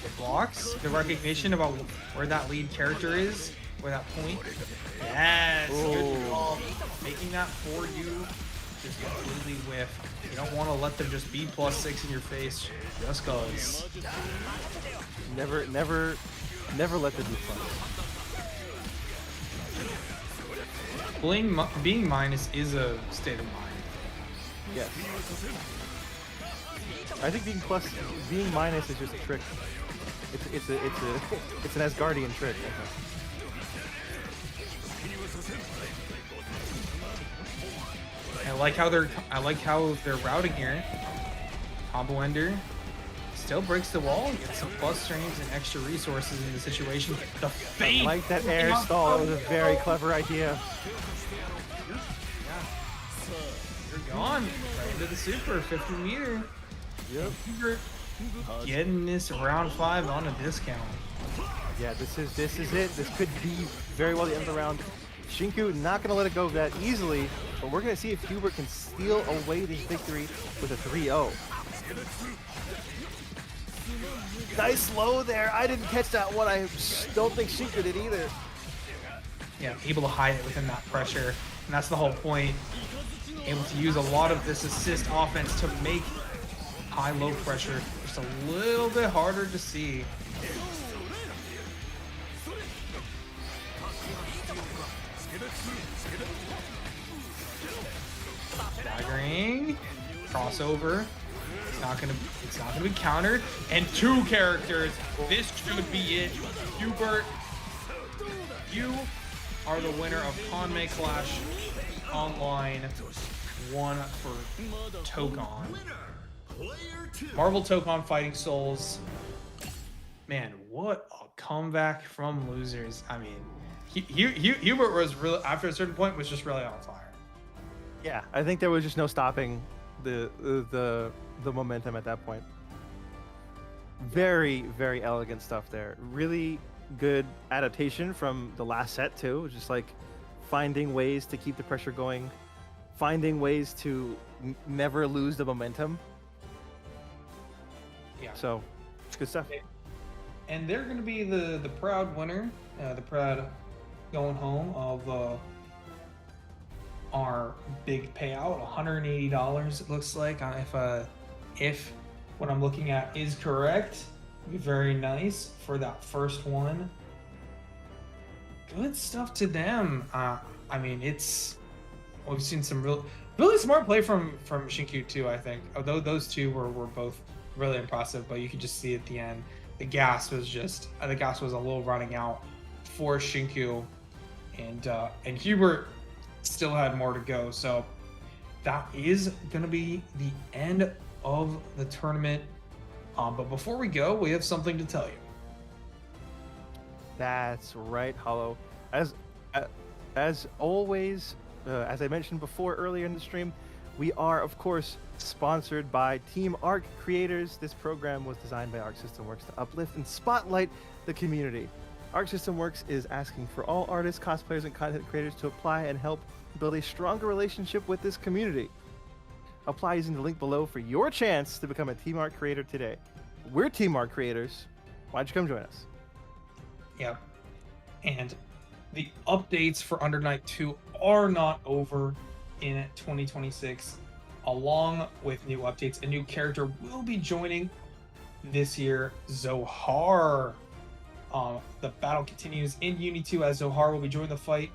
The blocks, the recognition about where that lead character is, where that point. Yes, good call. Making that for you. Just completely whiff. You don't want to let them just be +6 in your face, just cause. Never let them be fun. Being minus is a state of mind. Yes. I think being minus is just a trick. It's an Asgardian trick. I think. I like how they're routing here. Combo ender still breaks the wall, gets some plus frames and extra resources in the situation. The fate. I like that air stall. That was a very clever idea. You're gone right into the super 50 meter. Yep. Getting this round 5 on a discount. Yeah, this is it. This could be very well the end of the round. Shinku not going to let it go that easily, but we're going to see if Hubert can steal away this victory with a 3-0. Nice low there. I didn't catch that one. I don't think Shinku did either. Yeah, able to hide it within that pressure, and that's the whole point. Able to use a lot of this assist offense to make high-low pressure just a little bit harder to see. Staggering, crossover. It's not gonna be countered. And 2 characters. This should be it. Hubert, you are the winner of Kanme Klash Online 1 for Tokon. Marvel Tokon Fighting Souls. Man, what a comeback from losers. I mean, Hubert was really, after a certain point, was just really on fire. Yeah, I think there was just no stopping the momentum at that point. Very, very elegant stuff there. Really good adaptation from the last set too. Just like finding ways to keep the pressure going, finding ways to never lose the momentum. Yeah. So it's good stuff. And they're going to be the proud winner, the proud going home of our big payout, $180. It looks like, if what I'm looking at is correct. Be very nice for that first one. Good stuff to them. I mean, we've seen some really smart play from Shinku too. I think, although those two were both really impressive, but you could just see at the end the gas was a little running out for Shinku, and Hubert still had more to go. So that is gonna be the end of the tournament. But before we go, we have something to tell you. That's right, Hollow. As always, as I mentioned before earlier in the stream, we are, of course, sponsored by Team Arc Creators. This program was designed by Arc System Works to uplift and spotlight the community. Arc System Works is asking for all artists, cosplayers, and content creators to apply and help build a stronger relationship with this community. Apply using the link below for your chance to become a Team Arc creator today. We're Team Arc creators. Why don't you come join us? Yep. And the updates for Under Night 2 are not over in 2026. Along with new updates, a new character will be joining this year, Zohar. The battle continues in Uni 2 as Zohar will be joining the fight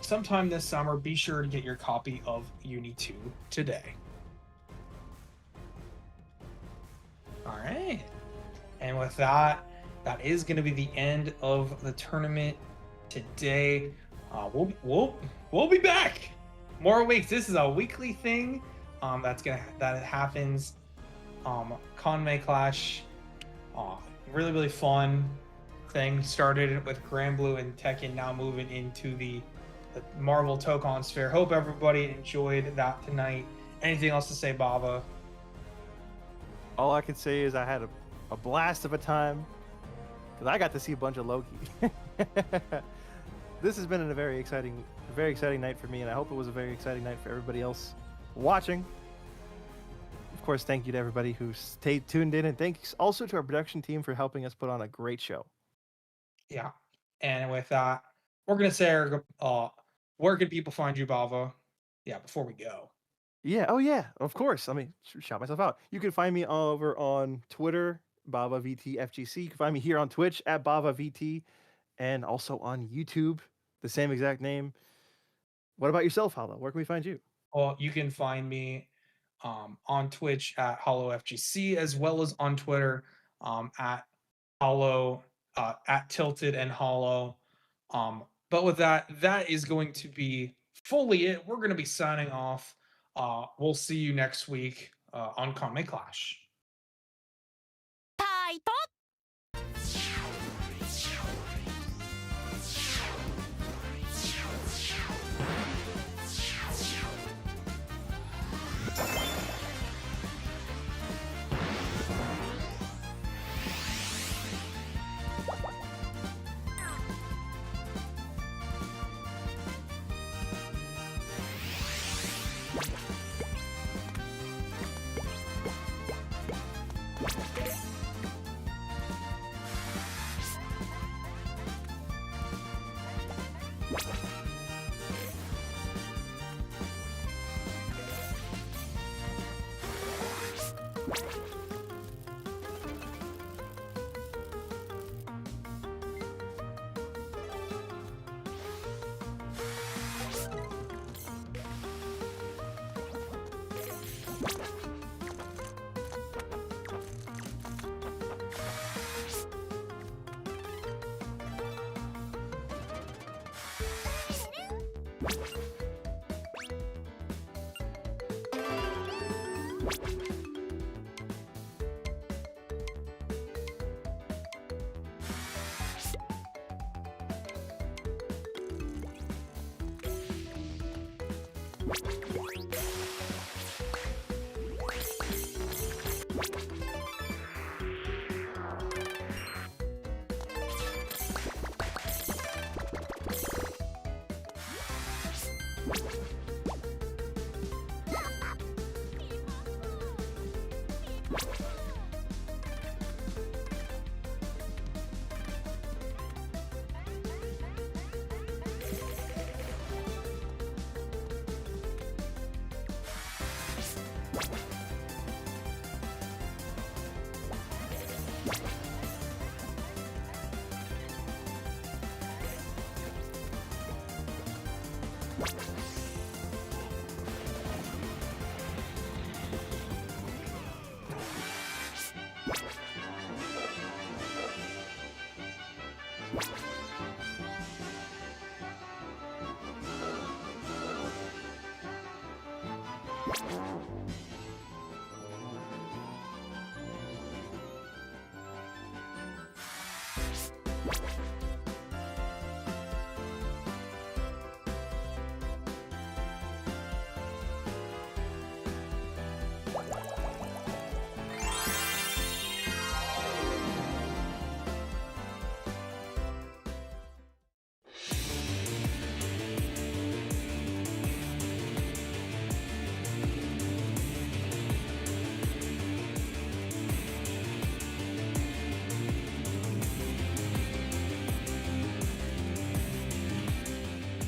sometime this summer. Be sure to get your copy of Uni 2 today. All right. And with that, that is going to be the end of the tournament today. We'll be back more weeks. This is a weekly thing that happens. Kanme Klash, really fun thing. Started with Grand Blue and Tekken, now moving into the the Marvel Tokon Sphere. Hope everybody enjoyed that tonight. Anything else to say, Bava? All I can say is I had a blast of a time because I got to see a bunch of Loki. This has been a very exciting night for me, and I hope it was a very exciting night for everybody else watching. Of course, thank you to everybody who stayed tuned in, and thanks also to our production team for helping us put on a great show. Yeah. And with that, we're going to say, where can people find you, Bava? Yeah, before we go. Yeah, oh yeah, of course. Let me shout myself out. You can find me all over on Twitter, BavaVTFGC. You can find me here on Twitch at BavaVT, and also on YouTube, the same exact name. What about yourself, Hollow? Where can we find you? Well, you can find me on Twitch at HollowFGC, as well as on Twitter at Hollow, at Tilted and Hollow. But with that is going to be fully it. We're going to be signing off. We'll see you next week on Kanme Klash.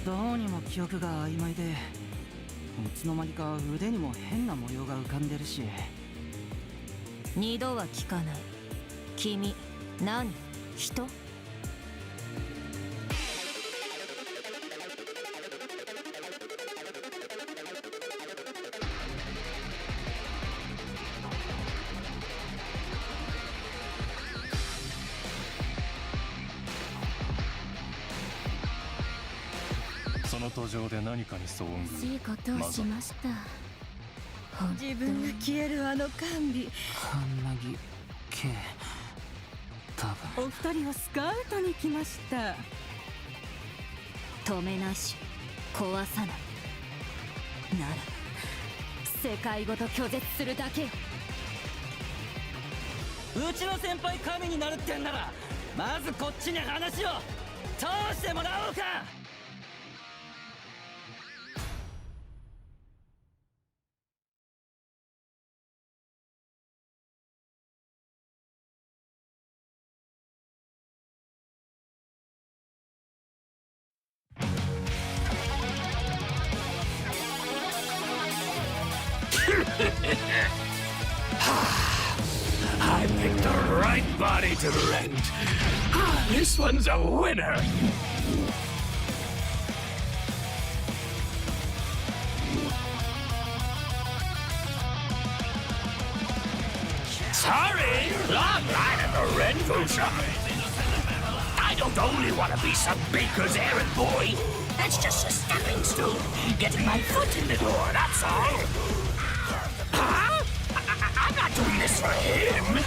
どうにも記憶が曖昧で、いつの間にか腕にも変な模様が浮かんでるし。二度は聞かない。君、何？人？その途上で何かに遭遇。いいことをしました。自分が消えるあの甘美。カンナギ系。多分。お二人をスカウトに来ました。止めなし、壊さないなら世界ごと拒絶するだけよ。うちの先輩神になるってんならまずこっちに話を通してもらおうか。I picked the right body to rent. This one's a winner. Sorry, long line at the rental shop. I don't only want to be some baker's errand boy. That's just a stepping stone. Getting my foot in the door, that's all. Huh? I'm not doing this for him.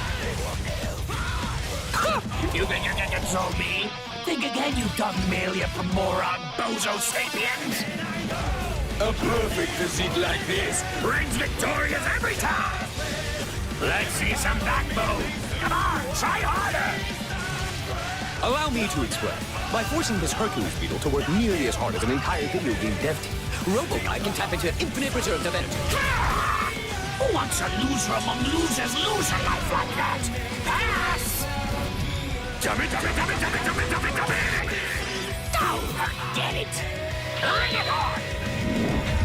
You think you can control me? Think again, you dumb alien from moron bozo sapiens. A perfect physique like this rings victorious every time. Let's see some backbone. Come on, try harder. Allow me to explain. By forcing this Hercules beetle to work nearly as hard as an entire video game dev team, RoboGuy can tap into infinite reserves of energy. Who wants a loser among losers lose a life like that? Pass! Dummy! Don't forget it! Bring it on!